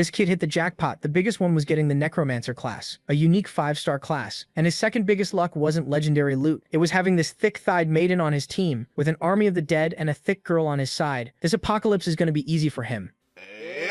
This kid hit the jackpot. The biggest one was getting the Necromancer class, a unique 5-star class. And his second biggest luck wasn't legendary loot. It was having this thick-thighed maiden on his team, with an army of the dead and a thick girl on his side. This apocalypse is going to be easy for him.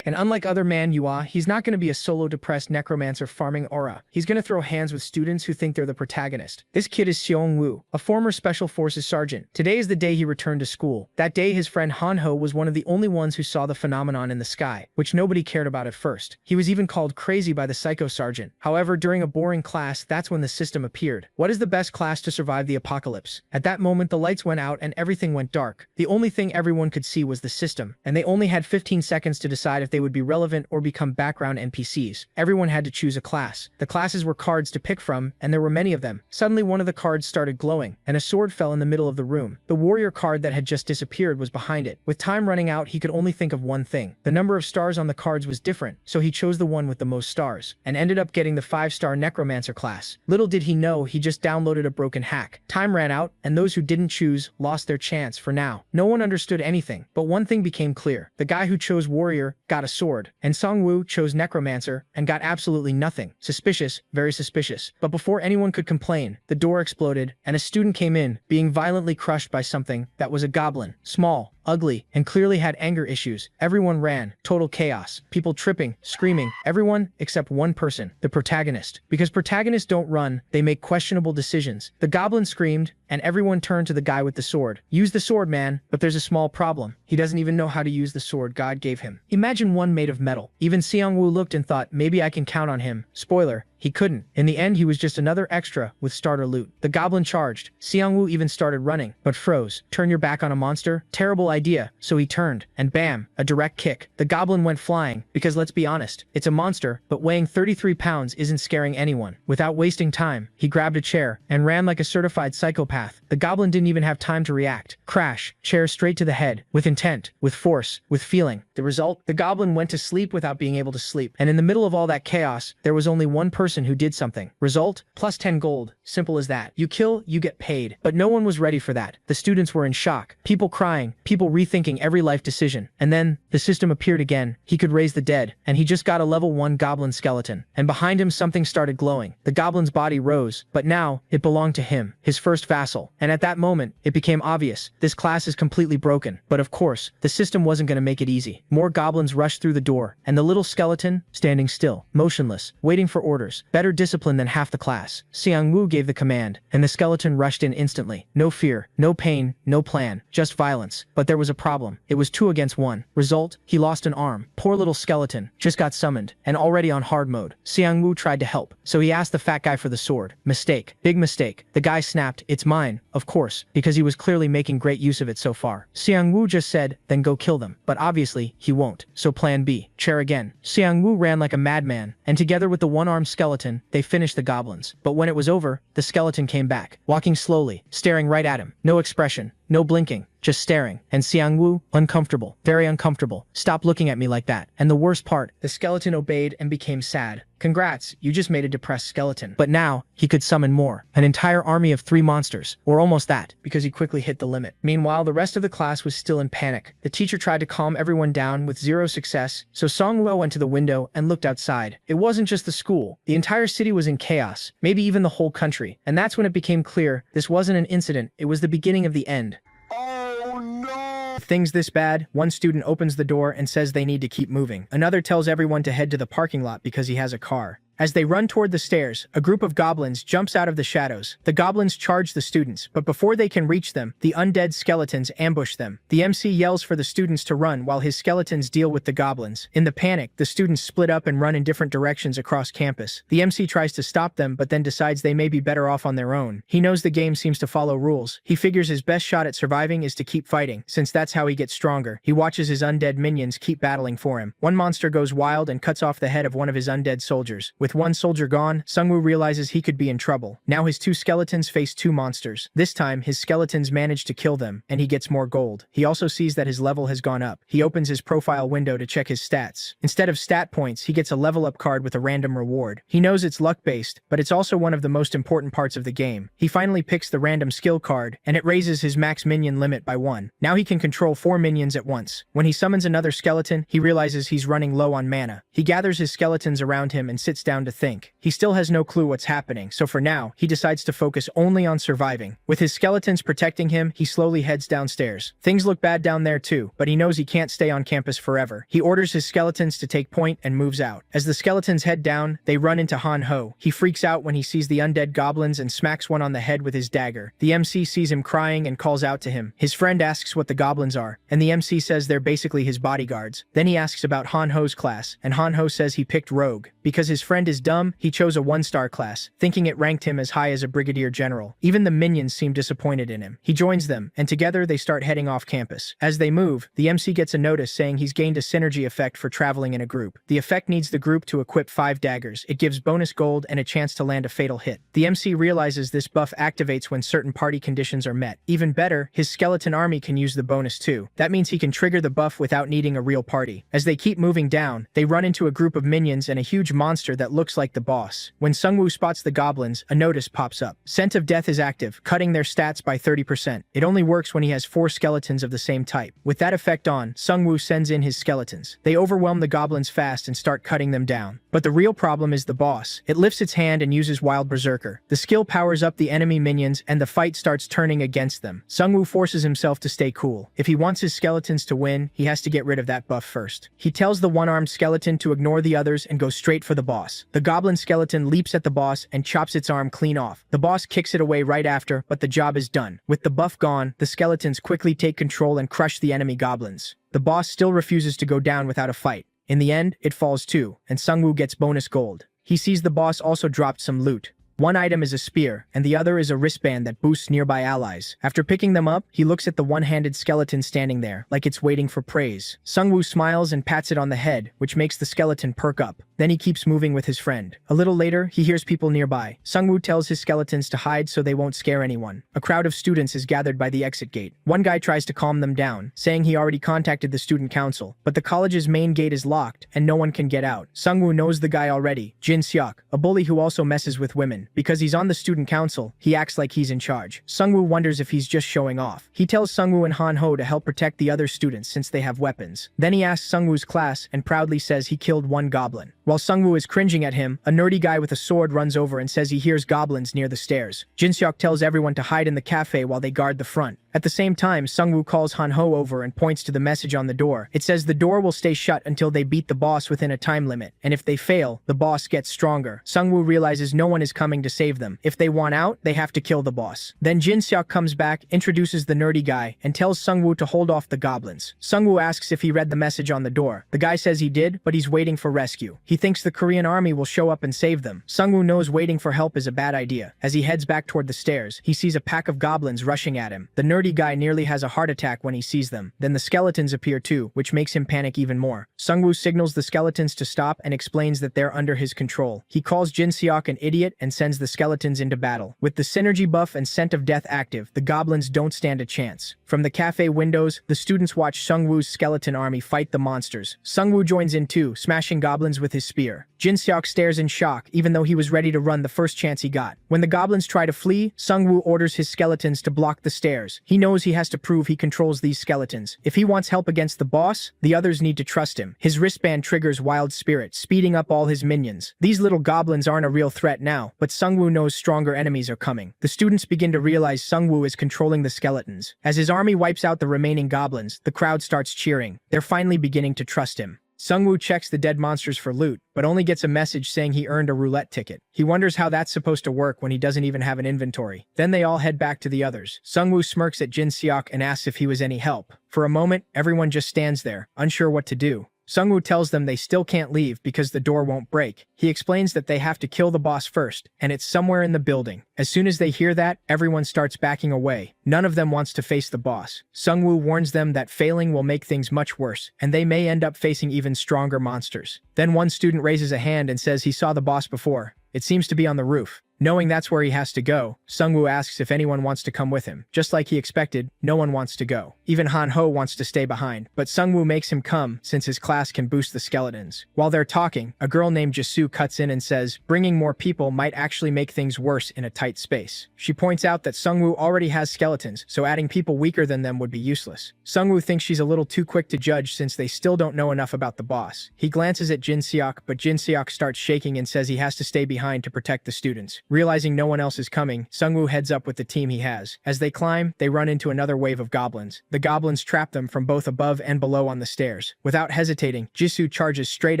And unlike other Manhwa, he's not going to be a solo depressed necromancer farming aura. He's going to throw hands with students who think they're the protagonist. This kid is Seong-woo, a former Special Forces sergeant. Today is the day he returned to school. That day his friend Han-ho was one of the only ones who saw the phenomenon in the sky, which nobody cared about at first. He was even called crazy by the psycho sergeant. However, during a boring class, that's when the system appeared. What is the best class to survive the apocalypse? At that moment the lights went out and everything went dark. The only thing everyone could see was the system, and they only had 15 seconds to decide if they would be relevant or become background NPCs. Everyone had to choose a class. The classes were cards to pick from, and there were many of them. Suddenly one of the cards started glowing, and a sword fell in the middle of the room. The warrior card that had just disappeared was behind it. With time running out, he could only think of one thing. The number of stars on the cards was different, so he chose the one with the most stars, and ended up getting the 5-star Necromancer class. Little did he know, he just downloaded a broken hack. Time ran out, and those who didn't choose lost their chance for now. No one understood anything, but one thing became clear. The guy who chose warrior got a sword, and Song-woo chose Necromancer and got absolutely nothing. Suspicious, very suspicious. But before anyone could complain, the door exploded, and a student came in, being violently crushed by something that was a goblin. Small, ugly, and clearly had anger issues. Everyone ran. Total chaos. People tripping, screaming. Everyone except one person, the protagonist. Because protagonists don't run, they make questionable decisions. The goblin screamed, and everyone turned to the guy with the sword. Use the sword, man, but there's a small problem. He doesn't even know how to use the sword God gave him. Imagine one made of metal. Even Seong-woo looked and thought, maybe I can count on him. Spoiler, he couldn't. In the end, he was just another extra with starter loot. The goblin charged. Seong-woo even started running, but froze. Turn your back on a monster? Terrible idea. So he turned, and bam, a direct kick. The goblin went flying, because let's be honest, it's a monster, but weighing 33 pounds isn't scaring anyone. Without wasting time, he grabbed a chair, and ran like a certified psychopath. The goblin didn't even have time to react. Crash, chair straight to the head, with intent, with force, with feeling. The result? The goblin went to sleep without being able to sleep. And in the middle of all that chaos, there was only one person who did something. Result? Plus 10 gold. Simple as that. You kill, you get paid. But no one was ready for that. The students were in shock. People crying. People rethinking every life decision. And then, the system appeared again. He could raise the dead. And he just got a level 1 goblin skeleton. And behind him something started glowing. The goblin's body rose. But now, it belonged to him. His first vassal. And at that moment, it became obvious. This class is completely broken. But of course, the system wasn't going to make it easy. More goblins rushed through the door. And the little skeleton, standing still, motionless, waiting for orders. Better discipline than half the class. Seong-woo gave the command, and the skeleton rushed in instantly. No fear, no pain, no plan, just violence. But there was a problem. It was 2 against 1. Result? He lost an arm. Poor little skeleton, just got summoned, and already on hard mode. Seong-woo tried to help, so he asked the fat guy for the sword. Mistake. Big mistake. The guy snapped, "It's mine," of course, because he was clearly making great use of it so far. Seong-woo just said, "Then go kill them." But obviously, he won't. So plan B. Chair again. Seong-woo ran like a madman, and together with the one-armed skeleton, they finished the goblins. But when it was over, the skeleton came back, walking slowly, staring right at him. No expression, no blinking, just staring. And Seong-woo, uncomfortable, very uncomfortable. "Stop looking at me like that." And the worst part, the skeleton obeyed and became sad. "Congrats, you just made a depressed skeleton." But now, he could summon more. An entire army of 3 monsters, or almost that, because he quickly hit the limit. Meanwhile, the rest of the class was still in panic. The teacher tried to calm everyone down with 0 success, so Song-woo went to the window and looked outside. It wasn't just the school. The entire city was in chaos, maybe even the whole country. And that's when it became clear, this wasn't an incident, it was the beginning of the end. Oh no! Things this bad, one student opens the door and says they need to keep moving. Another tells everyone to head to the parking lot because he has a car. As they run toward the stairs, a group of goblins jumps out of the shadows. The goblins charge the students, but before they can reach them, the undead skeletons ambush them. The MC yells for the students to run while his skeletons deal with the goblins. In the panic, the students split up and run in different directions across campus. The MC tries to stop them but then decides they may be better off on their own. He knows the game seems to follow rules. He figures his best shot at surviving is to keep fighting, since that's how he gets stronger. He watches his undead minions keep battling for him. One monster goes wild and cuts off the head of one of his undead soldiers. With one soldier gone, Sungwoo realizes he could be in trouble. Now his two skeletons face two monsters. This time, his skeletons manage to kill them, and he gets more gold. He also sees that his level has gone up. He opens his profile window to check his stats. Instead of stat points, he gets a level up card with a random reward. He knows it's luck-based, but it's also one of the most important parts of the game. He finally picks the random skill card, and it raises his max minion limit by 1. Now he can control 4 minions at once. When he summons another skeleton, he realizes he's running low on mana. He gathers his skeletons around him and sits down to think. He still has no clue what's happening, so for now, he decides to focus only on surviving. With his skeletons protecting him, he slowly heads downstairs. Things look bad down there too, but he knows he can't stay on campus forever. He orders his skeletons to take point and moves out. As the skeletons head down, they run into Han-Ho. He freaks out when he sees the undead goblins and smacks one on the head with his dagger. The MC sees him crying and calls out to him. His friend asks what the goblins are, and the MC says they're basically his bodyguards. Then he asks about Han-Ho's class, and Han-Ho says he picked Rogue. Because his friend is dumb, he chose a 1-star class, thinking it ranked him as high as a brigadier general. Even the minions seem disappointed in him. He joins them, and together they start heading off campus. As they move, the MC gets a notice saying he's gained a synergy effect for traveling in a group. The effect needs the group to equip 5 daggers. It gives bonus gold and a chance to land a fatal hit. The MC realizes this buff activates when certain party conditions are met. Even better, his skeleton army can use the bonus too. That means he can trigger the buff without needing a real party. As they keep moving down, they run into a group of minions and a huge monster that looks like the boss. When Sungwoo spots the goblins, a notice pops up. Scent of Death is active, cutting their stats by 30%. It only works when he has 4 skeletons of the same type. With that effect on, Sungwoo sends in his skeletons. They overwhelm the goblins fast and start cutting them down. But the real problem is the boss. It lifts its hand and uses Wild Berserker. The skill powers up the enemy minions and the fight starts turning against them. Sungwoo forces himself to stay cool. If he wants his skeletons to win, he has to get rid of that buff first. He tells the one-armed skeleton to ignore the others and go straight for the boss. The goblin skeleton leaps at the boss and chops its arm clean off. The boss kicks it away right after, but the job is done. With the buff gone, the skeletons quickly take control and crush the enemy goblins. The boss still refuses to go down without a fight. In the end, it falls too, and Sungwoo gets bonus gold. He sees the boss also dropped some loot. One item is a spear, and the other is a wristband that boosts nearby allies. After picking them up, he looks at the one-handed skeleton standing there, like it's waiting for praise. Sungwoo smiles and pats it on the head, which makes the skeleton perk up. Then he keeps moving with his friend. A little later, he hears people nearby. Sungwoo tells his skeletons to hide so they won't scare anyone. A crowd of students is gathered by the exit gate. One guy tries to calm them down, saying he already contacted the student council, but the college's main gate is locked, and no one can get out. Sungwoo knows the guy already, Jin Seok, a bully who also messes with women. Because he's on the student council, he acts like he's in charge. Sungwoo wonders if he's just showing off. He tells Sungwoo and Han-Ho to help protect the other students since they have weapons. Then he asks Sungwoo's class and proudly says he killed one goblin. While Sungwoo is cringing at him, a nerdy guy with a sword runs over and says he hears goblins near the stairs. Jinseok tells everyone to hide in the cafe while they guard the front. At the same time, Sungwoo calls Han-Ho over and points to the message on the door. It says the door will stay shut until they beat the boss within a time limit, and if they fail, the boss gets stronger. Sungwoo realizes no one is coming to save them. If they want out, they have to kill the boss. Then Jinseok comes back, introduces the nerdy guy, and tells Sungwoo to hold off the goblins. Sungwoo asks if he read the message on the door. The guy says he did, but he's waiting for rescue. He thinks the Korean army will show up and save them. Sungwoo knows waiting for help is a bad idea. As he heads back toward the stairs, he sees a pack of goblins rushing at him. The nerdy guy nearly has a heart attack when he sees them. Then the skeletons appear too, which makes him panic even more. Sungwoo signals the skeletons to stop and explains that they're under his control. He calls Jinseok an idiot and sends the skeletons into battle. With the synergy buff and scent of death active, the goblins don't stand a chance. From the cafe windows, the students watch Sungwoo's skeleton army fight the monsters. Sungwoo joins in too, smashing goblins with his spear. Jinseok stares in shock, even though he was ready to run the first chance he got. When the goblins try to flee, Sungwoo orders his skeletons to block the stairs. He knows he has to prove he controls these skeletons. If he wants help against the boss, the others need to trust him. His wristband triggers Wild Spirit, speeding up all his minions. These little goblins aren't a real threat now, but Sungwoo knows stronger enemies are coming. The students begin to realize Sungwoo is controlling the skeletons. As his army wipes out the remaining goblins, the crowd starts cheering. They're finally beginning to trust him. Sungwoo checks the dead monsters for loot, but only gets a message saying he earned a roulette ticket. He wonders how that's supposed to work when he doesn't even have an inventory. Then they all head back to the others. Sungwoo smirks at Jinseok and asks if he was any help. For a moment, everyone just stands there, unsure what to do. Sungwoo tells them they still can't leave because the door won't break. He explains that they have to kill the boss first, and it's somewhere in the building. As soon as they hear that, everyone starts backing away. None of them wants to face the boss. Sungwoo warns them that failing will make things much worse, and they may end up facing even stronger monsters. Then one student raises a hand and says he saw the boss before. It seems to be on the roof. Knowing that's where he has to go, Sungwoo asks if anyone wants to come with him. Just like he expected, no one wants to go. Even Han-ho wants to stay behind, but Sungwoo makes him come since his class can boost the skeletons. While they're talking, a girl named Jisoo cuts in and says bringing more people might actually make things worse in a tight space. She points out that Sungwoo already has skeletons, so adding people weaker than them would be useless. Sungwoo thinks she's a little too quick to judge since they still don't know enough about the boss. He glances at Jin Seok, but Jin Seok starts shaking and says he has to stay behind to protect the students. Realizing no one else is coming, Sungwoo heads up with the team he has. As they climb, they run into another wave of goblins. The goblins trap them from both above and below on the stairs. Without hesitating, Jisoo charges straight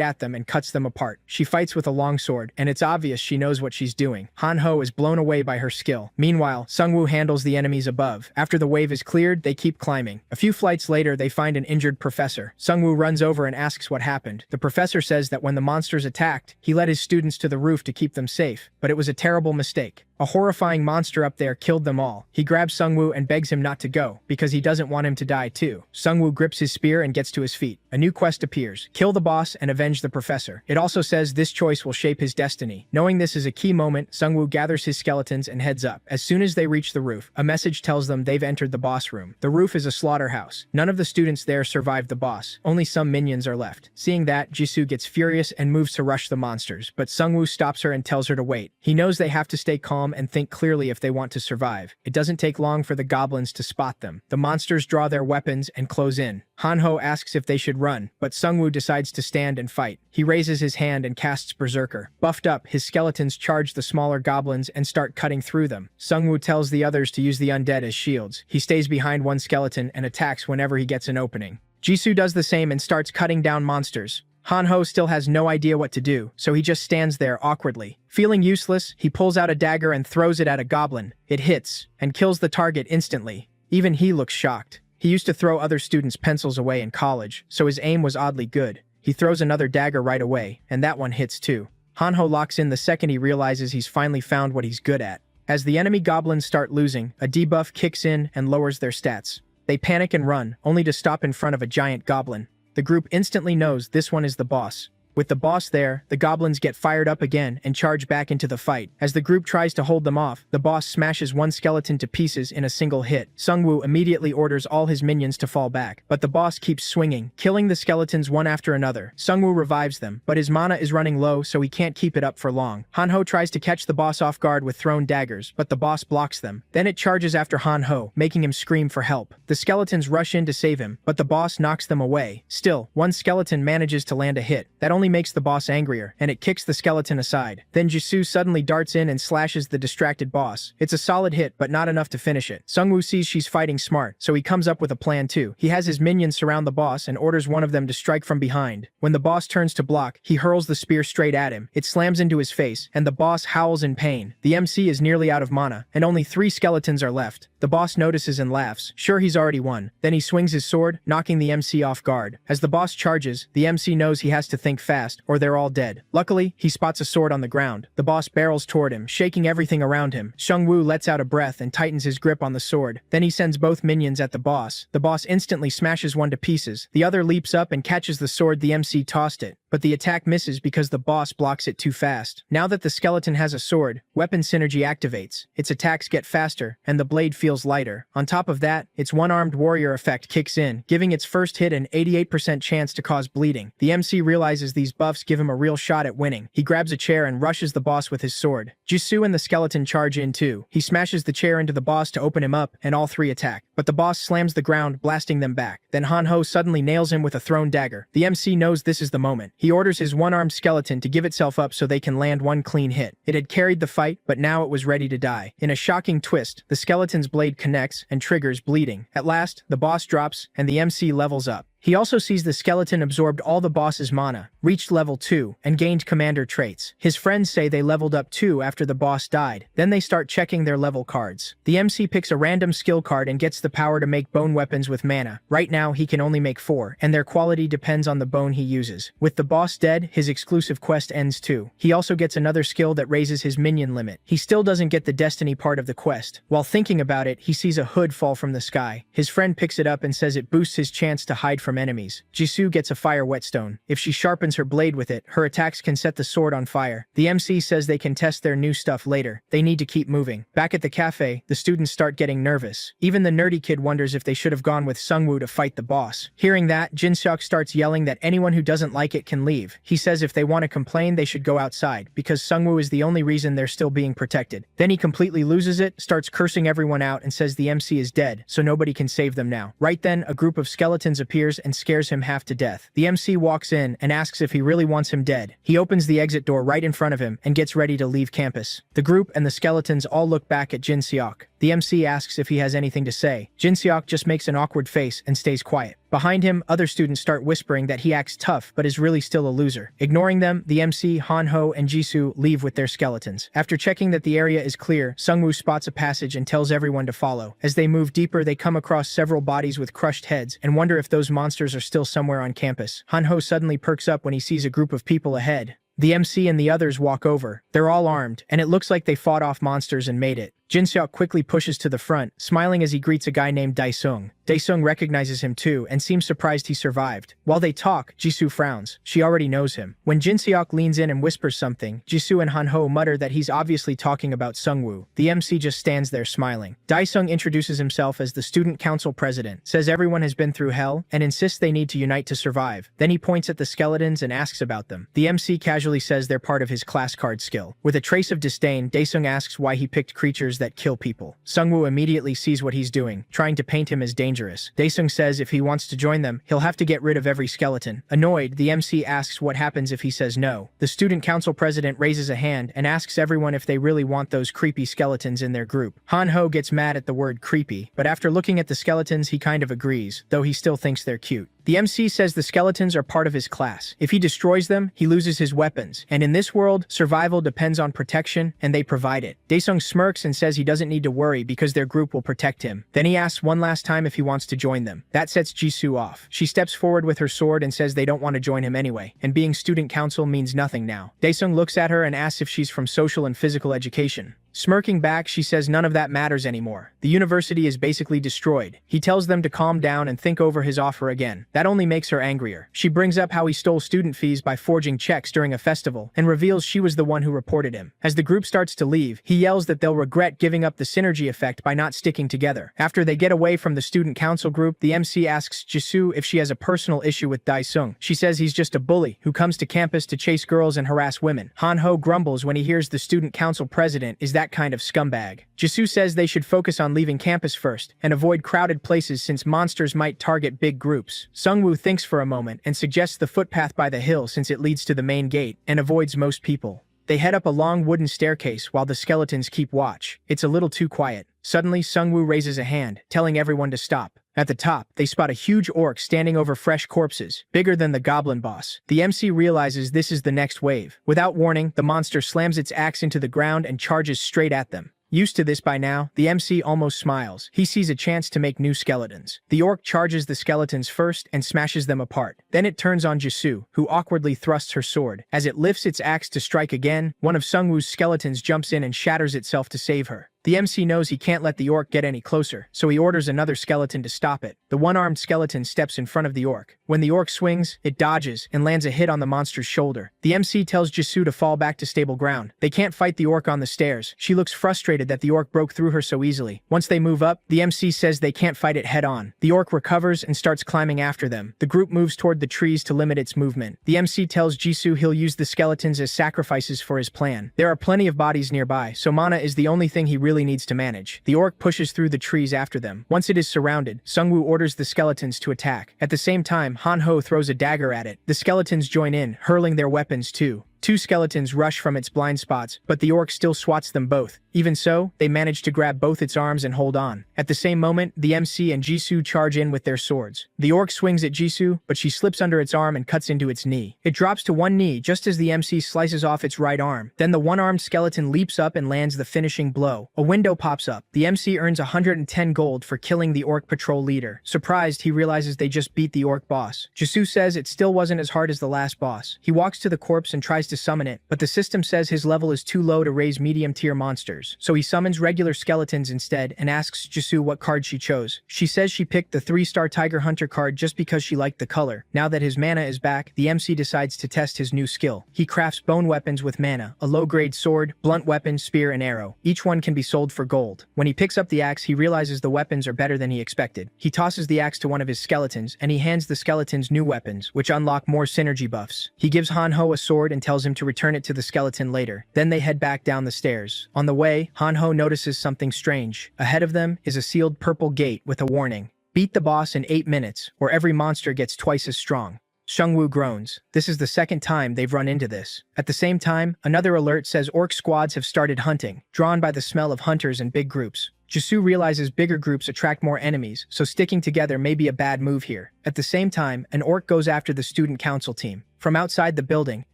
at them and cuts them apart. She fights with a longsword, and it's obvious she knows what she's doing. Han-ho is blown away by her skill. Meanwhile, Sungwoo handles the enemies above. After the wave is cleared, they keep climbing. A few flights later, they find an injured professor. Sungwoo runs over and asks what happened. The professor says that when the monsters attacked, he led his students to the roof to keep them safe, but it was a terrible mistake. A horrifying monster up there killed them all. He grabs Sungwoo and begs him not to go, because he doesn't want him to die too. Sungwoo grips his spear and gets to his feet. A new quest appears: kill the boss and avenge the professor. It also says this choice will shape his destiny. Knowing this is a key moment, Sungwoo gathers his skeletons and heads up. As soon as they reach the roof, a message tells them they've entered the boss room. The roof is a slaughterhouse. None of the students there survived the boss. Only some minions are left. Seeing that, Jisoo gets furious and moves to rush the monsters, but Sungwoo stops her and tells her to wait. He knows they have to stay calm and think clearly if they want to survive. It doesn't take long for the goblins to spot them. The monsters draw their weapons and close in. Han-ho asks if they should run, but Sungwoo decides to stand and fight. He raises his hand and casts Berserker. Buffed up, his skeletons charge the smaller goblins and start cutting through them. Sungwoo tells the others to use the undead as shields. He stays behind one skeleton and attacks whenever he gets an opening. Jisoo does the same and starts cutting down monsters. Han-ho still has no idea what to do, so he just stands there awkwardly. Feeling useless, he pulls out a dagger and throws it at a goblin. It hits, and kills the target instantly. Even he looks shocked. He used to throw other students' pencils away in college, so his aim was oddly good. He throws another dagger right away, and that one hits too. Han-ho locks in the second he realizes he's finally found what he's good at. As the enemy goblins start losing, a debuff kicks in and lowers their stats. They panic and run, only to stop in front of a giant goblin. The group instantly knows this one is the boss. With the boss there, the goblins get fired up again and charge back into the fight. As the group tries to hold them off, the boss smashes one skeleton to pieces in a single hit. Sungwoo immediately orders all his minions to fall back, but the boss keeps swinging, killing the skeletons one after another. Sungwoo revives them, but his mana is running low, so he can't keep it up for long. Han-ho tries to catch the boss off guard with thrown daggers, but the boss blocks them. Then it charges after Han-ho, making him scream for help. The skeletons rush in to save him, but the boss knocks them away. Still, one skeleton manages to land a hit. That only makes the boss angrier, and it kicks the skeleton aside. Then Jisoo suddenly darts in and slashes the distracted boss. It's a solid hit, but not enough to finish it. Sungwoo sees she's fighting smart, so he comes up with a plan too. He has his minions surround the boss and orders one of them to strike from behind. When the boss turns to block, he hurls the spear straight at him. It slams into his face, and the boss howls in pain. The MC is nearly out of mana, and only 3 skeletons are left. The boss notices and laughs. Sure, he's already won. Then he swings his sword, knocking the MC off guard. As the boss charges, the MC knows he has to think fast, or they're all dead. Luckily, he spots a sword on the ground. The boss barrels toward him, shaking everything around him. Sungwoo lets out a breath and tightens his grip on the sword. Then he sends both minions at the boss. The boss instantly smashes one to pieces. The other leaps up and catches the sword the MC tossed it, but the attack misses because the boss blocks it too fast. Now that the skeleton has a sword, weapon synergy activates. Its attacks get faster, and the blade feels lighter. On top of that, its one-armed warrior effect kicks in, giving its first hit an 88% chance to cause bleeding. The MC realizes these buffs give him a real shot at winning. He grabs a chair and rushes the boss with his sword. Jisoo and the skeleton charge in too. He smashes the chair into the boss to open him up, and all 3 attack. But the boss slams the ground, blasting them back. Then Han-ho suddenly nails him with a thrown dagger. The MC knows this is the moment. He orders his one-armed skeleton to give itself up so they can land one clean hit. It had carried the fight, but now it was ready to die. In a shocking twist, the skeleton's blade connects and triggers bleeding. At last, the boss drops, and the MC levels up. He also sees the skeleton absorbed all the boss's mana, reached level 2, and gained commander traits. His friends say they leveled up too after the boss died. Then they start checking their level cards. The MC picks a random skill card and gets the power to make bone weapons with mana. Right now, he can only make 4, and their quality depends on the bone he uses. With the boss dead, his exclusive quest ends too. He also gets another skill that raises his minion limit. He still doesn't get the destiny part of the quest. While thinking about it, he sees a hood fall from the sky. His friend picks it up and says it boosts his chance to hide from enemies. Jisoo gets a fire whetstone. If she sharpens her blade with it, her attacks can set the sword on fire. The MC says they can test their new stuff later. They need to keep moving. Back at the cafe, the students start getting nervous. Even the nerdy kid wonders if they should have gone with Sungwoo to fight the boss. Hearing that, Jinseok starts yelling that anyone who doesn't like it can leave. He says if they want to complain, they should go outside, because Sungwoo is the only reason they're still being protected. Then he completely loses it, starts cursing everyone out, and says the MC is dead, so nobody can save them now. Right then, a group of skeletons appears and scares him half to death. The MC walks in and asks if he really wants him dead. He opens the exit door right in front of him and gets ready to leave campus. The group and the skeletons all look back at Jinseok. The MC asks if he has anything to say. Jinseok just makes an awkward face and stays quiet. Behind him, other students start whispering that he acts tough but is really still a loser. Ignoring them, the MC, Hanho, and Jisoo leave with their skeletons. After checking that the area is clear, Sungwoo spots a passage and tells everyone to follow. As they move deeper, they come across several bodies with crushed heads and wonder if those monsters are still somewhere on campus. Hanho suddenly perks up when he sees a group of people ahead. The MC and the others walk over. They're all armed, and it looks like they fought off monsters and made it. Jinseok quickly pushes to the front, smiling as he greets a guy named Daesung. Daesung recognizes him too and seems surprised he survived. While they talk, Jisoo frowns. She already knows him. When Jinseok leans in and whispers something, Jisoo and Hanho mutter that he's obviously talking about Sungwoo. The MC just stands there smiling. Daesung introduces himself as the student council president, says everyone has been through hell, and insists they need to unite to survive. Then he points at the skeletons and asks about them. The MC casually says they're part of his class card skill. With a trace of disdain, Daesung asks why he picked creatures that kill people. Sungwoo immediately sees what he's doing, trying to paint him as dangerous. Daesung says if he wants to join them, he'll have to get rid of every skeleton. Annoyed, the MC asks what happens if he says no. The student council president raises a hand and asks everyone if they really want those creepy skeletons in their group. Hanho gets mad at the word creepy, but after looking at the skeletons, he kind of agrees, though he still thinks they're cute. The MC says the skeletons are part of his class. If he destroys them, he loses his weapons. And in this world, survival depends on protection, and they provide it. Daesung smirks and says he doesn't need to worry because their group will protect him. Then he asks one last time if he wants to join them. That sets Jisoo off. She steps forward with her sword and says they don't want to join him anyway, and being student council means nothing now. Daesung looks at her and asks if she's from social and physical education. Smirking back, she says none of that matters anymore. The university is basically destroyed. He tells them to calm down and think over his offer again. That only makes her angrier. She brings up how he stole student fees by forging checks during a festival and reveals she was the one who reported him. As the group starts to leave, he yells that they'll regret giving up the synergy effect by not sticking together. After they get away from the student council group, the MC asks Jisoo if she has a personal issue with Daesung. She says he's just a bully who comes to campus to chase girls and harass women. Hanho grumbles when he hears the student council president is that kind of scumbag. Jisoo says they should focus on leaving campus first and avoid crowded places since monsters might target big groups. Sungwoo thinks for a moment and suggests the footpath by the hill since it leads to the main gate and avoids most people. They head up a long wooden staircase while the skeletons keep watch. It's a little too quiet. Suddenly, Sungwoo raises a hand, telling everyone to stop. At the top, they spot a huge orc standing over fresh corpses, bigger than the goblin boss. The MC realizes this is the next wave. Without warning, the monster slams its axe into the ground and charges straight at them. Used to this by now, the MC almost smiles. He sees a chance to make new skeletons. The orc charges the skeletons first and smashes them apart. Then it turns on Jisoo, who awkwardly thrusts her sword. As it lifts its axe to strike again, one of Sungwoo's skeletons jumps in and shatters itself to save her. The MC knows he can't let the orc get any closer, so he orders another skeleton to stop it. The one-armed skeleton steps in front of the orc. When the orc swings, it dodges and lands a hit on the monster's shoulder. The MC tells Jisoo to fall back to stable ground. They can't fight the orc on the stairs. She looks frustrated that the orc broke through her so easily. Once they move up, the MC says they can't fight it head-on. The orc recovers and starts climbing after them. The group moves toward the trees to limit its movement. The MC tells Jisoo he'll use the skeletons as sacrifices for his plan. There are plenty of bodies nearby, so mana is the only thing he really needs to manage. The orc pushes through the trees after them. Once it is surrounded, Sungwoo orders the skeletons to attack. At the same time, Hanho throws a dagger at it. The skeletons join in, hurling their weapons too. Two skeletons rush from its blind spots, but the orc still swats them both. Even so, they manage to grab both its arms and hold on. At the same moment, the MC and Jisoo charge in with their swords. The orc swings at Jisoo, but she slips under its arm and cuts into its knee. It drops to one knee just as the MC slices off its right arm. Then the one-armed skeleton leaps up and lands the finishing blow. A window pops up. The MC earns 110 gold for killing the orc patrol leader. Surprised, he realizes they just beat the orc boss. Jisoo says it still wasn't as hard as the last boss. He walks to the corpse and tries to summon it, but the system says his level is too low to raise medium-tier monsters. So he summons regular skeletons instead and asks Jisoo what card she chose. She says she picked the 3-star Tiger Hunter card just because she liked the color. Now that his mana is back, the MC decides to test his new skill. He crafts bone weapons with mana, a low-grade sword, blunt weapon, spear, and arrow. Each one can be sold for gold. When he picks up the axe, he realizes the weapons are better than he expected. He tosses the axe to one of his skeletons, and he hands the skeletons new weapons, which unlock more synergy buffs. He gives Hanho a sword and tells him to return it to the skeleton later. Then they head back down the stairs. On the way, Hanho notices something strange. Ahead of them is a sealed purple gate with a warning. Beat the boss in 8 minutes, or every monster gets twice as strong. Seungwoo groans. This is the second time they've run into this. At the same time, another alert says orc squads have started hunting, drawn by the smell of hunters in big groups. Jisoo realizes bigger groups attract more enemies, so sticking together may be a bad move here. At the same time, an orc goes after the student council team. From outside the building,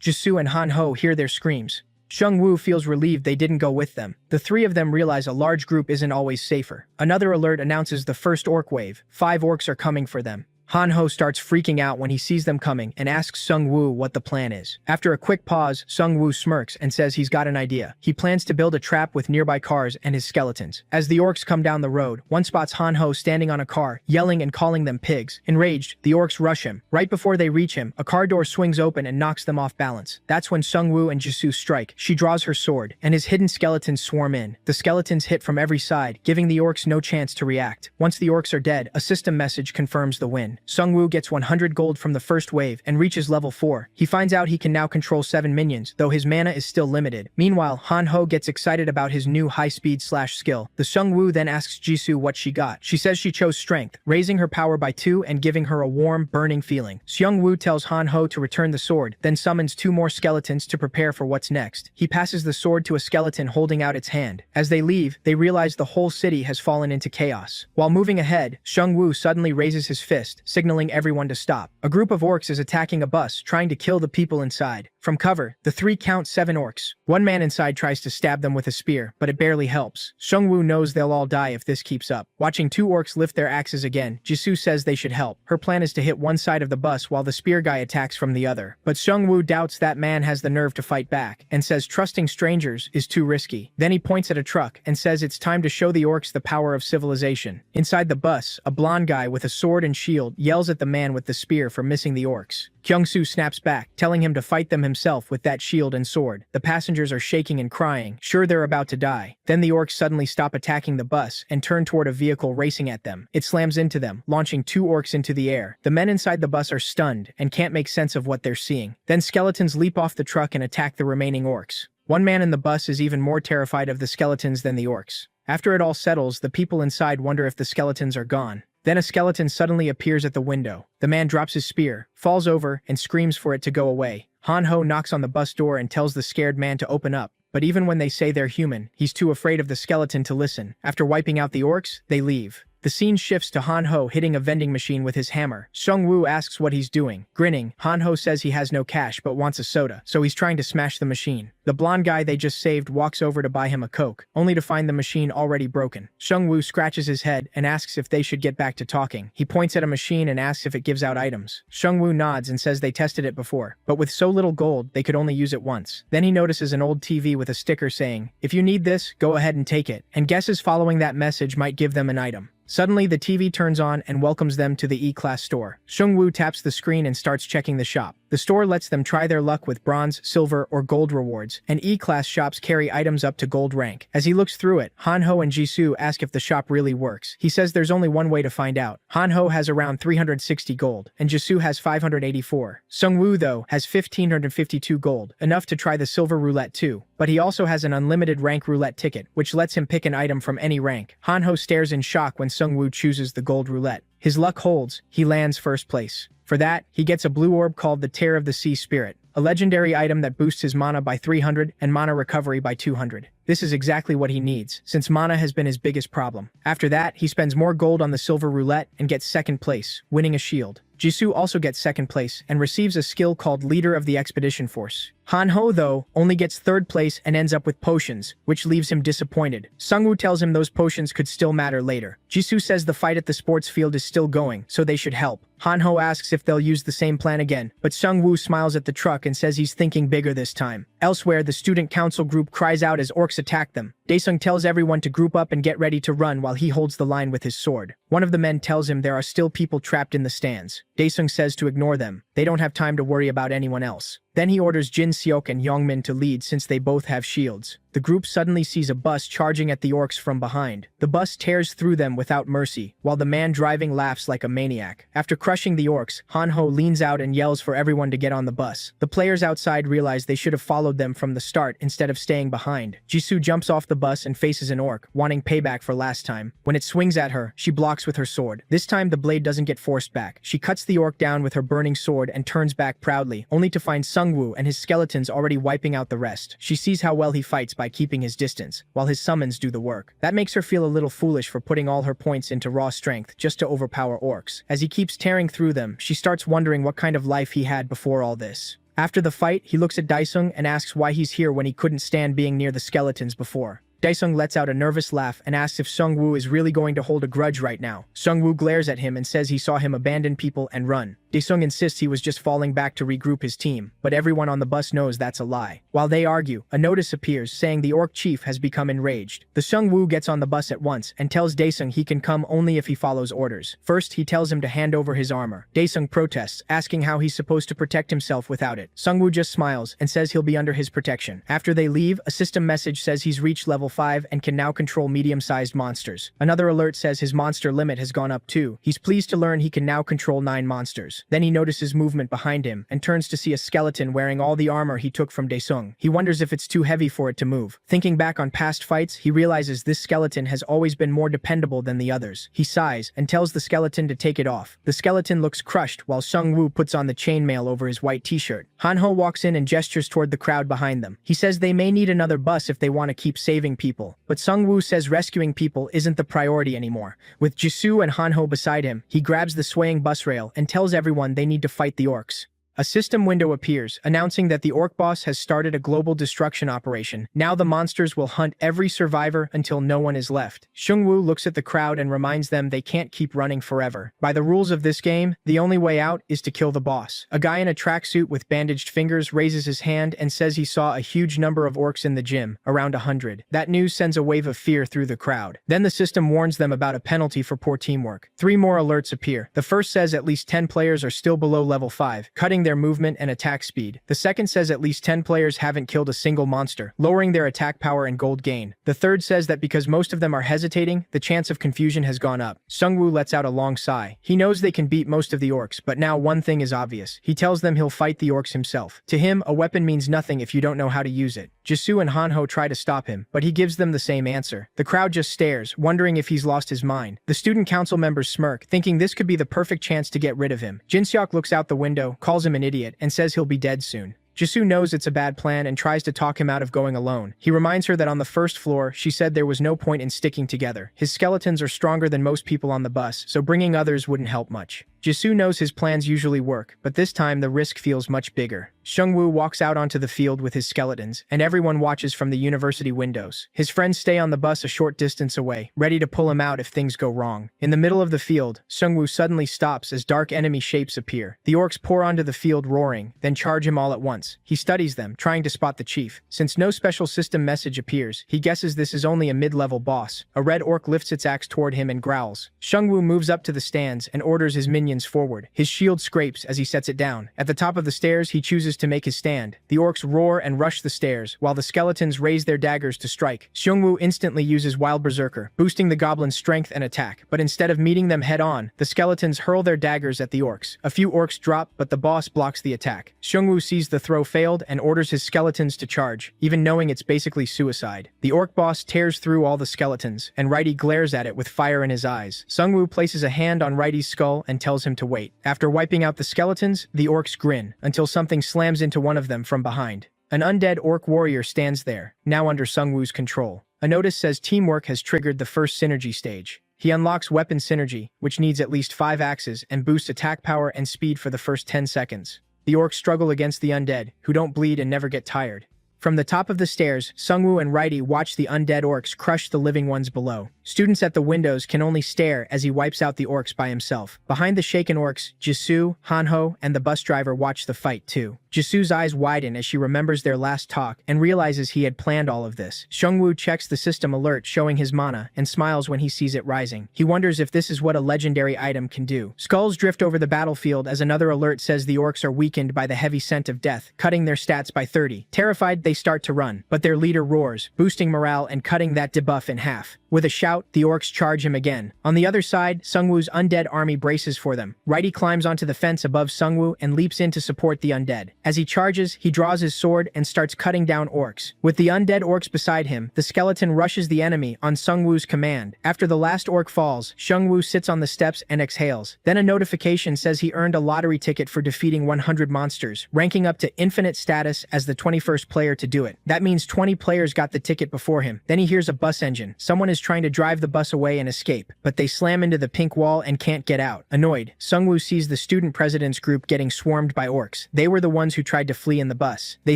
Jisoo and Hanho hear their screams. Seungwoo feels relieved they didn't go with them. The three of them realize a large group isn't always safer. Another alert announces the first orc wave. 5 orcs are coming for them. Hanho starts freaking out when he sees them coming and asks Seungwoo what the plan is. After a quick pause, Seungwoo smirks and says he's got an idea. He plans to build a trap with nearby cars and his skeletons. As the orcs come down the road, one spots Hanho standing on a car, yelling and calling them pigs. Enraged, the orcs rush him. Right before they reach him, a car door swings open and knocks them off balance. That's when Seungwoo and Jisoo strike. She draws her sword, and his hidden skeletons swarm in. The skeletons hit from every side, giving the orcs no chance to react. Once the orcs are dead, a system message confirms the win. Seungwoo gets 100 gold from the first wave and reaches level 4. He finds out he can now control 7 minions, though his mana is still limited. Meanwhile, Hanho gets excited about his new high-speed slash skill. The Seungwoo then asks Jisoo what she got. She says she chose strength, raising her power by 2 and giving her a warm, burning feeling. Seungwoo tells Hanho to return the sword, then summons 2 more skeletons to prepare for what's next. He passes the sword to a skeleton holding out its hand. As they leave, they realize the whole city has fallen into chaos. While moving ahead, Seungwoo suddenly raises his fist, signaling everyone to stop. A group of orcs is attacking a bus, trying to kill the people inside. From cover, the 3 count 7 orcs. One man inside tries to stab them with a spear, but it barely helps. Seungwoo knows they'll all die if this keeps up. Watching 2 orcs lift their axes again, Jisoo says they should help. Her plan is to hit one side of the bus while the spear guy attacks from the other. But Seungwoo doubts that man has the nerve to fight back, and says trusting strangers is too risky. Then he points at a truck and says it's time to show the orcs the power of civilization. Inside the bus, a blonde guy with a sword and shield yells at the man with the spear for missing the orcs. Kyungsoo snaps back, telling him to fight them himself with that shield and sword. The passengers are shaking and crying, sure they're about to die. Then the orcs suddenly stop attacking the bus and turn toward a vehicle racing at them. It slams into them, launching 2 orcs into the air. The men inside the bus are stunned and can't make sense of what they're seeing. Then skeletons leap off the truck and attack the remaining orcs. One man in the bus is even more terrified of the skeletons than the orcs. After it all settles, the people inside wonder if the skeletons are gone. Then a skeleton suddenly appears at the window. The man drops his spear, falls over, and screams for it to go away. Hanho knocks on the bus door and tells the scared man to open up. But even when they say they're human, he's too afraid of the skeleton to listen. After wiping out the orcs, they leave. The scene shifts to Hanho hitting a vending machine with his hammer. Seungwoo asks what he's doing. Grinning, Hanho says he has no cash but wants a soda, so he's trying to smash the machine. The blonde guy they just saved walks over to buy him a Coke, only to find the machine already broken. Seungwoo scratches his head and asks if they should get back to talking. He points at a machine and asks if it gives out items. Seungwoo nods and says they tested it before, but with so little gold, they could only use it once. Then he notices an old TV with a sticker saying, "If you need this, go ahead and take it," and guesses following that message might give them an item. Suddenly, the TV turns on and welcomes them to the E-Class store. Seungwoo taps the screen and starts checking the shop. The store lets them try their luck with bronze, silver, or gold rewards, and E-Class shops carry items up to gold rank. As he looks through it, Hanho and Jisoo ask if the shop really works. He says there's only one way to find out. Hanho has around 360 gold, and Jisoo has 584. Seungwoo, though, has 1,552 gold, enough to try the silver roulette too. But he also has an unlimited rank roulette ticket, which lets him pick an item from any rank. Hanho stares in shock when Seungwoo chooses the gold roulette. His luck holds, he lands first place. For that, he gets a blue orb called the Tear of the Sea Spirit. a legendary item that boosts his mana by 300 and mana recovery by 200. This is exactly what he needs, since mana has been his biggest problem. After that, he spends more gold on the silver roulette and gets second place, winning a shield. Jisoo also gets second place and receives a skill called Leader of the Expedition Force. Hanho, though, only gets third place and ends up with potions, which leaves him disappointed. Sungwoo tells him those potions could still matter later. Jisoo says the fight at the sports field is still going, so they should help. Hanho asks if they'll use the same plan again, but Sungwoo smiles at the truck and says he's thinking bigger this time. Elsewhere, the student council group cries out as orcs attack them. Daesung tells everyone to group up and get ready to run while he holds the line with his sword. One of the men tells him there are still people trapped in the stands. Daesung says to ignore them. They don't have time to worry about anyone else. Then he orders Jin Seok and Yongmin to lead since they both have shields. The group suddenly sees a bus charging at the orcs from behind. The bus tears through them without mercy, while the man driving laughs like a maniac. After crushing the orcs, Hanho leans out and yells for everyone to get on the bus. The players outside realize they should have followed them from the start instead of staying behind. Jisoo jumps off the bus and faces an orc, wanting payback for last time. When it swings at her, she blocks with her sword. This time the blade doesn't get forced back. She cuts the orc down with her burning sword and turns back proudly, only to find Sungwoo and his skeletons already wiping out the rest. She sees how well he fights by keeping his distance, while his summons do the work. That makes her feel a little foolish for putting all her points into raw strength just to overpower orcs. As he keeps tearing through them, she starts wondering what kind of life he had before all this. After the fight, he looks at Daesung and asks why he's here when he couldn't stand being near the skeletons before. Daesung lets out a nervous laugh and asks if Sungwoo is really going to hold a grudge right now. Sungwoo glares at him and says he saw him abandon people and run. Daesung insists he was just falling back to regroup his team, but everyone on the bus knows that's a lie. While they argue, a notice appears saying the orc chief has become enraged. The Sungwoo gets on the bus at once and tells Daesung he can come only if he follows orders. First, he tells him to hand over his armor. Daesung protests, asking how he's supposed to protect himself without it. Sungwoo just smiles and says he'll be under his protection. After they leave, a system message says he's reached level 5 and can now control medium-sized monsters. Another alert says his monster limit has gone up too. He's pleased to learn he can now control 9 monsters. Then he notices movement behind him and turns to see a skeleton wearing all the armor he took from Daesung. He wonders if it's too heavy for it to move. Thinking back on past fights, he realizes this skeleton has always been more dependable than the others. He sighs and tells the skeleton to take it off. The skeleton looks crushed while Sungwoo puts on the chainmail over his white t-shirt. Hanho walks in and gestures toward the crowd behind them. He says they may need another bus if they want to keep saving people. But Sungwoo says rescuing people isn't the priority anymore. With Jisoo and Hanho beside him, he grabs the swaying bus rail and tells everyone they need to fight the orcs. A system window appears, announcing that the orc boss has started a global destruction operation. Now the monsters will hunt every survivor until no one is left. Sungwoo looks at the crowd and reminds them they can't keep running forever. By the rules of this game, the only way out is to kill the boss. A guy in a tracksuit with bandaged fingers raises his hand and says he saw a huge number of orcs in the gym, around 100. That news sends a wave of fear through the crowd. Then the system warns them about a penalty for poor teamwork. 3 more alerts appear. The first says at least 10 players are still below level 5, cutting their movement and attack speed. The second says at least 10 players haven't killed a single monster, lowering their attack power and gold gain. The third says that because most of them are hesitating, the chance of confusion has gone up. Sungwoo lets out a long sigh. He knows they can beat most of the orcs, but now one thing is obvious. He tells them he'll fight the orcs himself. To him, a weapon means nothing if you don't know how to use it. Jisoo and Hanho try to stop him, but he gives them the same answer. The crowd just stares, wondering if he's lost his mind. The student council members smirk, thinking this could be the perfect chance to get rid of him. Jinseok looks out the window, calls him an idiot, and says he'll be dead soon. Jisoo knows it's a bad plan and tries to talk him out of going alone. He reminds her that on the first floor, she said there was no point in sticking together. His skeletons are stronger than most people on the bus, so bringing others wouldn't help much. Jisoo knows his plans usually work, but this time the risk feels much bigger. Sungwoo walks out onto the field with his skeletons, and everyone watches from the university windows. His friends stay on the bus a short distance away, ready to pull him out if things go wrong. In the middle of the field, Sungwoo suddenly stops as dark enemy shapes appear. The orcs pour onto the field roaring, then charge him all at once. He studies them, trying to spot the chief. Since no special system message appears, he guesses this is only a mid-level boss. A red orc lifts its axe toward him and growls. Sungwoo moves up to the stands and orders his minions forward. His shield scrapes as he sets it down. At the top of the stairs, he chooses to make his stand. The orcs roar and rush the stairs, while the skeletons raise their daggers to strike. Sungwoo instantly uses Wild Berserker, boosting the goblins' strength and attack, but instead of meeting them head-on, the skeletons hurl their daggers at the orcs. A few orcs drop, but the boss blocks the attack. Sungwoo sees the throw failed and orders his skeletons to charge, even knowing it's basically suicide. The orc boss tears through all the skeletons, and Righty glares at it with fire in his eyes. Sungwoo places a hand on Righty's skull and tells tells him to wait. After wiping out the skeletons, the orcs grin, until something slams into one of them from behind. An undead orc warrior stands there, now under Sungwoo's control. A notice says teamwork has triggered the first synergy stage. He unlocks weapon synergy, which needs at least 5 axes and boosts attack power and speed for the first 10 seconds. The orcs struggle against the undead, who don't bleed and never get tired. From the top of the stairs, Sungwoo and Righty watch the undead orcs crush the living ones below. Students at the windows can only stare as he wipes out the orcs by himself. Behind the shaken orcs, Jisoo, Hanho, and the bus driver watch the fight too. Jisoo's eyes widen as she remembers their last talk and realizes he had planned all of this. Sungwoo checks the system alert showing his mana and smiles when he sees it rising. He wonders if this is what a legendary item can do. Skulls drift over the battlefield as another alert says the orcs are weakened by the heavy scent of death, cutting their stats by 30. Terrified, they start to run, but their leader roars, boosting morale and cutting that debuff in half. With a shout, the orcs charge him again. On the other side, Sungwoo's undead army braces for them. Righty climbs onto the fence above Sungwoo and leaps in to support the undead. As he charges, he draws his sword and starts cutting down orcs. With the undead orcs beside him, the skeleton rushes the enemy on Sungwoo's command. After the last orc falls, Sungwoo sits on the steps and exhales. Then a notification says he earned a lottery ticket for defeating 100 monsters, ranking up to infinite status as the 21st player to do it. That means 20 players got the ticket before him. Then he hears a bus engine. Someone is trying to drive the bus away and escape, but they slam into the pink wall and can't get out. Annoyed, Sungwoo sees the student president's group getting swarmed by orcs. They were the ones who tried to flee in the bus. They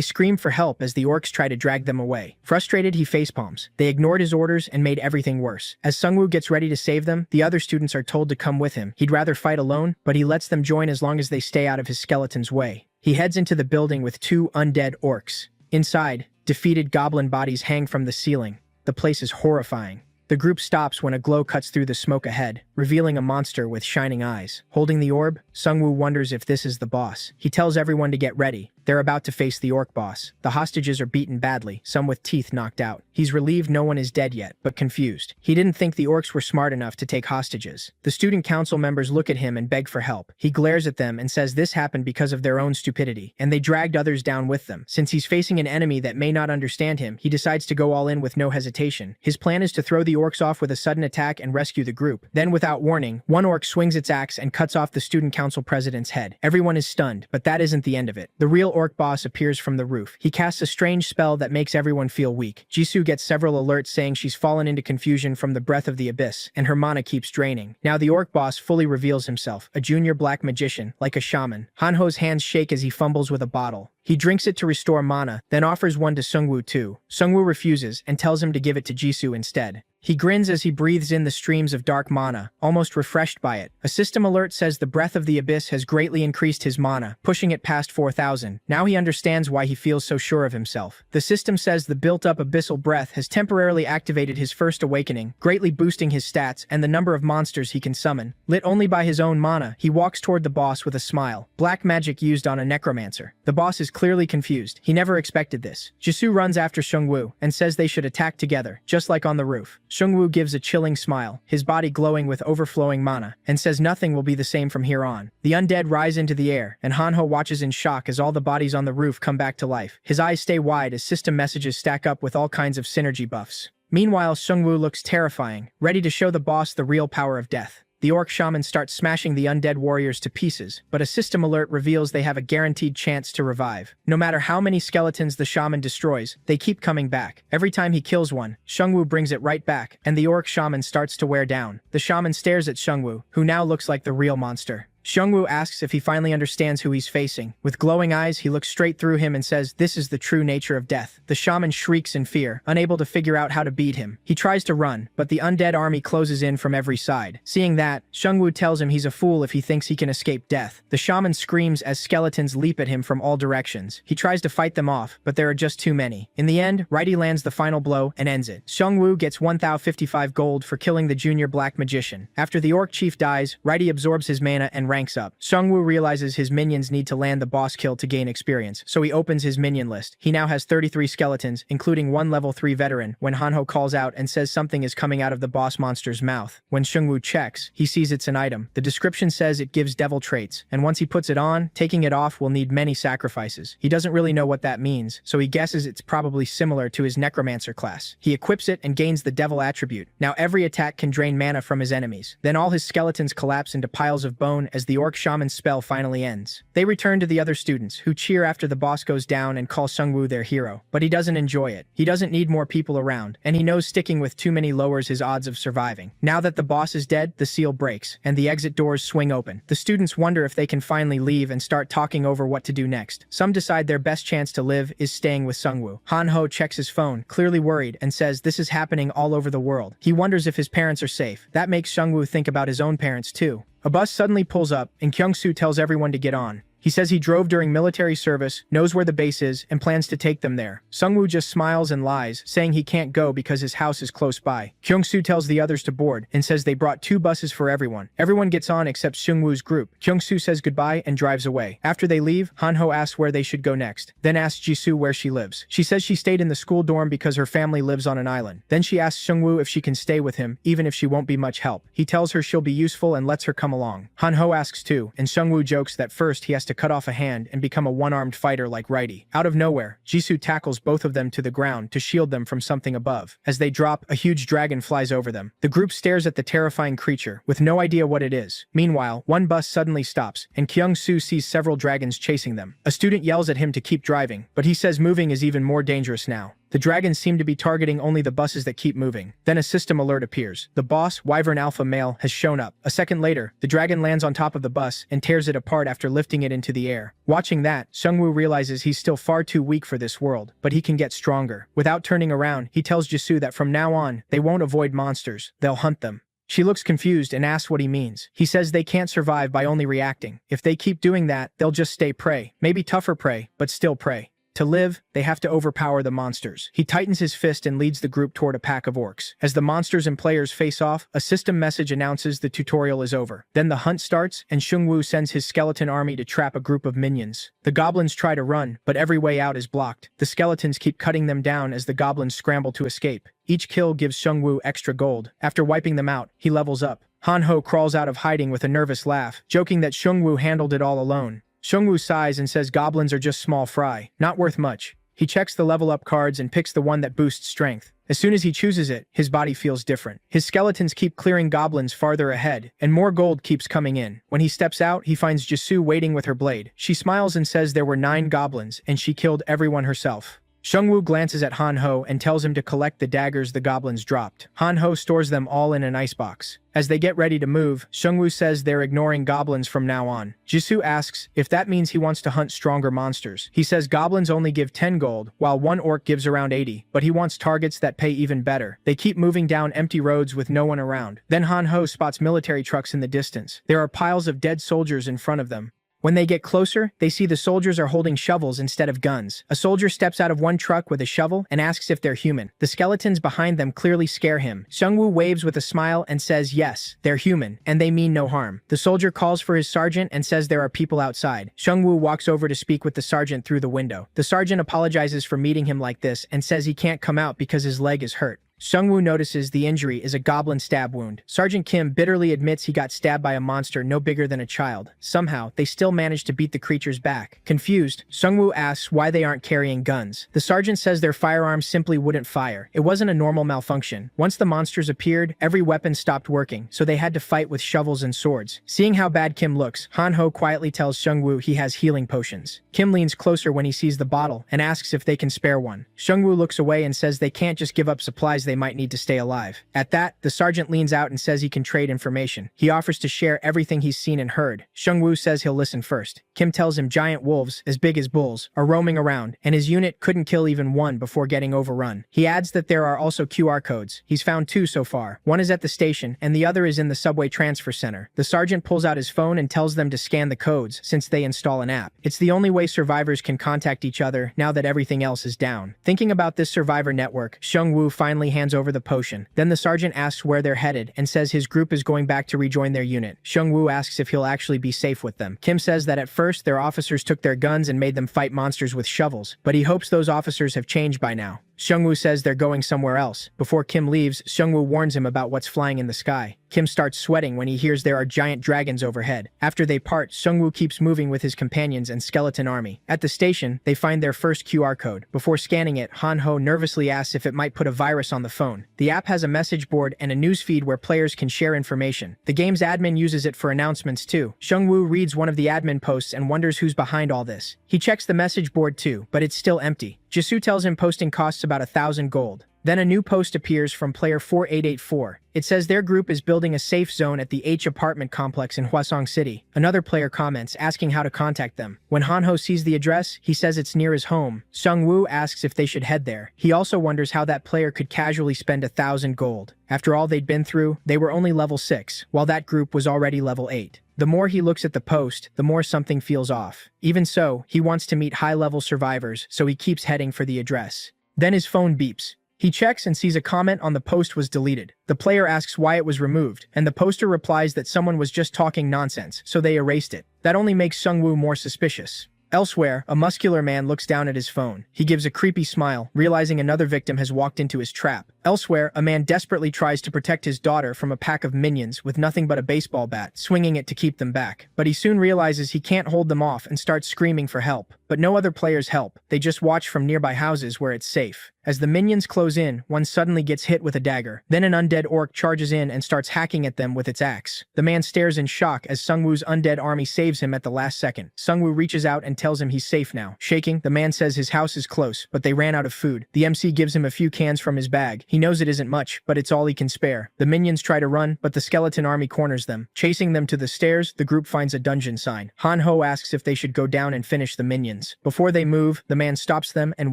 scream for help as the orcs try to drag them away. Frustrated, he facepalms. They ignored his orders and made everything worse. As Sungwoo gets ready to save them, the other students are told to come with him. He'd rather fight alone, but he lets them join as long as they stay out of his skeleton's way. He heads into the building with 2 undead orcs. Inside, defeated goblin bodies hang from the ceiling. The place is horrifying. The group stops when a glow cuts through the smoke ahead, revealing a monster with shining eyes. Holding the orb, Sungwoo wonders if this is the boss. He tells everyone to get ready. They're about to face the orc boss. The hostages are beaten badly, some with teeth knocked out. He's relieved no one is dead yet, but confused. He didn't think the orcs were smart enough to take hostages. The student council members look at him and beg for help. He glares at them and says this happened because of their own stupidity, and they dragged others down with them. Since he's facing an enemy that may not understand him, he decides to go all in with no hesitation. His plan is to throw the orcs off with a sudden attack and rescue the group. Then, without warning, one orc swings its axe and cuts off the student council president's head. Everyone is stunned, but that isn't the end of it. The real orc boss appears from the roof. He casts a strange spell that makes everyone feel weak. Jisoo gets several alerts saying she's fallen into confusion from the breath of the abyss, and her mana keeps draining. Now the orc boss fully reveals himself, a junior black magician, like a shaman. Hanho's hands shake as he fumbles with a bottle. He drinks it to restore mana, then offers one to Sungwoo too. Sungwoo refuses and tells him to give it to Jisoo instead. He grins as he breathes in the streams of dark mana, almost refreshed by it. A system alert says the breath of the abyss has greatly increased his mana, pushing it past 4,000. Now he understands why he feels so sure of himself. The system says the built-up abyssal breath has temporarily activated his first awakening, greatly boosting his stats and the number of monsters he can summon. Lit only by his own mana, he walks toward the boss with a smile. Black magic used on a necromancer. The boss is clearly confused. He never expected this. Jisoo runs after Sungwoo and says they should attack together, just like on the roof. Sungwoo gives a chilling smile, his body glowing with overflowing mana, and says nothing will be the same from here on. The undead rise into the air, and Hanho watches in shock as all the bodies on the roof come back to life. His eyes stay wide as system messages stack up with all kinds of synergy buffs. Meanwhile, Sungwoo looks terrifying, ready to show the boss the real power of death. The orc shaman starts smashing the undead warriors to pieces, but a system alert reveals they have a guaranteed chance to revive. No matter how many skeletons the shaman destroys, they keep coming back. Every time he kills one, Sungwoo brings it right back, and the orc shaman starts to wear down. The shaman stares at Sungwoo, who now looks like the real monster. Sungwoo asks if he finally understands who he's facing. With glowing eyes, he looks straight through him and says, "This is the true nature of death." The shaman shrieks in fear, unable to figure out how to beat him. He tries to run, but the undead army closes in from every side. Seeing that, Sungwoo tells him he's a fool if he thinks he can escape death. The shaman screams as skeletons leap at him from all directions. He tries to fight them off, but there are just too many. In the end, Righty lands the final blow and ends it. Sungwoo gets 1,055 gold for killing the junior black magician. After the orc chief dies, Righty absorbs his mana and ranks up. Sungwoo realizes his minions need to land the boss kill to gain experience, so he opens his minion list. He now has 33 skeletons, including one level 3 veteran, when Hanho calls out and says something is coming out of the boss monster's mouth. When Sungwoo checks, he sees it's an item. The description says it gives devil traits, and once he puts it on, taking it off will need many sacrifices. He doesn't really know what that means, so he guesses it's probably similar to his Necromancer class. He equips it and gains the devil attribute. Now every attack can drain mana from his enemies. Then all his skeletons collapse into piles of bone as as the orc shaman's spell finally ends. They return to the other students, who cheer after the boss goes down and call Sungwoo their hero. But he doesn't enjoy it. He doesn't need more people around, and he knows sticking with too many lowers his odds of surviving. Now that the boss is dead, the seal breaks, and the exit doors swing open. The students wonder if they can finally leave and start talking over what to do next. Some decide their best chance to live is staying with Sungwoo. Han-ho checks his phone, clearly worried, and says this is happening all over the world. He wonders if his parents are safe. That makes Sungwoo think about his own parents too. A bus suddenly pulls up, and Kyung-soo tells everyone to get on. He says he drove during military service, knows where the base is, and plans to take them there. Sungwoo just smiles and lies, saying he can't go because his house is close by. Kyung-soo tells the others to board, and says they brought 2 buses for everyone. Everyone gets on except Sungwoo's group. Kyung-soo says goodbye and drives away. After they leave, Han-ho asks where they should go next, then asks Jisoo where she lives. She says she stayed in the school dorm because her family lives on an island. Then she asks Sungwoo if she can stay with him, even if she won't be much help. He tells her she'll be useful and lets her come along. Han-ho asks too, and Sungwoo jokes that first he has to cut off a hand and become a one-armed fighter like Righty. Out of nowhere, Jisoo tackles both of them to the ground to shield them from something above. As they drop, a huge dragon flies over them. The group stares at the terrifying creature, with no idea what it is. Meanwhile, one bus suddenly stops, and Kyung-soo sees several dragons chasing them. A student yells at him to keep driving, but he says moving is even more dangerous now. The dragons seem to be targeting only the buses that keep moving. Then a system alert appears. The boss, Wyvern Alpha Male, has shown up. A second later, the dragon lands on top of the bus and tears it apart after lifting it into the air. Watching that, Sungwoo realizes he's still far too weak for this world, but he can get stronger. Without turning around, he tells Jisoo that from now on, they won't avoid monsters, they'll hunt them. She looks confused and asks what he means. He says they can't survive by only reacting. If they keep doing that, they'll just stay prey. Maybe tougher prey, but still prey. To live, they have to overpower the monsters. He tightens his fist and leads the group toward a pack of orcs. As the monsters and players face off, a system message announces the tutorial is over. Then the hunt starts, and Sungwoo sends his skeleton army to trap a group of minions. The goblins try to run, but every way out is blocked. The skeletons keep cutting them down as the goblins scramble to escape. Each kill gives Sungwoo extra gold. After wiping them out, he levels up. Han-ho crawls out of hiding with a nervous laugh, joking that Sungwoo handled it all alone. Sungwoo sighs and says goblins are just small fry, not worth much. He checks the level up cards and picks the one that boosts strength. As soon as he chooses it, his body feels different. His skeletons keep clearing goblins farther ahead, and more gold keeps coming in. When he steps out, he finds Jisoo waiting with her blade. She smiles and says there were 9 goblins, and she killed everyone herself. Sungwoo glances at Han-ho and tells him to collect the daggers the goblins dropped. Han-ho stores them all in an icebox. As they get ready to move, Sungwoo says they're ignoring goblins from now on. Jisoo asks if that means he wants to hunt stronger monsters. He says goblins only give 10 gold, while one orc gives around 80, but he wants targets that pay even better. They keep moving down empty roads with no one around. Then Han-ho spots military trucks in the distance. There are piles of dead soldiers in front of them. When they get closer, they see the soldiers are holding shovels instead of guns. A soldier steps out of one truck with a shovel and asks if they're human. The skeletons behind them clearly scare him. Sungwoo waves with a smile and says yes, they're human, and they mean no harm. The soldier calls for his sergeant and says there are people outside. Sungwoo walks over to speak with the sergeant through the window. The sergeant apologizes for meeting him like this and says he can't come out because his leg is hurt. Sungwoo notices the injury is a goblin stab wound. Sergeant Kim bitterly admits he got stabbed by a monster no bigger than a child. Somehow, they still manage to beat the creatures back. Confused, Sungwoo asks why they aren't carrying guns. The sergeant says their firearms simply wouldn't fire. It wasn't a normal malfunction. Once the monsters appeared, every weapon stopped working, so they had to fight with shovels and swords. Seeing how bad Kim looks, Han-ho quietly tells Sungwoo he has healing potions. Kim leans closer when he sees the bottle and asks if they can spare one. Sungwoo looks away and says they can't just give up supplies they might need to stay alive. At that, the sergeant leans out and says he can trade information. He offers to share everything he's seen and heard. Sungwoo says he'll listen first. Kim tells him giant wolves, as big as bulls, are roaming around, and his unit couldn't kill even one before getting overrun. He adds that there are also QR codes. He's found 2 so far. One is at the station, and the other is in the subway transfer center. The sergeant pulls out his phone and tells them to scan the codes, since they install an app. It's the only way survivors can contact each other now that everything else is down. Thinking about this survivor network, Sungwoo finally hands over the potion. Then the sergeant asks where they're headed and says his group is going back to rejoin their unit. Sungwoo asks if he'll actually be safe with them. Kim says that at first their officers took their guns and made them fight monsters with shovels, but he hopes those officers have changed by now. Seungwoo says they're going somewhere else. Before Kim leaves, Seungwoo warns him about what's flying in the sky. Kim starts sweating when he hears there are giant dragons overhead. After they part, Seungwoo keeps moving with his companions and skeleton army. At the station, they find their first QR code. Before scanning it, Han-ho nervously asks if it might put a virus on the phone. The app has a message board and a newsfeed where players can share information. The game's admin uses it for announcements too. Seungwoo reads one of the admin posts and wonders who's behind all this. He checks the message board too, but it's still empty. Jisoo tells him posting costs about 1,000 gold. Then a new post appears from player 4884. It says their group is building a safe zone at the H apartment complex in Hwasong City. Another player comments, asking how to contact them. When Han-ho sees the address, he says it's near his home. Seungwoo asks if they should head there. He also wonders how that player could casually spend 1,000 gold. After all they'd been through, they were only level 6, while that group was already level 8. The more he looks at the post, the more something feels off. Even so, he wants to meet high-level survivors, so he keeps heading for the address. Then his phone beeps. He checks and sees a comment on the post was deleted. The player asks why it was removed, and the poster replies that someone was just talking nonsense, so they erased it. That only makes Seungwoo more suspicious. Elsewhere, a muscular man looks down at his phone. He gives a creepy smile, realizing another victim has walked into his trap. Elsewhere, a man desperately tries to protect his daughter from a pack of minions with nothing but a baseball bat, swinging it to keep them back. But he soon realizes he can't hold them off and starts screaming for help. But no other players help. They just watch from nearby houses where it's safe. As the minions close in, one suddenly gets hit with a dagger. Then an undead orc charges in and starts hacking at them with its axe. The man stares in shock as Seungwoo's undead army saves him at the last second. Seungwoo reaches out and tells him he's safe now. Shaking, the man says his house is close, but they ran out of food. The MC gives him a few cans from his bag. He knows it isn't much, but it's all he can spare. The minions try to run, but the skeleton army corners them. Chasing them to the stairs, the group finds a dungeon sign. Han-ho asks if they should go down and finish the minions. Before they move, the man stops them and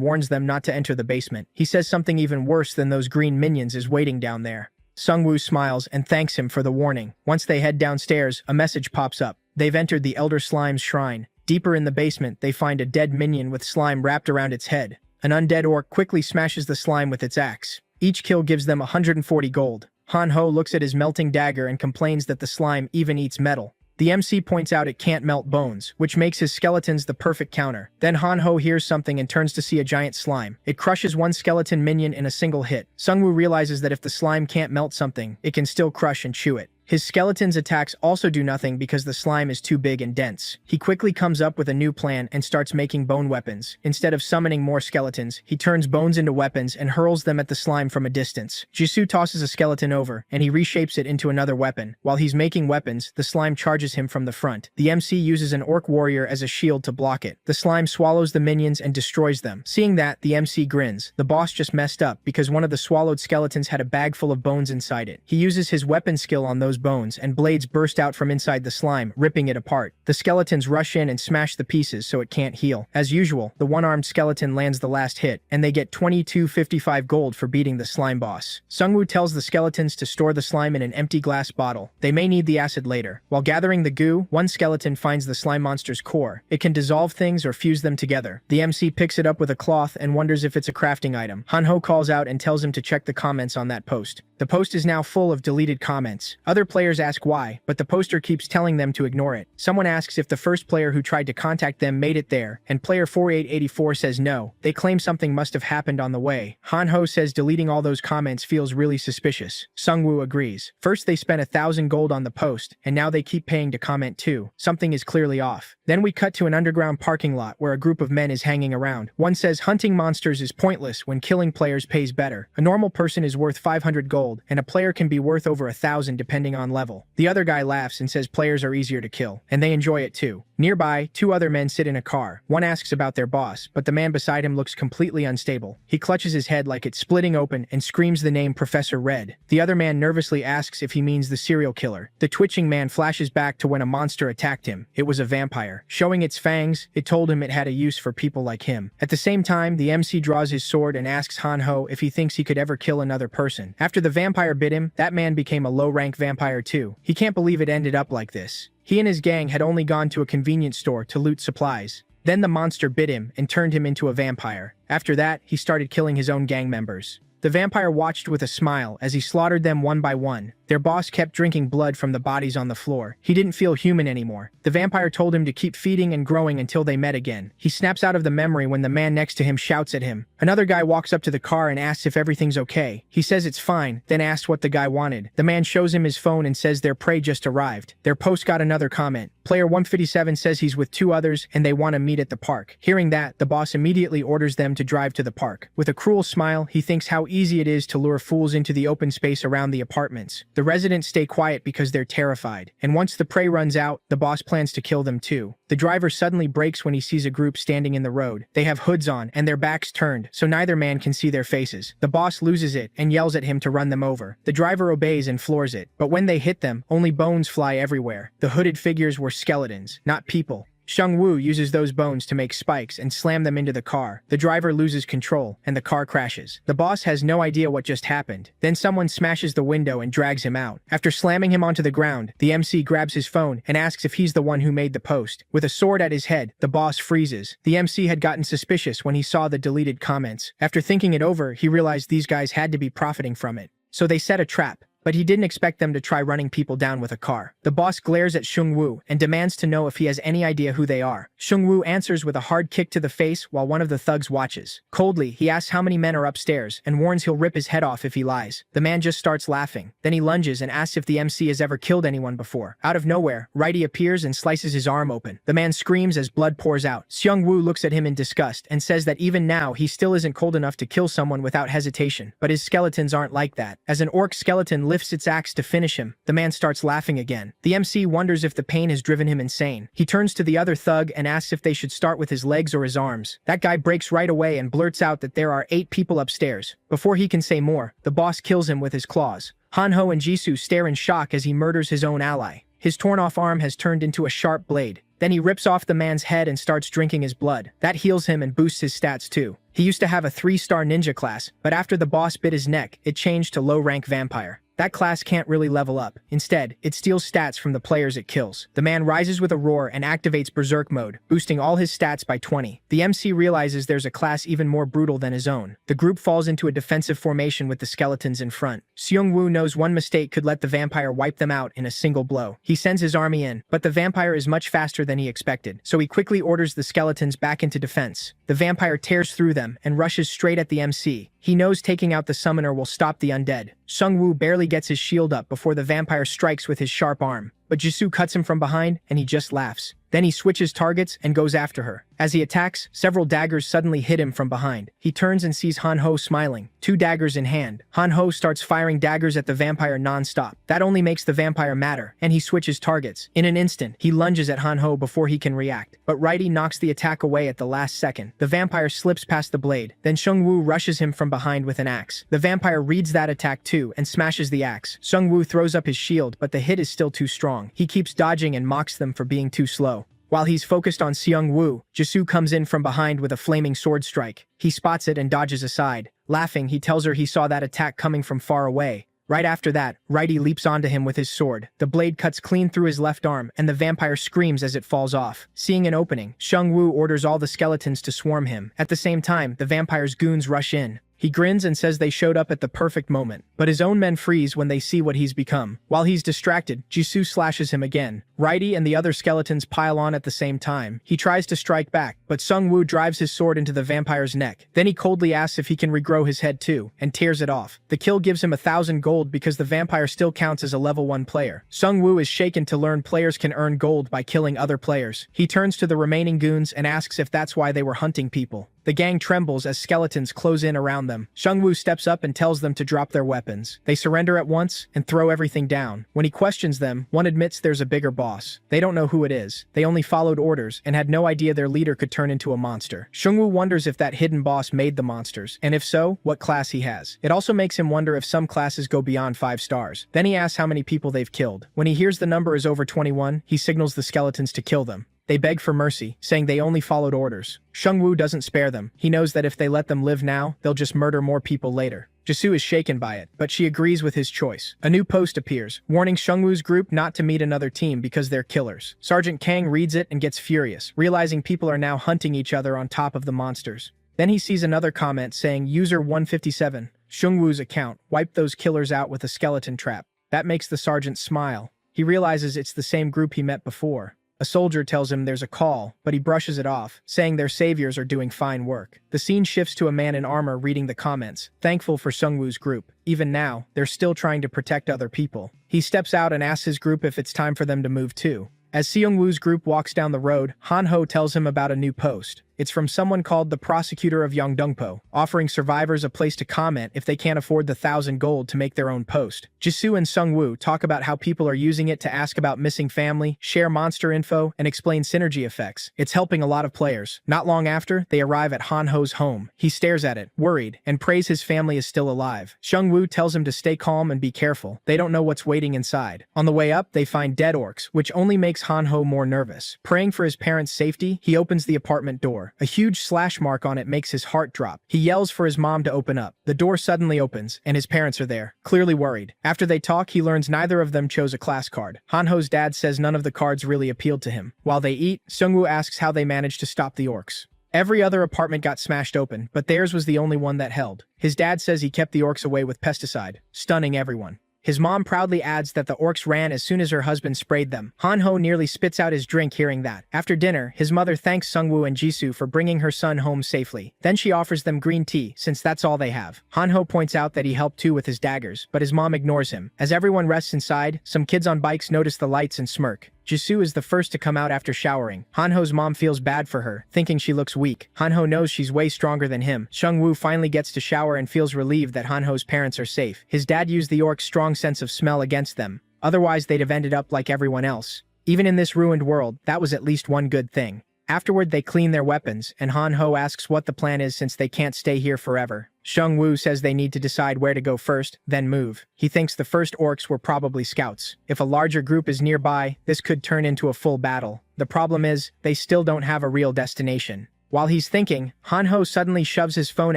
warns them not to enter the basement. He says something even worse than those green minions is waiting down there. Seungwoo smiles and thanks him for the warning. Once they head downstairs, a message pops up. They've entered the Elder Slime's shrine. Deeper in the basement, they find a dead minion with slime wrapped around its head. An undead orc quickly smashes the slime with its axe. Each kill gives them 140 gold. Han-ho looks at his melting dagger and complains that the slime even eats metal. The MC points out it can't melt bones, which makes his skeletons the perfect counter. Then Han-ho hears something and turns to see a giant slime. It crushes one skeleton minion in a single hit. Seungwoo realizes that if the slime can't melt something, it can still crush and chew it. His skeleton's attacks also do nothing because the slime is too big and dense. He quickly comes up with a new plan and starts making bone weapons. Instead of summoning more skeletons, he turns bones into weapons and hurls them at the slime from a distance. Jisoo tosses a skeleton over, and he reshapes it into another weapon. While he's making weapons, the slime charges him from the front. The MC uses an orc warrior as a shield to block it. The slime swallows the minions and destroys them. Seeing that, the MC grins. The boss just messed up because one of the swallowed skeletons had a bag full of bones inside it. He uses his weapon skill on those bones, and blades burst out from inside the slime, ripping it apart. The skeletons rush in and smash the pieces so it can't heal. As usual, the one-armed skeleton lands the last hit, and they get 2255 gold for beating the slime boss. Seungwoo tells the skeletons to store the slime in an empty glass bottle. They may need the acid later. While gathering the goo, one skeleton finds the slime monster's core. It can dissolve things or fuse them together. The MC picks it up with a cloth and wonders if it's a crafting item. Han-ho calls out and tells him to check the comments on that post. The post is now full of deleted comments. Other players ask why, but the poster keeps telling them to ignore it. Someone asks if the first player who tried to contact them made it there, and player 4884 says no. They claim something must have happened on the way. Han-ho says deleting all those comments feels really suspicious. Seungwoo agrees. First they spent 1,000 gold on the post, and now they keep paying to comment too. Something is clearly off. Then we cut to an underground parking lot where a group of men is hanging around. One says hunting monsters is pointless when killing players pays better. A normal person is worth 500 gold, and a player can be worth over 1,000 depending on level. The other guy laughs and says players are easier to kill, and they enjoy it too. Nearby, two other men sit in a car. One asks about their boss, but the man beside him looks completely unstable. He clutches his head like it's splitting open and screams the name Professor Red. The other man nervously asks if he means the serial killer. The twitching man flashes back to when a monster attacked him. It was a vampire. Showing its fangs, it told him it had a use for people like him. At the same time, the MC draws his sword and asks Han-ho if he thinks he could ever kill another person. After the vampire bit him, that man became a low-rank vampire too. He can't believe it ended up like this. He and his gang had only gone to a convenience store to loot supplies. Then the monster bit him and turned him into a vampire. After that, he started killing his own gang members. The vampire watched with a smile as he slaughtered them one by one. Their boss kept drinking blood from the bodies on the floor. He didn't feel human anymore. The vampire told him to keep feeding and growing until they met again. He snaps out of the memory when the man next to him shouts at him, Another guy walks up to the car and asks if everything's okay. He says it's fine, then asks what the guy wanted. The man shows him his phone and says their prey just arrived. Their post got another comment. Player 157 says he's with 2 others and they want to meet at the park. Hearing that, the boss immediately orders them to drive to the park. With a cruel smile, he thinks how easy it is to lure fools into the open space around the apartments. The residents stay quiet because they're terrified. And once the prey runs out, the boss plans to kill them too. The driver suddenly brakes when he sees a group standing in the road. They have hoods on and their backs turned, so neither man can see their faces. The boss loses it and yells at him to run them over. The driver obeys and floors it, but when they hit them, only bones fly everywhere. The hooded figures were skeletons, not people. Shung-woo uses those bones to make spikes and slam them into the car. The driver loses control, and the car crashes. The boss has no idea what just happened. Then someone smashes the window and drags him out. After slamming him onto the ground, the MC grabs his phone and asks if he's the one who made the post. With a sword at his head, the boss freezes. The MC had gotten suspicious when he saw the deleted comments. After thinking it over, he realized these guys had to be profiting from it. So they set a trap. But he didn't expect them to try running people down with a car. The boss glares at Shung-woo and demands to know if he has any idea who they are. Shung-woo answers with a hard kick to the face while one of the thugs watches. Coldly, he asks how many men are upstairs and warns he'll rip his head off if he lies. The man just starts laughing. Then he lunges and asks if the MC has ever killed anyone before. Out of nowhere, Righty appears and slices his arm open. The man screams as blood pours out. Seung-woo looks at him in disgust and says that even now he still isn't cold enough to kill someone without hesitation. But his skeletons aren't like that. As an orc skeleton lifts its axe to finish him, the man starts laughing again. The MC wonders if the pain has driven him insane. He turns to the other thug and asks if they should start with his legs or his arms. That guy breaks right away and blurts out that there are 8 people upstairs. Before he can say more, the boss kills him with his claws. Hanho and Jisoo stare in shock as he murders his own ally. His torn-off arm has turned into a sharp blade. Then he rips off the man's head and starts drinking his blood. That heals him and boosts his stats too. He used to have a 3-star ninja class, but after the boss bit his neck, it changed to low-rank vampire. That class can't really level up. Instead, it steals stats from the players it kills. The man rises with a roar and activates Berserk mode, boosting all his stats by 20. The MC realizes there's a class even more brutal than his own. The group falls into a defensive formation with the skeletons in front. Seung-woo knows one mistake could let the vampire wipe them out in a single blow. He sends his army in, but the vampire is much faster than he expected, so he quickly orders the skeletons back into defense. The vampire tears through them and rushes straight at the MC. He knows taking out the summoner will stop the undead. Seung-woo barely gets his shield up before the vampire strikes with his sharp arm, but Jisoo cuts him from behind and he just laughs. Then he switches targets and goes after her. As he attacks, several daggers suddenly hit him from behind. He turns and sees Hanho smiling, 2 daggers in hand. Hanho starts firing daggers at the vampire non-stop. That only makes the vampire madder, and he switches targets. In an instant, he lunges at Hanho before he can react, but Righty knocks the attack away at the last second. The vampire slips past the blade, then Seung-woo rushes him from behind with an axe. The vampire reads that attack too and smashes the axe. Seung-woo throws up his shield, but the hit is still too strong. He keeps dodging and mocks them for being too slow. While he's focused on Seung-woo, Jisoo comes in from behind with a flaming sword strike. He spots it and dodges aside. Laughing, he tells her he saw that attack coming from far away. Right after that, Righty leaps onto him with his sword. The blade cuts clean through his left arm, and the vampire screams as it falls off. Seeing an opening, Seung-woo orders all the skeletons to swarm him. At the same time, the vampire's goons rush in. He grins and says they showed up at the perfect moment, but his own men freeze when they see what he's become. While he's distracted, Jisoo slashes him again. Righty and the other skeletons pile on at the same time. He tries to strike back, but Seung-woo drives his sword into the vampire's neck. Then he coldly asks if he can regrow his head too, and tears it off. The kill gives him 1,000 gold because the vampire still counts as a level 1 player. Seung-woo is shaken to learn players can earn gold by killing other players. He turns to the remaining goons and asks if that's why they were hunting people. The gang trembles as skeletons close in around them. Seung-woo steps up and tells them to drop their weapons. They surrender at once and throw everything down. When he questions them, one admits there's a bigger boss. They don't know who it is. They only followed orders and had no idea their leader could turn into a monster. Seung-woo wonders if that hidden boss made the monsters, and if so, what class he has. It also makes him wonder if some classes go beyond 5 stars. Then he asks how many people they've killed. When he hears the number is over 21, he signals the skeletons to kill them. They beg for mercy, saying they only followed orders. Seung-woo doesn't spare them. He knows that if they let them live now, they'll just murder more people later. Jisoo is shaken by it, but she agrees with his choice. A new post appears, warning Seung-woo's group not to meet another team because they're killers. Sergeant Kang reads it and gets furious, realizing people are now hunting each other on top of the monsters. Then he sees another comment saying User 157, Seung-woo's account, wiped those killers out with a skeleton trap. That makes the sergeant smile. He realizes it's the same group he met before. A soldier tells him there's a call, but he brushes it off, saying their saviors are doing fine work. The scene shifts to a man in armor reading the comments, thankful for Sungwoo's group. Even now, they're still trying to protect other people. He steps out and asks his group if it's time for them to move too. As Seungwoo's group walks down the road, Hanho tells him about a new post. It's from someone called the Prosecutor of Yeongdeungpo, offering survivors a place to comment if they can't afford the 1,000 gold to make their own post. Jisoo and Sungwoo talk about how people are using it to ask about missing family, share monster info, and explain synergy effects. It's helping a lot of players. Not long after, they arrive at Hanho's home. He stares at it, worried, and prays his family is still alive. Sungwoo tells him to stay calm and be careful. They don't know what's waiting inside. On the way up, they find dead orcs, which only makes Hanho more nervous. Praying for his parents' safety, he opens the apartment door. A huge slash mark on it makes his heart drop. He yells for his mom to open up. The door suddenly opens, and his parents are there, clearly worried. After they talk, he learns neither of them chose a class card. Hanho's dad says none of the cards really appealed to him. While they eat, Sungwoo asks how they managed to stop the orcs. Every other apartment got smashed open, but theirs was the only one that held. His dad says he kept the orcs away with pesticide, stunning everyone. His mom proudly adds that the orcs ran as soon as her husband sprayed them. Hanho nearly spits out his drink hearing that. After dinner, his mother thanks Sungwoo and Jisoo for bringing her son home safely. Then she offers them green tea, since that's all they have. Hanho points out that he helped too with his daggers, but his mom ignores him. As everyone rests inside, some kids on bikes notice the lights and smirk. Jisoo is the first to come out after showering. Hanho's mom feels bad for her, thinking she looks weak. Hanho knows she's way stronger than him. Sungwoo finally gets to shower and feels relieved that Hanho's parents are safe. His dad used the orc's strong sense of smell against them. Otherwise, they'd have ended up like everyone else. Even in this ruined world, that was at least one good thing. Afterward, they clean their weapons, and Hanho asks what the plan is since they can't stay here forever. Sungwoo says they need to decide where to go first, then move. He thinks the first orcs were probably scouts. If a larger group is nearby, this could turn into a full battle. The problem is, they still don't have a real destination. While he's thinking, Hanho suddenly shoves his phone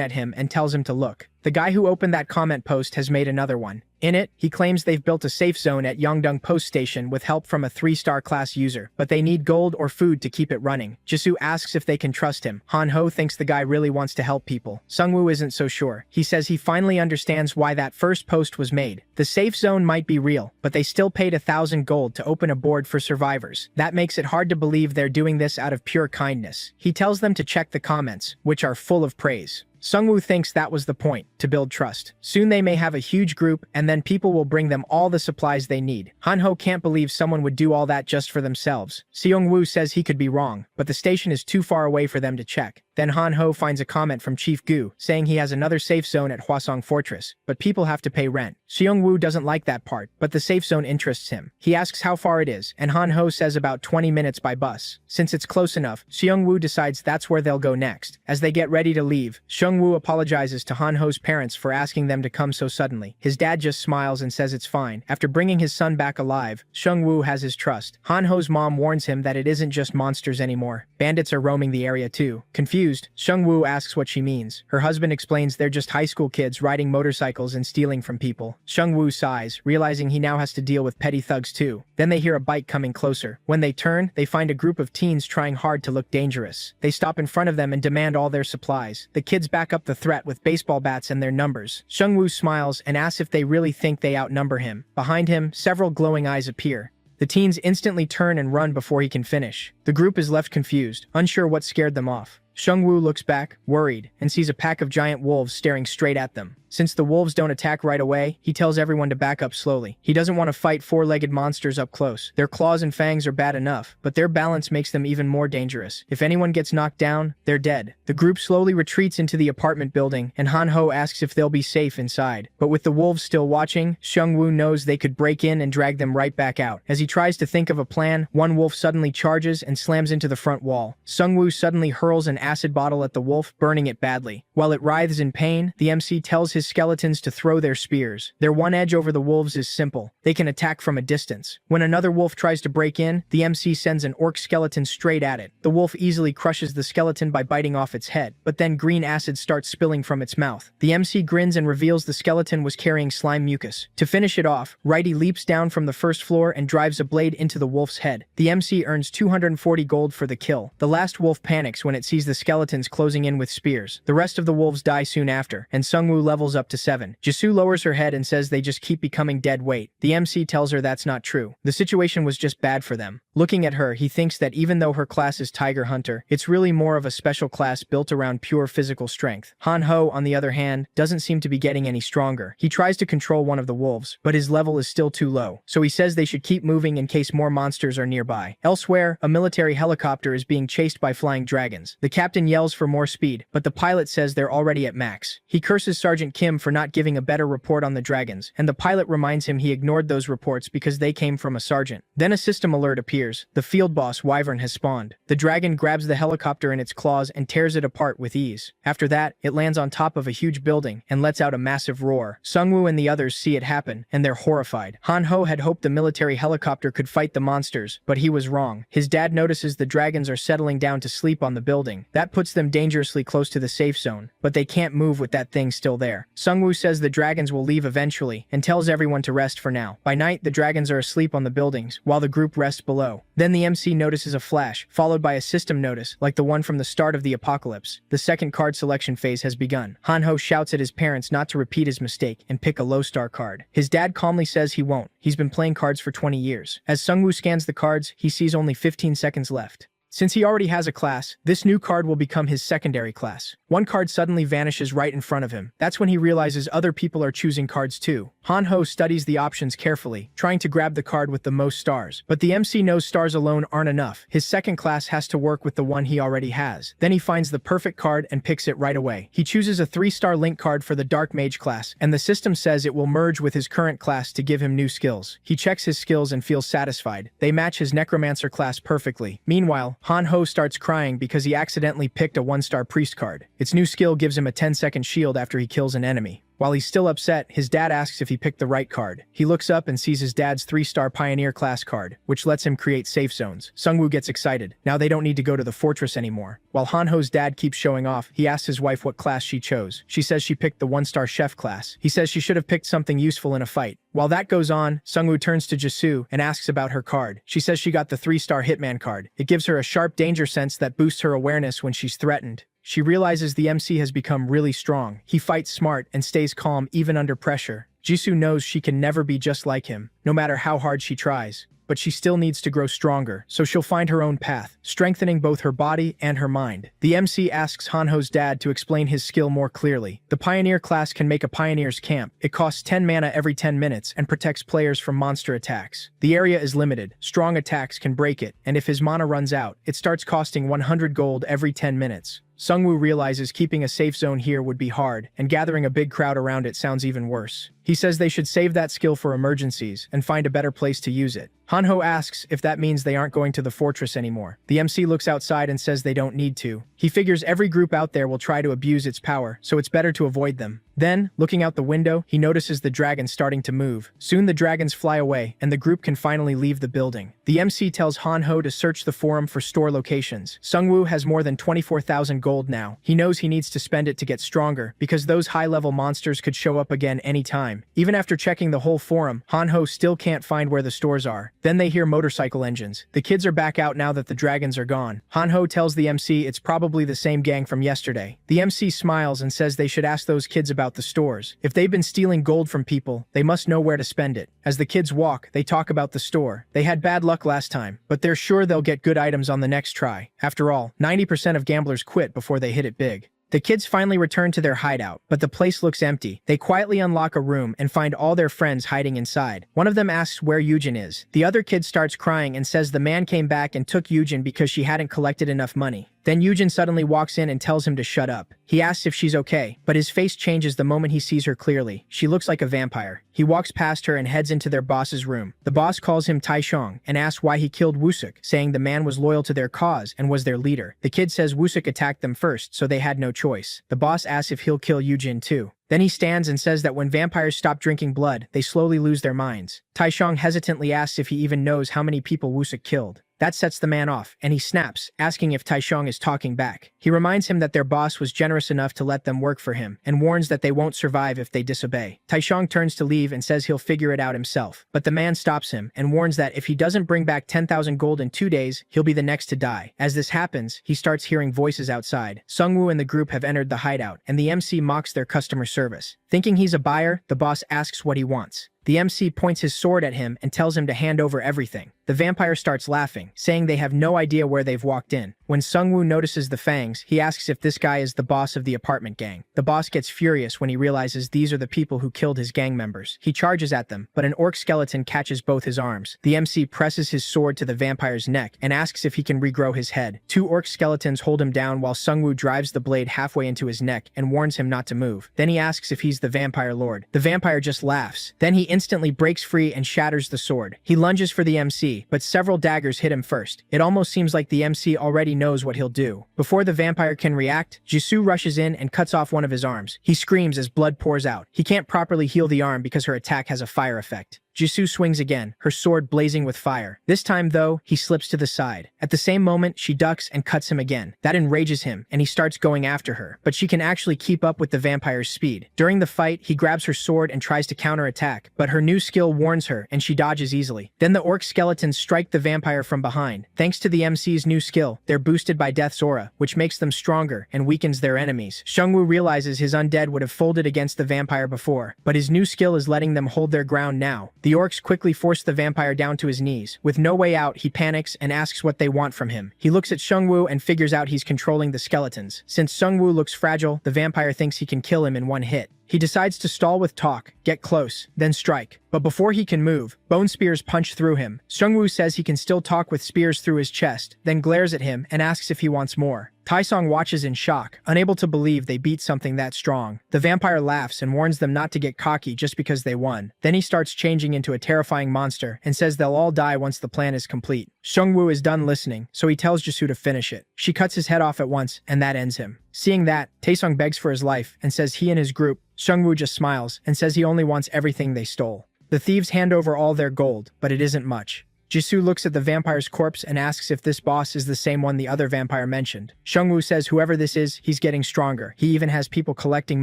at him and tells him to look. The guy who opened that comment post has made another one. In it, he claims they've built a safe zone at Yeongdeung Post Station with help from a 3-star class user, but they need gold or food to keep it running. Jisoo asks if they can trust him. Hanho thinks the guy really wants to help people. Sungwoo isn't so sure. He says he finally understands why that first post was made. The safe zone might be real, but they still paid 1,000 gold to open a board for survivors. That makes it hard to believe they're doing this out of pure kindness. He tells them to check the comments, which are full of praise. Sungwoo thinks that was the point, to build trust. Soon they may have a huge group, and then people will bring them all the supplies they need. Hanho can't believe someone would do all that just for themselves. Seungwoo says he could be wrong, but the station is too far away for them to check. Then Hanho finds a comment from Chief Gu, saying he has another safe zone at Hwasong Fortress, but people have to pay rent. Seungwoo doesn't like that part, but the safe zone interests him. He asks how far it is, and Hanho says about 20 minutes by bus. Since it's close enough, Seungwoo decides that's where they'll go next. As they get ready to leave, Seungwoo apologizes to Hanho's parents for asking them to come so suddenly. His dad just smiles and says it's fine. After bringing his son back alive, Seungwoo has his trust. Hanho's mom warns him that it isn't just monsters anymore. Bandits are roaming the area too. Confused, Seungwoo asks what she means. Her husband explains they're just high school kids riding motorcycles and stealing from people. Seungwoo sighs, realizing he now has to deal with petty thugs too. Then they hear a bike coming closer. When they turn, they find a group of teens trying hard to look dangerous. They stop in front of them and demand all their supplies. The kids back up the threat with baseball bats and their numbers. Seungwoo smiles and asks if they really think they outnumber him. Behind him, several glowing eyes appear. The teens instantly turn and run before he can finish. The group is left confused, unsure what scared them off. Seungwoo looks back, worried, and sees a pack of giant wolves staring straight at them. Since the wolves don't attack right away, he tells everyone to back up slowly. He doesn't want to fight 4-legged monsters up close. Their claws and fangs are bad enough, but their balance makes them even more dangerous. If anyone gets knocked down, they're dead. The group slowly retreats into the apartment building, and Hanho asks if they'll be safe inside. But with the wolves still watching, Seungwoo knows they could break in and drag them right back out. As he tries to think of a plan, one wolf suddenly charges and slams into the front wall. Seungwoo suddenly hurls an acid bottle at the wolf, burning it badly. While it writhes in pain, the MC tells his skeletons to throw their spears. Their one edge over the wolves is simple. They can attack from a distance. When another wolf tries to break in, the MC sends an orc skeleton straight at it. The wolf easily crushes the skeleton by biting off its head, but then green acid starts spilling from its mouth. The MC grins and reveals the skeleton was carrying slime mucus. To finish it off, Righty leaps down from the first floor and drives a blade into the wolf's head. The MC earns 240 gold for the kill. The last wolf panics when it sees the skeletons closing in with spears. The rest of the wolves die soon after, and Sungwoo levels levels up to 7. Jisoo lowers her head and says they just keep becoming dead weight. The MC tells her that's not true. The situation was just bad for them. Looking at her, he thinks that even though her class is Tiger Hunter, it's really more of a special class built around pure physical strength. Han-ho, on the other hand, doesn't seem to be getting any stronger. He tries to control one of the wolves, but his level is still too low, so he says they should keep moving in case more monsters are nearby. Elsewhere, a military helicopter is being chased by flying dragons. The captain yells for more speed, but the pilot says they're already at max. He curses Sergeant Kim for not giving a better report on the dragons, and the pilot reminds him he ignored those reports because they came from a sergeant. Then a system alert appears. The field boss, Wyvern, has spawned. The dragon grabs the helicopter in its claws and tears it apart with ease. After that, it lands on top of a huge building and lets out a massive roar. Sungwoo and the others see it happen, and they're horrified. Han-ho had hoped the military helicopter could fight the monsters, but he was wrong. His dad notices the dragons are settling down to sleep on the building. That puts them dangerously close to the safe zone, but they can't move with that thing still there. Sungwoo says the dragons will leave eventually and tells everyone to rest for now. By night, the dragons are asleep on the buildings, while the group rests below. Then the MC notices a flash, followed by a system notice, like the one from the start of the apocalypse. The second card selection phase has begun. Han-ho shouts at his parents not to repeat his mistake and pick a low-star card. His dad calmly says he won't. He's been playing cards for 20 years. As Sungwoo scans the cards, he sees only 15 seconds left. Since he already has a class, this new card will become his secondary class. One card suddenly vanishes right in front of him. That's when he realizes other people are choosing cards too. Han-ho studies the options carefully, trying to grab the card with the most stars. But the MC knows stars alone aren't enough. His second class has to work with the one he already has. Then he finds the perfect card and picks it right away. He chooses a 3-star link card for the Dark Mage class, and the system says it will merge with his current class to give him new skills. He checks his skills and feels satisfied. They match his Necromancer class perfectly. Meanwhile, Han-ho starts crying because he accidentally picked a 1-star priest card. Its new skill gives him a 10-second shield after he kills an enemy. While he's still upset, his dad asks if he picked the right card. He looks up and sees his dad's 3-star Pioneer class card, which lets him create safe zones. Sungwoo gets excited. Now they don't need to go to the fortress anymore. While Han-ho's dad keeps showing off, he asks his wife what class she chose. She says she picked the 1-star chef class. He says she should have picked something useful in a fight. While that goes on, Sungwoo turns to Jisoo and asks about her card. She says she got the 3-star Hitman card. It gives her a sharp danger sense that boosts her awareness when she's threatened. She realizes the MC has become really strong. He fights smart and stays calm even under pressure. Jisoo knows she can never be just like him, no matter how hard she tries. But she still needs to grow stronger, so she'll find her own path, strengthening both her body and her mind. The MC asks Han-ho's dad to explain his skill more clearly. The Pioneer class can make a Pioneer's camp. It costs 10 mana every 10 minutes and protects players from monster attacks. The area is limited. Strong attacks can break it, and if his mana runs out, it starts costing 100 gold every 10 minutes. Sungwoo realizes keeping a safe zone here would be hard, and gathering a big crowd around it sounds even worse. He says they should save that skill for emergencies and find a better place to use it. Han-ho asks if that means they aren't going to the fortress anymore. The MC looks outside and says they don't need to. He figures every group out there will try to abuse its power, so it's better to avoid them. Then, looking out the window, he notices the dragon starting to move. Soon the dragons fly away, and the group can finally leave the building. The MC tells Han-ho to search the forum for store locations. Sungwoo has more than 24,000 gold now. He knows he needs to spend it to get stronger, because those high-level monsters could show up again anytime. Even after checking the whole forum, Han-ho still can't find where the stores are. Then they hear motorcycle engines. The kids are back out now that the dragons are gone. Han-ho tells the MC it's probably the same gang from yesterday. The MC smiles and says they should ask those kids about the stores. If they've been stealing gold from people, they must know where to spend it. As the kids walk, they talk about the store. They had bad luck last time, but they're sure they'll get good items on the next try. After all, 90% of gamblers quit before they hit it big. The kids finally return to their hideout, but the place looks empty. They quietly unlock a room and find all their friends hiding inside. One of them asks where Yujin is. The other kid starts crying and says the man came back and took Yujin because she hadn't collected enough money. Then Yujin suddenly walks in and tells him to shut up. He asks if she's okay, but his face changes the moment he sees her clearly. She looks like a vampire. He walks past her and heads into their boss's room. The boss calls him Taishong and asks why he killed Wusuk, saying the man was loyal to their cause and was their leader. The kid says Wusuk attacked them first, so they had no choice. The boss asks if he'll kill Yujin too. Then he stands and says that when vampires stop drinking blood, they slowly lose their minds. Taishong hesitantly asks if he even knows how many people Wusuk killed. That sets the man off, and he snaps, asking if Taisheng is talking back. He reminds him that their boss was generous enough to let them work for him, and warns that they won't survive if they disobey. Taisheng turns to leave and says he'll figure it out himself, but the man stops him and warns that if he doesn't bring back 10,000 gold in 2 days, he'll be the next to die. As this happens, he starts hearing voices outside. Sungwoo and the group have entered the hideout, and the MC mocks their customer service. Thinking he's a buyer, the boss asks what he wants. The MC points his sword at him and tells him to hand over everything. The vampire starts laughing, saying they have no idea where they've walked in. When Sungwoo notices the fangs, he asks if this guy is the boss of the apartment gang. The boss gets furious when he realizes these are the people who killed his gang members. He charges at them, but an orc skeleton catches both his arms. The MC presses his sword to the vampire's neck and asks if he can regrow his head. 2 orc skeletons hold him down while Sungwoo drives the blade halfway into his neck and warns him not to move. Then he asks if he's the vampire lord. The vampire just laughs. Then he instantly breaks free and shatters the sword. He lunges for the MC, but several daggers hit him first. It almost seems like the MC already knows what he'll do. Before the vampire can react, Jisoo rushes in and cuts off one of his arms. He screams as blood pours out. He can't properly heal the arm because her attack has a fire effect. Jisoo swings again, her sword blazing with fire. This time, though, he slips to the side. At the same moment, she ducks and cuts him again. That enrages him, and he starts going after her. But she can actually keep up with the vampire's speed. During the fight, he grabs her sword and tries to counterattack, but her new skill warns her, and she dodges easily. Then the orc skeletons strike the vampire from behind. Thanks to the MC's new skill, they're boosted by Death's aura, which makes them stronger and weakens their enemies. Sungwoo realizes his undead would have folded against the vampire before, but his new skill is letting them hold their ground now. The orcs quickly force the vampire down to his knees. With no way out, he panics and asks what they want from him. He looks at Sungwoo and figures out he's controlling the skeletons. Since Sungwoo looks fragile, the vampire thinks he can kill him in one hit. He decides to stall with talk, get close, then strike. But before he can move, bone spears punch through him. Sungwoo says he can still talk with spears through his chest, then glares at him and asks if he wants more. Taisong watches in shock, unable to believe they beat something that strong. The vampire laughs and warns them not to get cocky just because they won. Then he starts changing into a terrifying monster and says they'll all die once the plan is complete. Sungwoo is done listening, so he tells Jisoo to finish it. She cuts his head off at once, and that ends him. Seeing that, Taesung begs for his life and says he and his group. Sungwoo just smiles and says he only wants everything they stole. The thieves hand over all their gold, but it isn't much. Jisoo looks at the vampire's corpse and asks if this boss is the same one the other vampire mentioned. Sungwoo says whoever this is, he's getting stronger. He even has people collecting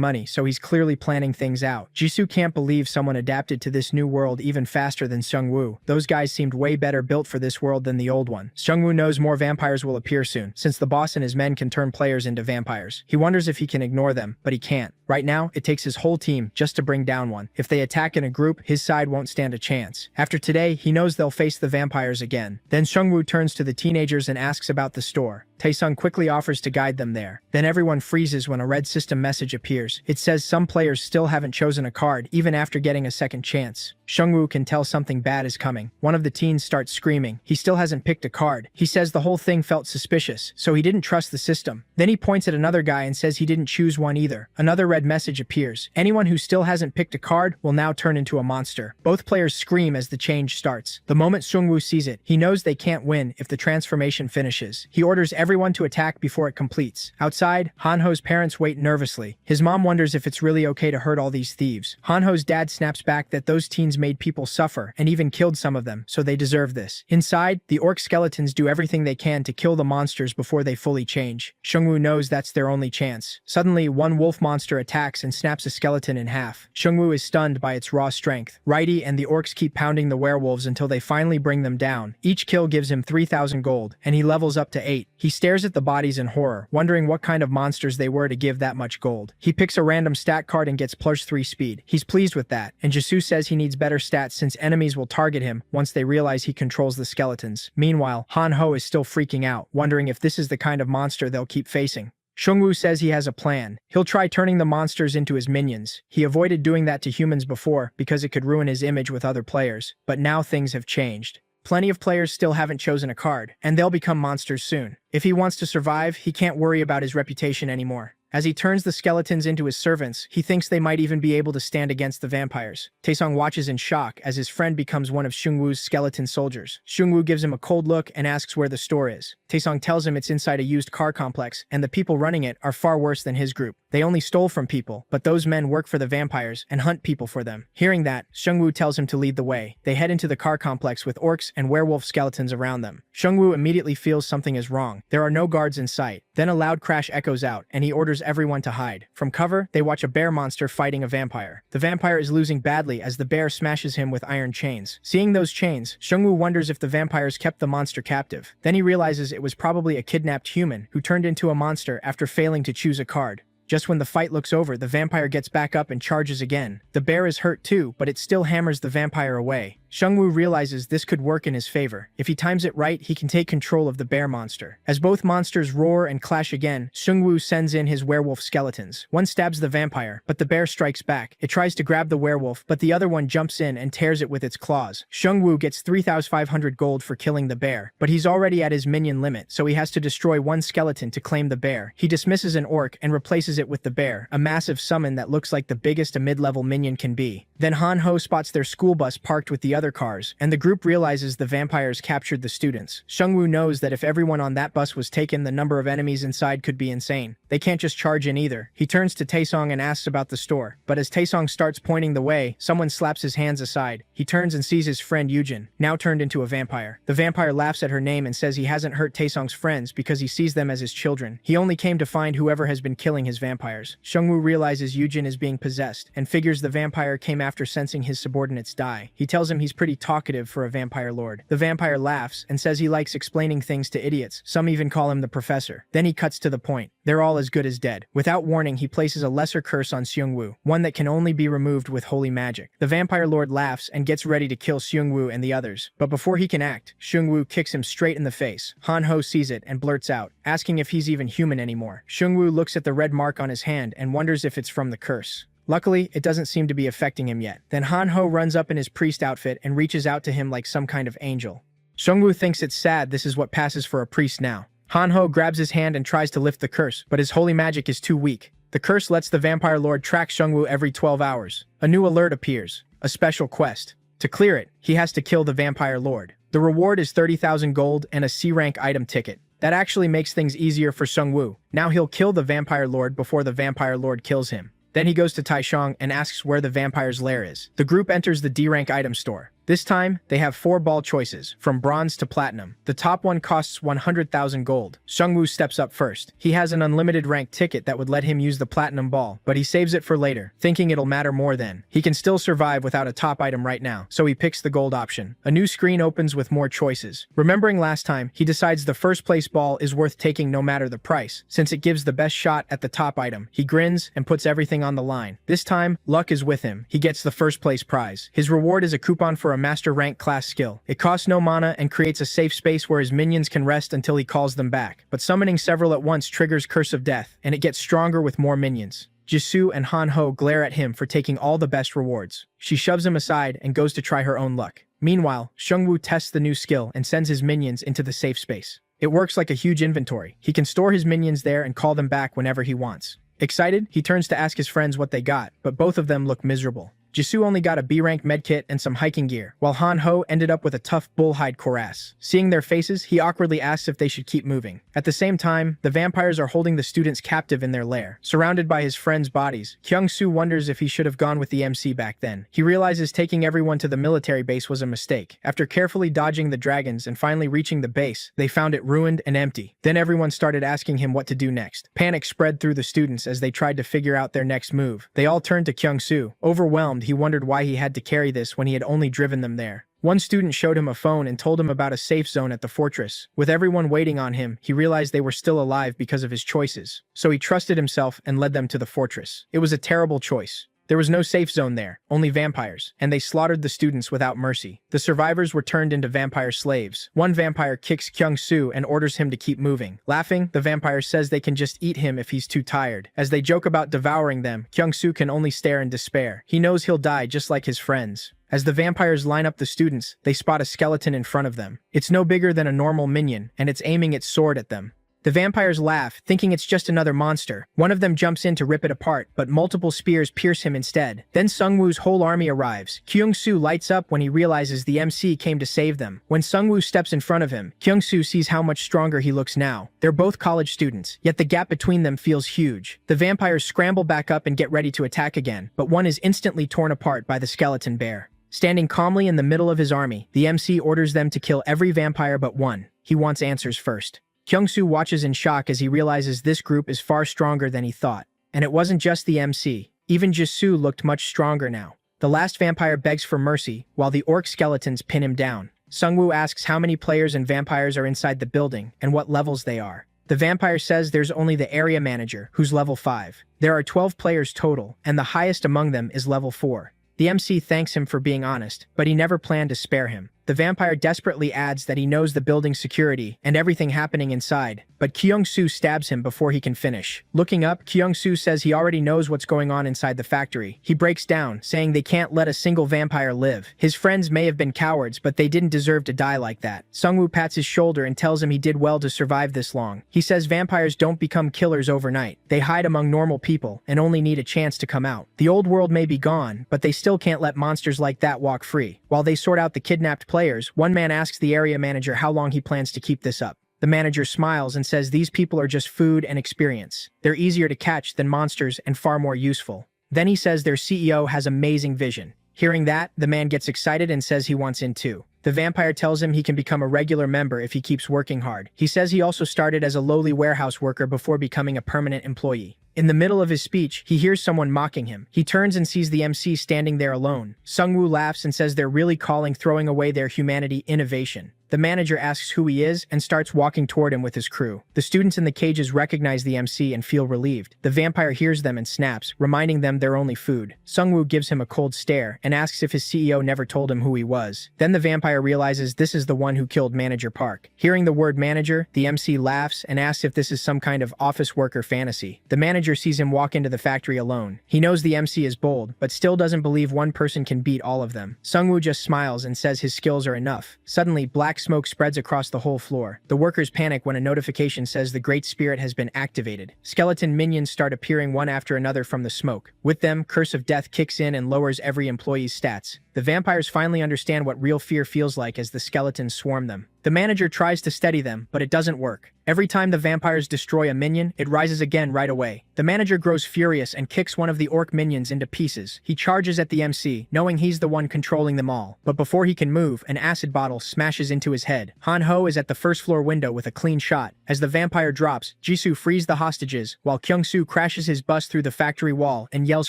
money, so he's clearly planning things out. Jisoo can't believe someone adapted to this new world even faster than Sungwoo. Those guys seemed way better built for this world than the old one. Sungwoo knows more vampires will appear soon, since the boss and his men can turn players into vampires. He wonders if he can ignore them, but he can't. Right now, it takes his whole team just to bring down one. If they attack in a group, his side won't stand a chance. After today, he knows they'll face the vampires again. Then Sungwoo turns to the teenagers and asks about the store. Taesung quickly offers to guide them there. Then everyone freezes when a red system message appears. It says some players still haven't chosen a card, even after getting a second chance. Sungwoo can tell something bad is coming. One of the teens starts screaming. He still hasn't picked a card. He says the whole thing felt suspicious, so he didn't trust the system. Then he points at another guy and says he didn't choose one either. Another red message appears. Anyone who still hasn't picked a card will now turn into a monster. Both players scream as the change starts. The moment Sungwoo sees it, he knows they can't win if the transformation finishes. He orders everyone to attack before it completes. Outside, Hanho's parents wait nervously. His mom wonders if it's really okay to hurt all these thieves. Hanho's dad snaps back that those teens made people suffer and even killed some of them, so they deserve this. Inside, the orc skeletons do everything they can to kill the monsters before they fully change. Sungwoo knows that's their only chance. Suddenly, one wolf monster attacks and snaps a skeleton in half. Sungwoo is stunned by its raw strength. Righty and the orcs keep pounding the werewolves until they finally bring them down. Each kill gives him 3,000 gold, and he levels up to 8. He stares at the bodies in horror, wondering what kind of monsters they were to give that much gold. He picks a random stat card and gets +3 speed. He's pleased with that, and Jisoo says he needs better stats since enemies will target him once they realize he controls the skeletons. Meanwhile, Hanho is still freaking out, wondering if this is the kind of monster they'll keep facing. Sungwoo says he has a plan. He'll try turning the monsters into his minions. He avoided doing that to humans before because it could ruin his image with other players, but now things have changed. Plenty of players still haven't chosen a card, and they'll become monsters soon. If he wants to survive, he can't worry about his reputation anymore. As he turns the skeletons into his servants, he thinks they might even be able to stand against the vampires. Taesong watches in shock as his friend becomes one of Seungwoo's skeleton soldiers. Seungwoo gives him a cold look and asks where the store is. Taesong tells him it's inside a used car complex, and the people running it are far worse than his group. They only stole from people, but those men work for the vampires and hunt people for them. Hearing that, Seungwoo tells him to lead the way. They head into the car complex with orcs and werewolf skeletons around them. Seungwoo immediately feels something is wrong. There are no guards in sight. Then a loud crash echoes out, and he orders everyone to hide. From cover, they watch a bear monster fighting a vampire. The vampire is losing badly as the bear smashes him with iron chains. Seeing those chains, Seungwoo wonders if the vampires kept the monster captive. Then he realizes it was probably a kidnapped human who turned into a monster after failing to choose a card. Just when the fight looks over, the vampire gets back up and charges again. The bear is hurt too, but it still hammers the vampire away. Seungwoo realizes this could work in his favor. If he times it right, he can take control of the bear monster. As both monsters roar and clash again, Seungwoo sends in his werewolf skeletons. One stabs the vampire, but the bear strikes back. It tries to grab the werewolf, but the other one jumps in and tears it with its claws. Seungwoo gets 3,500 gold for killing the bear, but he's already at his minion limit, so he has to destroy one skeleton to claim the bear. He dismisses an orc and replaces it with the bear, a massive summon that looks like the biggest a mid-level minion can be. Then Han-ho spots their school bus parked with the other cars, and the group realizes the vampires captured the students. Seungwoo knows that if everyone on that bus was taken, the number of enemies inside could be insane. They can't just charge in either. He turns to Taesong and asks about the store, but as Taesong starts pointing the way, someone slaps his hands aside. He turns and sees his friend Yujin, now turned into a vampire. The vampire laughs at her name and says he hasn't hurt Taesong's friends because he sees them as his children. He only came to find whoever has been killing his vampires. Seungwoo realizes Yujin is being possessed, and figures the vampire came after sensing his subordinates die. He tells him he's pretty talkative for a vampire lord. The vampire laughs and says he likes explaining things to idiots. Some even call him the professor. Then he cuts to the point. They're all as good as dead. Without warning, he places a lesser curse on Seungwoo, one that can only be removed with holy magic. The vampire lord laughs and gets ready to kill Seungwoo and the others. But before he can act, Seungwoo kicks him straight in the face. Han-ho sees it and blurts out, asking if he's even human anymore. Seungwoo looks at the red mark on his hand and wonders if it's from the curse. Luckily, it doesn't seem to be affecting him yet. Then Han-ho runs up in his priest outfit and reaches out to him like some kind of angel. Seungwoo thinks it's sad this is what passes for a priest now. Han-ho grabs his hand and tries to lift the curse, but his holy magic is too weak. The curse lets the vampire lord track Seungwoo every 12 hours. A new alert appears, a special quest. To clear it, he has to kill the vampire lord. The reward is 30,000 gold and a C-rank item ticket. That actually makes things easier for Seungwoo. Now he'll kill the vampire lord before the vampire lord kills him. Then he goes to Taishang and asks where the vampire's lair is. The group enters the D-rank item store. This time, they have 4 ball choices, from bronze to platinum. The top one costs 100,000 gold. Seungwoo steps up first. He has an unlimited rank ticket that would let him use the platinum ball, but he saves it for later, thinking it'll matter more then. He can still survive without a top item right now, so he picks the gold option. A new screen opens with more choices. Remembering last time, he decides the first place ball is worth taking no matter the price, since it gives the best shot at the top item. He grins and puts everything on the line. This time, luck is with him. He gets the first place prize. His reward is a coupon for a master rank class skill. It costs no mana and creates a safe space where his minions can rest until he calls them back. But summoning several at once triggers Curse of Death, and it gets stronger with more minions. Jisoo and Han-ho glare at him for taking all the best rewards. She shoves him aside and goes to try her own luck. Meanwhile, Seungwoo tests the new skill and sends his minions into the safe space. It works like a huge inventory. He can store his minions there and call them back whenever he wants. Excited, he turns to ask his friends what they got, but both of them look miserable. Jisoo only got a B-rank medkit and some hiking gear, while Han-ho ended up with a tough bullhide cuirass. Seeing their faces, he awkwardly asks if they should keep moving. At the same time, the vampires are holding the students captive in their lair. Surrounded by his friends' bodies, Kyung-soo wonders if he should have gone with the MC back then. He realizes taking everyone to the military base was a mistake. After carefully dodging the dragons and finally reaching the base, they found it ruined and empty. Then everyone started asking him what to do next. Panic spread through the students as they tried to figure out their next move. They all turned to Kyung-soo. Overwhelmed, he wondered why he had to carry this when he had only driven them there. One student showed him a phone and told him about a safe zone at the fortress. With everyone waiting on him, he realized they were still alive because of his choices. So he trusted himself and led them to the fortress. It was a terrible choice. There was no safe zone there, only vampires, and they slaughtered the students without mercy. The survivors were turned into vampire slaves. One vampire kicks Kyung-soo and orders him to keep moving. Laughing, the vampire says they can just eat him if he's too tired. As they joke about devouring them, Kyung-soo can only stare in despair. He knows he'll die just like his friends. As the vampires line up the students, they spot a skeleton in front of them. It's no bigger than a normal minion, and it's aiming its sword at them. The vampires laugh, thinking it's just another monster. One of them jumps in to rip it apart, but multiple spears pierce him instead. Then Sungwoo's whole army arrives. Kyung-soo lights up when he realizes the MC came to save them. When Sungwoo steps in front of him, Kyung-soo sees how much stronger he looks now. They're both college students, yet the gap between them feels huge. The vampires scramble back up and get ready to attack again, but one is instantly torn apart by the skeleton bear. Standing calmly in the middle of his army, the MC orders them to kill every vampire but one. He wants answers first. Kyung-soo watches in shock as he realizes this group is far stronger than he thought. And it wasn't just the MC. Even Jisoo looked much stronger now. The last vampire begs for mercy, while the orc skeletons pin him down. Sungwoo asks how many players and vampires are inside the building, and what levels they are. The vampire says there's only the area manager, who's level 5. There are 12 players total, and the highest among them is level 4. The MC thanks him for being honest, but he never planned to spare him. The vampire desperately adds that he knows the building's security and everything happening inside, but Kyung-soo stabs him before he can finish. Looking up, Kyung-soo says he already knows what's going on inside the factory. He breaks down, saying they can't let a single vampire live. His friends may have been cowards, but they didn't deserve to die like that. Sungwoo pats his shoulder and tells him he did well to survive this long. He says vampires don't become killers overnight. They hide among normal people and only need a chance to come out. The old world may be gone, but they still can't let monsters like that walk free. While they sort out the kidnapped players, one man asks the area manager how long he plans to keep this up. The manager smiles and says these people are just food and experience. They're easier to catch than monsters and far more useful. Then he says their CEO has amazing vision. Hearing that, the man gets excited and says he wants in too. The vampire tells him he can become a regular member if he keeps working hard. He says he also started as a lowly warehouse worker before becoming a permanent employee. In the middle of his speech, he hears someone mocking him. He turns and sees the MC standing there alone. Sungwoo laughs and says they're really calling throwing away their humanity innovation. The manager asks who he is and starts walking toward him with his crew. The students in the cages recognize the MC and feel relieved. The vampire hears them and snaps, reminding them they're only food. Sungwoo gives him a cold stare and asks if his CEO never told him who he was. Then the vampire realizes this is the one who killed Manager Park. Hearing the word manager, the MC laughs and asks if this is some kind of office worker fantasy. The manager sees him walk into the factory alone. He knows the MC is bold, but still doesn't believe one person can beat all of them. Sungwoo just smiles and says his skills are enough. Suddenly, black smoke spreads across the whole floor. The workers panic when a notification says the Great Spirit has been activated. Skeleton minions start appearing one after another from the smoke. With them, Curse of Death kicks in and lowers every employee's stats. The vampires finally understand what real fear feels like as the skeletons swarm them. The manager tries to steady them, but it doesn't work. Every time the vampires destroy a minion, it rises again right away. The manager grows furious and kicks one of the orc minions into pieces. He charges at the MC, knowing he's the one controlling them all. But before he can move, an acid bottle smashes into his head. Han-ho is at the first floor window with a clean shot. As the vampire drops, Jisoo frees the hostages, while Kyung-soo crashes his bus through the factory wall and yells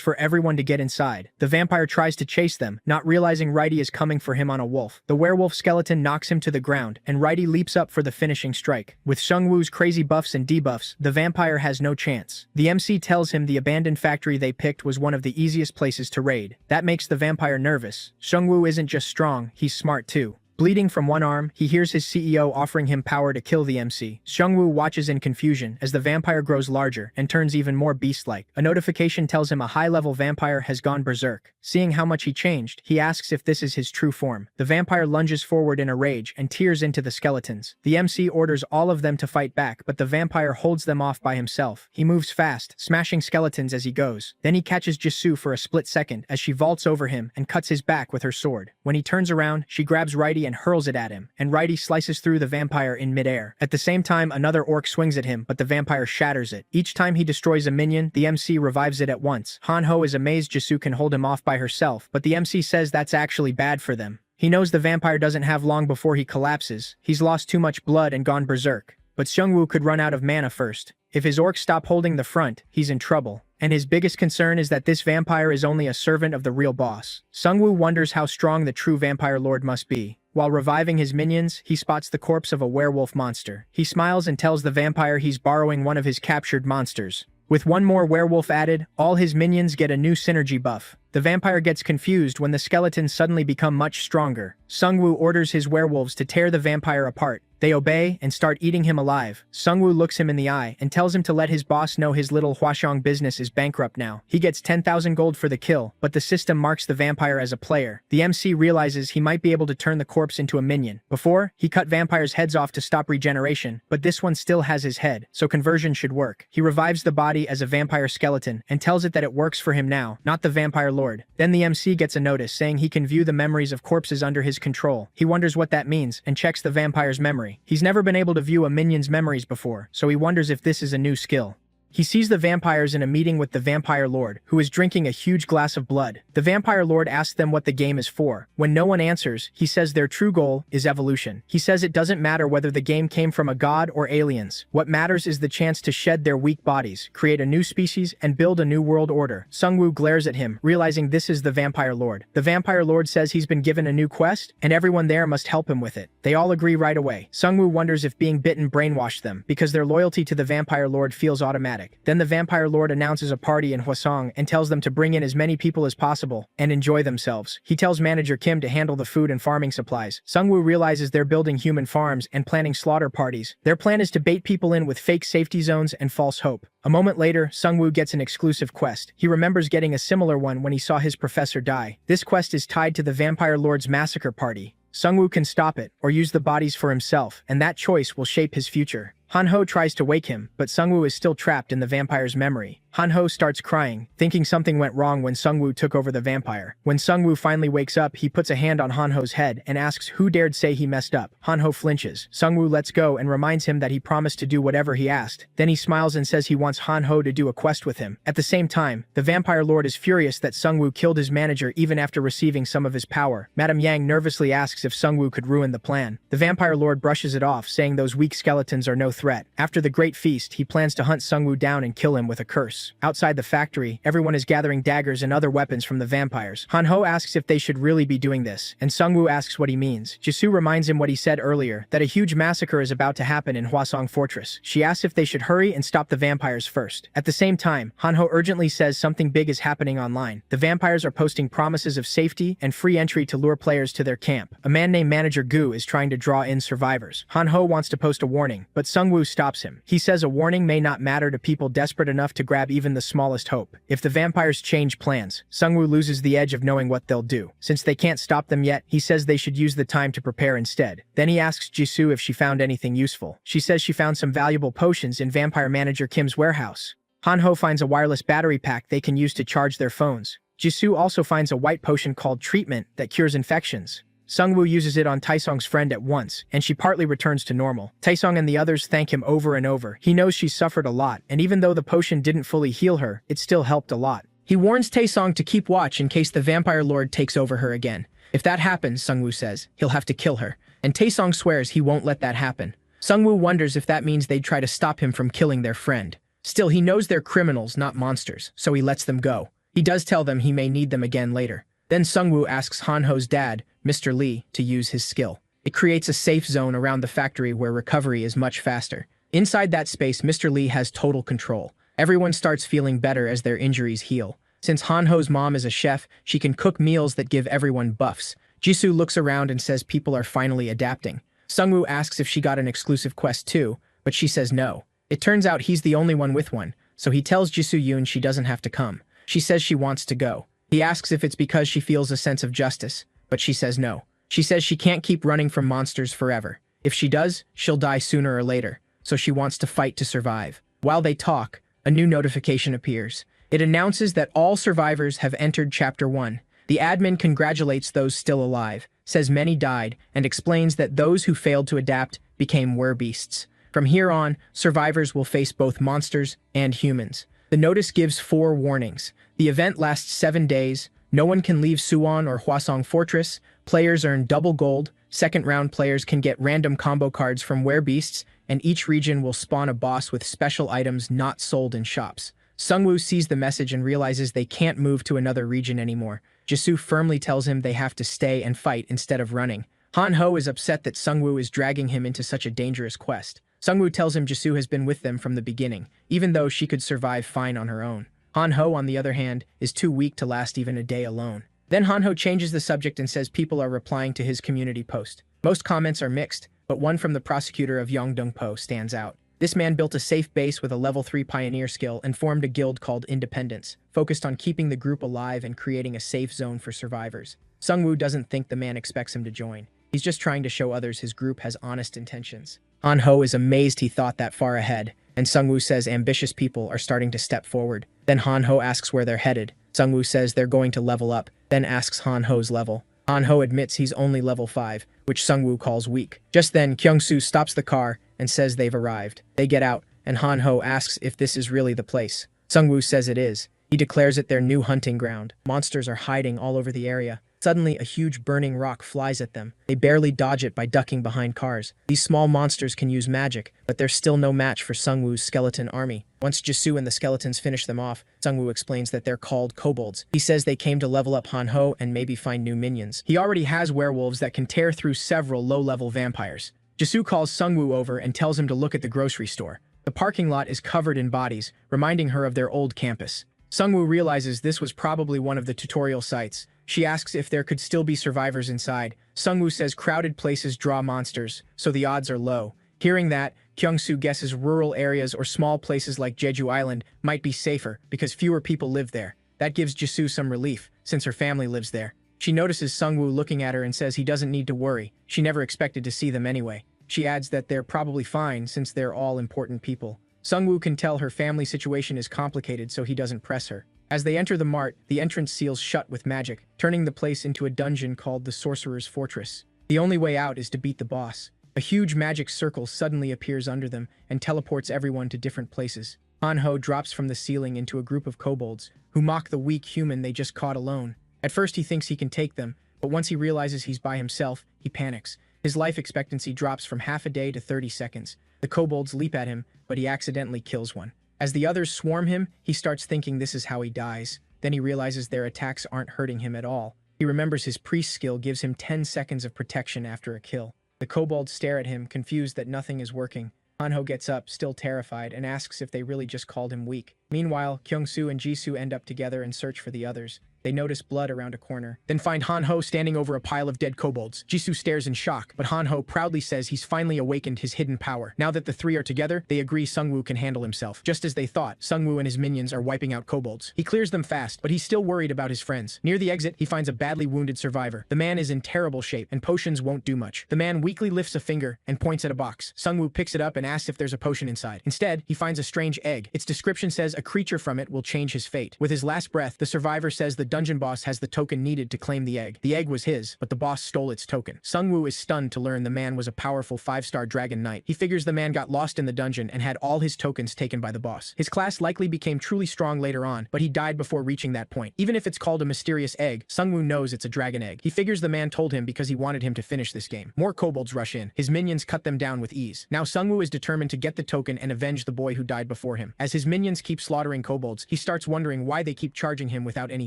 for everyone to get inside. The vampire tries to chase them, not realizing Righty is coming for him on a wolf. The werewolf skeleton knocks him to the ground, and Righty leaps up for the finishing strike. With Sungwoo's crazy buffs and debuffs, the vampire has no chance. The MC tells him the abandoned factory they picked was one of the easiest places to raid. That makes the vampire nervous. Sungwoo isn't just strong, he's smart too. Bleeding from one arm, he hears his CEO offering him power to kill the MC. Sungwoo watches in confusion as the vampire grows larger and turns even more beast-like. A notification tells him a high-level vampire has gone berserk. Seeing how much he changed, he asks if this is his true form. The vampire lunges forward in a rage and tears into the skeletons. The MC orders all of them to fight back, but the vampire holds them off by himself. He moves fast, smashing skeletons as he goes. Then he catches Jisoo for a split second as she vaults over him and cuts his back with her sword. When he turns around, she grabs Righty and hurls it at him, and Righty slices through the vampire in midair. At the same time, another orc swings at him, but the vampire shatters it. Each time he destroys a minion, the MC revives it at once. Han-ho is amazed Jisoo can hold him off by herself, but the MC says that's actually bad for them. He knows the vampire doesn't have long before he collapses. He's lost too much blood and gone berserk. But Sungwoo could run out of mana first. If his orcs stop holding the front, he's in trouble. And his biggest concern is that this vampire is only a servant of the real boss. Sungwoo wonders how strong the true vampire lord must be. While reviving his minions, he spots the corpse of a werewolf monster. He smiles and tells the vampire he's borrowing one of his captured monsters. With one more werewolf added, all his minions get a new synergy buff. The vampire gets confused when the skeletons suddenly become much stronger. Sungwoo orders his werewolves to tear the vampire apart. They obey and start eating him alive. Sungwoo looks him in the eye and tells him to let his boss know his little Hwaseong business is bankrupt now. He gets 10,000 gold for the kill, but the system marks the vampire as a player. The MC realizes he might be able to turn the corpse into a minion. Before, he cut vampires' heads off to stop regeneration, but this one still has his head, so conversion should work. He revives the body as a vampire skeleton and tells it that it works for him now, not the vampire lord. Then the MC gets a notice saying he can view the memories of corpses under his control. He wonders what that means and checks the vampire's memory. He's never been able to view a minion's memories before, so he wonders if this is a new skill. He sees the vampires in a meeting with the vampire lord, who is drinking a huge glass of blood. The vampire lord asks them what the game is for. When no one answers, he says their true goal is evolution. He says it doesn't matter whether the game came from a god or aliens. What matters is the chance to shed their weak bodies, create a new species, and build a new world order. Sungwoo glares at him, realizing this is the vampire lord. The vampire lord says he's been given a new quest, and everyone there must help him with it. They all agree right away. Sungwoo wonders if being bitten brainwashed them, because their loyalty to the vampire lord feels automatic. Then the vampire lord announces a party in Hwaseong and tells them to bring in as many people as possible and enjoy themselves. He tells manager Kim to handle the food and farming supplies. Sungwoo realizes they're building human farms and planning slaughter parties. Their plan is to bait people in with fake safety zones and false hope. A moment later, Sungwoo gets an exclusive quest. He remembers getting a similar one when he saw his professor die. This quest is tied to the vampire lord's massacre party. Sungwoo can stop it or use the bodies for himself, and that choice will shape his future. Hanho tries to wake him, but Sungwoo is still trapped in the vampire's memory. Hanho starts crying, thinking something went wrong when Sungwoo took over the vampire. When Sungwoo finally wakes up, he puts a hand on Hanho's head and asks who dared say he messed up. Hanho flinches. Sungwoo lets go and reminds him that he promised to do whatever he asked. Then he smiles and says he wants Hanho to do a quest with him. At the same time, the vampire lord is furious that Sungwoo killed his manager even after receiving some of his power. Madame Yang nervously asks if Sungwoo could ruin the plan. The vampire lord brushes it off, saying those weak skeletons are no threat. After the great feast, he plans to hunt Sungwoo down and kill him with a curse. Outside the factory, everyone is gathering daggers and other weapons from the vampires. Hanho asks if they should really be doing this, and Sungwoo asks what he means. Jisoo reminds him what he said earlier, that a huge massacre is about to happen in Hwaseong Fortress. She asks if they should hurry and stop the vampires first. At the same time, Hanho urgently says something big is happening online. The vampires are posting promises of safety and free entry to lure players to their camp. A man named Manager Gu is trying to draw in survivors. Hanho wants to post a warning, but Sungwoo stops him. He says a warning may not matter to people desperate enough to grab even the smallest hope. If the vampires change plans, Sungwoo loses the edge of knowing what they'll do. Since they can't stop them yet, he says they should use the time to prepare instead. Then he asks Jisoo if she found anything useful. She says she found some valuable potions in vampire manager Kim's warehouse. Hanho finds a wireless battery pack they can use to charge their phones. Jisoo also finds a white potion called Treatment that cures infections. Sungwoo uses it on Taesong's friend at once, and she partly returns to normal. Taesong and the others thank him over and over. He knows she's suffered a lot, and even though the potion didn't fully heal her, it still helped a lot. He warns Taesong to keep watch in case the vampire lord takes over her again. If that happens, Sungwoo says, he'll have to kill her. And Taesong swears he won't let that happen. Sungwoo wonders if that means they'd try to stop him from killing their friend. Still, he knows they're criminals, not monsters, so he lets them go. He does tell them he may need them again later. Then Sungwoo asks Hanho's dad, Mr. Lee, to use his skill. It creates a safe zone around the factory where recovery is much faster. Inside that space, Mr. Lee has total control. Everyone starts feeling better as their injuries heal. Since Hanho's mom is a chef, she can cook meals that give everyone buffs. Jisoo looks around and says people are finally adapting. Sungwoo asks if she got an exclusive quest too, but she says no. It turns out he's the only one with one, so he tells Jisoo Yoon she doesn't have to come. She says she wants to go. He asks if it's because she feels a sense of justice, but she says no. She says she can't keep running from monsters forever. If she does, she'll die sooner or later, so she wants to fight to survive. While they talk, a new notification appears. It announces that all survivors have entered Chapter 1. The admin congratulates those still alive, says many died, and explains that those who failed to adapt became werbeasts. From here on, survivors will face both monsters and humans. The notice gives 4 warnings. The event lasts 7 days. No one can leave Suwon or Hwaseong Fortress. Players earn double gold. Second-round players can get random combo cards from werbeasts, and each region will spawn a boss with special items not sold in shops. Sungwoo sees the message and realizes they can't move to another region anymore. Jisoo firmly tells him they have to stay and fight instead of running. Hanho is upset that Sungwoo is dragging him into such a dangerous quest. Sungwoo tells him Jisoo has been with them from the beginning, even though she could survive fine on her own. Hanho, on the other hand, is too weak to last even a day alone. Then Hanho changes the subject and says people are replying to his community post. Most comments are mixed. but one from the prosecutor of Yongdongpo stands out. This man built a safe base with a level 3 pioneer skill and formed a guild called Independence, focused on keeping the group alive and creating a safe zone for survivors. Sungwoo doesn't think the man expects him to join. He's just trying to show others his group has honest intentions. Han-ho is amazed he thought that far ahead, and Sungwoo says ambitious people are starting to step forward. Then Han-ho asks where they're headed. Sungwoo says they're going to level up, then asks Han-ho's level. Han-ho admits he's only level 5, which Sungwoo calls weak. Just then, Kyung-soo stops the car and says they've arrived. They get out, and Han-ho asks if this is really the place. Sungwoo says it is. He declares it their new hunting ground. Monsters are hiding all over the area. Suddenly, a huge burning rock flies at them. They barely dodge it by ducking behind cars. These small monsters can use magic, but they're still no match for Sungwoo's skeleton army. Once Jisoo and the skeletons finish them off, Sungwoo explains that they're called kobolds. He says they came to level up Han-ho and maybe find new minions. He already has werewolves that can tear through several low-level vampires. Jisoo calls Sungwoo over and tells him to look at the grocery store. The parking lot is covered in bodies, reminding her of their old campus. Sungwoo realizes this was probably one of the tutorial sites. She asks if there could still be survivors inside. Sungwoo says crowded places draw monsters, so the odds are low. Hearing that, Kyung-soo guesses rural areas or small places like Jeju Island might be safer because fewer people live there. That gives Jisoo some relief, since her family lives there. She notices Sungwoo looking at her and says he doesn't need to worry. She never expected to see them anyway. She adds that they're probably fine since they're all important people. Sungwoo can tell her family situation is complicated, so he doesn't press her. As they enter the mart, the entrance seals shut with magic, turning the place into a dungeon called the Sorcerer's Fortress. The only way out is to beat the boss. A huge magic circle suddenly appears under them and teleports everyone to different places. Han-ho drops from the ceiling into a group of kobolds, who mock the weak human they just caught alone. At first he thinks he can take them, but once he realizes he's by himself, he panics. His life expectancy drops from half a day to 30 seconds. The kobolds leap at him, but he accidentally kills one. As the others swarm him, he starts thinking this is how he dies. Then he realizes their attacks aren't hurting him at all. He remembers his priest skill gives him 10 seconds of protection after a kill. The kobolds stare at him, confused that nothing is working. Han-ho gets up, still terrified, and asks if they really just called him weak. Meanwhile, Kyung-soo and Jisoo end up together and search for the others. They notice blood around a corner, then find Han-ho standing over a pile of dead kobolds. Jisoo stares in shock, but Han-ho proudly says he's finally awakened his hidden power. Now that the three are together, they agree Sungwoo can handle himself. Just as they thought, Sungwoo and his minions are wiping out kobolds. He clears them fast, but he's still worried about his friends. Near the exit, he finds a badly wounded survivor. The man is in terrible shape, and potions won't do much. The man weakly lifts a finger and points at a box. Sungwoo picks it up and asks if there's a potion inside. Instead, he finds a strange egg. Its description says a creature from it will change his fate. With his last breath, the survivor says the dungeon boss has the token needed to claim the egg. The egg was his, but the boss stole its token. Sungwoo is stunned to learn the man was a powerful 5-star dragon knight. He figures the man got lost in the dungeon and had all his tokens taken by the boss. His class likely became truly strong later on, but he died before reaching that point. Even if it's called a mysterious egg, Sungwoo knows it's a dragon egg. He figures the man told him because he wanted him to finish this game. More kobolds rush in. His minions cut them down with ease. Now Sungwoo is determined to get the token and avenge the boy who died before him. As his minions keep slaughtering kobolds, he starts wondering why they keep charging him without any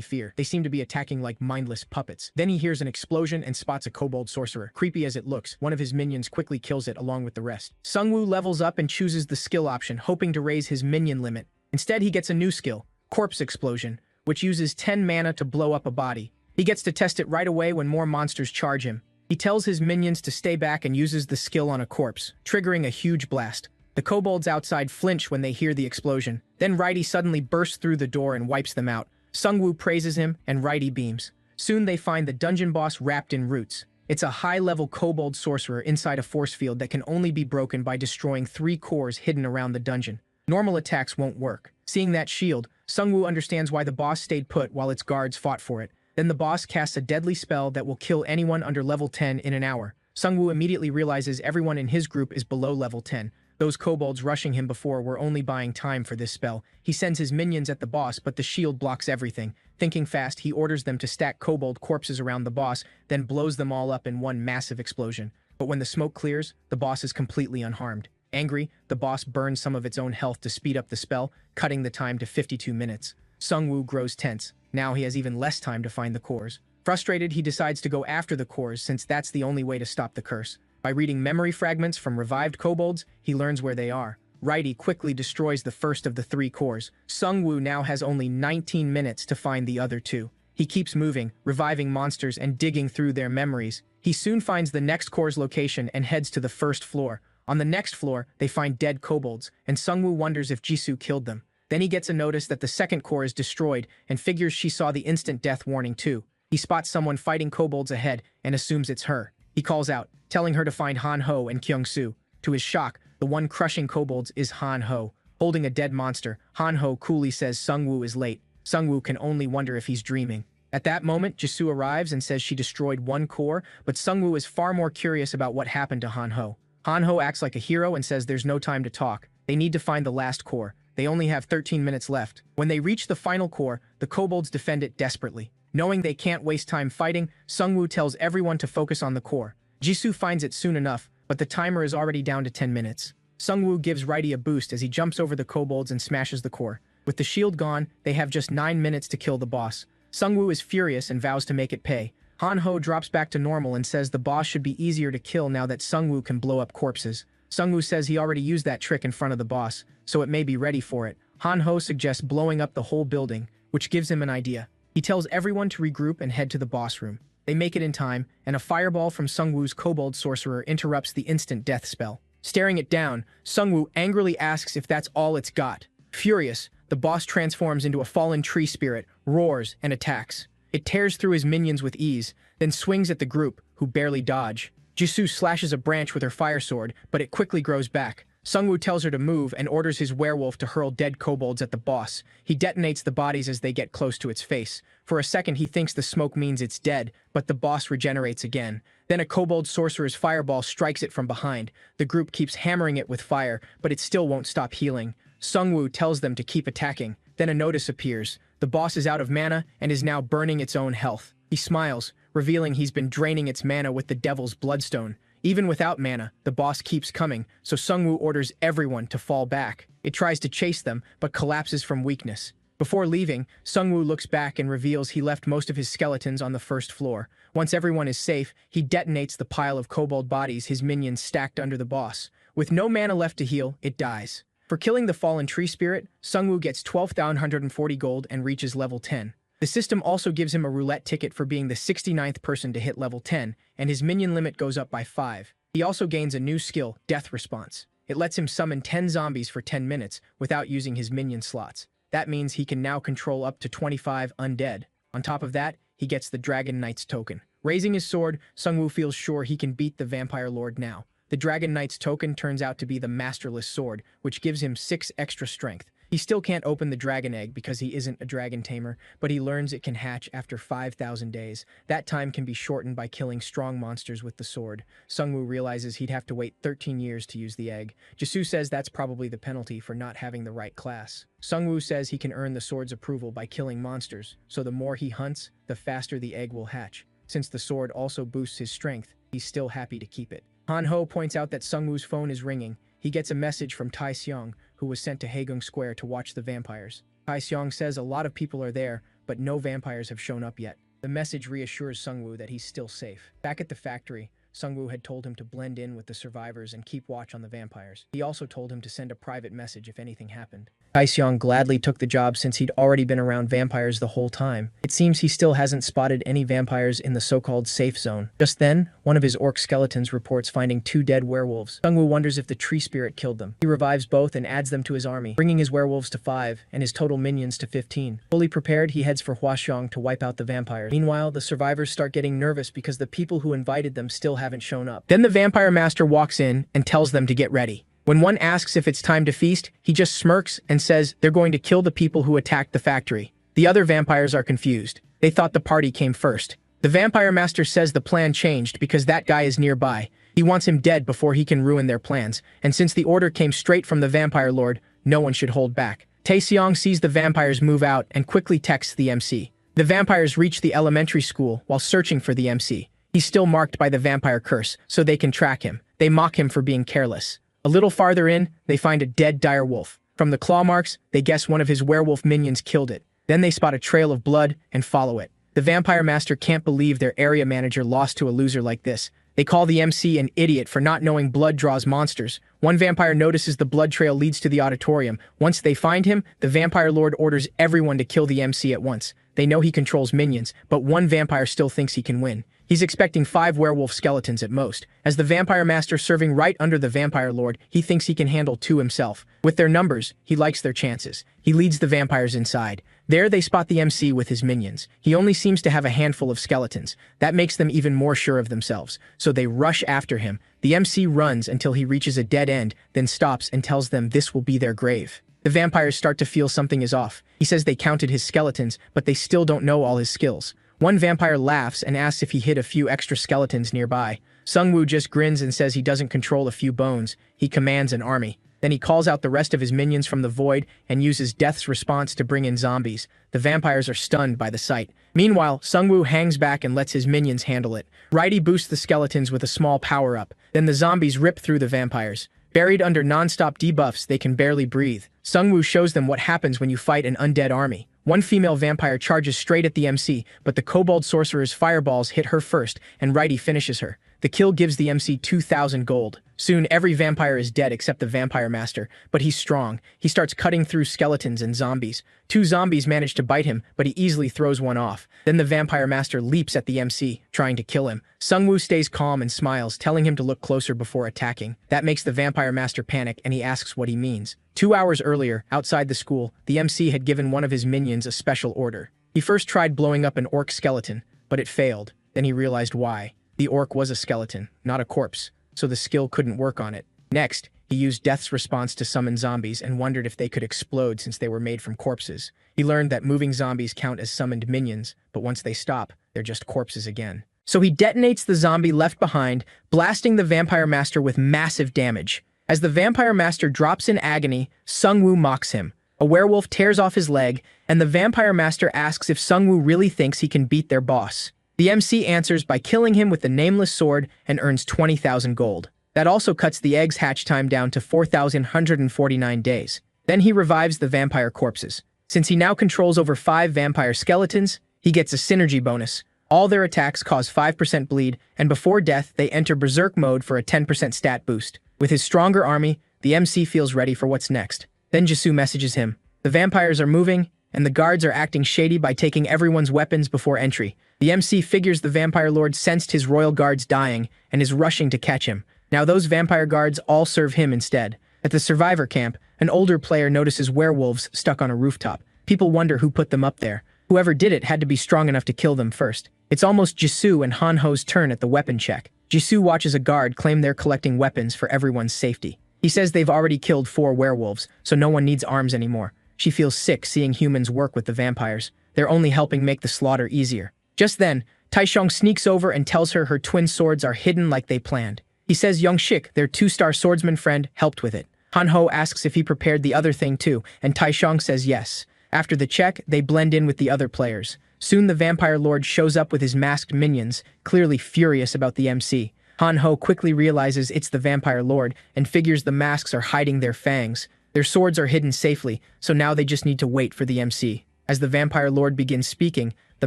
fear. They seem to be attacking like mindless puppets. Then he hears an explosion and spots a kobold sorcerer. Creepy as it looks, one of his minions quickly kills it along with the rest. Sungwoo levels up and chooses the skill option, hoping to raise his minion limit. Instead, he gets a new skill, Corpse Explosion, which uses 10 mana to blow up a body. He gets to test it right away when more monsters charge him. He tells his minions to stay back and uses the skill on a corpse, triggering a huge blast. The kobolds outside flinch when they hear the explosion. Then Righty suddenly bursts through the door and wipes them out. Sungwoo praises him, and Righty beams. Soon they find the dungeon boss wrapped in roots. It's a high-level kobold sorcerer inside a force field that can only be broken by destroying 3 cores hidden around the dungeon. Normal attacks won't work. Seeing that shield, Sungwoo understands why the boss stayed put while its guards fought for it. Then the boss casts a deadly spell that will kill anyone under level 10 in an hour. Sungwoo immediately realizes everyone in his group is below level 10. Those kobolds rushing him before were only buying time for this spell. He sends his minions at the boss, but the shield blocks everything. Thinking fast, he orders them to stack kobold corpses around the boss, then blows them all up in one massive explosion. But when the smoke clears, the boss is completely unharmed. Angry, the boss burns some of its own health to speed up the spell, cutting the time to 52 minutes. Sungwoo grows tense. Now he has even less time to find the cores. Frustrated, he decides to go after the cores since that's the only way to stop the curse. By reading memory fragments from revived kobolds, he learns where they are. Righty quickly destroys the first of the 3 cores. Sungwoo now has only 19 minutes to find the other 2. He keeps moving, reviving monsters and digging through their memories. He soon finds the next core's location and heads to the first floor. On the next floor, they find dead kobolds, and Sungwoo wonders if Jisoo killed them. Then he gets a notice that the second core is destroyed and figures she saw the instant death warning too. He spots someone fighting kobolds ahead and assumes it's her. He calls out, telling her to find Han Ho and Kyung Soo. To his shock, the one crushing kobolds is Han Ho. Holding a dead monster, Han Ho coolly says Sungwoo is late. Sungwoo can only wonder if he's dreaming. At that moment, Jisoo arrives and says she destroyed one core, but Sungwoo is far more curious about what happened to Han Ho. Han Ho acts like a hero and says there's no time to talk. They need to find the last core. They only have 13 minutes left. When they reach the final core, the kobolds defend it desperately. Knowing they can't waste time fighting, Sungwoo tells everyone to focus on the core. Jisoo finds it soon enough, but the timer is already down to 10 minutes. Sungwoo gives Righty a boost as he jumps over the kobolds and smashes the core. With the shield gone, they have just 9 minutes to kill the boss. Sungwoo is furious and vows to make it pay. Han Ho drops back to normal and says the boss should be easier to kill now that Sungwoo can blow up corpses. Sungwoo says he already used that trick in front of the boss, so it may be ready for it. Han Ho suggests blowing up the whole building, which gives him an idea. He tells everyone to regroup and head to the boss room. They make it in time, and a fireball from Sungwoo's kobold sorcerer interrupts the instant death spell. Staring it down, Sungwoo angrily asks if that's all it's got. Furious, the boss transforms into a fallen tree spirit, roars, and attacks. It tears through his minions with ease, then swings at the group, who barely dodge. Jisoo slashes a branch with her fire sword, but it quickly grows back. Sungwoo tells her to move and orders his werewolf to hurl dead kobolds at the boss. He detonates the bodies as they get close to its face. For a second he thinks the smoke means it's dead, but the boss regenerates again. Then a kobold sorcerer's fireball strikes it from behind. The group keeps hammering it with fire, but it still won't stop healing. Sungwoo tells them to keep attacking. Then a notice appears. The boss is out of mana and is now burning its own health. He smiles, revealing he's been draining its mana with the devil's bloodstone. Even without mana, the boss keeps coming, so Sungwoo orders everyone to fall back. It tries to chase them, but collapses from weakness. Before leaving, Sungwoo looks back and reveals he left most of his skeletons on the first floor. Once everyone is safe, he detonates the pile of kobold bodies his minions stacked under the boss. With no mana left to heal, it dies. For killing the fallen tree spirit, Sungwoo gets 12,140 gold and reaches level 10. The system also gives him a roulette ticket for being the 69th person to hit level 10, and his minion limit goes up by 5. He also gains a new skill, Death Response. It lets him summon 10 zombies for 10 minutes without using his minion slots. That means he can now control up to 25 undead. On top of that, he gets the Dragon Knight's token. Raising his sword, Sungwoo feels sure he can beat the Vampire Lord now. The Dragon Knight's token turns out to be the Masterless Sword, which gives him 6 extra strength. He still can't open the dragon egg because he isn't a dragon tamer, but he learns it can hatch after 5,000 days. That time can be shortened by killing strong monsters with the sword. Sungwoo realizes he'd have to wait 13 years to use the egg. Jisoo says that's probably the penalty for not having the right class. Sungwoo says he can earn the sword's approval by killing monsters, so the more he hunts, the faster the egg will hatch. Since the sword also boosts his strength, he's still happy to keep it. Han Ho points out that Sungwoo's phone is ringing. He gets a message from Tai Seong, who was sent to Haegung Square to watch the vampires. Tai Seong says a lot of people are there, but no vampires have shown up yet. The message reassures Sungwoo that he's still safe. Back at the factory, Sungwoo had told him to blend in with the survivors and keep watch on the vampires. He also told him to send a private message if anything happened. Tai Seong gladly took the job since he'd already been around vampires the whole time. It seems he still hasn't spotted any vampires in the so-called safe zone. Just then, one of his orc skeletons reports finding 2 dead werewolves. Sungwoo wonders if the tree spirit killed them. He revives both and adds them to his army, bringing his werewolves to 5 and his total minions to 15. Fully prepared, he heads for Hwaseong to wipe out the vampires. Meanwhile, the survivors start getting nervous because the people who invited them still haven't shown up. Then the vampire master walks in and tells them to get ready. When one asks if it's time to feast, he just smirks and says they're going to kill the people who attacked the factory. The other vampires are confused. They thought the party came first. The vampire master says the plan changed because that guy is nearby. He wants him dead before he can ruin their plans, and since the order came straight from the vampire lord, no one should hold back. Taeseong sees the vampires move out and quickly texts the MC. The vampires reach the elementary school while searching for the MC. He's still marked by the vampire curse, so they can track him. They mock him for being careless. A little farther in, they find a dead dire wolf. From the claw marks, they guess one of his werewolf minions killed it. Then they spot a trail of blood and follow it. The vampire master can't believe their area manager lost to a loser like this. They call the MC an idiot for not knowing blood draws monsters. One vampire notices the blood trail leads to the auditorium. Once they find him, the vampire lord orders everyone to kill the MC at once. They know he controls minions, but one vampire still thinks he can win. He's expecting 5 werewolf skeletons at most. As the vampire master serving right under the vampire lord, he thinks he can handle 2 himself. With their numbers, he likes their chances. He leads the vampires inside. There they spot the MC with his minions. He only seems to have a handful of skeletons. That makes them even more sure of themselves. So they rush after him. The MC runs until he reaches a dead end, then stops and tells them this will be their grave. The vampires start to feel something is off. He says they counted his skeletons, but they still don't know all his skills. One vampire laughs and asks if he hid a few extra skeletons nearby. Sungwoo just grins and says he doesn't control a few bones. He commands an army. Then he calls out the rest of his minions from the void and uses Death's response to bring in zombies. The vampires are stunned by the sight. Meanwhile, Sungwoo hangs back and lets his minions handle it. Righty boosts the skeletons with a small power-up. Then the zombies rip through the vampires. Buried under non-stop debuffs, they can barely breathe. Sungwoo shows them what happens when you fight an undead army. One female vampire charges straight at the MC, but the kobold sorcerer's fireballs hit her first, and Righty finishes her. The kill gives the MC 2,000 gold. Soon, every vampire is dead except the vampire master, but he's strong. He starts cutting through skeletons and zombies. 2 zombies manage to bite him, but he easily throws one off. Then the vampire master leaps at the MC, trying to kill him. Sungwoo stays calm and smiles, telling him to look closer before attacking. That makes the vampire master panic, and he asks what he means. 2 hours earlier, outside the school, the MC had given one of his minions a special order. He first tried blowing up an orc skeleton, but it failed. Then he realized why. The orc was a skeleton, not a corpse, so the skill couldn't work on it. Next, he used Death's response to summon zombies and wondered if they could explode since they were made from corpses. He learned that moving zombies count as summoned minions, but once they stop, they're just corpses again. So he detonates the zombie left behind, blasting the vampire master with massive damage. As the vampire master drops in agony, Sungwoo mocks him. A werewolf tears off his leg, and the vampire master asks if Sungwoo really thinks he can beat their boss. The MC answers by killing him with the nameless sword and earns 20,000 gold. That also cuts the egg's hatch time down to 4,149 days. Then he revives the vampire corpses. Since he now controls over 5 vampire skeletons, he gets a synergy bonus. All their attacks cause 5% bleed, and before death, they enter berserk mode for a 10% stat boost. With his stronger army, the MC feels ready for what's next. Then Jisoo messages him. The vampires are moving, and the guards are acting shady by taking everyone's weapons before entry. The MC figures the vampire lord sensed his royal guards dying and is rushing to catch him. Now those vampire guards all serve him instead. At the survivor camp, an older player notices werewolves stuck on a rooftop. People wonder who put them up there. Whoever did it had to be strong enough to kill them first. It's almost Jisoo and Hanho's turn at the weapon check. Jisoo watches a guard claim they're collecting weapons for everyone's safety. He says they've already killed 4 werewolves, so no one needs arms anymore. She feels sick seeing humans work with the vampires. They're only helping make the slaughter easier. Just then, Taishong sneaks over and tells her twin swords are hidden like they planned. He says Youngshik, their 2-star swordsman friend, helped with it. Hanho asks if he prepared the other thing too, and Taishong says yes. After the check, they blend in with the other players. Soon the vampire lord shows up with his masked minions, clearly furious about the MC. Hanho quickly realizes it's the vampire lord and figures the masks are hiding their fangs. Their swords are hidden safely, so now they just need to wait for the MC. As the vampire lord begins speaking, the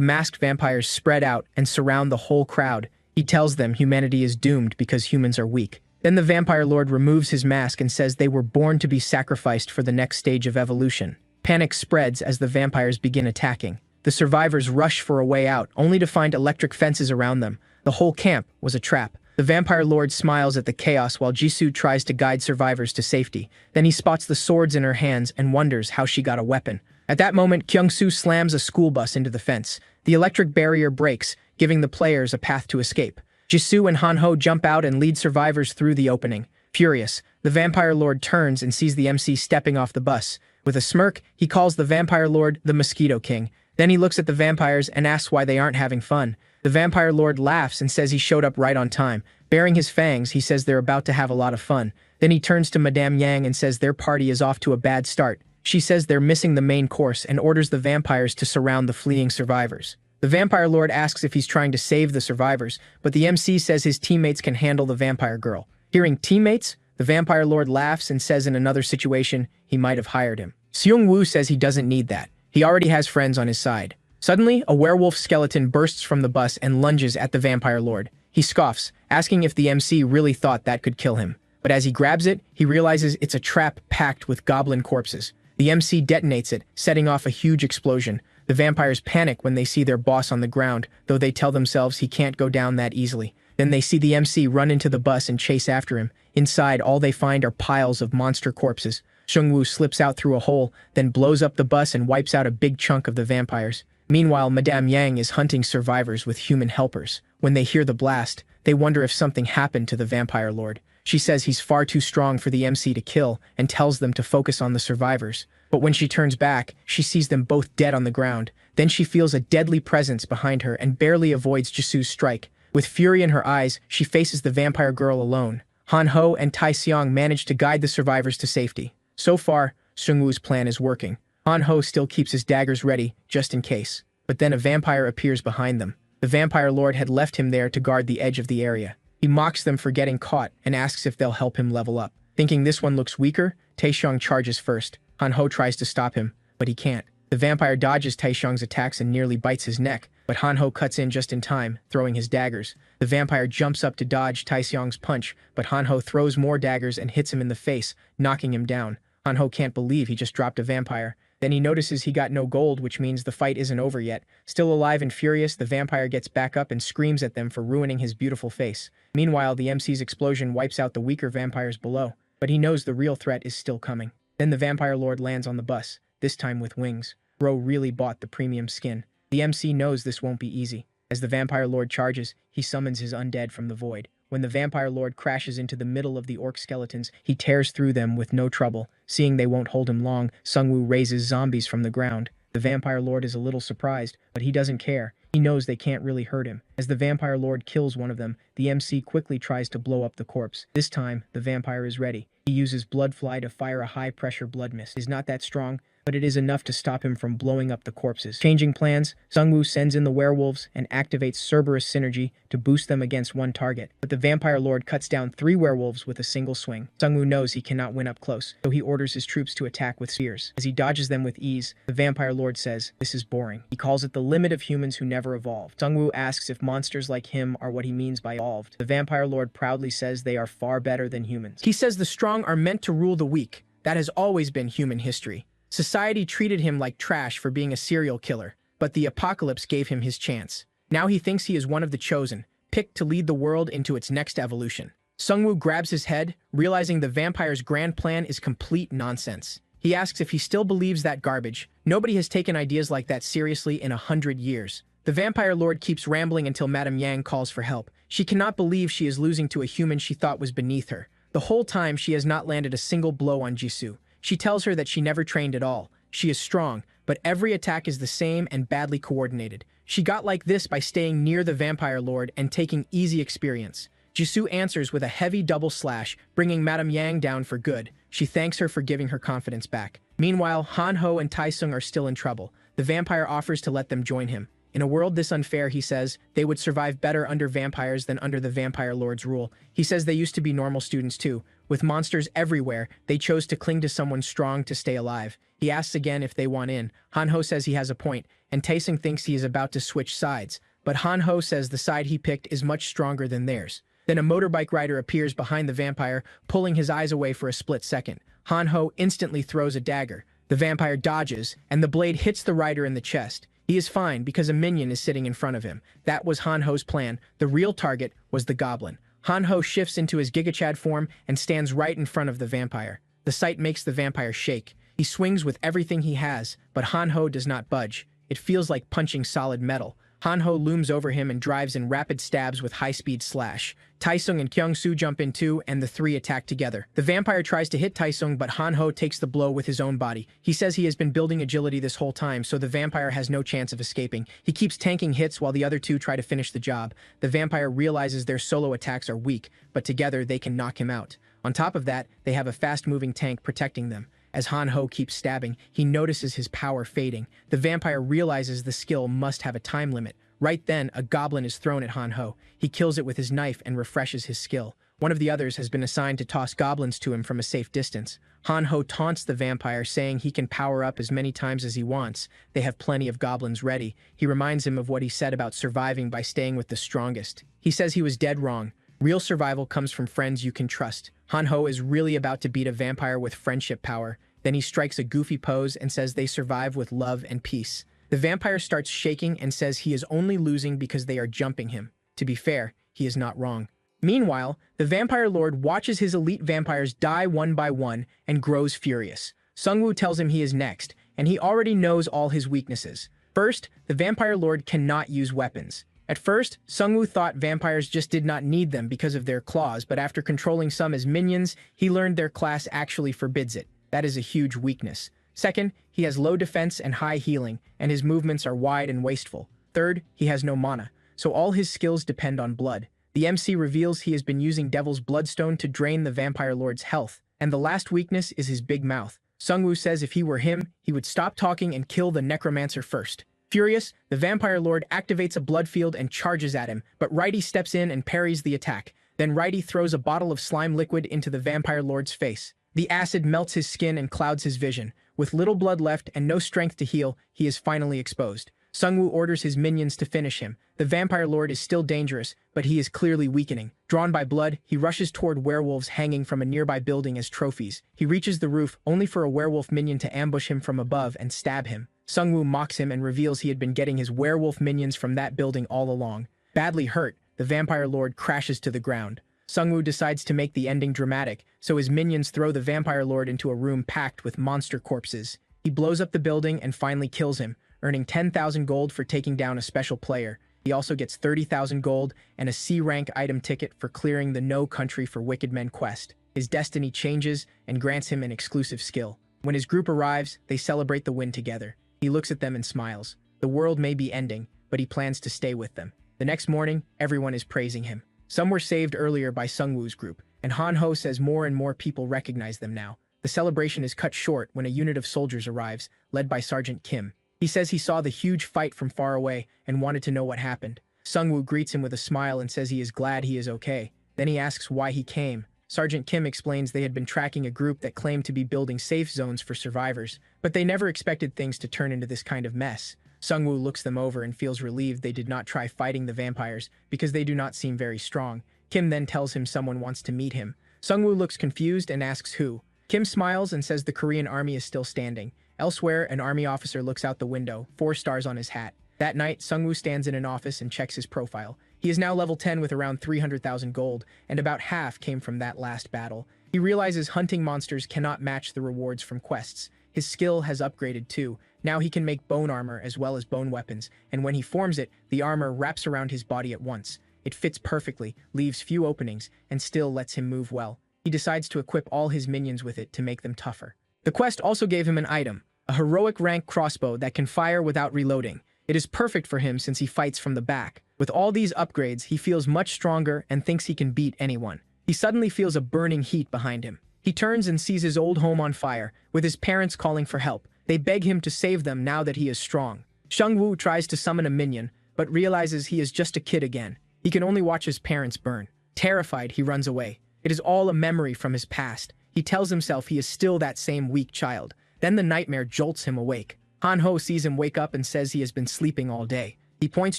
masked vampires spread out and surround the whole crowd. He tells them humanity is doomed because humans are weak. Then the vampire lord removes his mask and says they were born to be sacrificed for the next stage of evolution. Panic spreads as the vampires begin attacking. The survivors rush for a way out, only to find electric fences around them. The whole camp was a trap. The vampire lord smiles at the chaos while Jisoo tries to guide survivors to safety. Then he spots the swords in her hands and wonders how she got a weapon. At that moment, Kyungsoo slams a school bus into the fence. The electric barrier breaks, giving the players a path to escape. Jisoo and Hanho jump out and lead survivors through the opening. Furious, the vampire lord turns and sees the MC stepping off the bus. With a smirk, he calls the vampire lord the Mosquito King. Then he looks at the vampires and asks why they aren't having fun. The vampire lord laughs and says he showed up right on time. Baring his fangs, he says they're about to have a lot of fun. Then he turns to Madame Yang and says their party is off to a bad start. She says they're missing the main course and orders the vampires to surround the fleeing survivors. The vampire lord asks if he's trying to save the survivors, but the MC says his teammates can handle the vampire girl. Hearing teammates, the vampire lord laughs and says in another situation, he might have hired him. Seung-woo says he doesn't need that. He already has friends on his side. Suddenly, a werewolf skeleton bursts from the bus and lunges at the vampire lord. He scoffs, asking if the MC really thought that could kill him. But as he grabs it, he realizes it's a trap packed with goblin corpses. The MC detonates it, setting off a huge explosion. The vampires panic when they see their boss on the ground, though they tell themselves he can't go down that easily. Then they see the MC run into the bus and chase after him. Inside, all they find are piles of monster corpses. Seungwoo slips out through a hole, then blows up the bus and wipes out a big chunk of the vampires. Meanwhile, Madame Yang is hunting survivors with human helpers. When they hear the blast, they wonder if something happened to the vampire lord. She says he's far too strong for the MC to kill and tells them to focus on the survivors. But when she turns back, she sees them both dead on the ground. Then she feels a deadly presence behind her and barely avoids Jisoo's strike. With fury in her eyes, she faces the vampire girl alone. Han Ho and Tai Seong manage to guide the survivors to safety. So far, Seungwoo's plan is working. Han Ho still keeps his daggers ready, just in case. But then a vampire appears behind them. The vampire lord had left him there to guard the edge of the area. He mocks them for getting caught and asks if they'll help him level up. Thinking this one looks weaker, Taesung charges first. Han Ho tries to stop him, but he can't. The vampire dodges Taesung's attacks and nearly bites his neck, but Han Ho cuts in just in time, throwing his daggers. The vampire jumps up to dodge Taesung's punch, but Han Ho throws more daggers and hits him in the face, knocking him down. Han Ho can't believe he just dropped a vampire. Then he notices he got no gold, which means the fight isn't over yet. Still alive and furious, the vampire gets back up and screams at them for ruining his beautiful face. Meanwhile, the MC's explosion wipes out the weaker vampires below, but he knows the real threat is still coming. Then the vampire lord lands on the bus, this time with wings. Ro really bought the premium skin. The MC knows this won't be easy. As the vampire lord charges, he summons his undead from the void. When the vampire lord crashes into the middle of the orc skeletons, he tears through them with no trouble. Seeing they won't hold him long, Seungwoo raises zombies from the ground. The vampire lord is a little surprised, but he doesn't care. He knows they can't really hurt him. As the vampire lord kills one of them, the MC quickly tries to blow up the corpse. This time, the vampire is ready. He uses Bloodfly to fire a high-pressure blood mist. It is not that strong, but it is enough to stop him from blowing up the corpses. Changing plans, Seungwoo sends in the werewolves and activates Cerberus Synergy to boost them against one target. But the vampire lord cuts down 3 werewolves with a single swing. Seungwoo knows he cannot win up close, so he orders his troops to attack with spears. As he dodges them with ease, the vampire lord says, "This is boring." He calls it the limit of humans who never evolved. Seungwoo asks if monsters like him are what he means by evolved. The vampire lord proudly says they are far better than humans. He says the strong are meant to rule the weak. That has always been human history. Society treated him like trash for being a serial killer, but the apocalypse gave him his chance. Now he thinks he is one of the chosen, picked to lead the world into its next evolution. Seungwoo grabs his head, realizing the vampire's grand plan is complete nonsense. He asks if he still believes that garbage. Nobody has taken ideas like that seriously in 100 years. The vampire lord keeps rambling until Madame Yang calls for help. She cannot believe she is losing to a human she thought was beneath her. The whole time she has not landed a single blow on Jisoo. She tells her that she never trained at all. She is strong, but every attack is the same and badly coordinated. She got like this by staying near the vampire lord and taking easy experience. Jisoo answers with a heavy double slash, bringing Madame Yang down for good. She thanks her for giving her confidence back. Meanwhile, Han Ho and Taesung are still in trouble. The vampire offers to let them join him. In a world this unfair, he says, they would survive better under vampires than under the vampire lord's rule. He says they used to be normal students too. With monsters everywhere, they chose to cling to someone strong to stay alive. He asks again if they want in. Han Ho says he has a point, and Taesung thinks he is about to switch sides. But Han Ho says the side he picked is much stronger than theirs. Then a motorbike rider appears behind the vampire, pulling his eyes away for a split second. Han Ho instantly throws a dagger. The vampire dodges, and the blade hits the rider in the chest. He is fine because a minion is sitting in front of him. That was Han Ho's plan. The real target was the goblin. Han Ho shifts into his Gigachad form and stands right in front of the vampire. The sight makes the vampire shake. He swings with everything he has, but Han Ho does not budge. It feels like punching solid metal. Han Ho looms over him and drives in rapid stabs with high-speed slash. Taesung and Kyung-soo jump in too, and the three attack together. The vampire tries to hit Taesung, but Han Ho takes the blow with his own body. He says he has been building agility this whole time, so the vampire has no chance of escaping. He keeps tanking hits while the other two try to finish the job. The vampire realizes their solo attacks are weak, but together they can knock him out. On top of that, they have a fast-moving tank protecting them. As Han Ho keeps stabbing, he notices his power fading. The vampire realizes the skill must have a time limit. Right then, a goblin is thrown at Han Ho. He kills it with his knife and refreshes his skill. One of the others has been assigned to toss goblins to him from a safe distance. Han Ho taunts the vampire, saying he can power up as many times as he wants. They have plenty of goblins ready. He reminds him of what he said about surviving by staying with the strongest. He says he was dead wrong. Real survival comes from friends you can trust. Han Ho is really about to beat a vampire with friendship power. Then he strikes a goofy pose and says they survive with love and peace. The vampire starts shaking and says he is only losing because they are jumping him. To be fair, he is not wrong. Meanwhile, the vampire lord watches his elite vampires die one by one and grows furious. Sungwoo tells him he is next, and he already knows all his weaknesses. First, the vampire lord cannot use weapons. At first, Sungwoo thought vampires just did not need them because of their claws, but after controlling some as minions, he learned their class actually forbids it. That is a huge weakness. Second, he has low defense and high healing, and his movements are wide and wasteful. Third, he has no mana, so all his skills depend on blood. The MC reveals he has been using Devil's Bloodstone to drain the vampire lord's health, and the last weakness is his big mouth. Sungwoo says if he were him, he would stop talking and kill the Necromancer first. Furious, the vampire lord activates a blood field and charges at him, but Righty steps in and parries the attack. Then Righty throws a bottle of slime liquid into the vampire lord's face. The acid melts his skin and clouds his vision. With little blood left and no strength to heal, he is finally exposed. Sungwoo orders his minions to finish him. The vampire lord is still dangerous, but he is clearly weakening. Drawn by blood, he rushes toward werewolves hanging from a nearby building as trophies. He reaches the roof, only for a werewolf minion to ambush him from above and stab him. Sungwoo mocks him and reveals he had been getting his werewolf minions from that building all along. Badly hurt, the vampire lord crashes to the ground. Sungwoo decides to make the ending dramatic, so his minions throw the vampire lord into a room packed with monster corpses. He blows up the building and finally kills him, earning 10,000 gold for taking down a special player. He also gets 30,000 gold and a C-rank item ticket for clearing the No Country for Wicked Men quest. His destiny changes and grants him an exclusive skill. When his group arrives, they celebrate the win together. He looks at them and smiles. The world may be ending, but he plans to stay with them. The next morning, everyone is praising him. Some were saved earlier by Sungwoo's group, and Han-ho says more and more people recognize them now. The celebration is cut short when a unit of soldiers arrives, led by Sergeant Kim. He says he saw the huge fight from far away and wanted to know what happened. Sungwoo greets him with a smile and says he is glad he is okay. Then he asks why he came. Sergeant Kim explains they had been tracking a group that claimed to be building safe zones for survivors, but they never expected things to turn into this kind of mess. Sungwoo looks them over and feels relieved they did not try fighting the vampires because they do not seem very strong. Kim then tells him someone wants to meet him. Sungwoo looks confused and asks who. Kim smiles and says the Korean army is still standing. Elsewhere, an army officer looks out the window, 4 stars on his hat. That night, Sungwoo stands in an office and checks his profile. He is now level 10 with around 300,000 gold, and about half came from that last battle. He realizes hunting monsters cannot match the rewards from quests. His skill has upgraded too. Now he can make bone armor as well as bone weapons, and when he forms it, the armor wraps around his body at once. It fits perfectly, leaves few openings, and still lets him move well. He decides to equip all his minions with it to make them tougher. The quest also gave him an item, a heroic rank crossbow that can fire without reloading. It is perfect for him since he fights from the back. With all these upgrades, he feels much stronger and thinks he can beat anyone. He suddenly feels a burning heat behind him. He turns and sees his old home on fire, with his parents calling for help. They beg him to save them now that he is strong. Sungwoo tries to summon a minion, but realizes he is just a kid again. He can only watch his parents burn. Terrified, he runs away. It is all a memory from his past. He tells himself he is still that same weak child. Then the nightmare jolts him awake. Han-ho sees him wake up and says he has been sleeping all day. He points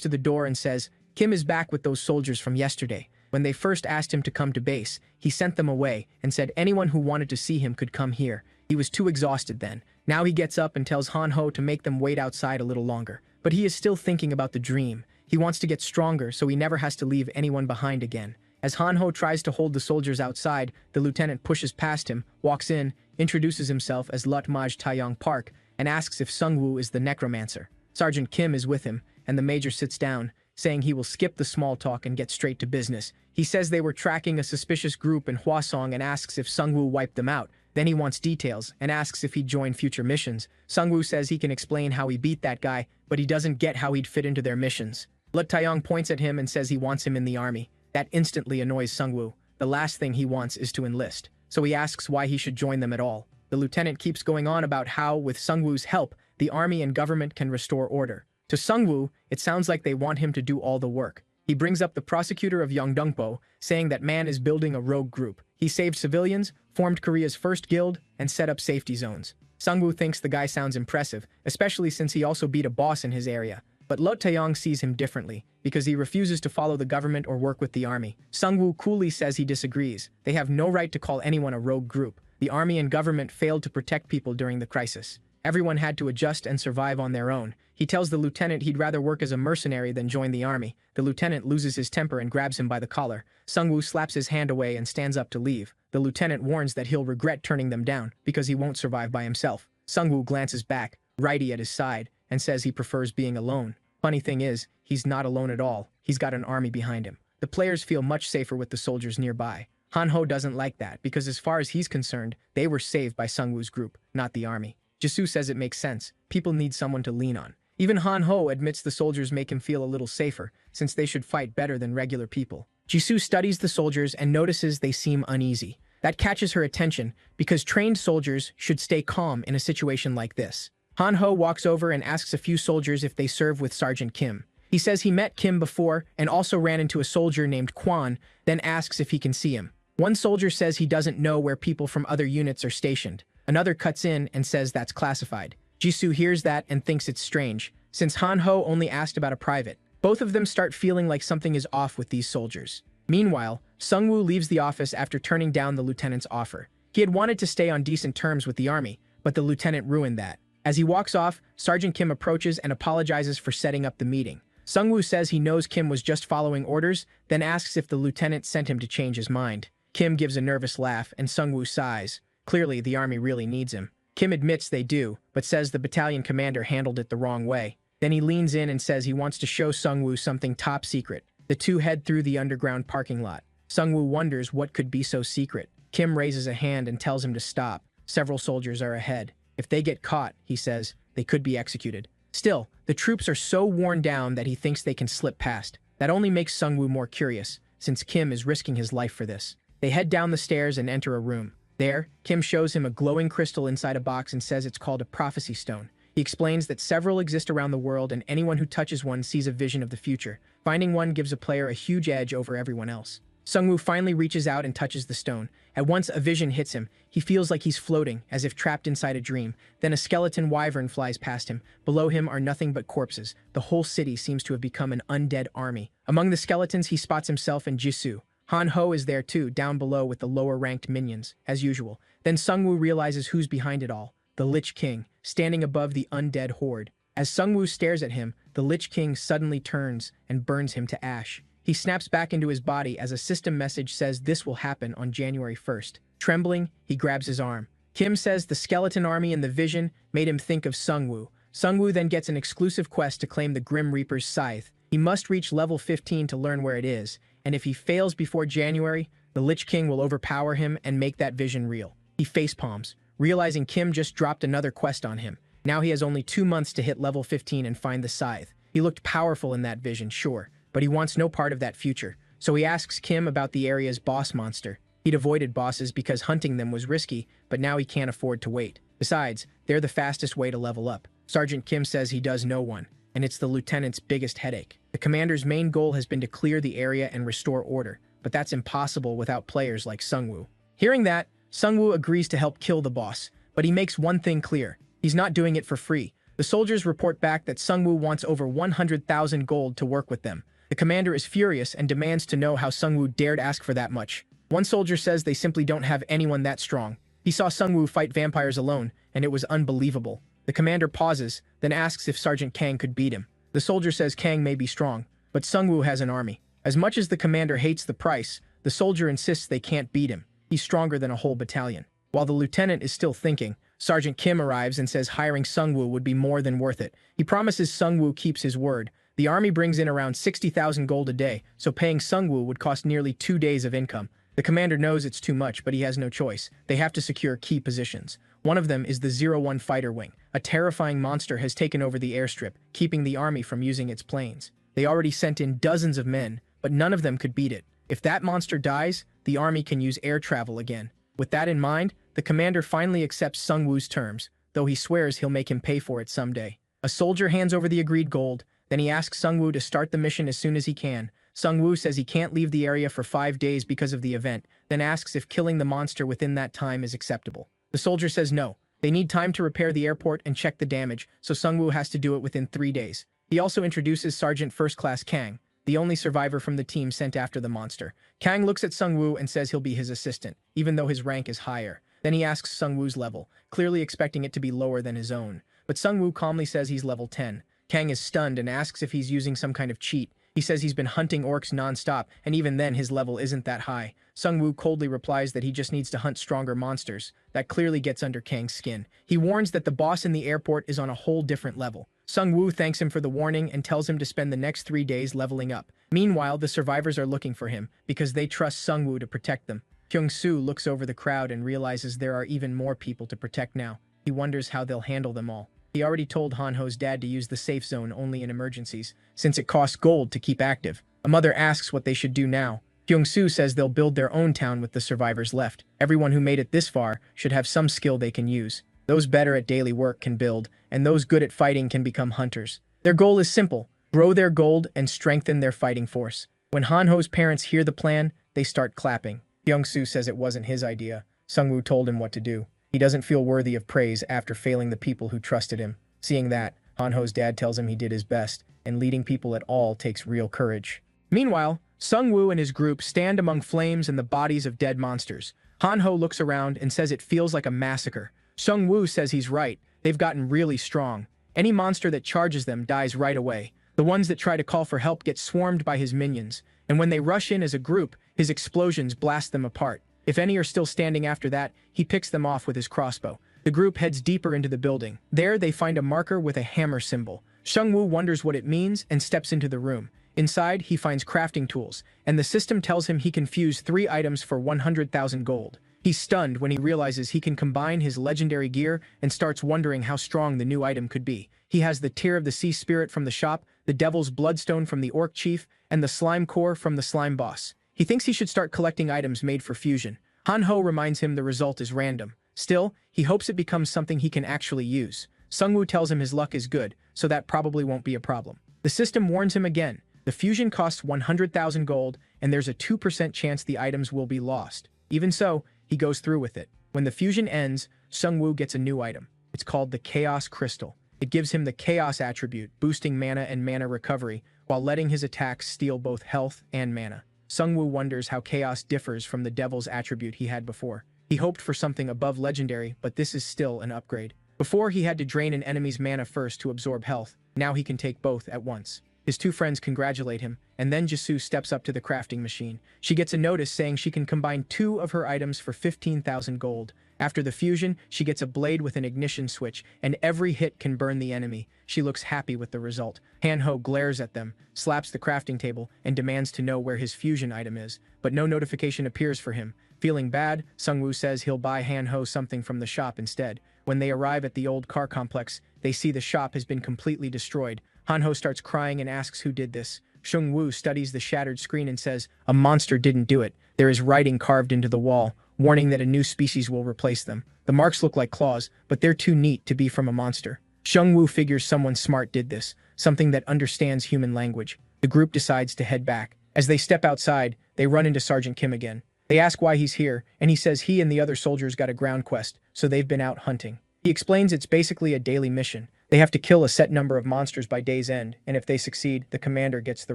to the door and says, Kim is back with those soldiers from yesterday. When they first asked him to come to base, he sent them away and said anyone who wanted to see him could come here. He was too exhausted then. Now he gets up and tells Han-ho to make them wait outside a little longer. But he is still thinking about the dream. He wants to get stronger so he never has to leave anyone behind again. As Han-ho tries to hold the soldiers outside, the lieutenant pushes past him, walks in, introduces himself as Lutmaj Taeyong Park, and asks if Sungwoo is the Necromancer. Sergeant Kim is with him, and the major sits down, saying he will skip the small talk and get straight to business. He says they were tracking a suspicious group in Hwasong and asks if Sungwoo wiped them out. Then he wants details and asks if he'd join future missions. Sungwoo says he can explain how he beat that guy, but he doesn't get how he'd fit into their missions. Lut Taeyong points at him and says he wants him in the army. That instantly annoys Sungwoo. The last thing he wants is to enlist, so he asks why he should join them at all. The lieutenant keeps going on about how, with Sungwoo's help, the army and government can restore order. To Sungwoo, it sounds like they want him to do all the work. He brings up the prosecutor of Yeongdongpo, saying that man is building a rogue group. He saved civilians, formed Korea's first guild, and set up safety zones. Sungwoo thinks the guy sounds impressive, especially since he also beat a boss in his area. But Lut Taeyong sees him differently, because he refuses to follow the government or work with the army. Sungwoo coolly says he disagrees. They have no right to call anyone a rogue group. The army and government failed to protect people during the crisis. Everyone had to adjust and survive on their own. He tells the lieutenant he'd rather work as a mercenary than join the army. The lieutenant loses his temper and grabs him by the collar. Sungwoo slaps his hand away and stands up to leave. The lieutenant warns that he'll regret turning them down because he won't survive by himself. Sungwoo glances back, righty at his side, and says he prefers being alone. Funny thing is, he's not alone at all. He's got an army behind him. The players feel much safer with the soldiers nearby. Hanho doesn't like that because as far as he's concerned, they were saved by Sungwoo's group, not the army. Jisoo says it makes sense. People need someone to lean on. Even Hanho admits the soldiers make him feel a little safer, since they should fight better than regular people. Jisoo studies the soldiers and notices they seem uneasy. That catches her attention because trained soldiers should stay calm in a situation like this. Hanho walks over and asks a few soldiers if they serve with Sergeant Kim. He says he met Kim before and also ran into a soldier named Kwan, then asks if he can see him. One soldier says he doesn't know where people from other units are stationed. Another cuts in and says that's classified. Jisoo hears that and thinks it's strange, since Hanho only asked about a private. Both of them start feeling like something is off with these soldiers. Meanwhile, Sungwoo leaves the office after turning down the lieutenant's offer. He had wanted to stay on decent terms with the army, but the lieutenant ruined that. As he walks off, Sergeant Kim approaches and apologizes for setting up the meeting. Sungwoo says he knows Kim was just following orders, then asks if the lieutenant sent him to change his mind. Kim gives a nervous laugh and Sungwoo sighs. Clearly, the army really needs him. Kim admits they do, but says the battalion commander handled it the wrong way. Then he leans in and says he wants to show Sungwoo something top secret. The two head through the underground parking lot. Sungwoo wonders what could be so secret. Kim raises a hand and tells him to stop. Several soldiers are ahead. If they get caught, he says, they could be executed. Still, the troops are so worn down that he thinks they can slip past. That only makes Sungwoo more curious, since Kim is risking his life for this. They head down the stairs and enter a room. There, Kim shows him a glowing crystal inside a box and says it's called a prophecy stone. He explains that several exist around the world and anyone who touches one sees a vision of the future. Finding one gives a player a huge edge over everyone else. Sungwoo finally reaches out and touches the stone. At once a vision hits him. He feels like he's floating, as if trapped inside a dream. Then a skeleton wyvern flies past him. Below him are nothing but corpses. The whole city seems to have become an undead army. Among the skeletons, he spots himself and Jisoo. Hanho is there too, down below with the lower-ranked minions, as usual. Then Sungwoo realizes who's behind it all. The Lich King, standing above the undead horde. As Sungwoo stares at him, the Lich King suddenly turns and burns him to ash. He snaps back into his body as a system message says this will happen on January 1st. Trembling, he grabs his arm. Kim says the skeleton army in the vision made him think of Sungwoo. Sungwoo then gets an exclusive quest to claim the Grim Reaper's scythe. He must reach level 15 to learn where it is, and if he fails before January, the Lich King will overpower him and make that vision real. He facepalms, realizing Kim just dropped another quest on him. Now he has only 2 months to hit level 15 and find the scythe. He looked powerful in that vision, sure, but he wants no part of that future. So he asks Kim about the area's boss monster. He'd avoided bosses because hunting them was risky, but now he can't afford to wait. Besides, they're the fastest way to level up. Sergeant Kim says he does know one, and it's the lieutenant's biggest headache. The commander's main goal has been to clear the area and restore order, but that's impossible without players like Sungwoo. Hearing that, Sungwoo agrees to help kill the boss, but he makes one thing clear. He's not doing it for free. The soldiers report back that Sungwoo wants over 100,000 gold to work with them. The commander is furious and demands to know how Sungwoo dared ask for that much. One soldier says they simply don't have anyone that strong. He saw Sungwoo fight vampires alone, and it was unbelievable. The commander pauses, then asks if Sergeant Kang could beat him. The soldier says Kang may be strong, but Sungwoo has an army. As much as the commander hates the price, the soldier insists they can't beat him. He's stronger than a whole battalion. While the lieutenant is still thinking, Sergeant Kim arrives and says hiring Sungwoo would be more than worth it. He promises Sungwoo keeps his word. The army brings in around 60,000 gold a day, so paying Sungwoo would cost nearly 2 days of income. The commander knows it's too much, but he has no choice. They have to secure key positions. One of them is the 01 fighter wing. A terrifying monster has taken over the airstrip, keeping the army from using its planes. They already sent in dozens of men, but none of them could beat it. If that monster dies, the army can use air travel again. With that in mind, the commander finally accepts Sungwoo's terms, though he swears he'll make him pay for it someday. A soldier hands over the agreed gold, then he asks Sungwoo to start the mission as soon as he can. Sungwoo says he can't leave the area for 5 days because of the event, then asks if killing the monster within that time is acceptable. The soldier says no. They need time to repair the airport and check the damage, so Sungwoo has to do it within 3 days. He also introduces Sergeant First Class Kang, the only survivor from the team sent after the monster. Kang looks at Sungwoo and says he'll be his assistant, even though his rank is higher. Then he asks Sungwoo's level, clearly expecting it to be lower than his own. But Sungwoo calmly says he's level 10. Kang is stunned and asks if he's using some kind of cheat. He says he's been hunting orcs non-stop, and even then his level isn't that high. Sungwoo coldly replies that he just needs to hunt stronger monsters. That clearly gets under Kang's skin. He warns that the boss in the airport is on a whole different level. Sungwoo thanks him for the warning and tells him to spend the next 3 days leveling up. Meanwhile, the survivors are looking for him, because they trust Sungwoo to protect them. Kyung-soo looks over the crowd and realizes there are even more people to protect now. He wonders how they'll handle them all. He already told Hanho's dad to use the safe zone only in emergencies, since it costs gold to keep active. A mother asks what they should do now. Kyung-soo says they'll build their own town with the survivors left. Everyone who made it this far should have some skill they can use. Those better at daily work can build, and those good at fighting can become hunters. Their goal is simple: grow their gold and strengthen their fighting force. When Hanho's parents hear the plan, they start clapping. Kyung-soo says it wasn't his idea. Sungwoo told him what to do. He doesn't feel worthy of praise after failing the people who trusted him. Seeing that, Hanho's dad tells him he did his best, and leading people at all takes real courage. Meanwhile, Sungwoo and his group stand among flames and the bodies of dead monsters. Hanho looks around and says it feels like a massacre. Sungwoo says he's right. They've gotten really strong. Any monster that charges them dies right away. The ones that try to call for help get swarmed by his minions, and when they rush in as a group, his explosions blast them apart. If any are still standing after that, he picks them off with his crossbow. The group heads deeper into the building. There, they find a marker with a hammer symbol. Sungwoo wonders what it means and steps into the room. Inside, he finds crafting tools, and the system tells him he can fuse 3 items for 100,000 gold. He's stunned when he realizes he can combine his legendary gear and starts wondering how strong the new item could be. He has the Tear of the Sea Spirit from the shop, the Devil's Bloodstone from the Orc Chief, and the Slime Core from the Slime Boss. He thinks he should start collecting items made for fusion. Hanho reminds him the result is random. Still, he hopes it becomes something he can actually use. Sungwoo tells him his luck is good, so that probably won't be a problem. The system warns him again. The fusion costs 100,000 gold, and there's a 2% chance the items will be lost. Even so, he goes through with it. When the fusion ends, Sungwoo gets a new item. It's called the Chaos Crystal. It gives him the Chaos attribute, boosting mana and mana recovery, while letting his attacks steal both health and mana. Sungwoo wonders how Chaos differs from the Devil's attribute he had before. He hoped for something above legendary, but this is still an upgrade. Before, he had to drain an enemy's mana first to absorb health. Now he can take both at once. His 2 friends congratulate him, and then Jisoo steps up to the crafting machine. She gets a notice saying she can combine 2 of her items for 15,000 gold. After the fusion, she gets a blade with an ignition switch, and every hit can burn the enemy. She looks happy with the result. Hanho glares at them, slaps the crafting table, and demands to know where his fusion item is, but no notification appears for him. Feeling bad, Sungwoo says he'll buy Hanho something from the shop instead. When they arrive at the old car complex, they see the shop has been completely destroyed. Hanho starts crying and asks who did this. Sungwoo studies the shattered screen and says, "A monster didn't do it. There is writing carved into the wall, warning that a new species will replace them. The marks look like claws, but they're too neat to be from a monster." Sungwoo figures someone smart did this, something that understands human language. The group decides to head back. As they step outside, they run into Sergeant Kim again. They ask why he's here, and he says he and the other soldiers got a ground quest, so they've been out hunting. He explains it's basically a daily mission. They have to kill a set number of monsters by day's end, and if they succeed, the commander gets the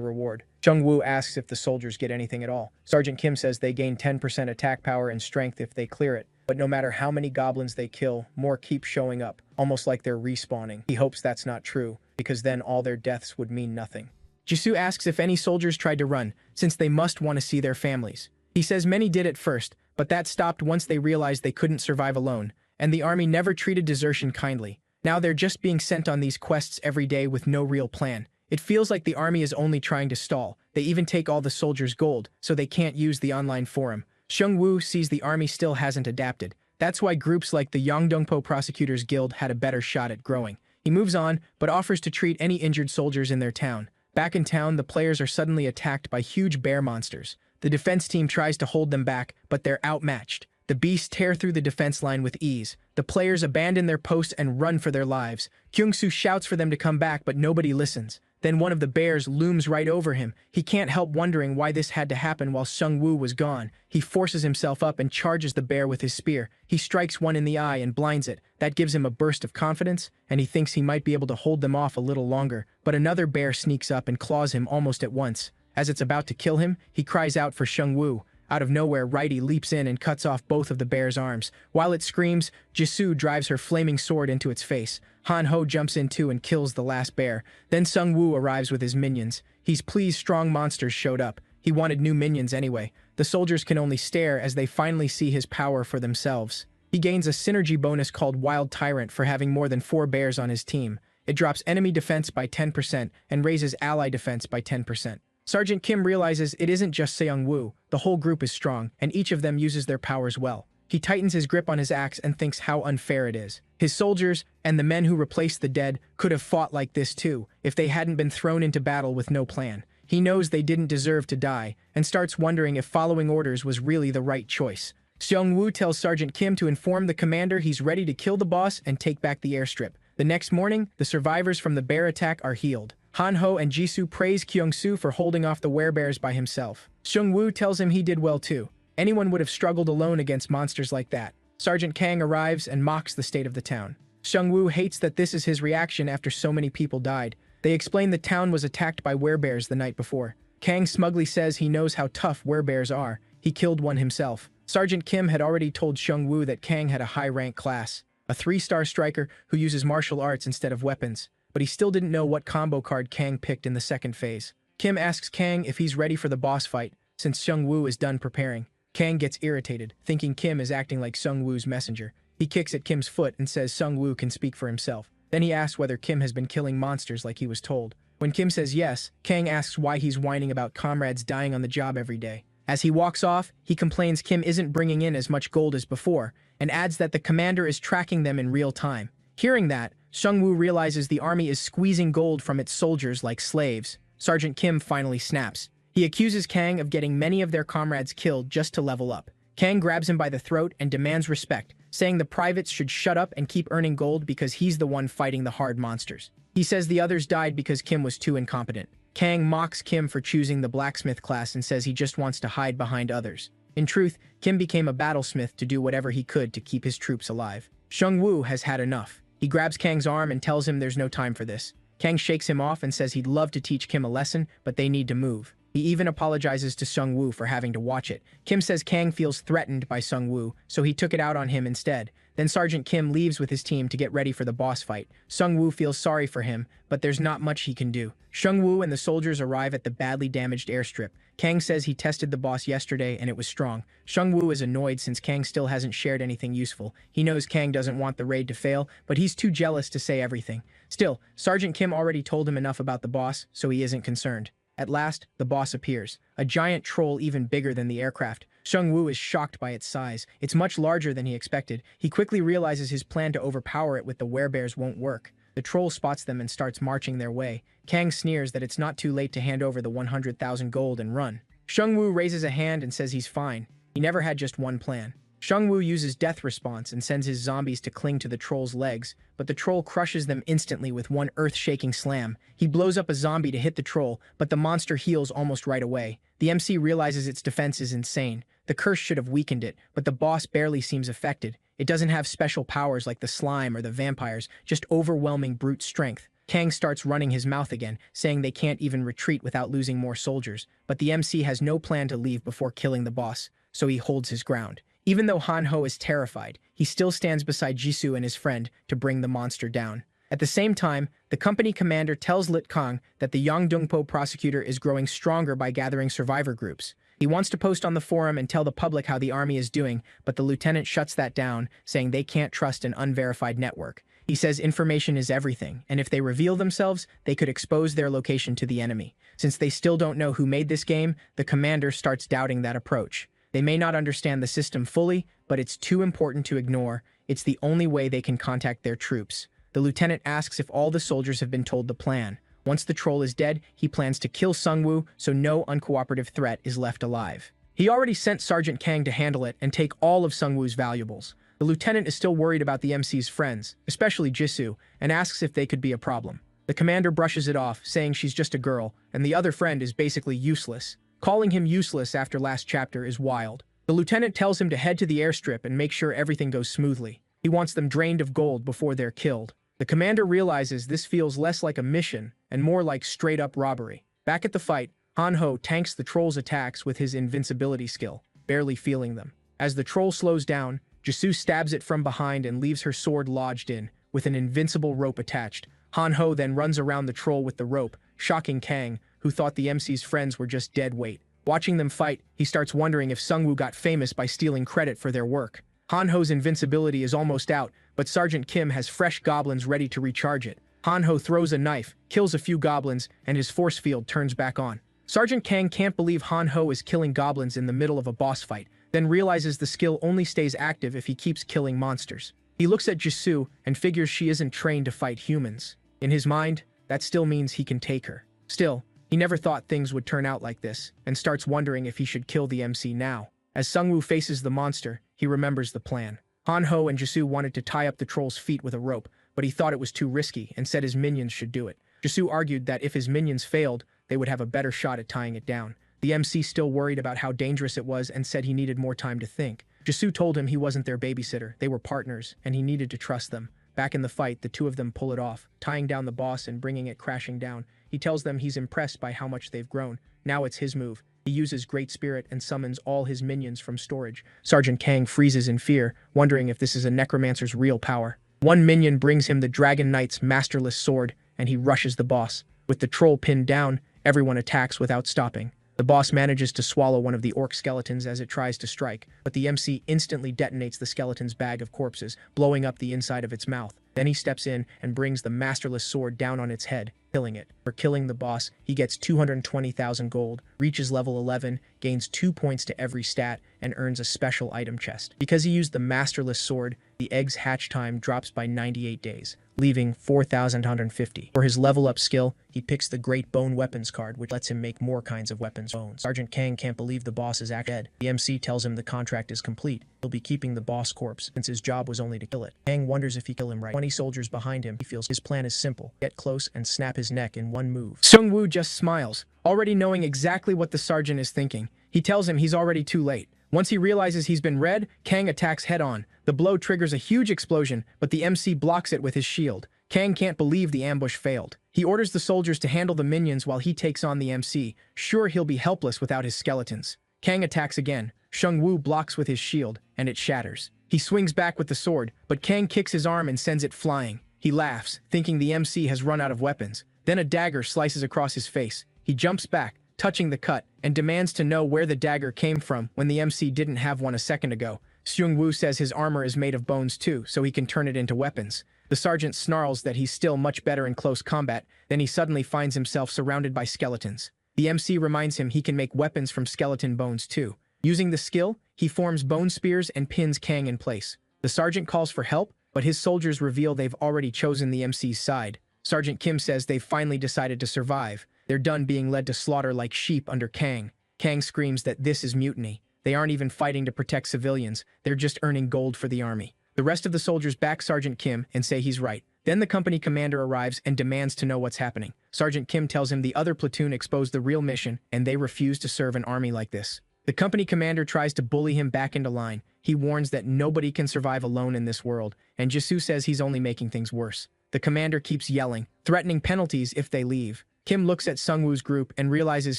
reward. Sungwoo asks if the soldiers get anything at all. Sergeant Kim says they gain 10% attack power and strength if they clear it, but no matter how many goblins they kill, more keep showing up, almost like they're respawning. He hopes that's not true, because then all their deaths would mean nothing. Jisoo asks if any soldiers tried to run, since they must want to see their families. He says many did at first, but that stopped once they realized they couldn't survive alone, and the army never treated desertion kindly. Now they're just being sent on these quests every day with no real plan. It feels like the army is only trying to stall. They even take all the soldiers' gold, so they can't use the online forum. Sungwoo sees the army still hasn't adapted. That's why groups like the Yongdongpo Prosecutors Guild had a better shot at growing. He moves on, but offers to treat any injured soldiers in their town. Back in town, the players are suddenly attacked by huge bear monsters. The defense team tries to hold them back, but they're outmatched. The beasts tear through the defense line with ease. The players abandon their posts and run for their lives. Kyung-soo shouts for them to come back, but nobody listens. Then one of the bears looms right over him. He can't help wondering why this had to happen while Sungwoo was gone. He forces himself up and charges the bear with his spear. He strikes one in the eye and blinds it. That gives him a burst of confidence, and he thinks he might be able to hold them off a little longer. But another bear sneaks up and claws him almost at once. As it's about to kill him, he cries out for Sungwoo. Out of nowhere, Righty leaps in and cuts off both of the bear's arms. While it screams, Jisoo drives her flaming sword into its face. Han-ho jumps in too and kills the last bear. Then Sung-woo arrives with his minions. He's pleased strong monsters showed up. He wanted new minions anyway. The soldiers can only stare as they finally see his power for themselves. He gains a synergy bonus called Wild Tyrant for having more than 4 bears on his team. It drops enemy defense by 10% and raises ally defense by 10%. Sergeant Kim realizes it isn't just Seung-woo, the whole group is strong, and each of them uses their powers well. He tightens his grip on his axe and thinks how unfair it is. His soldiers, and the men who replaced the dead, could have fought like this too, if they hadn't been thrown into battle with no plan. He knows they didn't deserve to die, and starts wondering if following orders was really the right choice. Seung-woo tells Sergeant Kim to inform the commander he's ready to kill the boss and take back the airstrip. The next morning, the survivors from the bear attack are healed. Han-ho and Jisoo praise Kyung-soo for holding off the werebears by himself. Seung-woo tells him he did well too. Anyone would have struggled alone against monsters like that. Sergeant Kang arrives and mocks the state of the town. Seung-woo hates that this is his reaction after so many people died. They explain the town was attacked by werebears the night before. Kang smugly says he knows how tough werebears are. He killed one himself. Sergeant Kim had already told Seung-woo that Kang had a high-rank class, a 3-star striker who uses martial arts instead of weapons, but he still didn't know what combo card Kang picked in the second phase. Kim asks Kang if he's ready for the boss fight, since Seung-woo is done preparing. Kang gets irritated, thinking Kim is acting like Seung-woo's messenger. He kicks at Kim's foot and says Seung-woo can speak for himself. Then he asks whether Kim has been killing monsters like he was told. When Kim says yes, Kang asks why he's whining about comrades dying on the job every day. As he walks off, he complains Kim isn't bringing in as much gold as before, and adds that the commander is tracking them in real time. Hearing that, Seung-woo realizes the army is squeezing gold from its soldiers like slaves. Sergeant Kim finally snaps. He accuses Kang of getting many of their comrades killed just to level up. Kang grabs him by the throat and demands respect, saying the privates should shut up and keep earning gold because he's the one fighting the hard monsters. He says the others died because Kim was too incompetent. Kang mocks Kim for choosing the blacksmith class and says he just wants to hide behind others. In truth, Kim became a battlesmith to do whatever he could to keep his troops alive. Seung-woo has had enough. He grabs Kang's arm and tells him there's no time for this. Kang shakes him off and says he'd love to teach Kim a lesson, but they need to move. He even apologizes to Seung-woo for having to watch it. Kim says Kang feels threatened by Seung-woo, so he took it out on him instead. Then Sergeant Kim leaves with his team to get ready for the boss fight. Seung-woo feels sorry for him, but there's not much he can do. Seung-woo and the soldiers arrive at the badly damaged airstrip. Kang says he tested the boss yesterday and it was strong. Seung-woo is annoyed since Kang still hasn't shared anything useful. He knows Kang doesn't want the raid to fail, but he's too jealous to say everything. Still, Sergeant Kim already told him enough about the boss, so he isn't concerned. At last, the boss appears. A giant troll even bigger than the aircraft. Seung-woo is shocked by its size. It's much larger than he expected. He quickly realizes his plan to overpower it with the werebears won't work. The troll spots them and starts marching their way. Kang sneers that it's not too late to hand over the 100,000 gold and run. Seung-woo raises a hand and says he's fine. He never had just one plan. Seung-woo uses death response and sends his zombies to cling to the troll's legs, but the troll crushes them instantly with one earth-shaking slam. He blows up a zombie to hit the troll, but the monster heals almost right away. The MC realizes its defense is insane. The curse should have weakened it, but the boss barely seems affected. It doesn't have special powers like the slime or the vampires, just overwhelming brute strength. Kang starts running his mouth again, saying they can't even retreat without losing more soldiers, but the MC has no plan to leave before killing the boss, so he holds his ground. Even though Han-ho is terrified, he still stands beside Jisoo and his friend to bring the monster down. At the same time, the company commander tells Lit Kong that the Yongdongpo prosecutor is growing stronger by gathering survivor groups. He wants to post on the forum and tell the public how the army is doing, but the lieutenant shuts that down, saying they can't trust an unverified network. He says information is everything, and if they reveal themselves, they could expose their location to the enemy. Since they still don't know who made this game, the commander starts doubting that approach. They may not understand the system fully, but it's too important to ignore. It's the only way they can contact their troops. The lieutenant asks if all the soldiers have been told the plan. Once the troll is dead, he plans to kill Seung-woo so no uncooperative threat is left alive. He already sent Sergeant Kang to handle it and take all of Seung-woo's valuables. The lieutenant is still worried about the MC's friends, especially Jisoo, and asks if they could be a problem. The commander brushes it off, saying she's just a girl, and the other friend is basically useless. Calling him useless after last chapter is wild. The lieutenant tells him to head to the airstrip and make sure everything goes smoothly. He wants them drained of gold before they're killed. The commander realizes this feels less like a mission and more like straight-up robbery. Back at the fight, Han-ho tanks the troll's attacks with his invincibility skill. barely feeling them. As the troll slows down, Jisoo stabs it from behind and leaves her sword lodged in, with an invincible rope attached. Han-ho then runs around the troll with the rope, shocking Kang, who thought the MC's friends were just dead weight. Watching them fight, he starts wondering if Sungwoo got famous by stealing credit for their work. Han-ho's invincibility is almost out, but Sergeant Kim has fresh goblins ready to recharge it. Han-ho throws a knife, kills a few goblins, and his force field turns back on. Sergeant Kang can't believe Han-ho is killing goblins in the middle of a boss fight, then realizes the skill only stays active if he keeps killing monsters. He looks at Jisoo and figures she isn't trained to fight humans. In his mind, that still means he can take her. Still, he never thought things would turn out like this, and starts wondering if he should kill the MC now. As Sungwoo faces the monster, he remembers the plan. Han-ho and Jisoo wanted to tie up the troll's feet with a rope, but he thought it was too risky and said his minions should do it. Jisoo argued that if his minions failed, they would have a better shot at tying it down. The MC still worried about how dangerous it was and said he needed more time to think. Jisoo told him he wasn't their babysitter, they were partners, and he needed to trust them. Back in the fight, the two of them pull it off, tying down the boss and bringing it crashing down. He tells them he's impressed by how much they've grown. Now it's his move. He uses Great Spirit and summons all his minions from storage. Sergeant Kang freezes in fear, wondering if this is a Necromancer's real power. One minion brings him the Dragon Knight's masterless sword, and he rushes the boss. With the troll pinned down, everyone attacks without stopping. The boss manages to swallow one of the orc skeletons as it tries to strike, but the MC instantly detonates the skeleton's bag of corpses, blowing up the inside of its mouth. Then he steps in and brings the masterless sword down on its head, killing it. For killing the boss, he gets 220,000 gold, reaches level 11, gains 2 points to every stat, and earns a special item chest. Because he used the masterless sword, the egg's hatch time drops by 98 days, leaving 4,150. For his level up skill, he picks the Great Bone Weapons card, which lets him make more kinds of weapons. Sergeant Kang can't believe the boss is dead. The MC tells him the contract is complete. He'll be keeping the boss corpse, since his job was only to kill it. Kang wonders if he kill him right. 20 soldiers behind him, he feels his plan is simple. Get close and snap his neck in one move. Sungwoo just smiles, already knowing exactly what the sergeant is thinking. He tells him he's already too late. Once he realizes he's been read, Kang attacks head-on. The blow triggers a huge explosion, but the MC blocks it with his shield. Kang can't believe the ambush failed. He orders the soldiers to handle the minions while he takes on the MC, sure he'll be helpless without his skeletons. Kang attacks again. Sungwoo blocks with his shield, and it shatters. He swings back with the sword, but Kang kicks his arm and sends it flying. He laughs, thinking the MC has run out of weapons. Then a dagger slices across his face. He jumps back, touching the cut, and demands to know where the dagger came from when the MC didn't have one a second ago. Sungwoo says his armor is made of bones too, so he can turn it into weapons. The sergeant snarls that he's still much better in close combat, then he suddenly finds himself surrounded by skeletons. The MC reminds him he can make weapons from skeleton bones too. Using the skill, he forms bone spears and pins Kang in place. The sergeant calls for help, but his soldiers reveal they've already chosen the MC's side. Sergeant Kim says they've finally decided to survive. They're done being led to slaughter like sheep under Kang. Kang screams that this is mutiny. They aren't even fighting to protect civilians, they're just earning gold for the army. The rest of the soldiers back Sergeant Kim and say he's right. Then the company commander arrives and demands to know what's happening. Sergeant Kim tells him the other platoon exposed the real mission and they refuse to serve an army like this. The company commander tries to bully him back into line. He warns that nobody can survive alone in this world, and Jisoo says he's only making things worse. The commander keeps yelling, threatening penalties if they leave. Kim looks at Sungwoo's group and realizes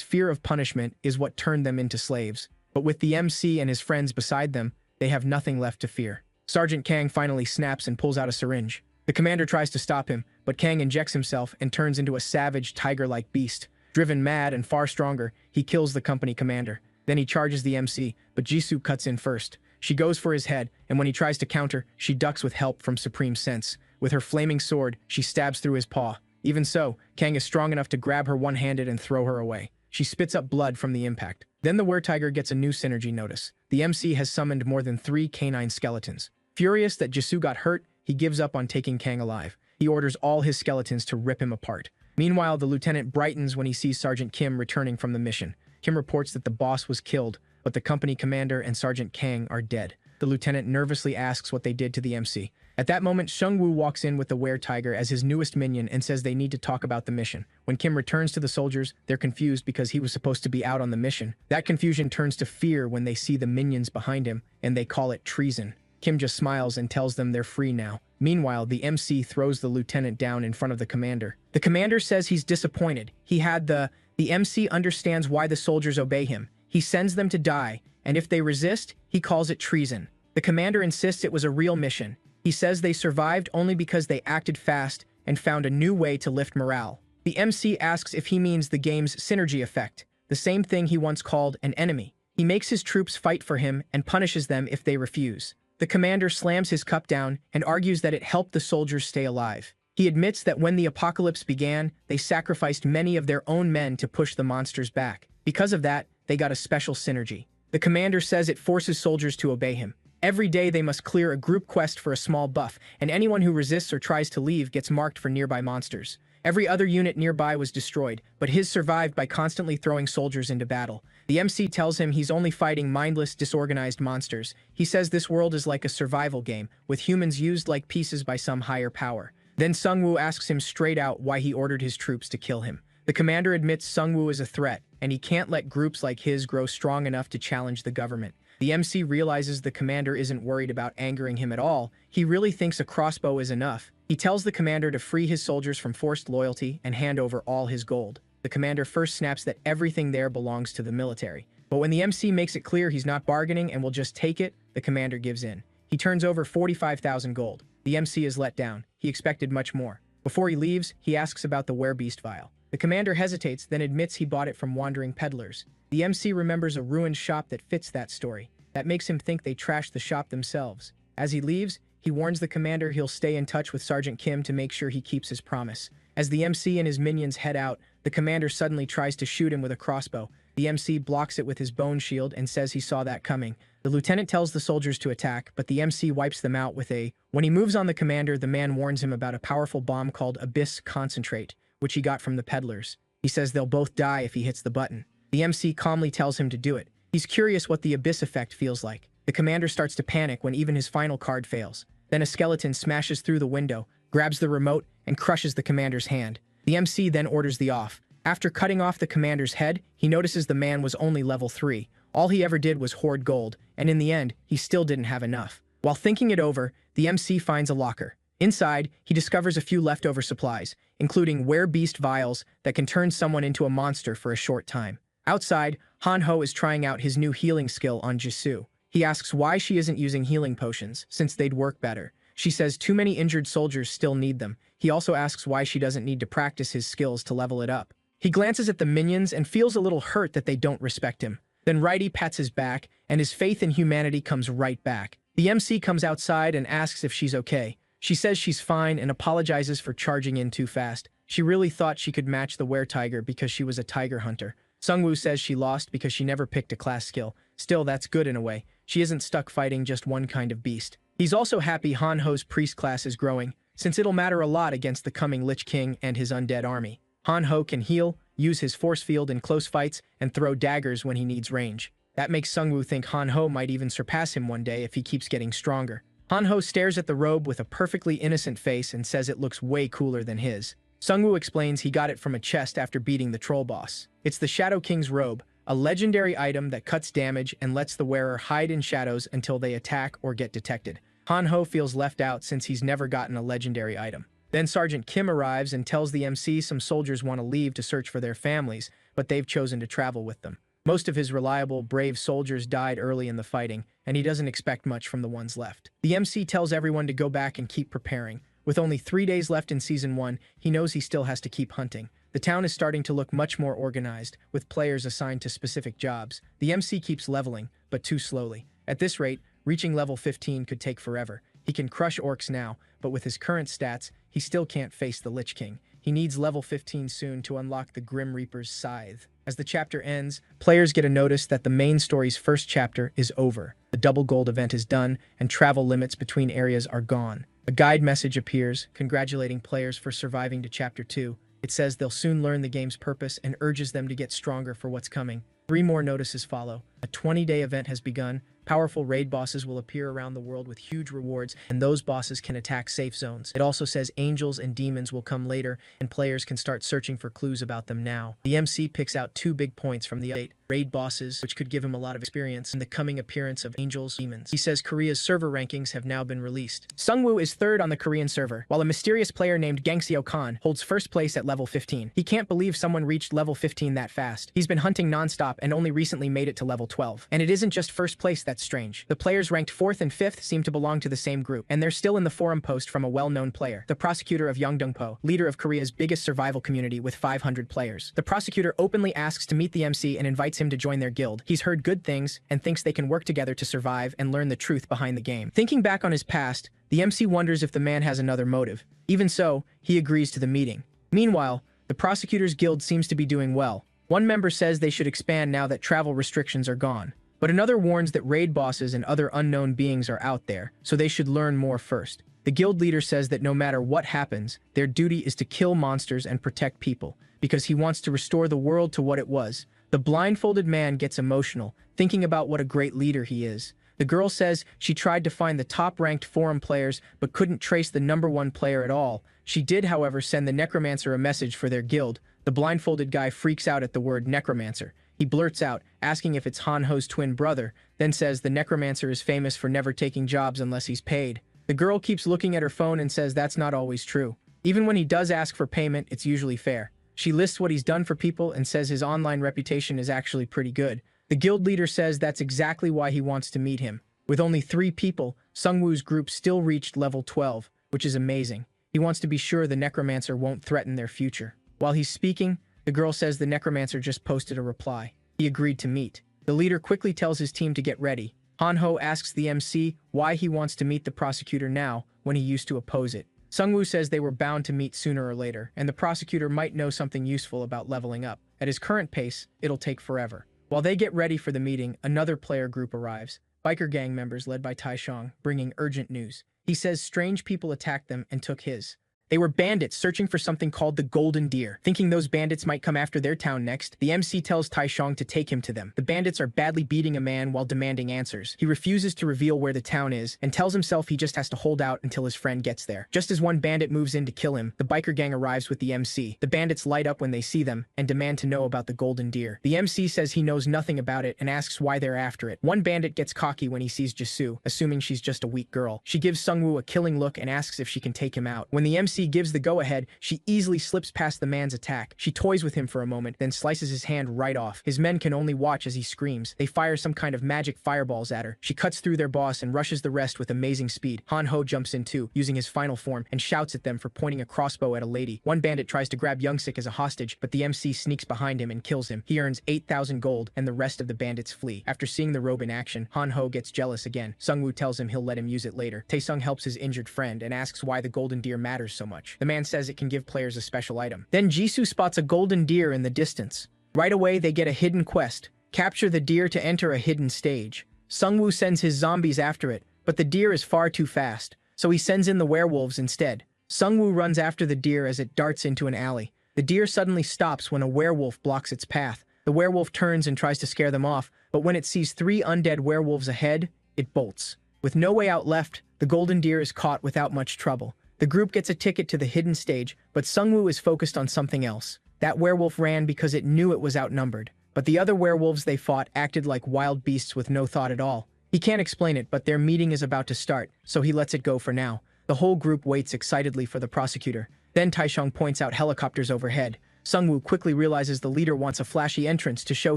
fear of punishment is what turned them into slaves. But with the MC and his friends beside them, they have nothing left to fear. Sergeant Kang finally snaps and pulls out a syringe. The commander tries to stop him, but Kang injects himself and turns into a savage, tiger-like beast. Driven mad and far stronger, he kills the company commander. Then he charges the MC, but Jisoo cuts in first. She goes for his head, and when he tries to counter, she ducks with help from Supreme Sense. With her flaming sword, she stabs through his paw. Even so, Kang is strong enough to grab her one-handed and throw her away. She spits up blood from the impact. Then the were-tiger gets a new synergy notice. The MC has summoned more than 3 canine skeletons. Furious that Jisoo got hurt, he gives up on taking Kang alive. He orders all his skeletons to rip him apart. Meanwhile, the lieutenant brightens when he sees Sergeant Kim returning from the mission. Kim reports that the boss was killed, but the company commander and Sergeant Kang are dead. The lieutenant nervously asks what they did to the MC. At that moment, Sungwoo walks in with the were-tiger as his newest minion and says they need to talk about the mission. When Kim returns to the soldiers, they're confused because he was supposed to be out on the mission. That confusion turns to fear when they see the minions behind him, and they call it treason. Kim just smiles and tells them they're free now. Meanwhile, the MC throws the lieutenant down in front of the commander. The commander says he's disappointed. The MC understands why the soldiers obey him. He sends them to die, and if they resist, he calls it treason. The commander insists it was a real mission. He says they survived only because they acted fast and found a new way to lift morale. The MC asks if he means the game's synergy effect, the same thing he once called an enemy. He makes his troops fight for him and punishes them if they refuse. The commander slams his cup down and argues that it helped the soldiers stay alive. He admits that when the apocalypse began, they sacrificed many of their own men to push the monsters back. Because of that, they got a special synergy. The commander says it forces soldiers to obey him. Every day they must clear a group quest for a small buff, and anyone who resists or tries to leave gets marked for nearby monsters. Every other unit nearby was destroyed, but his survived by constantly throwing soldiers into battle. The MC tells him he's only fighting mindless, disorganized monsters. He says this world is like a survival game, with humans used like pieces by some higher power. Then Sungwoo asks him straight out why he ordered his troops to kill him. The commander admits Sungwoo is a threat, and he can't let groups like his grow strong enough to challenge the government. The MC realizes the commander isn't worried about angering him at all. He really thinks a crossbow is enough. He tells the commander to free his soldiers from forced loyalty and hand over all his gold. The commander first snaps that everything there belongs to the military. But when the MC makes it clear he's not bargaining and will just take it, the commander gives in. He turns over 45,000 gold. The MC is let down. He expected much more. Before he leaves, he asks about the werebeast vial. The commander hesitates, then admits he bought it from wandering peddlers. The MC remembers a ruined shop that fits that story. That makes him think they trashed the shop themselves. As he leaves, he warns the commander he'll stay in touch with Sergeant Kim to make sure he keeps his promise. As the MC and his minions head out, the commander suddenly tries to shoot him with a crossbow. The MC blocks it with his bone shield and says he saw that coming. The lieutenant tells the soldiers to attack, but the MC wipes them out with a... When he moves on the commander, the man warns him about a powerful bomb called Abyss Concentrate, which he got from the peddlers. He says they'll both die if he hits the button. The MC calmly tells him to do it. He's curious what the Abyss effect feels like. The commander starts to panic when even his final card fails. Then a skeleton smashes through the window, grabs the remote, and crushes the commander's hand. The MC then orders the off. After cutting off the commander's head, he notices the man was only level 3. All he ever did was hoard gold, and in the end, he still didn't have enough. While thinking it over, the MC finds a locker. Inside, he discovers a few leftover supplies, including werebeast vials that can turn someone into a monster for a short time. Outside, Han-Ho is trying out his new healing skill on Jisoo. He asks why she isn't using healing potions, since they'd work better. She says too many injured soldiers still need them. He also asks why she doesn't need to practice his skills to level it up. He glances at the minions and feels a little hurt that they don't respect him. Then Righty pats his back, and his faith in humanity comes right back. The MC comes outside and asks if she's okay. She says she's fine and apologizes for charging in too fast. She really thought she could match the were-tiger because she was a tiger hunter. Sungwoo says she lost because she never picked a class skill. Still, that's good in a way. She isn't stuck fighting just one kind of beast. He's also happy Han-Ho's priest class is growing, since it'll matter a lot against the coming Lich King and his undead army. Han-Ho can heal, use his force field in close fights, and throw daggers when he needs range. That makes Sungwoo think Han-Ho might even surpass him one day if he keeps getting stronger. Han-Ho stares at the robe with a perfectly innocent face and says it looks way cooler than his. Sungwoo explains he got it from a chest after beating the troll boss. It's the Shadow King's robe, a legendary item that cuts damage and lets the wearer hide in shadows until they attack or get detected. Han-Ho feels left out since he's never gotten a legendary item. Then Sergeant Kim arrives and tells the MC some soldiers want to leave to search for their families, but they've chosen to travel with them. Most of his reliable, brave soldiers died early in the fighting, and he doesn't expect much from the ones left. The MC tells everyone to go back and keep preparing. With only 3 days left in Season 1, he knows he still has to keep hunting. The town is starting to look much more organized, with players assigned to specific jobs. The MC keeps leveling, but too slowly. At this rate, reaching level 15 could take forever. He can crush orcs now, but with his current stats, he still can't face the Lich King. He needs level 15 soon to unlock the Grim Reaper's scythe. As the chapter ends, players get a notice that the main story's first chapter is over. The double gold event is done, and travel limits between areas are gone. A guide message appears, congratulating players for surviving to Chapter 2. It says they'll soon learn the game's purpose and urges them to get stronger for what's coming. 3 more notices follow. A 20-day event has begun. Powerful raid bosses will appear around the world with huge rewards, and those bosses can attack safe zones. It also says angels and demons will come later, and players can start searching for clues about them now. The MC picks out 2 big points from the update: raid bosses, which could give him a lot of experience, and the coming appearance of angels, demons. He says Korea's server rankings have now been released. Sungwoo is 3rd on the Korean server, while a mysterious player named Gangseo Khan holds 1st place at level 15. He can't believe someone reached level 15 that fast. He's been hunting non-stop and only recently made it to level 12. And it isn't just 1st place that's strange. The players ranked 4th and 5th seem to belong to the same group, and they're still in the forum post from a well-known player, the prosecutor of Yeongdeungpo, leader of Korea's biggest survival community with 500 players. The prosecutor openly asks to meet the MC and invites him to join their guild. He's heard good things and thinks they can work together to survive and learn the truth behind the game. Thinking back on his past, the MC wonders if the man has another motive. Even so, he agrees to the meeting. Meanwhile, the prosecutor's guild seems to be doing well. One member says they should expand now that travel restrictions are gone. But another warns that raid bosses and other unknown beings are out there, so they should learn more first. The guild leader says that no matter what happens, their duty is to kill monsters and protect people, because he wants to restore the world to what it was. The blindfolded man gets emotional, thinking about what a great leader he is. The girl says she tried to find the top-ranked forum players but couldn't trace the #1 player at all. She did, however, send the Necromancer a message for their guild. The blindfolded guy freaks out at the word Necromancer. He blurts out, asking if it's Han-Ho's twin brother, then says the Necromancer is famous for never taking jobs unless he's paid. The girl keeps looking at her phone and says that's not always true. Even when he does ask for payment, it's usually fair. She lists what he's done for people and says his online reputation is actually pretty good. The guild leader says that's exactly why he wants to meet him. With only 3 people, Sungwoo's group still reached level 12, which is amazing. He wants to be sure the Necromancer won't threaten their future. While he's speaking, the girl says the Necromancer just posted a reply. He agreed to meet. The leader quickly tells his team to get ready. Han-Ho asks the MC why he wants to meet the prosecutor now when he used to oppose it. Sungwoo says they were bound to meet sooner or later, and the prosecutor might know something useful about leveling up. At his current pace, it'll take forever. While they get ready for the meeting, another player group arrives. Biker gang members led by Taishong, bringing urgent news. He says strange people attacked them and took his. They were bandits searching for something called the Golden Deer. Thinking those bandits might come after their town next, the MC tells Taishong to take him to them. The bandits are badly beating a man while demanding answers. He refuses to reveal where the town is and tells himself he just has to hold out until his friend gets there. Just as one bandit moves in to kill him, the biker gang arrives with the MC. The bandits light up when they see them and demand to know about the Golden Deer. The MC says he knows nothing about it and asks why they're after it. One bandit gets cocky when he sees Jisoo, assuming she's just a weak girl. She gives Sungwoo a killing look and asks if she can take him out. When the MC gives the go-ahead, she easily slips past the man's attack. She toys with him for a moment, then slices his hand right off. His men can only watch as he screams. They fire some kind of magic fireballs at her. She cuts through their boss and rushes the rest with amazing speed. Han-Ho jumps in too, using his final form, and shouts at them for pointing a crossbow at a lady. One bandit tries to grab Youngsik as a hostage, but the MC sneaks behind him and kills him. He earns 8,000 gold, and the rest of the bandits flee. After seeing the robe in action, Han-Ho gets jealous again. Sungwoo tells him he'll let him use it later. Taesung helps his injured friend and asks why the Golden Deer matters so much. The man says it can give players a special item. Then Jisoo spots a golden deer in the distance. Right away, they get a hidden quest. Capture the deer to enter a hidden stage. Sungwoo sends his zombies after it, but the deer is far too fast, so he sends in the werewolves instead. Sungwoo runs after the deer as it darts into an alley. The deer suddenly stops when a werewolf blocks its path. The werewolf turns and tries to scare them off, but when it sees 3 undead werewolves ahead, it bolts. With no way out left, the golden deer is caught without much trouble. The group gets a ticket to the hidden stage, but Sungwoo is focused on something else. That werewolf ran because it knew it was outnumbered, but the other werewolves they fought acted like wild beasts with no thought at all. He can't explain it, but their meeting is about to start, so he lets it go for now. The whole group waits excitedly for the prosecutor. Then Taishong points out helicopters overhead. Sungwoo quickly realizes the leader wants a flashy entrance to show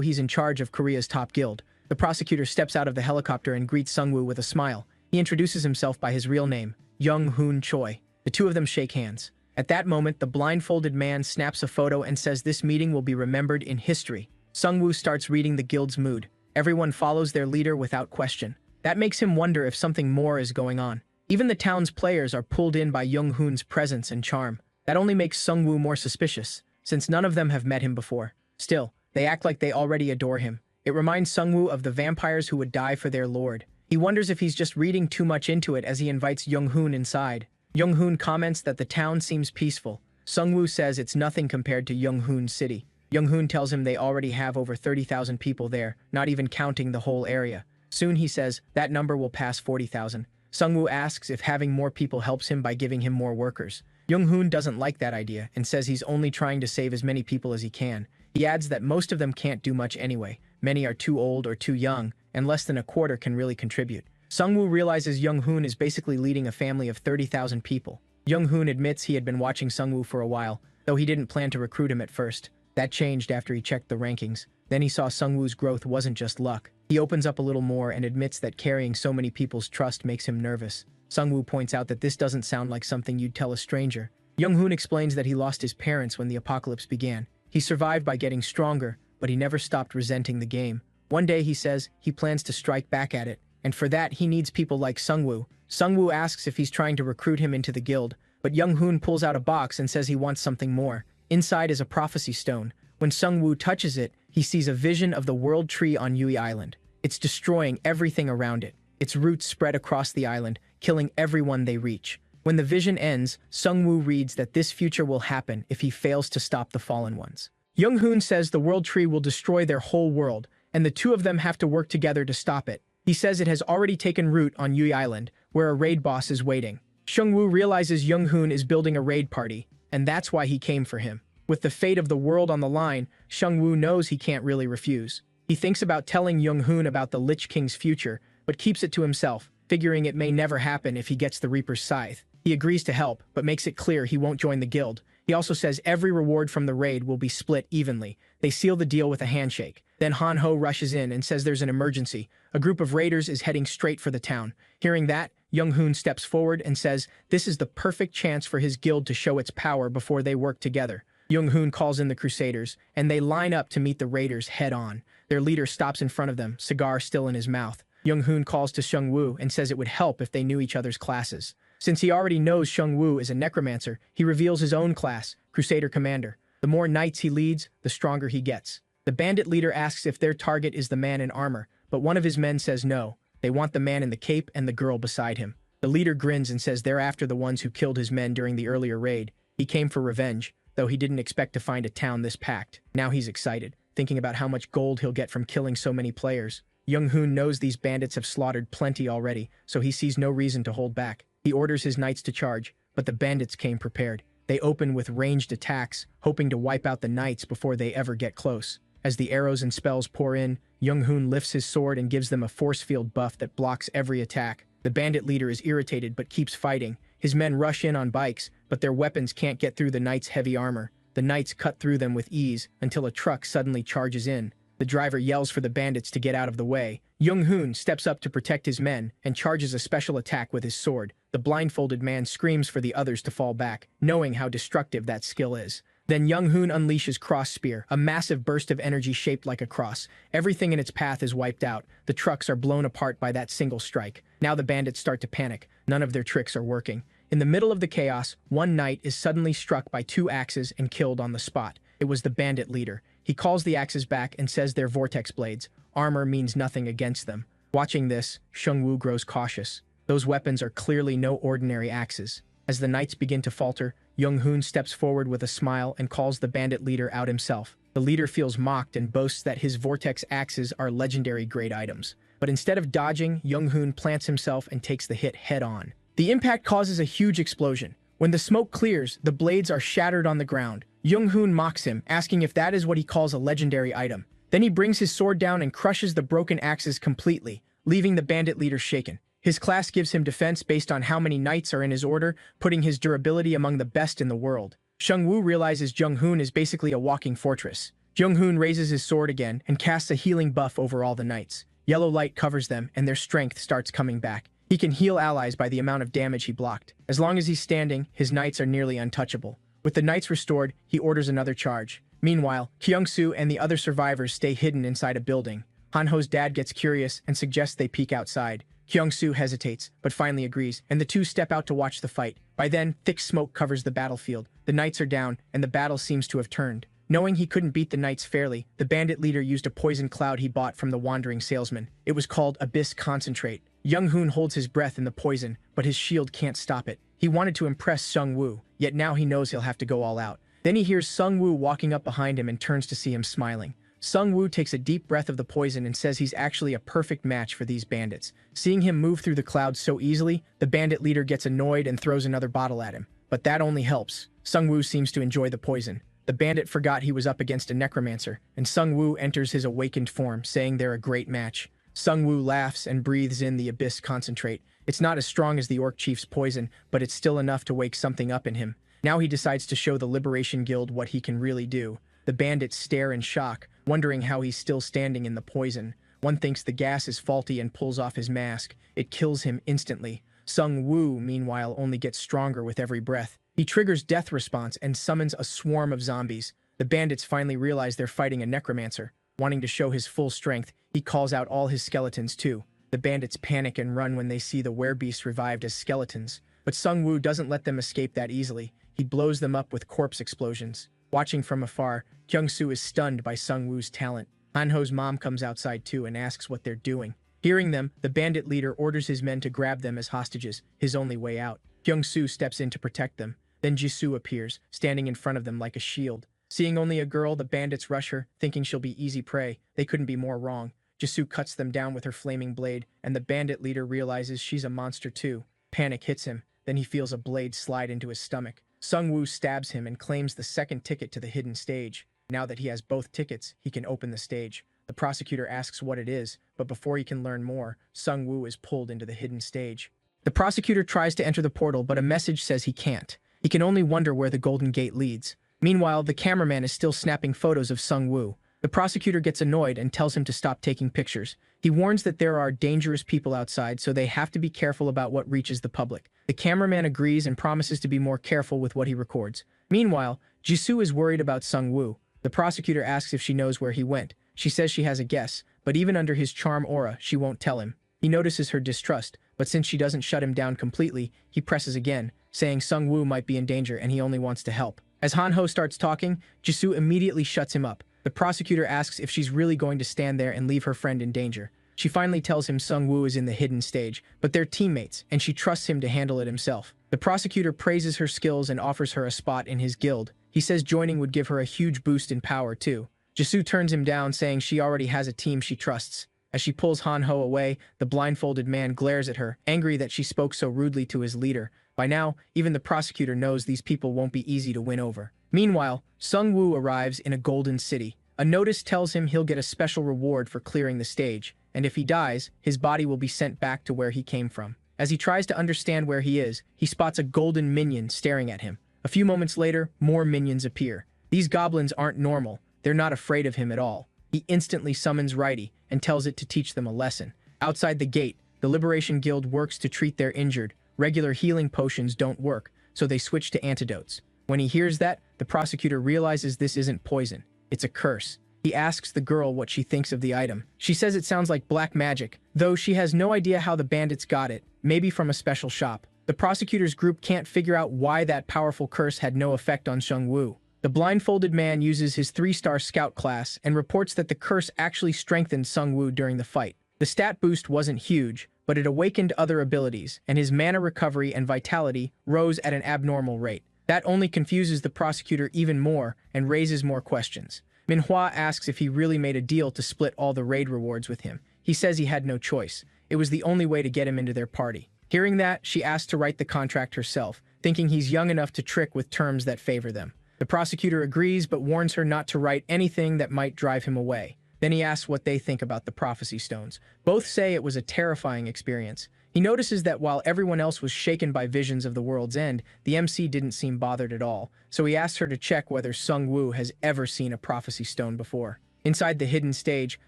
he's in charge of Korea's top guild. The prosecutor steps out of the helicopter and greets Sungwoo with a smile. He introduces himself by his real name, Young-hoon Choi. The two of them shake hands. At that moment, the blindfolded man snaps a photo and says this meeting will be remembered in history. Sungwoo starts reading the guild's mood. Everyone follows their leader without question. That makes him wonder if something more is going on. Even the town's players are pulled in by Young-hoon's presence and charm. That only makes Sungwoo more suspicious, since none of them have met him before. Still, they act like they already adore him. It reminds Sungwoo of the vampires who would die for their lord. He wonders if he's just reading too much into it as he invites Young-hoon inside. Young-hoon comments that the town seems peaceful. Sungwoo says it's nothing compared to Young-hoon's city. Young-hoon tells him they already have over 30,000 people there, not even counting the whole area. Soon he says that number will pass 40,000. Sungwoo asks if having more people helps him by giving him more workers. Young-hoon doesn't like that idea and says he's only trying to save as many people as he can. He adds that most of them can't do much anyway. Many are too old or too young, and less than a quarter can really contribute. Sungwoo realizes Young-hoon is basically leading a family of 30,000 people. Young-hoon admits he had been watching Sungwoo for a while, though he didn't plan to recruit him at first. That changed after he checked the rankings. Then he saw Sungwoo's growth wasn't just luck. He opens up a little more and admits that carrying so many people's trust makes him nervous. Sungwoo points out that this doesn't sound like something you'd tell a stranger. Young-hoon explains that he lost his parents when the apocalypse began. He survived by getting stronger, but he never stopped resenting the game. One day, he says, he plans to strike back at it, and for that, he needs people like Sungwoo. Sungwoo asks if he's trying to recruit him into the guild, but Young-hoon pulls out a box and says he wants something more. Inside is a prophecy stone. When Sungwoo touches it, he sees a vision of the world tree on Yui Island. It's destroying everything around it. Its roots spread across the island, killing everyone they reach. When the vision ends, Sungwoo reads that this future will happen if he fails to stop the fallen ones. Young-hoon says the world tree will destroy their whole world, and the two of them have to work together to stop it. He says it has already taken root on Yui Island, where a raid boss is waiting. Sungwoo realizes Young-hoon is building a raid party, and that's why he came for him. With the fate of the world on the line, Sungwoo knows he can't really refuse. He thinks about telling Young-hoon about the Lich King's future, but keeps it to himself, figuring it may never happen if he gets the Reaper's scythe. He agrees to help, but makes it clear he won't join the guild. He also says every reward from the raid will be split evenly. They seal the deal with a handshake. Then Han-ho rushes in and says there's an emergency. A group of raiders is heading straight for the town. Hearing that, Young-hoon steps forward and says this is the perfect chance for his guild to show its power before they work together. Young-hoon calls in the Crusaders, and they line up to meet the raiders head-on. Their leader stops in front of them, cigar still in his mouth. Young-hoon calls to Sungwoo and says it would help if they knew each other's classes. Since he already knows Sungwoo is a Necromancer, he reveals his own class, Crusader Commander. The more knights he leads, the stronger he gets. The bandit leader asks if their target is the man in armor, but one of his men says no. They want the man in the cape and the girl beside him. The leader grins and says they're after the ones who killed his men during the earlier raid. He came for revenge, though he didn't expect to find a town this packed. Now he's excited, thinking about how much gold he'll get from killing so many players. Young-hoon knows these bandits have slaughtered plenty already, so he sees no reason to hold back. He orders his knights to charge, but the bandits came prepared. They open with ranged attacks, hoping to wipe out the knights before they ever get close. As the arrows and spells pour in, Young-hoon lifts his sword and gives them a force field buff that blocks every attack. The bandit leader is irritated but keeps fighting. His men rush in on bikes, but their weapons can't get through the knights' heavy armor. The knights cut through them with ease until a truck suddenly charges in. The driver yells for the bandits to get out of the way. Young-hoon steps up to protect his men and charges a special attack with his sword. The blindfolded man screams for the others to fall back, knowing how destructive that skill is. Then Young-hoon unleashes Cross Spear, a massive burst of energy shaped like a cross. Everything in its path is wiped out. The trucks are blown apart by that single strike. Now the bandits start to panic. None of their tricks are working. In the middle of the chaos, one knight is suddenly struck by 2 axes and killed on the spot. It was the bandit leader. He calls the axes back and says they're vortex blades. Armor means nothing against them. Watching this, Sungwoo grows cautious. Those weapons are clearly no ordinary axes. As the knights begin to falter, Young-hoon steps forward with a smile and calls the bandit leader out himself. The leader feels mocked and boasts that his vortex axes are legendary grade items. But instead of dodging, Young-hoon plants himself and takes the hit head-on. The impact causes a huge explosion. When the smoke clears, the blades are shattered on the ground. Young-hoon mocks him, asking if that is what he calls a legendary item. Then he brings his sword down and crushes the broken axes completely, leaving the bandit leader shaken. His class gives him defense based on how many knights are in his order, putting his durability among the best in the world. Sungwoo realizes Young-hoon is basically a walking fortress. Young-hoon raises his sword again and casts a healing buff over all the knights. Yellow light covers them and their strength starts coming back. He can heal allies by the amount of damage he blocked. As long as he's standing, his knights are nearly untouchable. With the knights restored, he orders another charge. Meanwhile, Kyung-soo and the other survivors stay hidden inside a building. Han-ho's dad gets curious and suggests they peek outside. Kyung-soo hesitates, but finally agrees, and the two step out to watch the fight. By then, thick smoke covers the battlefield. The knights are down, and the battle seems to have turned. Knowing he couldn't beat the knights fairly, the bandit leader used a poison cloud he bought from the wandering salesman. It was called Abyss Concentrate. Young-hoon holds his breath in the poison, but his shield can't stop it. He wanted to impress Sungwoo, yet now he knows he'll have to go all out. Then he hears Sung Woo walking up behind him and turns to see him smiling. Sung Woo takes a deep breath of the poison and says he's actually a perfect match for these bandits. Seeing him move through the clouds so easily, the bandit leader gets annoyed and throws another bottle at him. But that only helps. Sung Woo seems to enjoy the poison. The bandit forgot he was up against a necromancer, and Sung Woo enters his awakened form, saying they're a great match. Sung Woo laughs and breathes in the abyss concentrate. It's not as strong as the orc chief's poison, but it's still enough to wake something up in him. Now he decides to show the Liberation Guild what he can really do. The bandits stare in shock, wondering how he's still standing in the poison. One thinks the gas is faulty and pulls off his mask. It kills him instantly. Sung Woo, meanwhile, only gets stronger with every breath. He triggers death response and summons a swarm of zombies. The bandits finally realize they're fighting a necromancer. Wanting to show his full strength, he calls out all his skeletons too. The bandits panic and run when they see the werebeasts revived as skeletons. But Sung Woo doesn't let them escape that easily. He blows them up with corpse explosions. Watching from afar, Kyung-soo is stunned by Sung Woo's talent. Han-ho's mom comes outside too and asks what they're doing. Hearing them, the bandit leader orders his men to grab them as hostages, his only way out. Kyung-soo steps in to protect them. Then Jisoo appears, standing in front of them like a shield. Seeing only a girl, the bandits rush her, thinking she'll be easy prey. They couldn't be more wrong. Jisoo cuts them down with her flaming blade, and the bandit leader realizes she's a monster too. Panic hits him, then he feels a blade slide into his stomach. Sung Woo stabs him and claims the second ticket to the hidden stage. Now that he has both tickets, he can open the stage. The prosecutor asks what it is, but before he can learn more, Sung Woo is pulled into the hidden stage. The prosecutor tries to enter the portal, but a message says he can't. He can only wonder where the Golden Gate leads. Meanwhile, the cameraman is still snapping photos of Sung Woo. The prosecutor gets annoyed and tells him to stop taking pictures. He warns that there are dangerous people outside, so they have to be careful about what reaches the public. The cameraman agrees and promises to be more careful with what he records. Meanwhile, Jisoo is worried about Sung Woo. The prosecutor asks if she knows where he went. She says she has a guess, but even under his charm aura, she won't tell him. He notices her distrust, but since she doesn't shut him down completely, he presses again, saying Sung Woo might be in danger and he only wants to help. As Han-ho starts talking, Jisoo immediately shuts him up. The prosecutor asks if she's really going to stand there and leave her friend in danger. She finally tells him Sung Woo is in the hidden stage, but they're teammates, and she trusts him to handle it himself. The prosecutor praises her skills and offers her a spot in his guild. He says joining would give her a huge boost in power too. Jisoo turns him down, saying she already has a team she trusts. As she pulls Han-ho away, the blindfolded man glares at her, angry that she spoke so rudely to his leader. By now, even the prosecutor knows these people won't be easy to win over. Meanwhile, Sung Woo arrives in a golden city. A notice tells him he'll get a special reward for clearing the stage, and if he dies, his body will be sent back to where he came from. As he tries to understand where he is, he spots a golden minion staring at him. A few moments later, more minions appear. These goblins aren't normal. They're not afraid of him at all. He instantly summons Righty and tells it to teach them a lesson. Outside the gate, the Liberation Guild works to treat their injured. Regular healing potions don't work, so they switch to antidotes. When he hears that, the prosecutor realizes this isn't poison. It's a curse. He asks the girl what she thinks of the item. She says it sounds like black magic, though she has no idea how the bandits got it, maybe from a special shop. The prosecutor's group can't figure out why that powerful curse had no effect on Sung Woo. The blindfolded man uses his 3-star scout class and reports that the curse actually strengthened Sung Woo during the fight. The stat boost wasn't huge, but it awakened other abilities, and his mana recovery and vitality rose at an abnormal rate. That only confuses the prosecutor even more and raises more questions. Manhwa asks if he really made a deal to split all the raid rewards with him. He says he had no choice. It was the only way to get him into their party. Hearing that, she asks to write the contract herself, thinking he's young enough to trick with terms that favor them. The prosecutor agrees but warns her not to write anything that might drive him away. Then he asks what they think about the prophecy stones. Both say it was a terrifying experience. He notices that while everyone else was shaken by visions of the world's end, the MC didn't seem bothered at all, so he asks her to check whether Sung Woo has ever seen a prophecy stone before. Inside the hidden stage,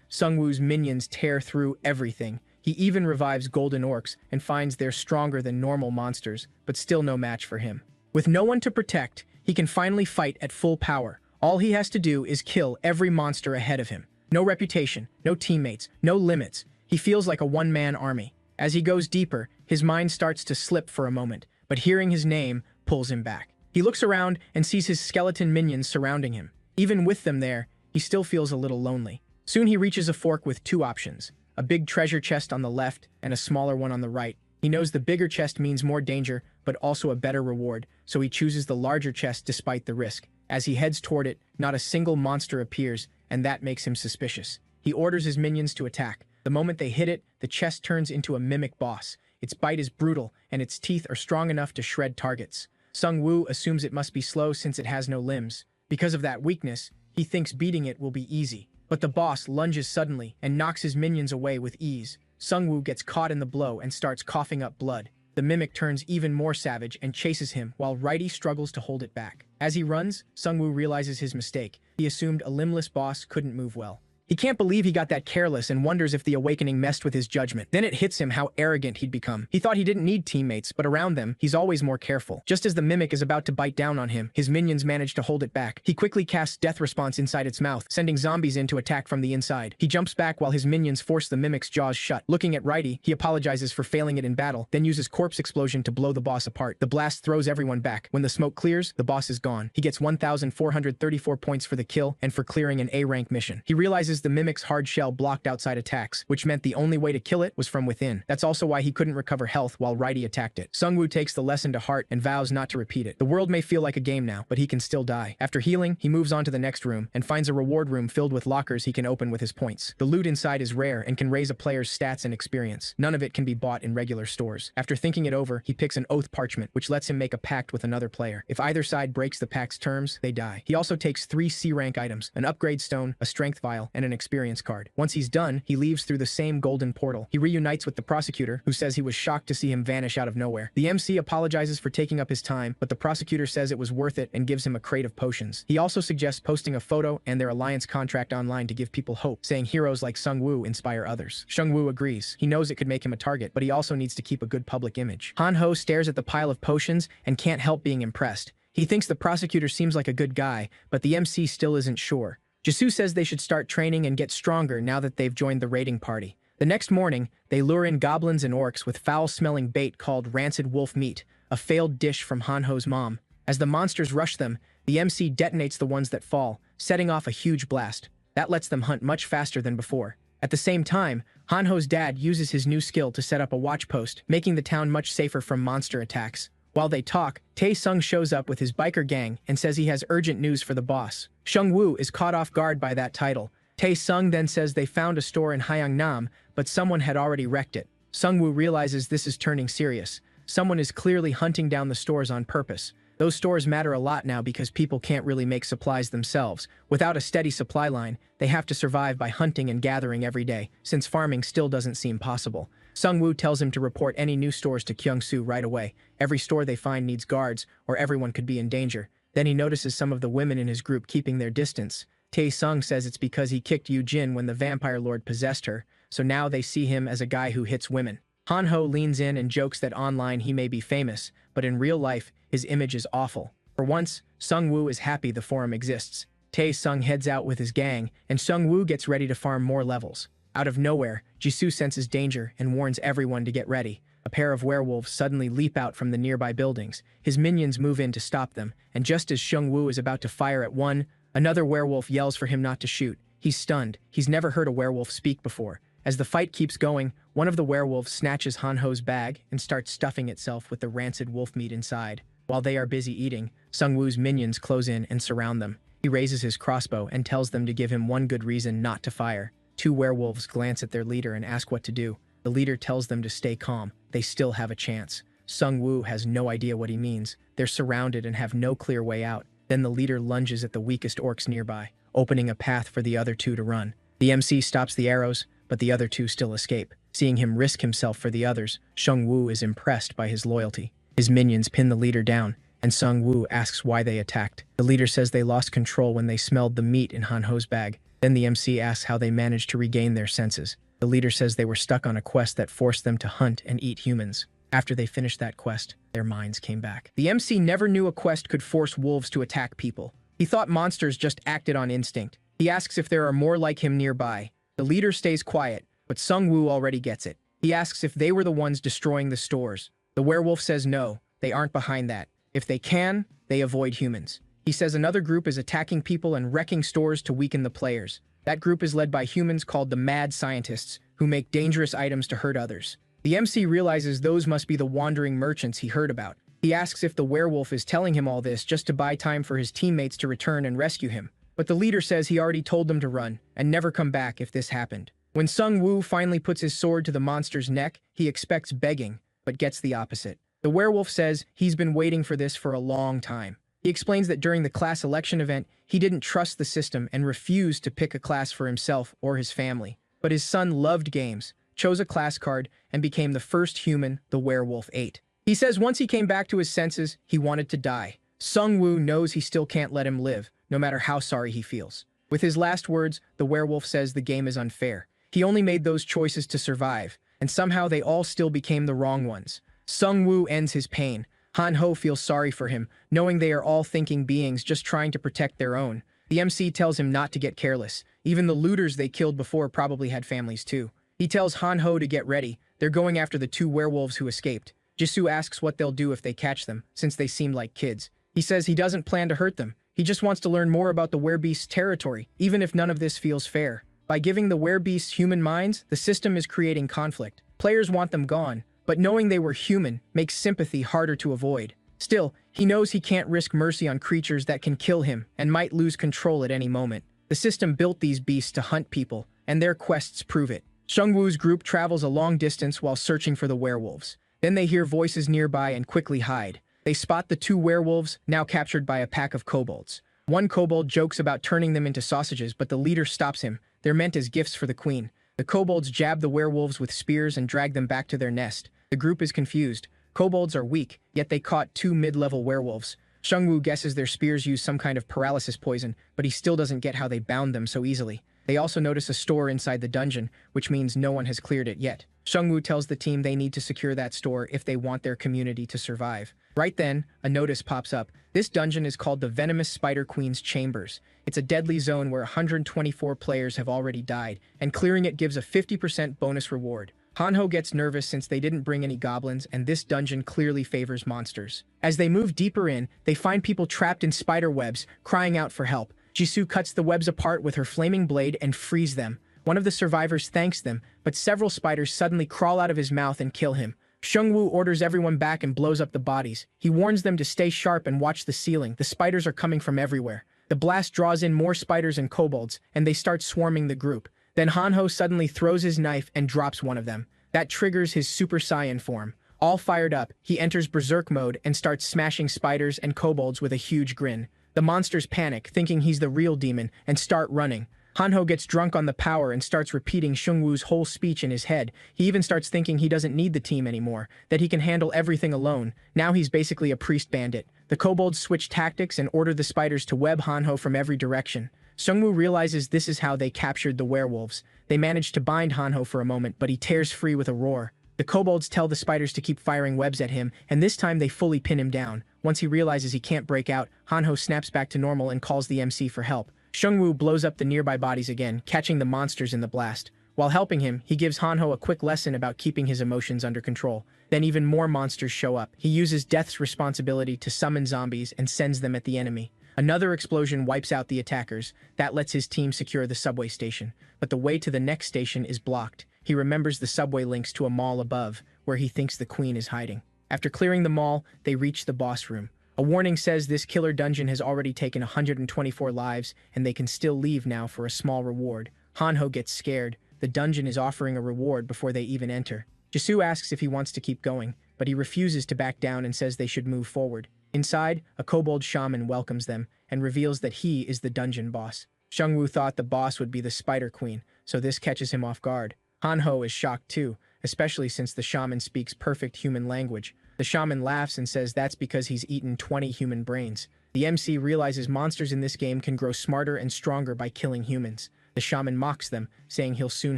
Sung Woo's minions tear through everything. He even revives golden orcs and finds they're stronger than normal monsters, but still no match for him. With no one to protect, he can finally fight at full power. All he has to do is kill every monster ahead of him. No reputation, no teammates, no limits. He feels like a one-man army. As he goes deeper, his mind starts to slip for a moment, but hearing his name pulls him back. He looks around and sees his skeleton minions surrounding him. Even with them there, he still feels a little lonely. Soon he reaches a fork with 2 options, a big treasure chest on the left and a smaller one on the right. He knows the bigger chest means more danger, but also a better reward, so he chooses the larger chest despite the risk. As he heads toward it, not a single monster appears, and that makes him suspicious. He orders his minions to attack. The moment they hit it, the chest turns into a mimic boss. Its bite is brutal, and its teeth are strong enough to shred targets. Sung Woo assumes it must be slow since it has no limbs. Because of that weakness, he thinks beating it will be easy. But the boss lunges suddenly and knocks his minions away with ease. Sung Woo gets caught in the blow and starts coughing up blood. The mimic turns even more savage and chases him while Righty struggles to hold it back. As he runs, Sung Woo realizes his mistake. He assumed a limbless boss couldn't move well. He can't believe he got that careless and wonders if the awakening messed with his judgment. Then it hits him how arrogant he'd become. He thought he didn't need teammates, but around them, he's always more careful. Just as the mimic is about to bite down on him, his minions manage to hold it back. He quickly casts Death Response inside its mouth, sending zombies in to attack from the inside. He jumps back while his minions force the mimic's jaws shut. Looking at Righty, he apologizes for failing it in battle, then uses Corpse Explosion to blow the boss apart. The blast throws everyone back. When the smoke clears, the boss is gone. He gets 1,434 points for the kill and for clearing an A-rank mission. He realizes the mimic's hard shell blocked outside attacks, which meant the only way to kill it was from within. That's also why he couldn't recover health while Righty attacked it. Sung Woo takes the lesson to heart and vows not to repeat it. The world may feel like a game now, but he can still die. After healing, he moves on to the next room and finds a reward room filled with lockers he can open with his points. The loot inside is rare and can raise a player's stats and experience. None of it can be bought in regular stores. After thinking it over, he picks an oath parchment, which lets him make a pact with another player. If either side breaks the pact's terms, they die. He also takes 3 C-rank items, an upgrade stone, a strength vial, and an experience card. Once he's done, he leaves through the same golden portal. He reunites with the prosecutor, who says he was shocked to see him vanish out of nowhere. The MC apologizes for taking up his time, but the prosecutor says it was worth it and gives him a crate of potions. He also suggests posting a photo and their alliance contract online to give people hope, saying heroes like Sung Woo inspire others. Sung Woo agrees. He knows it could make him a target, but he also needs to keep a good public image. Han Ho stares at the pile of potions and can't help being impressed. He thinks the prosecutor seems like a good guy, but the MC still isn't sure. Jisoo says they should start training and get stronger now that they've joined the raiding party. The next morning, they lure in goblins and orcs with foul-smelling bait called rancid wolf meat, a failed dish from Hanho's mom. As the monsters rush them, the MC detonates the ones that fall, setting off a huge blast. That lets them hunt much faster than before. At the same time, Hanho's dad uses his new skill to set up a watch post, making the town much safer from monster attacks. While they talk, Tae-sung shows up with his biker gang and says he has urgent news for the boss. Sung Woo is caught off guard by that title. Tae-sung then says they found a store in Haeungnam, but someone had already wrecked it. Sung Woo realizes this is turning serious. Someone is clearly hunting down the stores on purpose. Those stores matter a lot now because people can't really make supplies themselves. Without a steady supply line, they have to survive by hunting and gathering every day, since farming still doesn't seem possible. Sung Woo tells him to report any new stores to Kyung-soo right away. Every store they find needs guards, or everyone could be in danger. Then he notices some of the women in his group keeping their distance. Tae-sung says it's because he kicked Yu-jin when the vampire lord possessed her, so now they see him as a guy who hits women. Han-ho leans in and jokes that online he may be famous, but in real life, his image is awful. For once, Sung Woo is happy the forum exists. Tae-sung heads out with his gang, and Sung Woo gets ready to farm more levels. Out of nowhere, Jisoo senses danger and warns everyone to get ready. A pair of werewolves suddenly leap out from the nearby buildings. His minions move in to stop them, and just as Sung Woo is about to fire at one, another werewolf yells for him not to shoot. He's stunned. He's never heard a werewolf speak before. As the fight keeps going, one of the werewolves snatches Han-ho's bag and starts stuffing itself with the rancid wolf meat inside. While they are busy eating, Sung Woo's minions close in and surround them. He raises his crossbow and tells them to give him one good reason not to fire. 2 werewolves glance at their leader and ask what to do. The leader tells them to stay calm. They still have a chance. Sung Woo has no idea what he means. They're surrounded and have no clear way out. Then the leader lunges at the weakest orcs nearby, opening a path for the other 2 to run. The MC stops the arrows, but the other 2 still escape. Seeing him risk himself for the others, Sung Woo is impressed by his loyalty. His minions pin the leader down, and Sung Woo asks why they attacked. The leader says they lost control when they smelled the meat in Han-ho's bag. Then the MC asks how they managed to regain their senses. The leader says they were stuck on a quest that forced them to hunt and eat humans. After they finished that quest, their minds came back. The MC never knew a quest could force wolves to attack people. He thought monsters just acted on instinct. He asks if there are more like him nearby. The leader stays quiet, but Sung Woo already gets it. He asks if they were the ones destroying the stores. The werewolf says no, they aren't behind that. If they can, they avoid humans. He says another group is attacking people and wrecking stores to weaken the players. That group is led by humans called the Mad Scientists, who make dangerous items to hurt others. The MC realizes those must be the wandering merchants he heard about. He asks if the werewolf is telling him all this just to buy time for his teammates to return and rescue him. But the leader says he already told them to run and never come back if this happened. When Sung Woo finally puts his sword to the monster's neck, he expects begging, but gets the opposite. The werewolf says he's been waiting for this for a long time. He explains that during the class election event, he didn't trust the system and refused to pick a class for himself or his family. But his son loved games, chose a class card, and became the first human the werewolf ate. He says once he came back to his senses, he wanted to die. Sung Woo knows he still can't let him live, no matter how sorry he feels. With his last words, the werewolf says the game is unfair. He only made those choices to survive, and somehow they all still became the wrong ones. Sung Woo ends his pain. Han Ho feels sorry for him, knowing they are all thinking beings just trying to protect their own. The MC tells him not to get careless. Even the looters they killed before probably had families too. He tells Han Ho to get ready. They're going after the 2 werewolves who escaped. Jisoo asks what they'll do if they catch them, since they seem like kids. He says he doesn't plan to hurt them. He just wants to learn more about the werebeast's territory, even if none of this feels fair. By giving the werebeasts human minds, the system is creating conflict. Players want them gone, but knowing they were human makes sympathy harder to avoid. Still, he knows he can't risk mercy on creatures that can kill him and might lose control at any moment. The system built these beasts to hunt people, and their quests prove it. Sung Woo's group travels a long distance while searching for the werewolves. Then they hear voices nearby and quickly hide. They spot the 2 werewolves, now captured by a pack of kobolds. One kobold jokes about turning them into sausages, but the leader stops him. They're meant as gifts for the queen. The kobolds jab the werewolves with spears and drag them back to their nest. The group is confused. Kobolds are weak, yet they caught 2 mid-level werewolves. Sung Woo guesses their spears use some kind of paralysis poison, but he still doesn't get how they bound them so easily. They also notice a store inside the dungeon, which means no one has cleared it yet. Sung Woo tells the team they need to secure that store if they want their community to survive. Right then, a notice pops up. This dungeon is called the Venomous Spider Queen's Chambers. It's a deadly zone where 124 players have already died, and clearing it gives a 50% bonus reward. Hanho gets nervous since they didn't bring any goblins, and this dungeon clearly favors monsters. As they move deeper in, they find people trapped in spider webs, crying out for help. Jisoo cuts the webs apart with her flaming blade and frees them. One of the survivors thanks them, but several spiders suddenly crawl out of his mouth and kill him. Sung-woo orders everyone back and blows up the bodies. He warns them to stay sharp and watch the ceiling. The spiders are coming from everywhere. The blast draws in more spiders and kobolds, and they start swarming the group. Then Hanho suddenly throws his knife and drops one of them. That triggers his Super Saiyan form. All fired up, he enters Berserk mode and starts smashing spiders and kobolds with a huge grin. The monsters panic, thinking he's the real demon, and start running. Hanho gets drunk on the power and starts repeating Sung-woo's whole speech in his head. He even starts thinking he doesn't need the team anymore, that he can handle everything alone. Now he's basically a priest bandit. The kobolds switch tactics and order the spiders to web Hanho from every direction. Sung-woo realizes this is how they captured the werewolves. They manage to bind Hanho for a moment, but he tears free with a roar. The kobolds tell the spiders to keep firing webs at him, and this time they fully pin him down. Once he realizes he can't break out, Hanho snaps back to normal and calls the MC for help. Sung-woo blows up the nearby bodies again, catching the monsters in the blast. While helping him, he gives Hanho a quick lesson about keeping his emotions under control. Then even more monsters show up. He uses Death's responsibility to summon zombies and sends them at the enemy. Another explosion wipes out the attackers. That lets his team secure the subway station. But the way to the next station is blocked. He remembers the subway links to a mall above, where he thinks the queen is hiding. After clearing the mall, they reach the boss room. A warning says this killer dungeon has already taken 124 lives, and they can still leave now for a small reward. Hanho gets scared. The dungeon is offering a reward before they even enter. Jisoo asks if he wants to keep going, but he refuses to back down and says they should move forward. Inside, a kobold shaman welcomes them and reveals that he is the dungeon boss. Sung-woo thought the boss would be the Spider Queen, so this catches him off guard. Hanho is shocked too, especially since the shaman speaks perfect human language. The shaman laughs and says that's because he's eaten 20 human brains. The MC realizes monsters in this game can grow smarter and stronger by killing humans. The shaman mocks them, saying he'll soon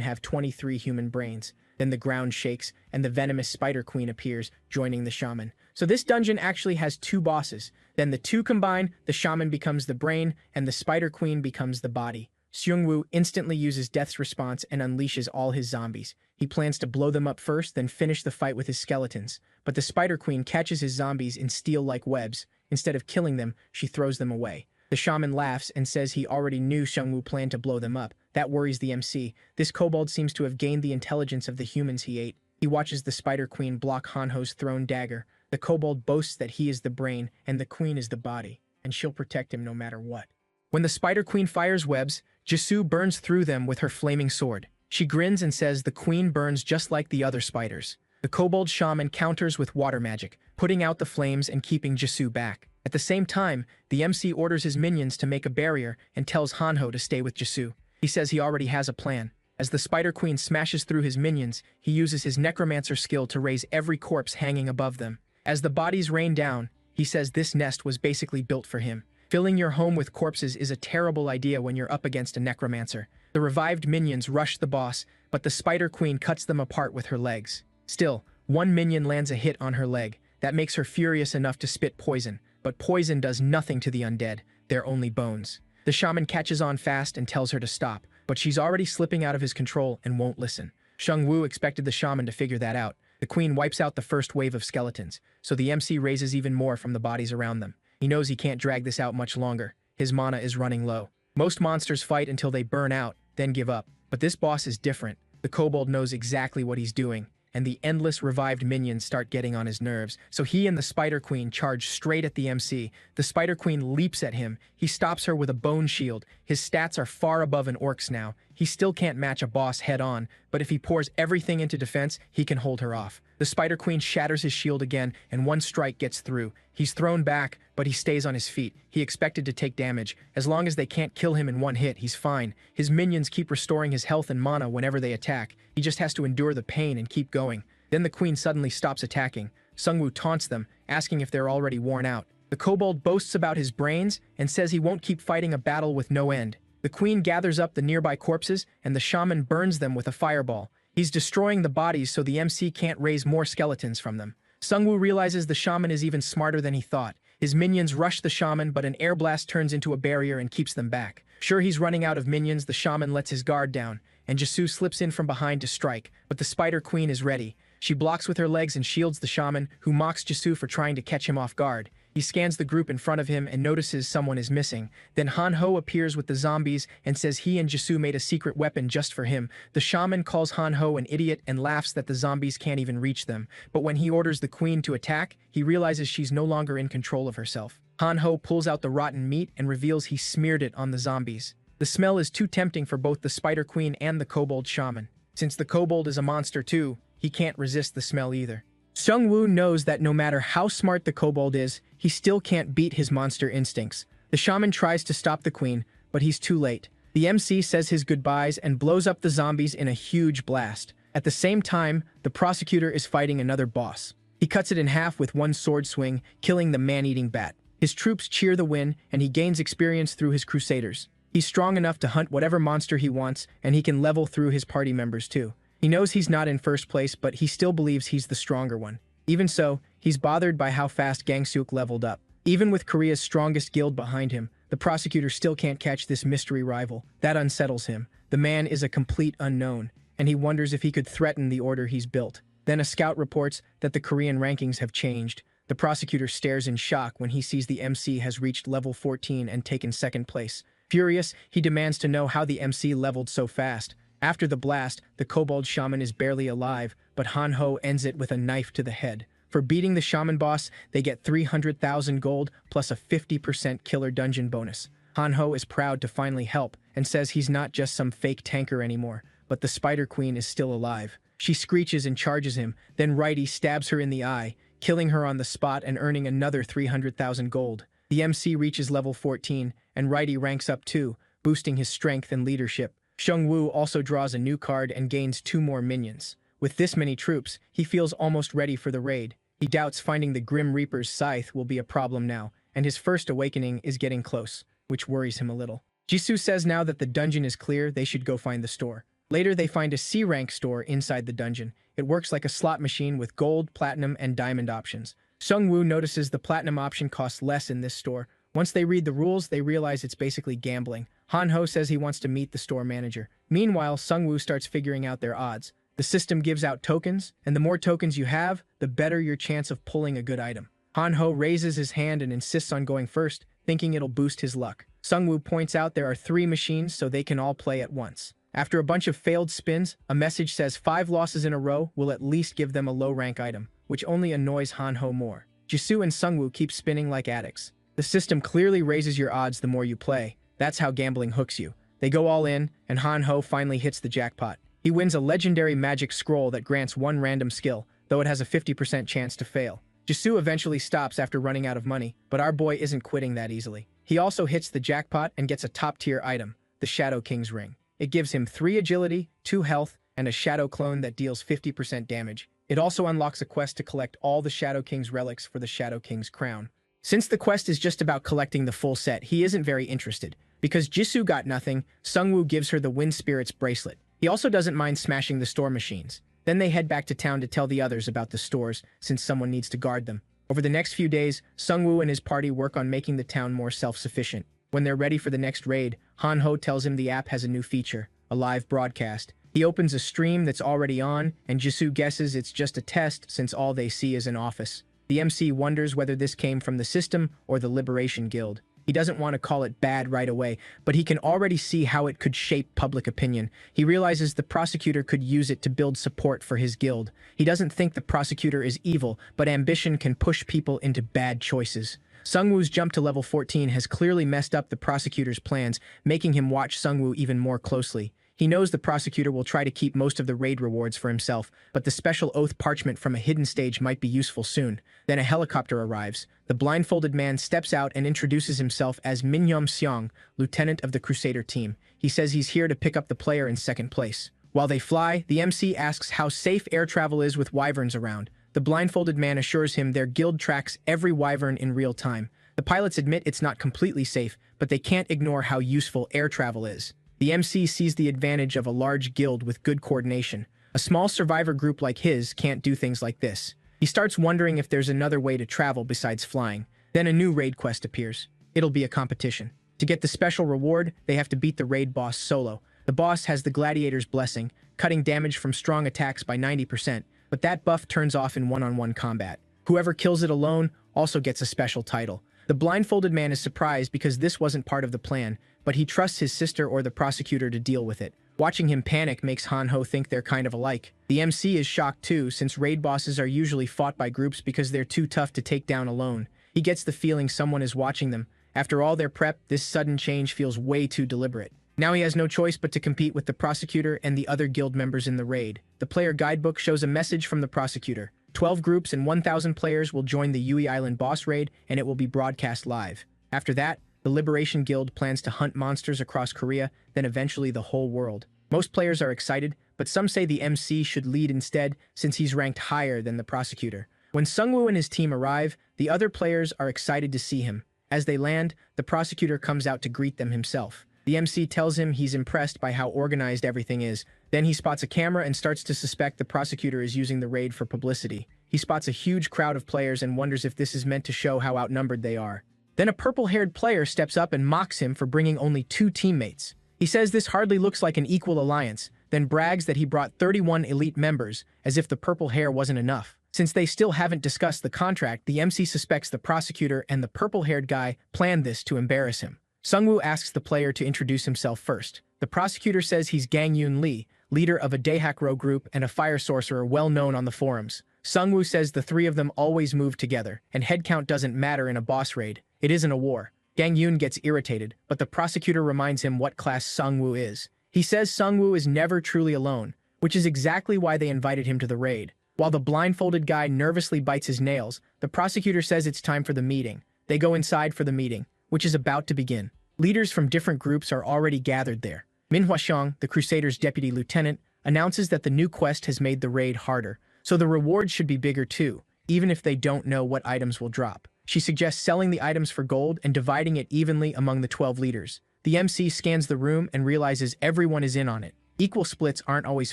have 23 human brains. Then the ground shakes, and the venomous Spider Queen appears, joining the shaman. So this dungeon actually has two bosses. Then the two combine, the shaman becomes the brain, and the Spider Queen becomes the body. Sung-woo instantly uses Death's response and unleashes all his zombies. He plans to blow them up first, then finish the fight with his skeletons. But the Spider Queen catches his zombies in steel-like webs. Instead of killing them, she throws them away. The shaman laughs and says he already knew Sung-woo planned to blow them up. That worries the MC. This kobold seems to have gained the intelligence of the humans he ate. He watches the Spider Queen block Hanho's thrown dagger. The kobold boasts that he is the brain and the queen is the body, and she'll protect him no matter what. When the Spider Queen fires webs, Jisoo burns through them with her flaming sword. She grins and says the queen burns just like the other spiders. The kobold shaman counters with water magic, putting out the flames and keeping Jisoo back. At the same time, the MC orders his minions to make a barrier and tells Hanho to stay with Jisoo. He says he already has a plan. As the Spider Queen smashes through his minions, he uses his Necromancer skill to raise every corpse hanging above them. As the bodies rain down, he says this nest was basically built for him. Filling your home with corpses is a terrible idea when you're up against a Necromancer. The revived minions rush the boss, but the Spider Queen cuts them apart with her legs. Still, one minion lands a hit on her leg. That makes her furious enough to spit poison, but poison does nothing to the undead. They're only bones. The shaman catches on fast and tells her to stop, but she's already slipping out of his control and won't listen. Shang-Wu expected the shaman to figure that out. The queen wipes out the first wave of skeletons, so the MC raises even more from the bodies around them. He knows he can't drag this out much longer. His mana is running low. Most monsters fight until they burn out, then give up. But this boss is different. The kobold knows exactly what he's doing, and the endless revived minions start getting on his nerves, so he and the Spider Queen charge straight at the MC. The Spider Queen leaps at him. He stops her with a bone shield. His stats are far above an orc's now. He still can't match a boss head-on, but if he pours everything into defense, he can hold her off. The Spider Queen shatters his shield again, and one strike gets through. He's thrown back, but he stays on his feet. He expected to take damage. As long as they can't kill him in one hit, he's fine. His minions keep restoring his health and mana whenever they attack. He just has to endure the pain and keep going. Then the queen suddenly stops attacking. Sungwoo taunts them, asking if they're already worn out. The kobold boasts about his brains and says he won't keep fighting a battle with no end. The queen gathers up the nearby corpses, and the shaman burns them with a fireball. He's destroying the bodies so the MC can't raise more skeletons from them. Sungwoo realizes the shaman is even smarter than he thought. His minions rush the shaman, but an air blast turns into a barrier and keeps them back. Sure he's running out of minions, the shaman lets his guard down, and Jisoo slips in from behind to strike, but the Spider Queen is ready. She blocks with her legs and shields the shaman, who mocks Jisoo for trying to catch him off guard. He scans the group in front of him and notices someone is missing. Then Hanho appears with the zombies and says he and Jisoo made a secret weapon just for him. The shaman calls Hanho an idiot and laughs that the zombies can't even reach them. But when he orders the queen to attack, he realizes she's no longer in control of herself. Hanho pulls out the rotten meat and reveals he smeared it on the zombies. The smell is too tempting for both the Spider Queen and the kobold shaman. Since the kobold is a monster too, he can't resist the smell either. Sungwoo knows that no matter how smart the kobold is, he still can't beat his monster instincts. The shaman tries to stop the queen, but he's too late. The MC says his goodbyes and blows up the zombies in a huge blast. At the same time, the prosecutor is fighting another boss. He cuts it in half with one sword swing, killing the man-eating bat. His troops cheer the win, and he gains experience through his crusaders. He's strong enough to hunt whatever monster he wants, and he can level through his party members too. He knows he's not in first place, but he still believes he's the stronger one. Even so, he's bothered by how fast Gangsook leveled up. Even with Korea's strongest guild behind him, the prosecutor still can't catch this mystery rival. That unsettles him. The man is a complete unknown, and he wonders if he could threaten the order he's built. Then a scout reports that the Korean rankings have changed. The prosecutor stares in shock when he sees the MC has reached level 14 and taken second place. Furious, he demands to know how the MC leveled so fast. After the blast, the kobold shaman is barely alive, but Hanho ends it with a knife to the head. For beating the shaman boss, they get 300,000 gold plus a 50% killer dungeon bonus. Hanho is proud to finally help and says he's not just some fake tanker anymore, but the Spider Queen is still alive. She screeches and charges him, then Righty stabs her in the eye, killing her on the spot and earning another 300,000 gold. The MC reaches level 14, and Righty ranks up too, boosting his strength and leadership. Shungwoo also draws a new card and gains 2 more minions. With this many troops, he feels almost ready for the raid. He doubts finding the Grim Reaper's scythe will be a problem now, and his first awakening is getting close, which worries him a little. Jisoo says now that the dungeon is clear, they should go find the store. Later, they find a C-rank store inside the dungeon. It works like a slot machine with gold, platinum, and diamond options. Sungwoo notices the platinum option costs less in this store. Once they read the rules, they realize it's basically gambling. Hanho says he wants to meet the store manager. Meanwhile, Sungwoo starts figuring out their odds. The system gives out tokens, and the more tokens you have, the better your chance of pulling a good item. Hanho raises his hand and insists on going first, thinking it'll boost his luck. Sungwoo points out there are 3 machines so they can all play at once. After a bunch of failed spins, a message says 5 losses in a row will at least give them a low-rank item. which only annoys Han-ho more. Jisoo and Sungwoo keep spinning like addicts. The system clearly raises your odds the more you play. That's how gambling hooks you. They go all in, and Han-ho finally hits the jackpot. He wins a legendary magic scroll that grants one random skill, though it has a 50% chance to fail. Jisoo eventually stops after running out of money, but our boy isn't quitting that easily. He also hits the jackpot and gets a top-tier item, the Shadow King's Ring. It gives him 3 agility, 2 health, and a Shadow Clone that deals 50% damage. It also unlocks a quest to collect all the Shadow King's relics for the Shadow King's crown. Since the quest is just about collecting the full set, he isn't very interested. Because Jisoo got nothing, Sungwoo gives her the Wind Spirit's bracelet. He also doesn't mind smashing the store machines. Then they head back to town to tell the others about the stores, since someone needs to guard them. Over the next few days, Sungwoo and his party work on making the town more self-sufficient. When they're ready for the next raid, Han-ho tells him the app has a new feature, a live broadcast. He opens a stream that's already on, and Jisoo guesses it's just a test since all they see is an office. The MC wonders whether this came from the system or the Liberation Guild. He doesn't want to call it bad right away, but he can already see how it could shape public opinion. He realizes the prosecutor could use it to build support for his guild. He doesn't think the prosecutor is evil, but ambition can push people into bad choices. Sungwoo's jump to level 14 has clearly messed up the prosecutor's plans, making him watch Sungwoo even more closely. He knows the prosecutor will try to keep most of the raid rewards for himself, but the special oath parchment from a hidden stage might be useful soon. Then a helicopter arrives. The blindfolded man steps out and introduces himself as Minhyum Seong, lieutenant of the Crusader team. He says he's here to pick up the player in second place. While they fly, the MC asks how safe air travel is with wyverns around. The blindfolded man assures him their guild tracks every wyvern in real time. The pilots admit it's not completely safe, but they can't ignore how useful air travel is. The MC sees the advantage of a large guild with good coordination. A small survivor group like his can't do things like this. He starts wondering if there's another way to travel besides flying. Then a new raid quest appears. It'll be a competition. To get the special reward, they have to beat the raid boss solo. The boss has the gladiator's blessing, cutting damage from strong attacks by 90%, but that buff turns off in one-on-one combat. Whoever kills it alone also gets a special title. The blindfolded man is surprised because this wasn't part of the plan, but he trusts his sister or the prosecutor to deal with it. Watching him panic makes Han-ho think they're kind of alike. The MC is shocked too, since raid bosses are usually fought by groups because they're too tough to take down alone. He gets the feeling someone is watching them. After all their prep, this sudden change feels way too deliberate. Now he has no choice but to compete with the prosecutor and the other guild members in the raid. The player guidebook shows a message from the prosecutor. 12 groups and 1,000 players will join the Yui Island boss raid, and it will be broadcast live. After that, the Liberation Guild plans to hunt monsters across Korea, then eventually the whole world. Most players are excited, but some say the MC should lead instead since he's ranked higher than the prosecutor. When Sungwoo and his team arrive, the other players are excited to see him. As they land, the prosecutor comes out to greet them himself. The MC tells him he's impressed by how organized everything is. Then he spots a camera and starts to suspect the prosecutor is using the raid for publicity. He spots a huge crowd of players and wonders if this is meant to show how outnumbered they are. Then a purple-haired player steps up and mocks him for bringing only 2 teammates. He says this hardly looks like an equal alliance, then brags that he brought 31 elite members, as if the purple hair wasn't enough. Since they still haven't discussed the contract, the MC suspects the prosecutor and the purple-haired guy planned this to embarrass him. Sungwoo asks the player to introduce himself first. The prosecutor says he's Gang-Yoon Lee, leader of a Daehak-ro group and a fire sorcerer well known on the forums. Sungwoo says the 3 of them always move together, and headcount doesn't matter in a boss raid. It isn't a war. Gang-Yoon gets irritated, but the prosecutor reminds him what class Sungwoo is. He says Sungwoo is never truly alone, which is exactly why they invited him to the raid. While the blindfolded guy nervously bites his nails, the prosecutor says it's time for the meeting. They go inside for the meeting, which is about to begin. Leaders from different groups are already gathered there. Minhwa Seong, the Crusader's deputy lieutenant, announces that the new quest has made the raid harder, so the rewards should be bigger too, even if they don't know what items will drop. She suggests selling the items for gold and dividing it evenly among the 12 leaders. The MC scans the room and realizes everyone is in on it. Equal splits aren't always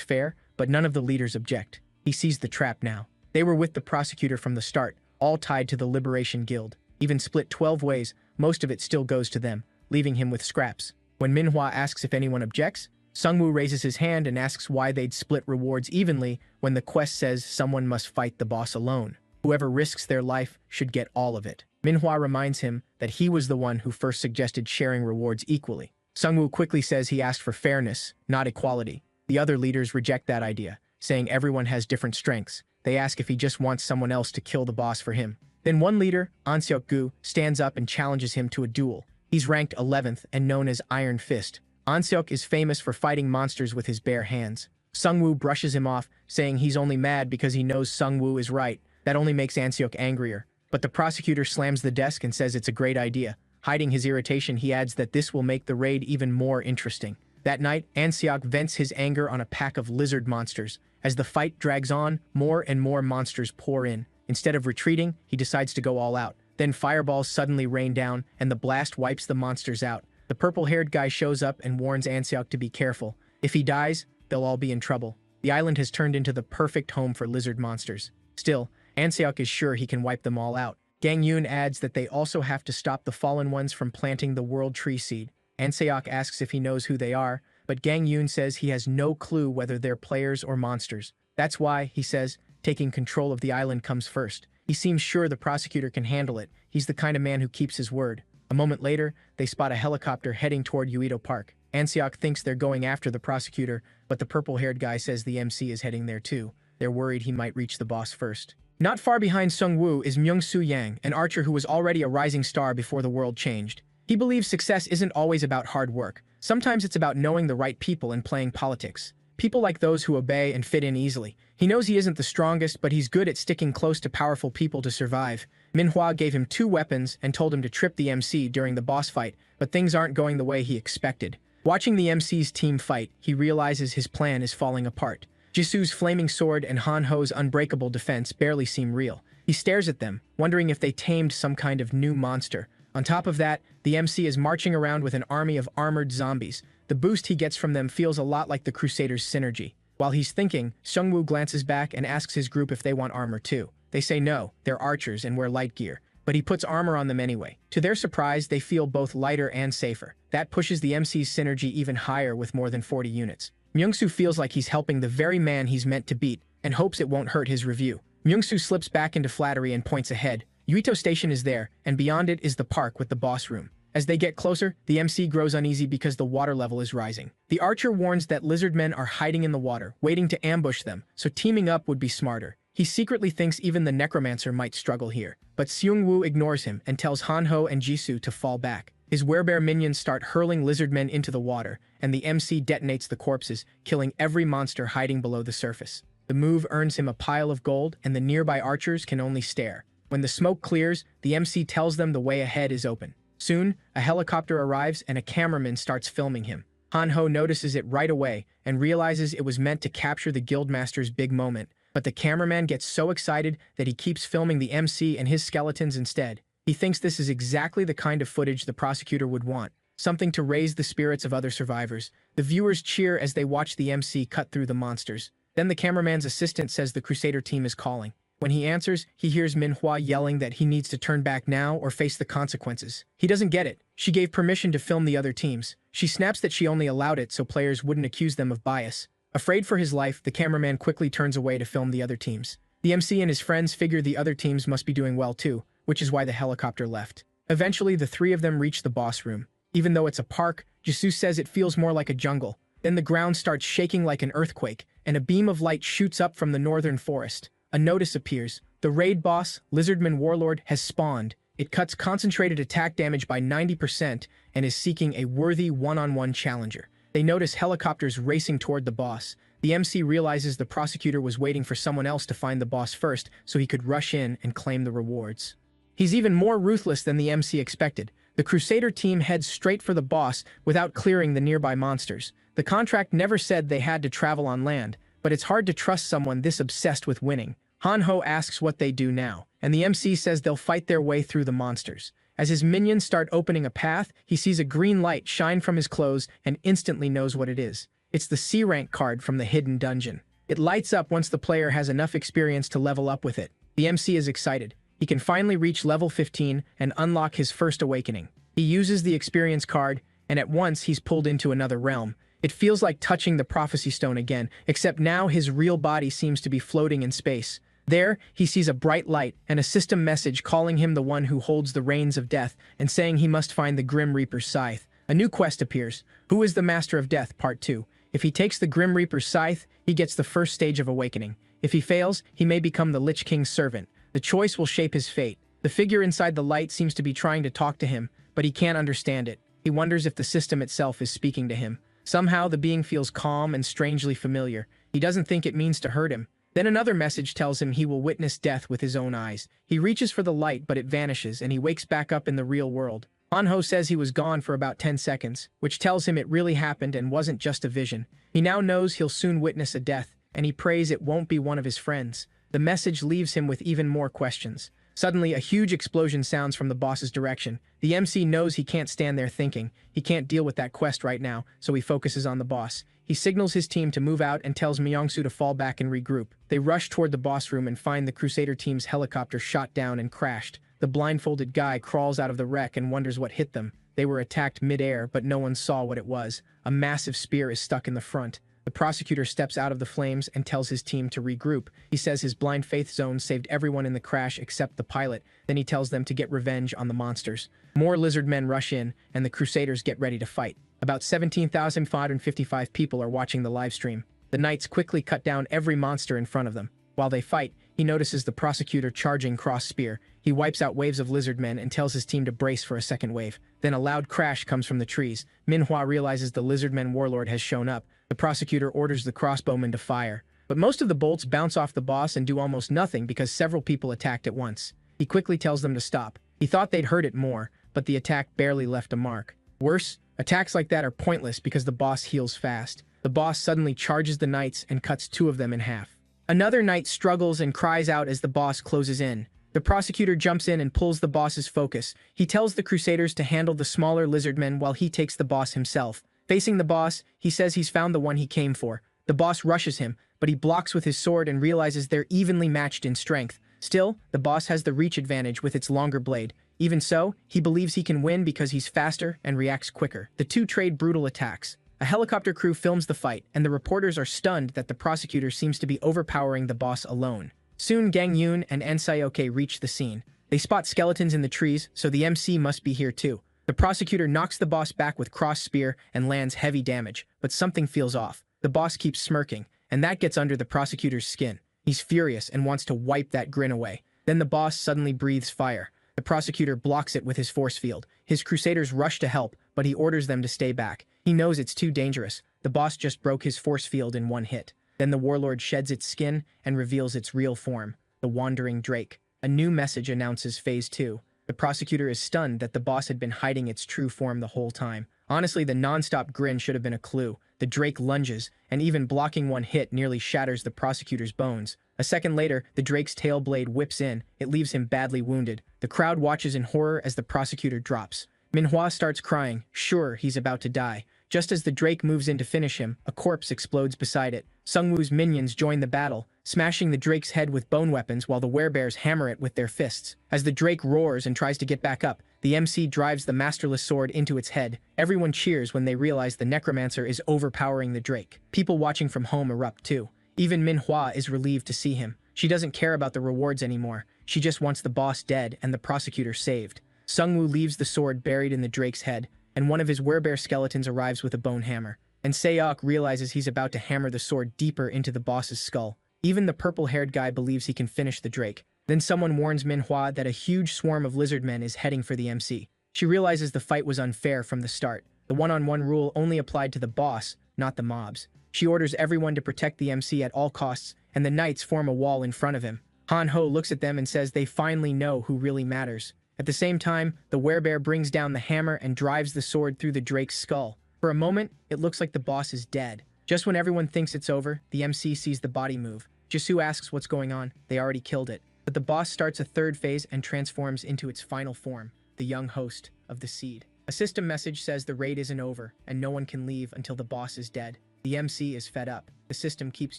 fair, but none of the leaders object. He sees the trap now. They were with the prosecutor from the start, all tied to the Liberation Guild. Even split 12 ways, most of it still goes to them, leaving him with scraps. When Minhwa asks if anyone objects, Sungwoo raises his hand and asks why they'd split rewards evenly when the quest says someone must fight the boss alone. Whoever risks their life should get all of it. Minhwa reminds him that he was the one who first suggested sharing rewards equally. Sungwoo quickly says he asked for fairness, not equality. The other leaders reject that idea. saying everyone has different strengths. They ask if he just wants someone else to kill the boss for him. Then one leader, Anseok-gu, stands up and challenges him to a duel. He's ranked 11th and known as Iron Fist. Anseok is famous for fighting monsters with his bare hands. Sungwoo brushes him off, saying he's only mad because he knows Sungwoo is right. That only makes Anseok angrier. But the prosecutor slams the desk and says it's a great idea. Hiding his irritation, he adds that this will make the raid even more interesting. That night, Anseok vents his anger on a pack of lizard monsters. As the fight drags on, more and more monsters pour in. Instead of retreating, he decides to go all out. Then fireballs suddenly rain down, and the blast wipes the monsters out. The purple-haired guy shows up and warns Anseok to be careful. If he dies, they'll all be in trouble. The island has turned into the perfect home for lizard monsters. Still, Anseok is sure he can wipe them all out. Gang Yoon adds that they also have to stop the fallen ones from planting the world tree seed. Anseok asks if he knows who they are, but Gang Yoon says he has no clue whether they're players or monsters. That's why, he says, taking control of the island comes first. He seems sure the prosecutor can handle it. He's the kind of man who keeps his word. A moment later, they spot a helicopter heading toward Uedo Park. Anseok thinks they're going after the prosecutor, but the purple-haired guy says the MC is heading there too. They're worried he might reach the boss first. Not far behind Sungwoo is Myung-Soo Yang, an archer who was already a rising star before the world changed. He believes success isn't always about hard work. Sometimes it's about knowing the right people and playing politics. People like those who obey and fit in easily. He knows he isn't the strongest, but he's good at sticking close to powerful people to survive. Manhwa gave him 2 weapons and told him to trip the MC during the boss fight, but things aren't going the way he expected. Watching the MC's team fight, he realizes his plan is falling apart. Jisoo's flaming sword and Han-Ho's unbreakable defense barely seem real. He stares at them, wondering if they tamed some kind of new monster. On top of that, the MC is marching around with an army of armored zombies. The boost he gets from them feels a lot like the Crusaders' synergy. While he's thinking, Sungwoo glances back and asks his group if they want armor too. They say no, they're archers and wear light gear. But he puts armor on them anyway. To their surprise, they feel both lighter and safer. That pushes the MC's synergy even higher with more than 40 units. Myung-Soo feels like he's helping the very man he's meant to beat, and hopes it won't hurt his review. Myung-Soo slips back into flattery and points ahead. Uedo Station is there, and beyond it is the park with the boss room. As they get closer, the MC grows uneasy because the water level is rising. The archer warns that lizard men are hiding in the water, waiting to ambush them, so teaming up would be smarter. He secretly thinks even the Necromancer might struggle here, but Seung-woo ignores him and tells Han-Ho and Jisoo to fall back. His werebear minions start hurling lizard men into the water, and the MC detonates the corpses, killing every monster hiding below the surface. The move earns him a pile of gold, and the nearby archers can only stare. When the smoke clears, the MC tells them the way ahead is open. Soon, a helicopter arrives and a cameraman starts filming him. Han-Ho notices it right away and realizes it was meant to capture the Guildmaster's big moment, but the cameraman gets so excited that he keeps filming the MC and his skeletons instead. He thinks this is exactly the kind of footage the prosecutor would want, something to raise the spirits of other survivors. The viewers cheer as they watch the MC cut through the monsters. Then the cameraman's assistant says the Crusader team is calling. When he answers, he hears Manhwa yelling that he needs to turn back now or face the consequences. He doesn't get it. She gave permission to film the other teams. She snaps that she only allowed it so players wouldn't accuse them of bias. Afraid for his life, the cameraman quickly turns away to film the other teams. The MC and his friends figure the other teams must be doing well too, which is why the helicopter left. Eventually, the 3 of them reach the boss room. Even though it's a park, Jisoo says it feels more like a jungle. Then the ground starts shaking like an earthquake, and a beam of light shoots up from the northern forest. A notice appears. The raid boss, Lizardman Warlord, has spawned. It cuts concentrated attack damage by 90% and is seeking a worthy one-on-one challenger. They notice helicopters racing toward the boss. The MC realizes the prosecutor was waiting for someone else to find the boss first so he could rush in and claim the rewards. He's even more ruthless than the MC expected. The Crusader team heads straight for the boss without clearing the nearby monsters. The contract never said they had to travel on land, but it's hard to trust someone this obsessed with winning. Han-Ho asks what they do now, and the MC says they'll fight their way through the monsters. As his minions start opening a path, he sees a green light shine from his clothes and instantly knows what it is. It's the C-rank card from the hidden dungeon. It lights up once the player has enough experience to level up with it. The MC is excited. He can finally reach level 15 and unlock his first awakening. He uses the experience card, and at once he's pulled into another realm. It feels like touching the prophecy stone again, except now his real body seems to be floating in space. There, he sees a bright light and a system message calling him the one who holds the reins of death and saying he must find the Grim Reaper's scythe. A new quest appears. Who is the Master of Death? Part 2. If he takes the Grim Reaper's scythe, he gets the first stage of awakening. If he fails, he may become the Lich King's servant. The choice will shape his fate. The figure inside the light seems to be trying to talk to him, but he can't understand it. He wonders if the system itself is speaking to him. Somehow, the being feels calm and strangely familiar. He doesn't think it means to hurt him. Then another message tells him he will witness death with his own eyes. He reaches for the light, but it vanishes, and he wakes back up in the real world. Manhwa says he was gone for about 10 seconds, which tells him it really happened and wasn't just a vision. He now knows he'll soon witness a death, and he prays it won't be one of his friends. The message leaves him with even more questions. Suddenly, a huge explosion sounds from the boss's direction. The MC knows he can't stand there thinking. He can't deal with that quest right now, so he focuses on the boss. He signals his team to move out and tells Myongsu to fall back and regroup. They rush toward the boss room and find the Crusader team's helicopter shot down and crashed. The blindfolded guy crawls out of the wreck and wonders what hit them. They were attacked mid-air, but no one saw what it was. A massive spear is stuck in the front. The prosecutor steps out of the flames and tells his team to regroup. He says his blind faith zone saved everyone in the crash except the pilot. Then he tells them to get revenge on the monsters. More lizard men rush in, and the Crusaders get ready to fight. About 17,555 people are watching the live stream. The knights quickly cut down every monster in front of them. While they fight, he notices the prosecutor charging cross spear. He wipes out waves of lizard men and tells his team to brace for a second wave. Then a loud crash comes from the trees. Manhwa realizes the lizardmen warlord has shown up. The prosecutor orders the crossbowmen to fire. But most of the bolts bounce off the boss and do almost nothing because several people attacked at once. He quickly tells them to stop. He thought they'd hurt it more, but the attack barely left a mark. Worse, attacks like that are pointless because the boss heals fast. The boss suddenly charges the knights and cuts 2 of them in half. Another knight struggles and cries out as the boss closes in. The prosecutor jumps in and pulls the boss's focus. He tells the Crusaders to handle the smaller lizardmen while he takes the boss himself. Facing the boss, he says he's found the one he came for. The boss rushes him, but he blocks with his sword and realizes they're evenly matched in strength. Still, the boss has the reach advantage with its longer blade. Even so, he believes he can win because he's faster and reacts quicker. The two trade brutal attacks. A helicopter crew films the fight, and the reporters are stunned that the prosecutor seems to be overpowering the boss alone. Soon, Gang Yoon and Nsyoke reach the scene. They spot skeletons in the trees, so the MC must be here too. The prosecutor knocks the boss back with cross spear and lands heavy damage, but something feels off. The boss keeps smirking, and that gets under the prosecutor's skin. He's furious and wants to wipe that grin away. Then the boss suddenly breathes fire. The prosecutor blocks it with his force field. His Crusaders rush to help, but he orders them to stay back. He knows it's too dangerous. The boss just broke his force field in one hit. Then the warlord sheds its skin and reveals its real form, the Wandering Drake. A new message announces Phase 2. The prosecutor is stunned that the boss had been hiding its true form the whole time. Honestly, the non-stop grin should have been a clue. The Drake lunges, and even blocking one hit nearly shatters the prosecutor's bones. A second later, the Drake's tail blade whips in. It leaves him badly wounded. The crowd watches in horror as the prosecutor drops. Manhwa starts crying, sure he's about to die. Just as the Drake moves in to finish him, a corpse explodes beside it. Sungwoo's minions join the battle, smashing the Drake's head with bone weapons while the werebears hammer it with their fists. As the Drake roars and tries to get back up, the MC drives the masterless sword into its head. Everyone cheers when they realize the Necromancer is overpowering the Drake. People watching from home erupt too. Even Manhwa is relieved to see him. She doesn't care about the rewards anymore. She just wants the boss dead and the prosecutor saved. Sungwoo leaves the sword buried in the Drake's head, and one of his werebear skeletons arrives with a bone hammer. And Seok realizes he's about to hammer the sword deeper into the boss's skull. Even the purple-haired guy believes he can finish the Drake. Then someone warns Manhwa that a huge swarm of lizardmen is heading for the MC. She realizes the fight was unfair from the start. The one-on-one rule only applied to the boss, not the mobs. She orders everyone to protect the MC at all costs, and the knights form a wall in front of him. Han-ho looks at them and says they finally know who really matters. At the same time, the werebear brings down the hammer and drives the sword through the Drake's skull. For a moment, it looks like the boss is dead. Just when everyone thinks it's over, the MC sees the body move. Jisoo asks what's going on. They already killed it. But the boss starts a third phase and transforms into its final form, the young host of the seed. A system message says the raid isn't over, and no one can leave until the boss is dead. The MC is fed up. The system keeps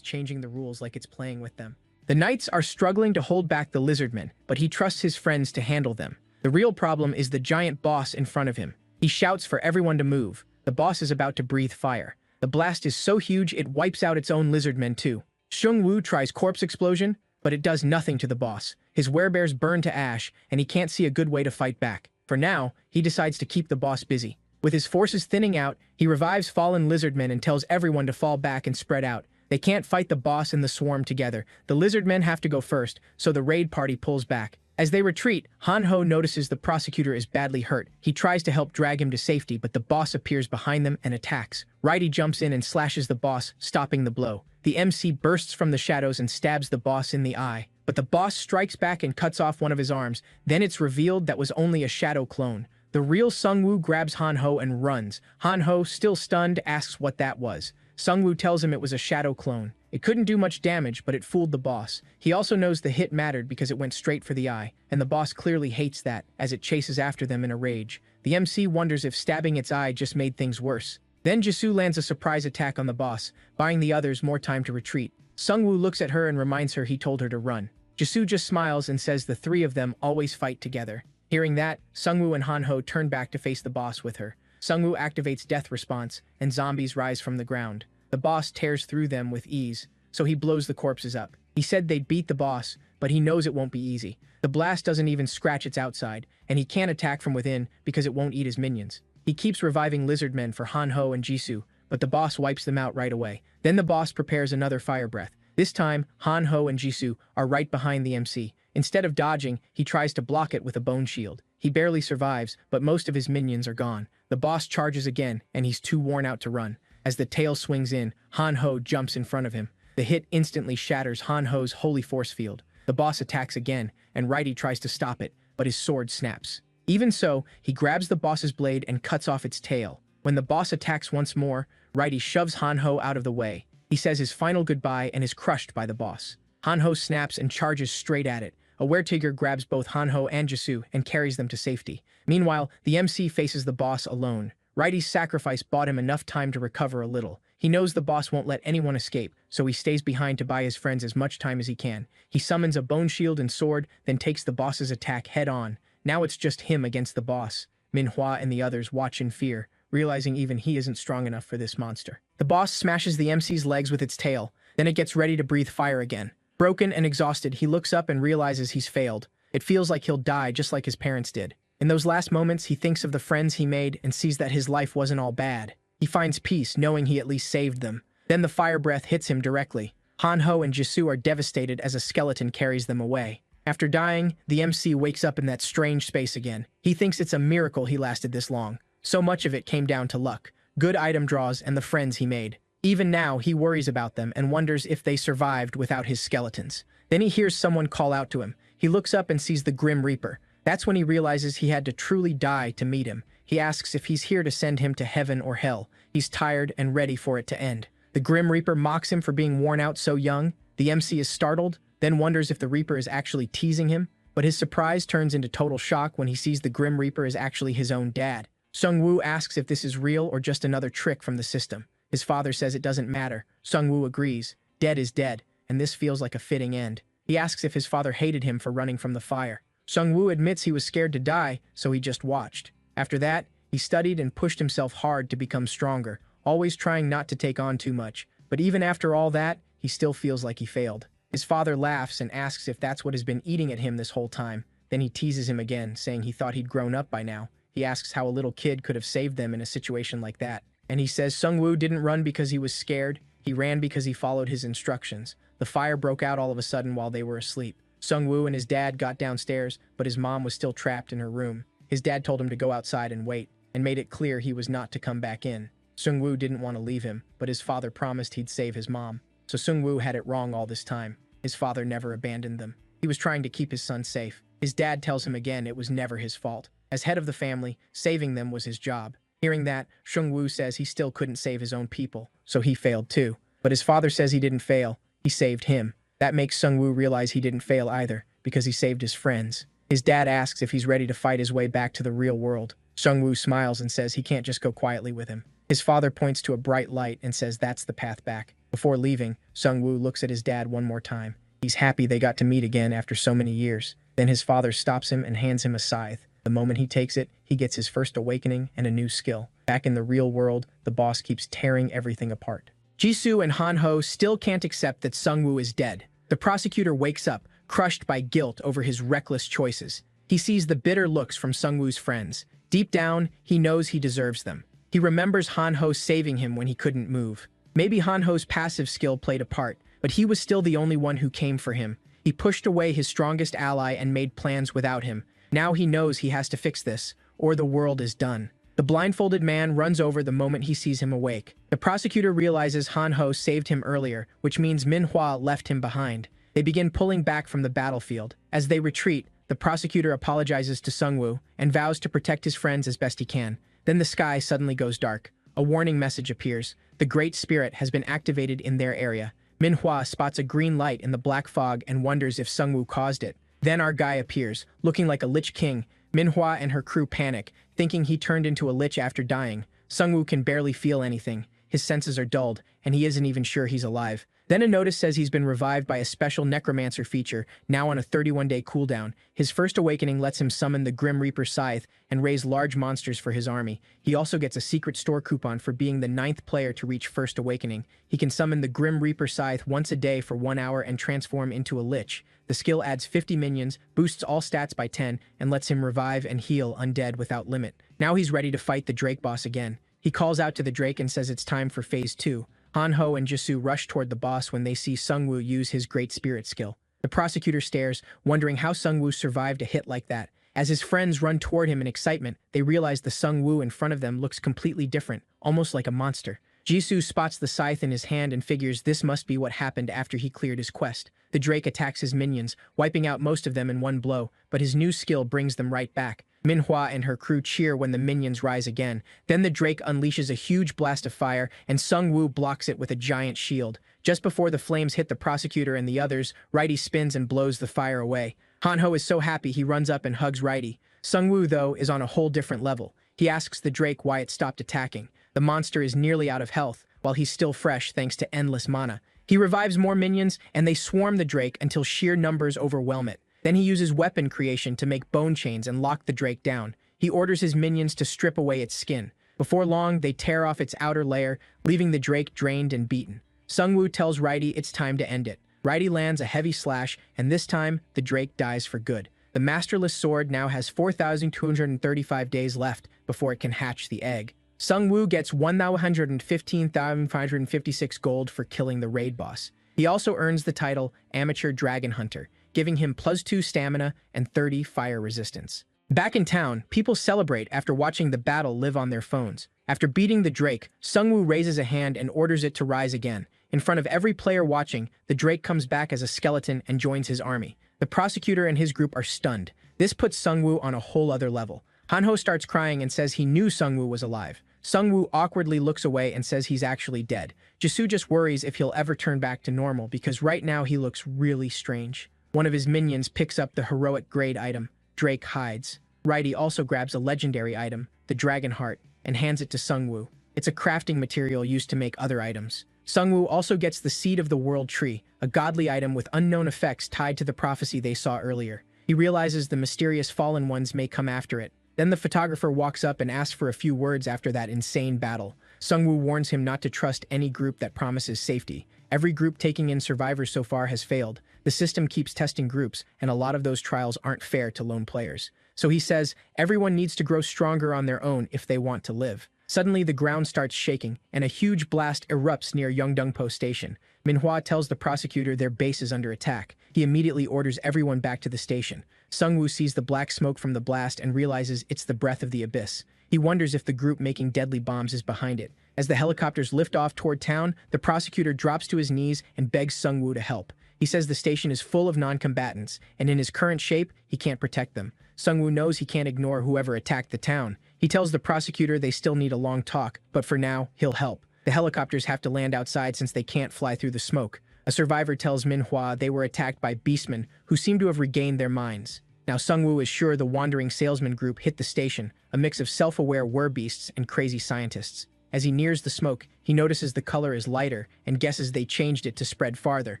changing the rules like it's playing with them. The knights are struggling to hold back the lizardmen, but he trusts his friends to handle them. The real problem is the giant boss in front of him. He shouts for everyone to move. The boss is about to breathe fire. The blast is so huge it wipes out its own lizardmen too. Sungwoo tries corpse explosion, but it does nothing to the boss. His werebears burn to ash, and he can't see a good way to fight back. For now, he decides to keep the boss busy. With his forces thinning out, he revives fallen lizardmen and tells everyone to fall back and spread out. They can't fight the boss and the swarm together. The lizardmen have to go first, so the raid party pulls back. As they retreat, Hanho notices the prosecutor is badly hurt. He tries to help drag him to safety, but the boss appears behind them and attacks. Righty jumps in and slashes the boss, stopping the blow. The MC bursts from the shadows and stabs the boss in the eye. But the boss strikes back and cuts off one of his arms. Then it's revealed that was only a shadow clone. The real Sungwoo grabs Hanho and runs. Hanho, still stunned, asks what that was. Sungwoo tells him it was a shadow clone. It couldn't do much damage, but it fooled the boss. He also knows the hit mattered because it went straight for the eye, and the boss clearly hates that, as it chases after them in a rage. The MC wonders if stabbing its eye just made things worse. Then Jisoo lands a surprise attack on the boss, buying the others more time to retreat. Sungwoo looks at her and reminds her he told her to run. Jisoo just smiles and says the three of them always fight together. Hearing that, Sungwoo and Hanho turn back to face the boss with her. Sungwoo activates death response, and zombies rise from the ground. The boss tears through them with ease, so he blows the corpses up. He said they'd beat the boss, but he knows it won't be easy. The blast doesn't even scratch its outside, and he can't attack from within because it won't eat his minions. He keeps reviving lizardmen for Hanho and Jisoo, but the boss wipes them out right away. Then the boss prepares another fire breath. This time, Hanho and Jisoo are right behind the MC. Instead of dodging, he tries to block it with a bone shield. He barely survives, but most of his minions are gone. The boss charges again, and he's too worn out to run. As the tail swings in, Hanho jumps in front of him. The hit instantly shatters Hanho's holy force field. The boss attacks again, and Righty tries to stop it, but his sword snaps. Even so, he grabs the boss's blade and cuts off its tail. When the boss attacks once more, Righty shoves Hanho out of the way. He says his final goodbye and is crushed by the boss. Hanho snaps and charges straight at it. A weretiger grabs both Hanho and Jisoo and carries them to safety. Meanwhile, the MC faces the boss alone. Righty's sacrifice bought him enough time to recover a little. He knows the boss won't let anyone escape, so he stays behind to buy his friends as much time as he can. He summons a bone shield and sword, then takes the boss's attack head-on. Now it's just him against the boss. Manhwa and the others watch in fear, realizing even he isn't strong enough for this monster. The boss smashes the MC's legs with its tail, then it gets ready to breathe fire again. Broken and exhausted, he looks up and realizes he's failed. It feels like he'll die just like his parents did. In those last moments, he thinks of the friends he made and sees that his life wasn't all bad. He finds peace knowing he at least saved them. Then the fire breath hits him directly. Hanho and Jisoo are devastated as a skeleton carries them away. After dying, the MC wakes up in that strange space again. He thinks it's a miracle he lasted this long. So much of it came down to luck, good item draws, and the friends he made. Even now, he worries about them and wonders if they survived without his skeletons. Then he hears someone call out to him. He looks up and sees the Grim Reaper. That's when he realizes he had to truly die to meet him. He asks if he's here to send him to heaven or hell. He's tired and ready for it to end. The Grim Reaper mocks him for being worn out so young. The MC is startled, then wonders if the Reaper is actually teasing him. But his surprise turns into total shock when he sees the Grim Reaper is actually his own dad. Sungwoo asks if this is real or just another trick from the system. His father says it doesn't matter. Sungwoo agrees. Dead is dead, and this feels like a fitting end. He asks if his father hated him for running from the fire. Sungwoo admits he was scared to die, so he just watched. After that, he studied and pushed himself hard to become stronger, always trying not to take on too much. But even after all that, he still feels like he failed. His father laughs and asks if that's what has been eating at him this whole time. Then he teases him again, saying he thought he'd grown up by now. He asks how a little kid could have saved them in a situation like that. And he says Sungwoo didn't run because he was scared. He ran because he followed his instructions. The fire broke out all of a sudden while they were asleep. Sungwoo and his dad got downstairs, but his mom was still trapped in her room. His dad told him to go outside and wait, and made it clear he was not to come back in. Sungwoo didn't want to leave him, but his father promised he'd save his mom. So Sungwoo had it wrong all this time. His father never abandoned them. He was trying to keep his son safe. His dad tells him again it was never his fault. As head of the family, saving them was his job. Hearing that, Sungwoo says he still couldn't save his own people, so he failed too. But his father says he didn't fail. He saved him. That makes Sungwoo realize he didn't fail either, because he saved his friends. His dad asks if he's ready to fight his way back to the real world. Sungwoo smiles and says he can't just go quietly with him. His father points to a bright light and says that's the path back. Before leaving, Sungwoo looks at his dad one more time. He's happy they got to meet again after so many years. Then his father stops him and hands him a scythe. The moment he takes it, he gets his first awakening and a new skill. Back in the real world, the boss keeps tearing everything apart. Jisoo and Hanho still can't accept that Sungwoo is dead. The prosecutor wakes up, crushed by guilt over his reckless choices. He sees the bitter looks from Sungwoo's friends. Deep down, he knows he deserves them. He remembers Hanho saving him when he couldn't move. Maybe Hanho's passive skill played a part, but he was still the only one who came for him. He pushed away his strongest ally and made plans without him. Now he knows he has to fix this, or the world is done. The blindfolded man runs over the moment he sees him awake. The prosecutor realizes Hanho saved him earlier, which means Manhwa left him behind. They begin pulling back from the battlefield. As they retreat, the prosecutor apologizes to Sungwoo and vows to protect his friends as best he can. Then the sky suddenly goes dark. A warning message appears. The Great Spirit has been activated in their area. Manhwa spots a green light in the black fog and wonders if Sungwoo caused it. Then our guy appears, looking like a Lich King. Manhwa and her crew panic, thinking he turned into a lich after dying. Sungwoo can barely feel anything. His senses are dulled, and he isn't even sure he's alive. Then a notice says he's been revived by a special Necromancer feature, now on a 31-day cooldown. His first awakening lets him summon the Grim Reaper Scythe and raise large monsters for his army. He also gets a secret store coupon for being the 9th player to reach first awakening. He can summon the Grim Reaper Scythe once a day for 1 hour and transform into a lich. The skill adds 50 minions, boosts all stats by 10, and lets him revive and heal undead without limit. Now he's ready to fight the Drake boss again. He calls out to the Drake and says it's time for Phase 2. Hanho and Jisoo rush toward the boss when they see Sungwoo use his Great Spirit skill. The prosecutor stares, wondering how Sungwoo survived a hit like that. As his friends run toward him in excitement, they realize the Sungwoo in front of them looks completely different, almost like a monster. Jisoo spots the scythe in his hand and figures this must be what happened after he cleared his quest. The Drake attacks his minions, wiping out most of them in one blow, but his new skill brings them right back. Manhwa and her crew cheer when the minions rise again. Then the Drake unleashes a huge blast of fire, and Sungwoo blocks it with a giant shield. Just before the flames hit the prosecutor and the others, Righty spins and blows the fire away. Hanho is so happy he runs up and hugs Righty. Sungwoo, though, is on a whole different level. He asks the Drake why it stopped attacking. The monster is nearly out of health, while he's still fresh thanks to endless mana. He revives more minions, and they swarm the Drake until sheer numbers overwhelm it. Then he uses weapon creation to make bone chains and lock the Drake down. He orders his minions to strip away its skin. Before long, they tear off its outer layer, leaving the Drake drained and beaten. Sungwoo tells Righty it's time to end it. Righty lands a heavy slash, and this time, the Drake dies for good. The Masterless Sword now has 4,235 days left before it can hatch the egg. Sungwoo gets 115,556 gold for killing the raid boss. He also earns the title Amateur Dragon Hunter, giving him +2 stamina and 30 fire resistance. Back in town, people celebrate after watching the battle live on their phones. After beating the Drake, Sungwoo raises a hand and orders it to rise again. In front of every player watching, the Drake comes back as a skeleton and joins his army. The prosecutor and his group are stunned. This puts Sungwoo on a whole other level. Hanho starts crying and says he knew Sungwoo was alive. Sungwoo awkwardly looks away and says he's actually dead. Jisoo just worries if he'll ever turn back to normal because right now he looks really strange. One of his minions picks up the heroic grade item. Drake hides. Righty also grabs a legendary item, the Dragon Heart, and hands it to Sungwoo. It's a crafting material used to make other items. Sungwoo also gets the Seed of the World Tree, a godly item with unknown effects tied to the prophecy they saw earlier. He realizes the mysterious fallen ones may come after it. Then the photographer walks up and asks for a few words after that insane battle. Sungwoo warns him not to trust any group that promises safety. Every group taking in survivors so far has failed. The system keeps testing groups, and a lot of those trials aren't fair to lone players. So he says, everyone needs to grow stronger on their own if they want to live. Suddenly, the ground starts shaking, and a huge blast erupts near Yeongdongpo Station. Manhwa tells the prosecutor their base is under attack. He immediately orders everyone back to the station. Sungwoo sees the black smoke from the blast and realizes it's the breath of the abyss. He wonders if the group making deadly bombs is behind it. As the helicopters lift off toward town, the prosecutor drops to his knees and begs Sungwoo to help. He says the station is full of non-combatants, and in his current shape, he can't protect them. Sungwoo knows he can't ignore whoever attacked the town. He tells the prosecutor they still need a long talk, but for now, he'll help. The helicopters have to land outside since they can't fly through the smoke. A survivor tells Manhwa they were attacked by beastmen who seem to have regained their minds. Now Sungwoo is sure the wandering salesman group hit the station, a mix of self-aware werbeasts and crazy scientists. As he nears the smoke, he notices the color is lighter and guesses they changed it to spread farther.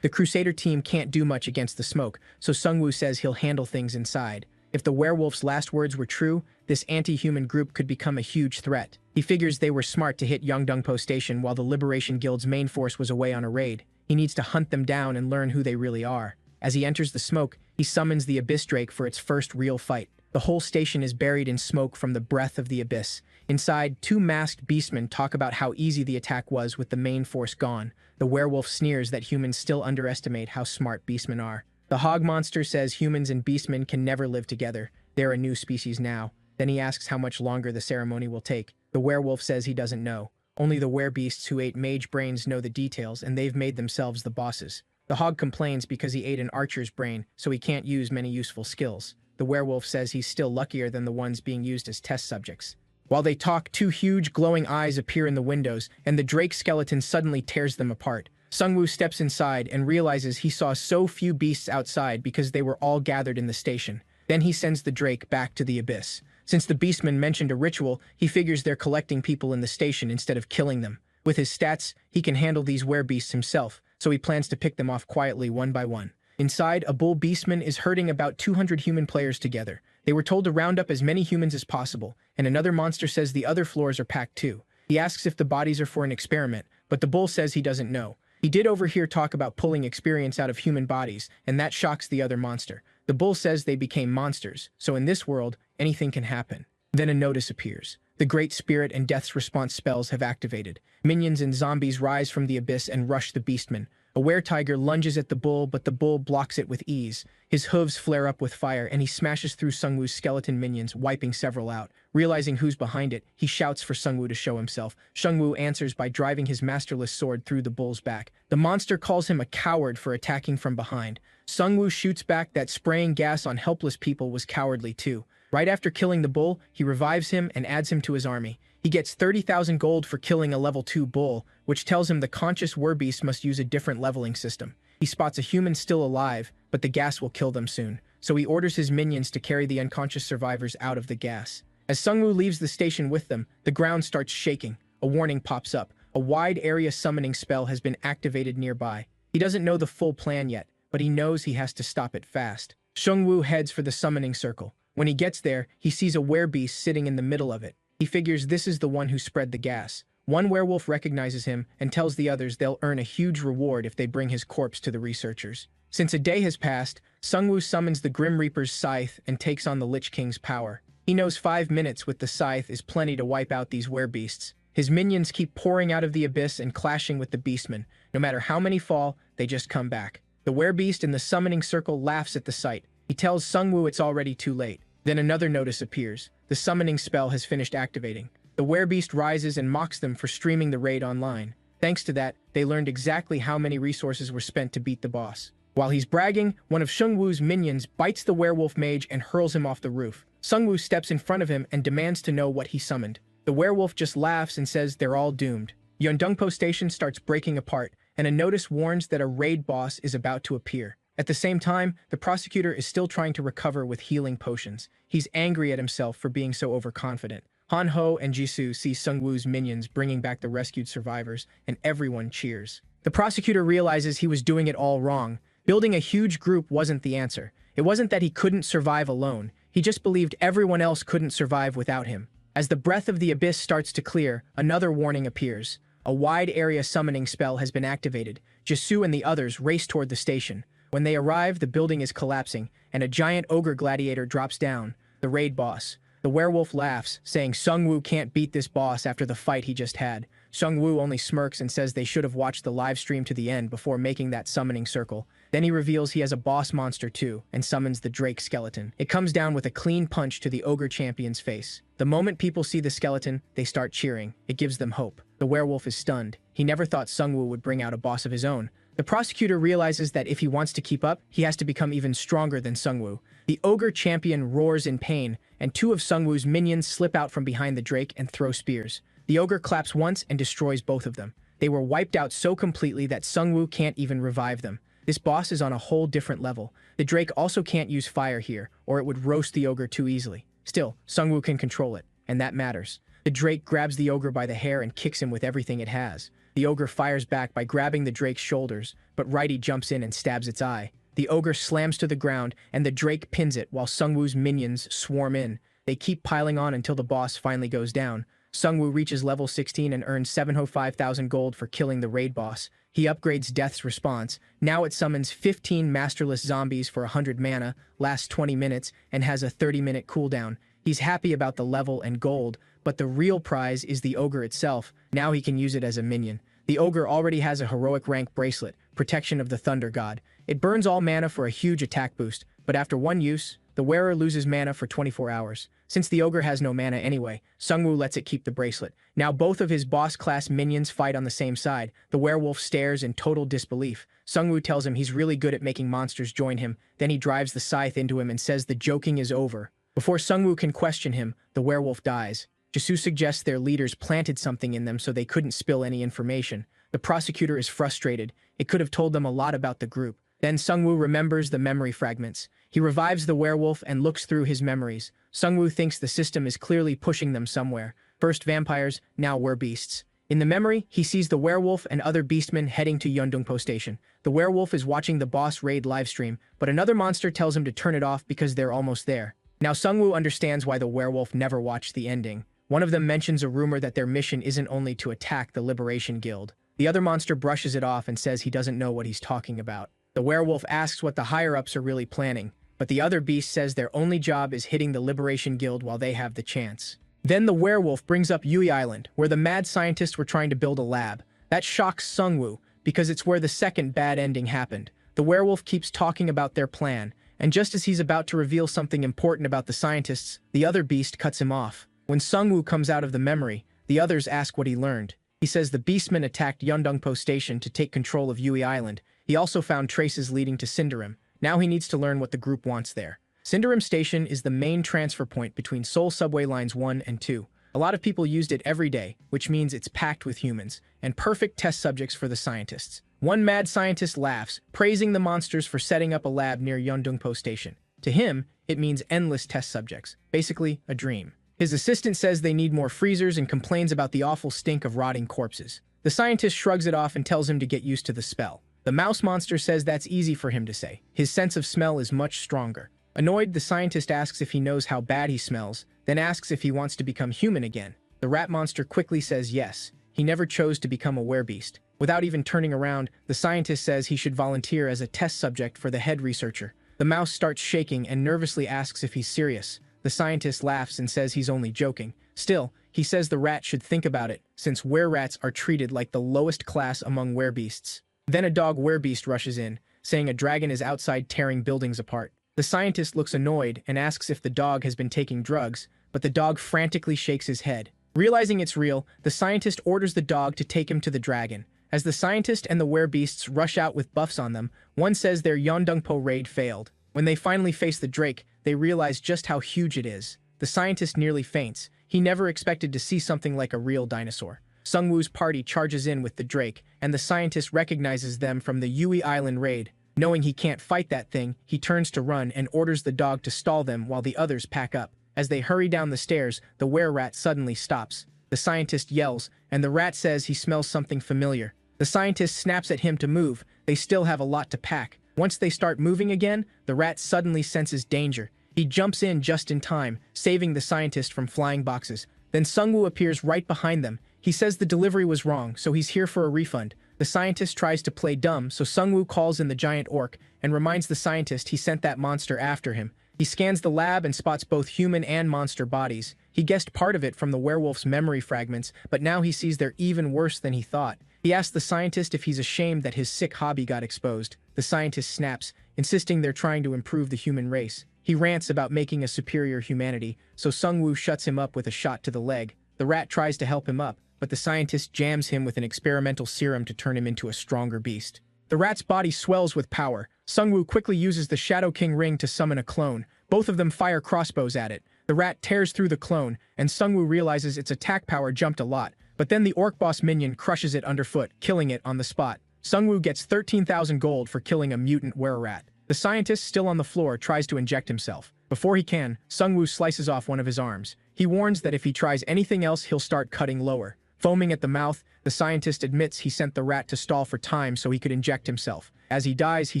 The Crusader team can't do much against the smoke, so Sungwoo says he'll handle things inside. If the werewolf's last words were true, this anti-human group could become a huge threat. He figures they were smart to hit Yeongdongpo Station while the Liberation Guild's main force was away on a raid. He needs to hunt them down and learn who they really are. As he enters the smoke, he summons the Abyss Drake for its first real fight. The whole station is buried in smoke from the breath of the abyss. Inside, two masked beastmen talk about how easy the attack was with the main force gone. The werewolf sneers that humans still underestimate how smart beastmen are. The hog monster says humans and beastmen can never live together. They're a new species now. Then he asks how much longer the ceremony will take. The werewolf says he doesn't know. Only the werebeasts who ate mage brains know the details, and they've made themselves the bosses. The hog complains because he ate an archer's brain, so he can't use many useful skills. The werewolf says he's still luckier than the ones being used as test subjects. While they talk, two huge glowing eyes appear in the windows, and the drake skeleton suddenly tears them apart. Sungwoo steps inside and realizes he saw so few beasts outside because they were all gathered in the station. Then he sends the drake back to the abyss. Since the beastmen mentioned a ritual, he figures they're collecting people in the station instead of killing them. With his stats, he can handle these werebeasts himself, so he plans to pick them off quietly one by one. Inside, a bull beastman is herding about 200 human players together. They were told to round up as many humans as possible, and another monster says the other floors are packed too. He asks if the bodies are for an experiment, but the bull says he doesn't know. He did overhear talk about pulling experience out of human bodies, and that shocks the other monster. The bull says they became monsters, so in this world, anything can happen. Then a notice appears. The Great Spirit and Death's response spells have activated. Minions and zombies rise from the abyss and rush the beastman. A were-tiger lunges at the bull, but the bull blocks it with ease. His hooves flare up with fire, and he smashes through Sungwoo's skeleton minions, wiping several out. Realizing who's behind it, he shouts for Sungwoo to show himself. Sungwoo answers by driving his masterless sword through the bull's back. The monster calls him a coward for attacking from behind. Sungwoo shoots back that spraying gas on helpless people was cowardly too. Right after killing the bull, he revives him and adds him to his army. He gets 30,000 gold for killing a level 2 bull, which tells him the conscious werbeast must use a different leveling system. He spots a human still alive, but the gas will kill them soon, so he orders his minions to carry the unconscious survivors out of the gas. As Sungwoo leaves the station with them, the ground starts shaking. A warning pops up. A wide area summoning spell has been activated nearby. He doesn't know the full plan yet, but he knows he has to stop it fast. Sungwoo heads for the summoning circle. When he gets there, he sees a werebeast sitting in the middle of it. He figures this is the one who spread the gas. One werewolf recognizes him and tells the others they'll earn a huge reward if they bring his corpse to the researchers. Since a day has passed, Sungwoo summons the Grim Reaper's scythe and takes on the Lich King's power. He knows 5 minutes with the scythe is plenty to wipe out these werebeasts. His minions keep pouring out of the abyss and clashing with the beastmen. No matter how many fall, they just come back. The werebeast in the summoning circle laughs at the sight. He tells Sungwoo it's already too late. Then another notice appears. The summoning spell has finished activating. The werebeast rises and mocks them for streaming the raid online. Thanks to that, they learned exactly how many resources were spent to beat the boss. While he's bragging, one of Sungwoo's minions bites the werewolf mage and hurls him off the roof. Sungwoo steps in front of him and demands to know what he summoned. The werewolf just laughs and says they're all doomed. Yeondongpo Station starts breaking apart, and a notice warns that a raid boss is about to appear. At the same time, the prosecutor is still trying to recover with healing potions. He's angry at himself for being so overconfident. Han-ho and Jisoo see Sungwoo's minions bringing back the rescued survivors, and everyone cheers. The prosecutor realizes he was doing it all wrong. Building a huge group wasn't the answer. It wasn't that he couldn't survive alone. He just believed everyone else couldn't survive without him. As the breath of the abyss starts to clear, another warning appears. A wide area summoning spell has been activated. Jisoo and the others race toward the station. When they arrive, the building is collapsing, and a giant ogre gladiator drops down, the raid boss. The werewolf laughs, saying Sungwoo can't beat this boss after the fight he just had. Sungwoo only smirks and says they should have watched the live stream to the end before making that summoning circle. Then he reveals he has a boss monster too, and summons the Drake skeleton. It comes down with a clean punch to the ogre champion's face. The moment people see the skeleton, they start cheering. It gives them hope. The werewolf is stunned. He never thought Sungwoo would bring out a boss of his own. The prosecutor realizes that if he wants to keep up, he has to become even stronger than Sungwoo. The ogre champion roars in pain, and 2 of Sungwoo's minions slip out from behind the Drake and throw spears. The ogre claps once and destroys both of them. They were wiped out so completely that Sungwoo can't even revive them. This boss is on a whole different level. The Drake also can't use fire here, or it would roast the ogre too easily. Still, Sungwoo can control it, and that matters. The Drake grabs the ogre by the hair and kicks him with everything it has. The ogre fires back by grabbing the Drake's shoulders, but Righty jumps in and stabs its eye. The ogre slams to the ground, and the Drake pins it while Sungwoo's minions swarm in. They keep piling on until the boss finally goes down. Sungwoo reaches level 16 and earns 705,000 gold for killing the raid boss. He upgrades Death's Response. Now it summons 15 masterless zombies for 100 mana, lasts 20 minutes, and has a 30-minute cooldown. He's happy about the level and gold, but the real prize is the ogre itself. Now he can use it as a minion. The ogre already has a heroic rank bracelet, Protection of the Thunder God. It burns all mana for a huge attack boost, but after one use, the wearer loses mana for 24 hours. Since the ogre has no mana anyway, Sungwoo lets it keep the bracelet. Now both of his boss-class minions fight on the same side. The werewolf stares in total disbelief. Sungwoo tells him he's really good at making monsters join him, then he drives the scythe into him and says the joking is over. Before Sungwoo can question him, the werewolf dies. Jisoo suggests their leaders planted something in them so they couldn't spill any information. The prosecutor is frustrated. It could have told them a lot about the group. Then Sungwoo remembers the memory fragments. He revives the werewolf and looks through his memories. Sungwoo thinks the system is clearly pushing them somewhere. First vampires, now werbeasts. In the memory, he sees the werewolf and other beastmen heading to Yeondongpo Station. The werewolf is watching the boss raid livestream, but another monster tells him to turn it off because they're almost there. Now Sungwoo understands why the werewolf never watched the ending. One of them mentions a rumor that their mission isn't only to attack the Liberation Guild. The other monster brushes it off and says he doesn't know what he's talking about. The werewolf asks what the higher-ups are really planning, but the other beast says their only job is hitting the Liberation Guild while they have the chance. Then the werewolf brings up Yui Island, where the mad scientists were trying to build a lab. That shocks Sungwoo, because it's where the second bad ending happened. The werewolf keeps talking about their plan, and just as he's about to reveal something important about the scientists, the other beast cuts him off. When Sungwoo comes out of the memory, the others ask what he learned. He says the beastmen attacked Yeondongpo Station to take control of Yui Island. He also found traces leading to Cinderim. Now he needs to learn what the group wants there. Cinderim Station is the main transfer point between Seoul Subway Lines 1 and 2. A lot of people used it every day, which means it's packed with humans, and perfect test subjects for the scientists. One mad scientist laughs, praising the monsters for setting up a lab near Yeondongpo Station. To him, it means endless test subjects, basically a dream. His assistant says they need more freezers and complains about the awful stink of rotting corpses. The scientist shrugs it off and tells him to get used to the spell. The mouse monster says that's easy for him to say. His sense of smell is much stronger. Annoyed, the scientist asks if he knows how bad he smells, then asks if he wants to become human again. The rat monster quickly says yes. He never chose to become a werebeast. Without even turning around, the scientist says he should volunteer as a test subject for the head researcher. The mouse starts shaking and nervously asks if he's serious. The scientist laughs and says he's only joking. Still, he says the rat should think about it, since wererats are treated like the lowest class among werebeasts. Then a dog werebeast rushes in, saying a dragon is outside tearing buildings apart. The scientist looks annoyed and asks if the dog has been taking drugs, but the dog frantically shakes his head. Realizing it's real, the scientist orders the dog to take him to the dragon. As the scientist and the werebeasts rush out with buffs on them, one says their Yeondongpo raid failed. When they finally face the drake, they realize just how huge it is. The scientist nearly faints. He never expected to see something like a real dinosaur. Sungwoo's party charges in with the drake, and the scientist recognizes them from the Yui Island raid. Knowing he can't fight that thing, he turns to run and orders the dog to stall them while the others pack up. As they hurry down the stairs, the were-rat suddenly stops. The scientist yells, and the rat says he smells something familiar. The scientist snaps at him to move. They still have a lot to pack. Once they start moving again, the rat suddenly senses danger. He jumps in just in time, saving the scientist from flying boxes. Then Sungwoo appears right behind them. He says the delivery was wrong, so he's here for a refund. The scientist tries to play dumb, so Sungwoo calls in the giant orc and reminds the scientist he sent that monster after him. He scans the lab and spots both human and monster bodies. He guessed part of it from the werewolf's memory fragments, but now he sees they're even worse than he thought. He asks the scientist if he's ashamed that his sick hobby got exposed. The scientist snaps, insisting they're trying to improve the human race. He rants about making a superior humanity, so Sungwoo shuts him up with a shot to the leg. The rat tries to help him up, but the scientist jams him with an experimental serum to turn him into a stronger beast. The rat's body swells with power. Sungwoo quickly uses the Shadow King ring to summon a clone. Both of them fire crossbows at it. The rat tears through the clone, and Sungwoo realizes its attack power jumped a lot. But then the orc boss minion crushes it underfoot, killing it on the spot. Sungwoo gets 13,000 gold for killing a mutant were-rat. The scientist, still on the floor, tries to inject himself. Before he can, Sungwoo slices off one of his arms. He warns that if he tries anything else, he'll start cutting lower. Foaming at the mouth, the scientist admits he sent the rat to stall for time so he could inject himself. As he dies, he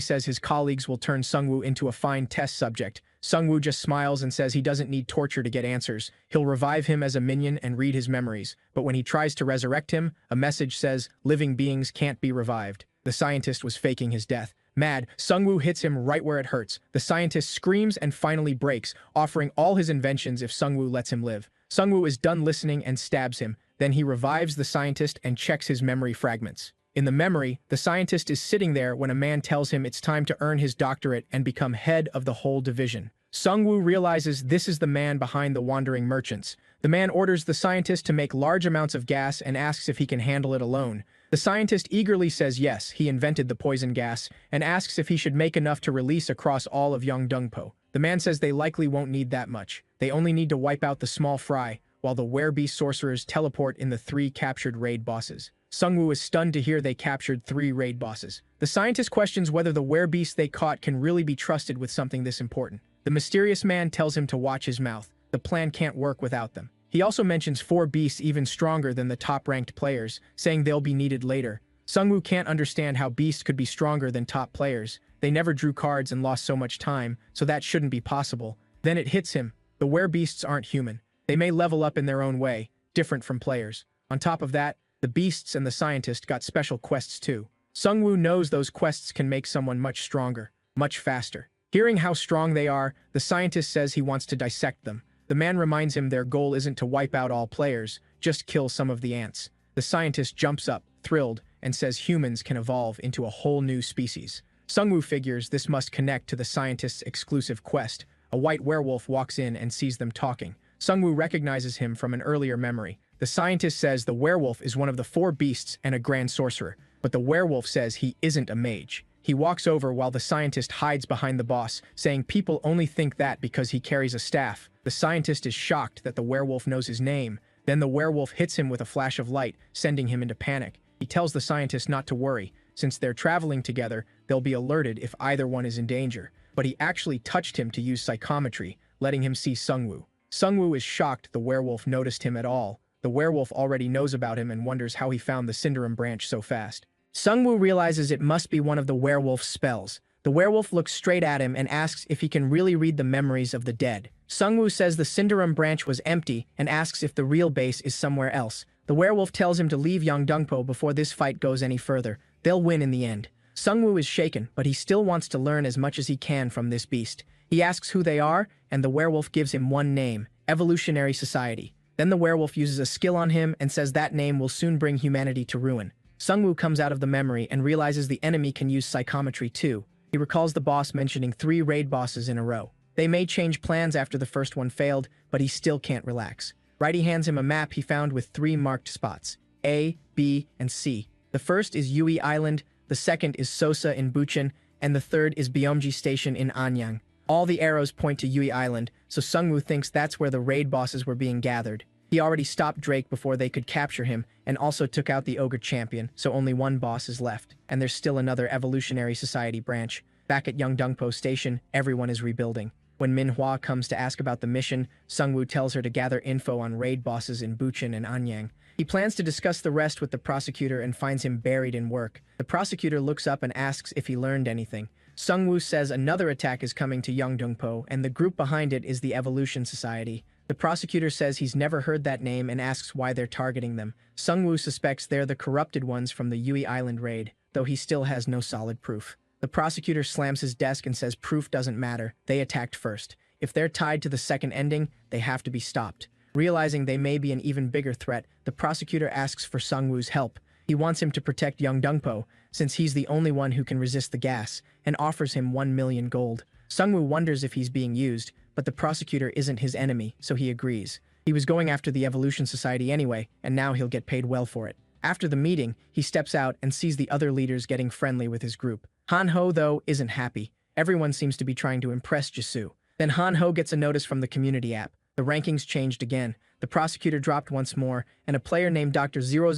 says his colleagues will turn Sungwoo into a fine test subject. Sungwoo just smiles and says he doesn't need torture to get answers. He'll revive him as a minion and read his memories. But when he tries to resurrect him, a message says, living beings can't be revived. The scientist was faking his death. Mad, Sungwoo hits him right where it hurts. The scientist screams and finally breaks, offering all his inventions if Sungwoo lets him live. Sungwoo is done listening and stabs him. Then he revives the scientist and checks his memory fragments. In the memory, the scientist is sitting there when a man tells him it's time to earn his doctorate and become head of the whole division. Sungwoo realizes this is the man behind the wandering merchants. The man orders the scientist to make large amounts of gas and asks if he can handle it alone. The scientist eagerly says yes, he invented the poison gas, and asks if he should make enough to release across all of Yeongdongpo. The man says they likely won't need that much. They only need to wipe out the small fry, while the werebeast sorcerers teleport in the 3 captured raid bosses. Sungwoo is stunned to hear they captured 3 raid bosses. The scientist questions whether the werebeasts they caught can really be trusted with something this important. The mysterious man tells him to watch his mouth. The plan can't work without them. He also mentions 4 beasts even stronger than the top-ranked players, saying they'll be needed later. Sungwoo can't understand how beasts could be stronger than top players. They never drew cards and lost so much time, so that shouldn't be possible. Then it hits him. The werebeasts aren't human. They may level up in their own way, different from players. On top of that, the beasts and the scientist got special quests too. Sungwoo knows those quests can make someone much stronger, much faster. Hearing how strong they are, the scientist says he wants to dissect them. The man reminds him their goal isn't to wipe out all players, just kill some of the ants. The scientist jumps up, thrilled, and says humans can evolve into a whole new species. Sungwoo figures this must connect to the scientist's exclusive quest. A white werewolf walks in and sees them talking. Sungwoo recognizes him from an earlier memory. The scientist says the werewolf is one of the 4 beasts and a grand sorcerer, but the werewolf says he isn't a mage. He walks over while the scientist hides behind the boss, saying people only think that because he carries a staff. The scientist is shocked that the werewolf knows his name. Then the werewolf hits him with a flash of light, sending him into panic. He tells the scientist not to worry. Since they're traveling together, they'll be alerted if either one is in danger. But he actually touched him to use psychometry, letting him see Sungwoo. Sungwoo is shocked the werewolf noticed him at all. The werewolf already knows about him and wonders how he found the Cinderum branch so fast. Sungwoo realizes it must be one of the werewolf's spells. The werewolf looks straight at him and asks if he can really read the memories of the dead. Sungwoo says the Cinderum branch was empty and asks if the real base is somewhere else. The werewolf tells him to leave Yeongdongpo before this fight goes any further. They'll win in the end. Sungwoo is shaken, but he still wants to learn as much as he can from this beast. He asks who they are, and the werewolf gives him one name, Evolutionary Society. Then the werewolf uses a skill on him and says that name will soon bring humanity to ruin. Sungwoo comes out of the memory and realizes the enemy can use psychometry too. He recalls the boss mentioning 3 raid bosses in a row. They may change plans after the first one failed, but he still can't relax. Righty hands him a map he found with 3 marked spots, A, B, and C. The first is Yui Island, the second is Sosa in Bucheon, and the third is Byomji Station in Anyang. All the arrows point to Yui Island, so Sungwoo thinks that's where the raid bosses were being gathered. He already stopped Drake before they could capture him, and also took out the Ogre Champion, so only one boss is left. And there's still another Evolutionary Society branch. Back at Yeongdongpo Station, everyone is rebuilding. When Manhwa comes to ask about the mission, Sungwoo tells her to gather info on raid bosses in Bucheon and Anyang. He plans to discuss the rest with the prosecutor and finds him buried in work. The prosecutor looks up and asks if he learned anything. Sungwoo says another attack is coming to Yeongdongpo, and the group behind it is the Evolution Society. The prosecutor says he's never heard that name and asks why they're targeting them. Sungwoo suspects they're the corrupted ones from the Yui Island raid, though he still has no solid proof. The prosecutor slams his desk and says proof doesn't matter, they attacked first. If they're tied to the second ending, they have to be stopped. Realizing they may be an even bigger threat, the prosecutor asks for Sungwoo's help. He wants him to protect Yeongdongpo, since he's the only one who can resist the gas, and offers him 1 million gold. Sungwoo wonders if he's being used, but the prosecutor isn't his enemy, so he agrees. He was going after the Evolution Society anyway, and now he'll get paid well for it. After the meeting, he steps out and sees the other leaders getting friendly with his group. Han-ho, though, isn't happy. Everyone seems to be trying to impress Jisoo. Then Han-ho gets a notice from the community app. The rankings changed again. The prosecutor dropped once more, and a player named Dr. 000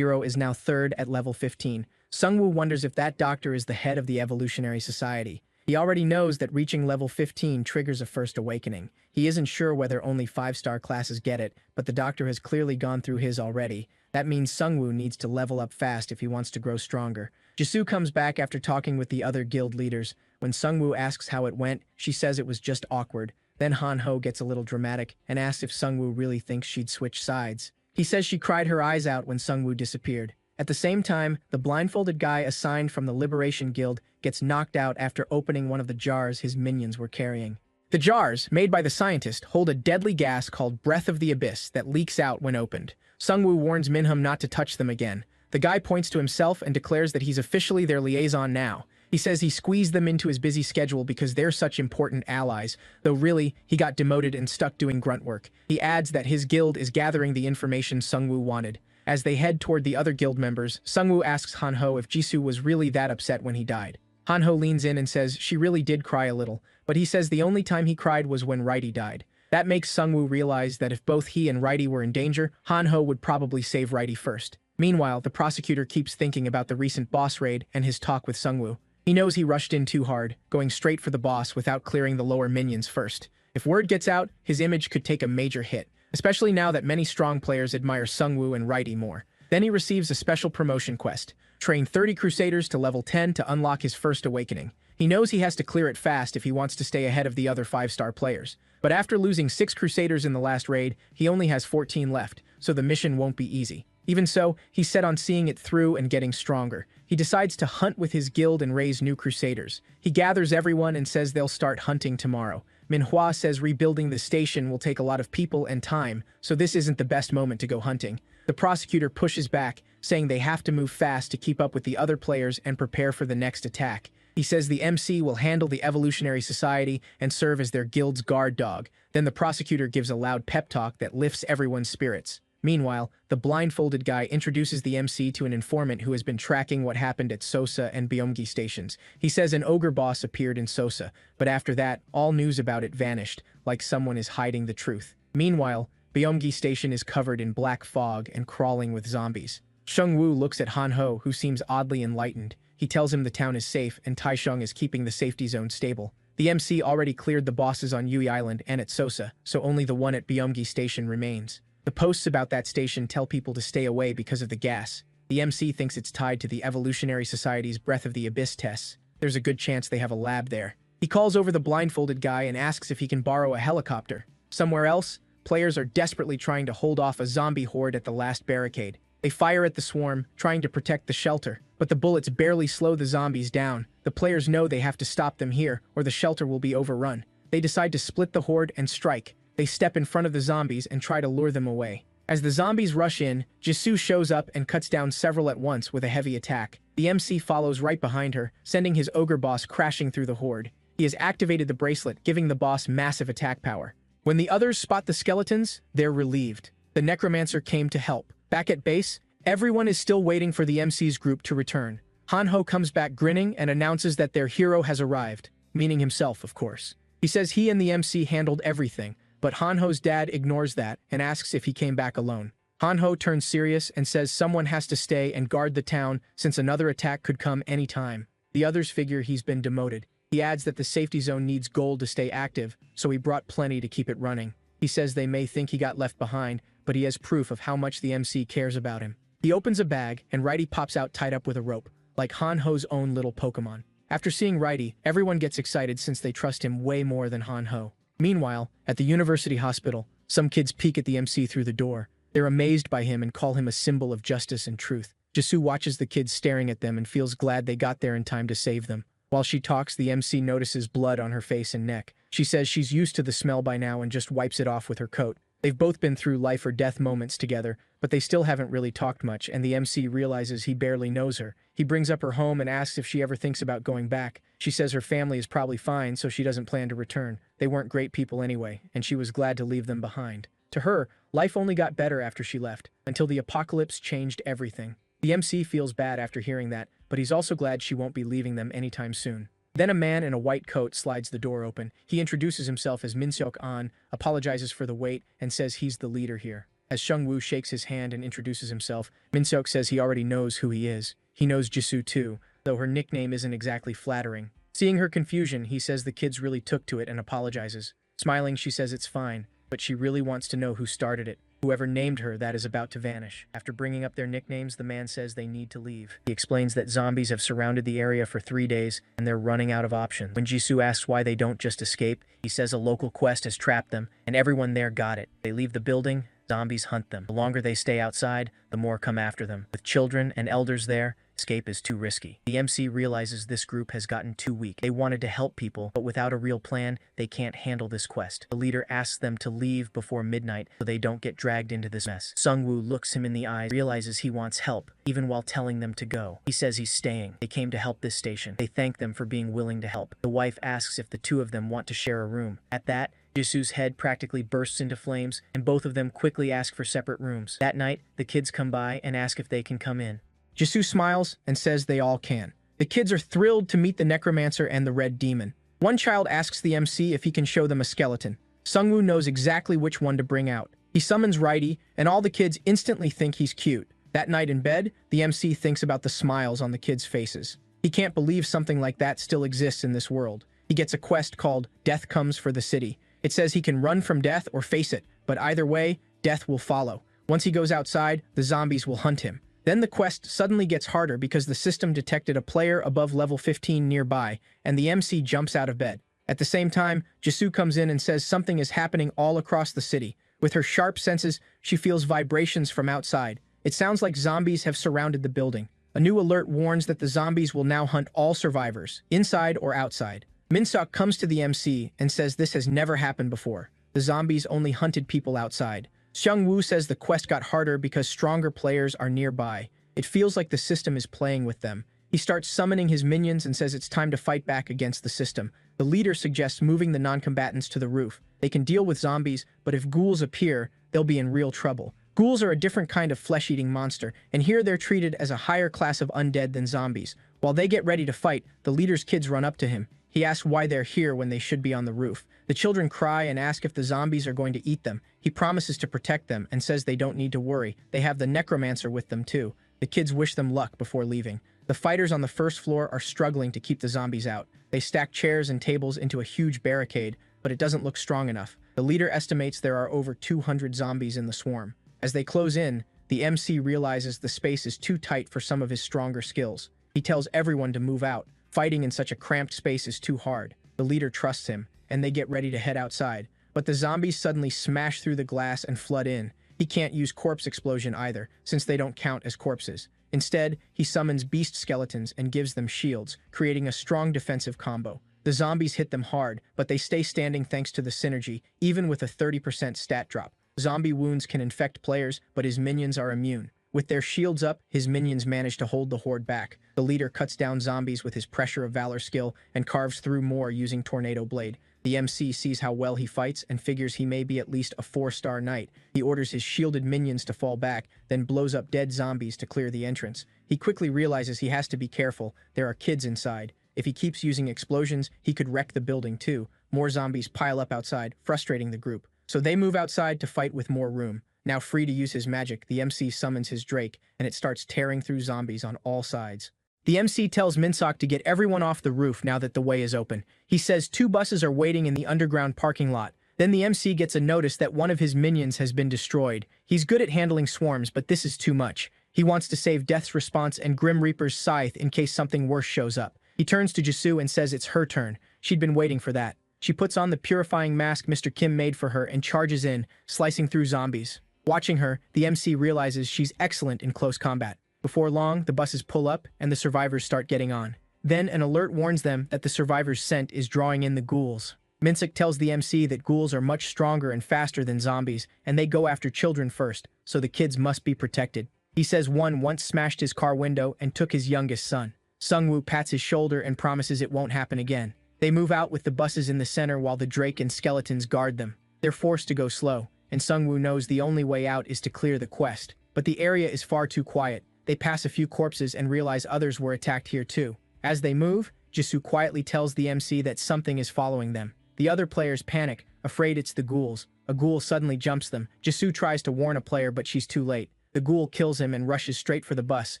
is now 3rd at level 15. Sungwoo wonders if that doctor is the head of the Evolutionary Society. He already knows that reaching level 15 triggers a first awakening. He isn't sure whether only 5-star classes get it, but the doctor has clearly gone through his already. That means Sungwoo needs to level up fast if he wants to grow stronger. Jisoo comes back after talking with the other guild leaders. When Sungwoo asks how it went, she says it was just awkward. Then Han-ho gets a little dramatic and asks if Sungwoo really thinks she'd switch sides. He says she cried her eyes out when Sungwoo disappeared. At the same time, the blindfolded guy assigned from the Liberation Guild gets knocked out after opening one of the jars his minions were carrying. The jars, made by the scientist, hold a deadly gas called Breath of the Abyss that leaks out when opened. Sungwoo warns Minhum not to touch them again. The guy points to himself and declares that he's officially their liaison now. He says he squeezed them into his busy schedule because they're such important allies, though really, he got demoted and stuck doing grunt work. He adds that his guild is gathering the information Sungwoo wanted. As they head toward the other guild members, Sungwoo asks Han-ho if Jisoo was really that upset when he died. Han-ho leans in and says she really did cry a little, but he says the only time he cried was when Righty died. That makes Sungwoo realize that if both he and Righty were in danger, Han-ho would probably save Righty first. Meanwhile, the prosecutor keeps thinking about the recent boss raid and his talk with Sungwoo. He knows he rushed in too hard, going straight for the boss without clearing the lower minions first. If word gets out, his image could take a major hit, especially now that many strong players admire Sungwoo and Righty more. Then he receives a special promotion quest. Train 30 Crusaders to level 10 to unlock his first awakening. He knows he has to clear it fast if he wants to stay ahead of the other 5-star players. But after losing 6 Crusaders in the last raid, he only has 14 left, so the mission won't be easy. Even so, he's set on seeing it through and getting stronger. He decides to hunt with his guild and raise new Crusaders. He gathers everyone and says they'll start hunting tomorrow. Manhwa says rebuilding the station will take a lot of people and time, so this isn't the best moment to go hunting. The prosecutor pushes back, saying they have to move fast to keep up with the other players and prepare for the next attack. He says the MC will handle the Evolutionary Society and serve as their guild's guard dog. Then the prosecutor gives a loud pep talk that lifts everyone's spirits. Meanwhile, the blindfolded guy introduces the MC to an informant who has been tracking what happened at Sosa and Byomgi stations. He says an ogre boss appeared in Sosa, but after that, all news about it vanished, like someone is hiding the truth. Meanwhile, Byomgi station is covered in black fog and crawling with zombies. Sungwoo looks at Han-ho, who seems oddly enlightened. He tells him the town is safe and Taisheng is keeping the safety zone stable. The MC already cleared the bosses on Yui Island and at Sosa, so only the one at Byomgi station remains. The posts about that station tell people to stay away because of the gas. The MC thinks it's tied to the Evolutionary Society's Breath of the Abyss tests. There's a good chance they have a lab there. He calls over the blindfolded guy and asks if he can borrow a helicopter. Somewhere else, players are desperately trying to hold off a zombie horde at the last barricade. They fire at the swarm, trying to protect the shelter, but the bullets barely slow the zombies down. The players know they have to stop them here, or the shelter will be overrun. They decide to split the horde and strike. They step in front of the zombies and try to lure them away. As the zombies rush in, Jisoo shows up and cuts down several at once with a heavy attack. The MC follows right behind her, sending his ogre boss crashing through the horde. He has activated the bracelet, giving the boss massive attack power. When the others spot the skeletons, they're relieved. The Necromancer came to help. Back at base, everyone is still waiting for the MC's group to return. Han-ho comes back grinning and announces that their hero has arrived, meaning himself, of course. He says he and the MC handled everything, but Han-ho's dad ignores that and asks if he came back alone. Han-ho turns serious and says someone has to stay and guard the town since another attack could come any time. The others figure he's been demoted. He adds that the safety zone needs gold to stay active, so he brought plenty to keep it running. He says they may think he got left behind, but he has proof of how much the MC cares about him. He opens a bag, and Righty pops out tied up with a rope, like Han-ho's own little Pokemon. After seeing Righty, everyone gets excited since they trust him way more than Han-ho. Meanwhile, at the university hospital, some kids peek at the MC through the door. They're amazed by him and call him a symbol of justice and truth. Jisoo watches the kids staring at them and feels glad they got there in time to save them. While she talks, the MC notices blood on her face and neck. She says she's used to the smell by now and just wipes it off with her coat. They've both been through life or death moments together, but they still haven't really talked much, and the MC realizes he barely knows her. He brings up her home and asks if she ever thinks about going back. She says her family is probably fine, so she doesn't plan to return. They weren't great people anyway, and she was glad to leave them behind. To her, life only got better after she left, until the apocalypse changed everything. The MC feels bad after hearing that, but he's also glad she won't be leaving them anytime soon. Then a man in a white coat slides the door open. He introduces himself as Minseok An, apologizes for the wait, and says he's the leader here. As Sungwoo shakes his hand and introduces himself, Minseok says he already knows who he is. He knows Jisoo too, though her nickname isn't exactly flattering. Seeing her confusion, he says the kids really took to it and apologizes. Smiling, she says it's fine, but she really wants to know who started it. Whoever named her that is about to vanish. After bringing up their nicknames, the man says they need to leave. He explains that zombies have surrounded the area for 3 days and they're running out of options. When Jisoo asks why they don't just escape, he says a local quest has trapped them and everyone there got it. They leave the building, zombies hunt them. The longer they stay outside, the more come after them. With children and elders there, escape is too risky. The MC realizes this group has gotten too weak. They wanted to help people, but without a real plan, they can't handle this quest. The leader asks them to leave before midnight so they don't get dragged into this mess. Sungwoo looks him in the eyes, realizes he wants help, even while telling them to go. He says he's staying. They came to help this station. They thank them for being willing to help. The wife asks if the two of them want to share a room. At that, Jisoo's head practically bursts into flames, and both of them quickly ask for separate rooms. That night, the kids come by and ask if they can come in. Jisoo smiles and says they all can. The kids are thrilled to meet the Necromancer and the Red Demon. One child asks the MC if he can show them a skeleton. Sungwoo knows exactly which one to bring out. He summons Righty, and all the kids instantly think he's cute. That night in bed, the MC thinks about the smiles on the kids' faces. He can't believe something like that still exists in this world. He gets a quest called Death Comes for the City. It says he can run from death or face it, but either way, death will follow. Once he goes outside, the zombies will hunt him. Then the quest suddenly gets harder because the system detected a player above level 15 nearby, and the MC jumps out of bed. At the same time, Jisoo comes in and says something is happening all across the city. With her sharp senses, she feels vibrations from outside. It sounds like zombies have surrounded the building. A new alert warns that the zombies will now hunt all survivors, inside or outside. Minsuk comes to the MC and says this has never happened before. The zombies only hunted people outside. Seungwoo says the quest got harder because stronger players are nearby. It feels like the system is playing with them. He starts summoning his minions and says it's time to fight back against the system. The leader suggests moving the non-combatants to the roof. They can deal with zombies, but if ghouls appear, they'll be in real trouble. Ghouls are a different kind of flesh-eating monster, and here they're treated as a higher class of undead than zombies. While they get ready to fight, the leader's kids run up to him. He asks why they're here when they should be on the roof. The children cry and ask if the zombies are going to eat them. He promises to protect them and says they don't need to worry. They have the Necromancer with them too. The kids wish them luck before leaving. The fighters on the first floor are struggling to keep the zombies out. They stack chairs and tables into a huge barricade, but it doesn't look strong enough. The leader estimates there are over 200 zombies in the swarm. As they close in, the MC realizes the space is too tight for some of his stronger skills. He tells everyone to move out. Fighting in such a cramped space is too hard. The leader trusts him, and they get ready to head outside. But the zombies suddenly smash through the glass and flood in. He can't use corpse explosion either, since they don't count as corpses. Instead, he summons beast skeletons and gives them shields, creating a strong defensive combo. The zombies hit them hard, but they stay standing thanks to the synergy, even with a 30% stat drop. Zombie wounds can infect players, but his minions are immune. With their shields up, his minions manage to hold the horde back. The leader cuts down zombies with his Pressure of Valor skill and carves through more using Tornado Blade. The MC sees how well he fights and figures he may be at least a 4-star knight. He orders his shielded minions to fall back, then blows up dead zombies to clear the entrance. He quickly realizes he has to be careful. There are kids inside. If he keeps using explosions, he could wreck the building too. More zombies pile up outside, frustrating the group. So they move outside to fight with more room. Now free to use his magic, the MC summons his Drake, and it starts tearing through zombies on all sides. The MC tells Minsuk to get everyone off the roof now that the way is open. He says 2 buses are waiting in the underground parking lot. Then the MC gets a notice that one of his minions has been destroyed. He's good at handling swarms, but this is too much. He wants to save Death's Response and Grim Reaper's Scythe in case something worse shows up. He turns to Jisoo and says it's her turn. She'd been waiting for that. She puts on the purifying mask Mr. Kim made for her and charges in, slicing through zombies. Watching her, the MC realizes she's excellent in close combat. Before long, the buses pull up and the survivors start getting on. Then an alert warns them that the survivors' scent is drawing in the ghouls. Minsuk tells the MC that ghouls are much stronger and faster than zombies, and they go after children first, so the kids must be protected. He says one once smashed his car window and took his youngest son. Sungwoo pats his shoulder and promises it won't happen again. They move out with the buses in the center while the Drake and skeletons guard them. They're forced to go slow, and Sungwoo knows the only way out is to clear the quest. But the area is far too quiet. They pass a few corpses and realize others were attacked here too. As they move, Jisoo quietly tells the MC that something is following them. The other players panic, afraid it's the ghouls. A ghoul suddenly jumps them. Jisoo tries to warn a player, but she's too late. The ghoul kills him and rushes straight for the bus.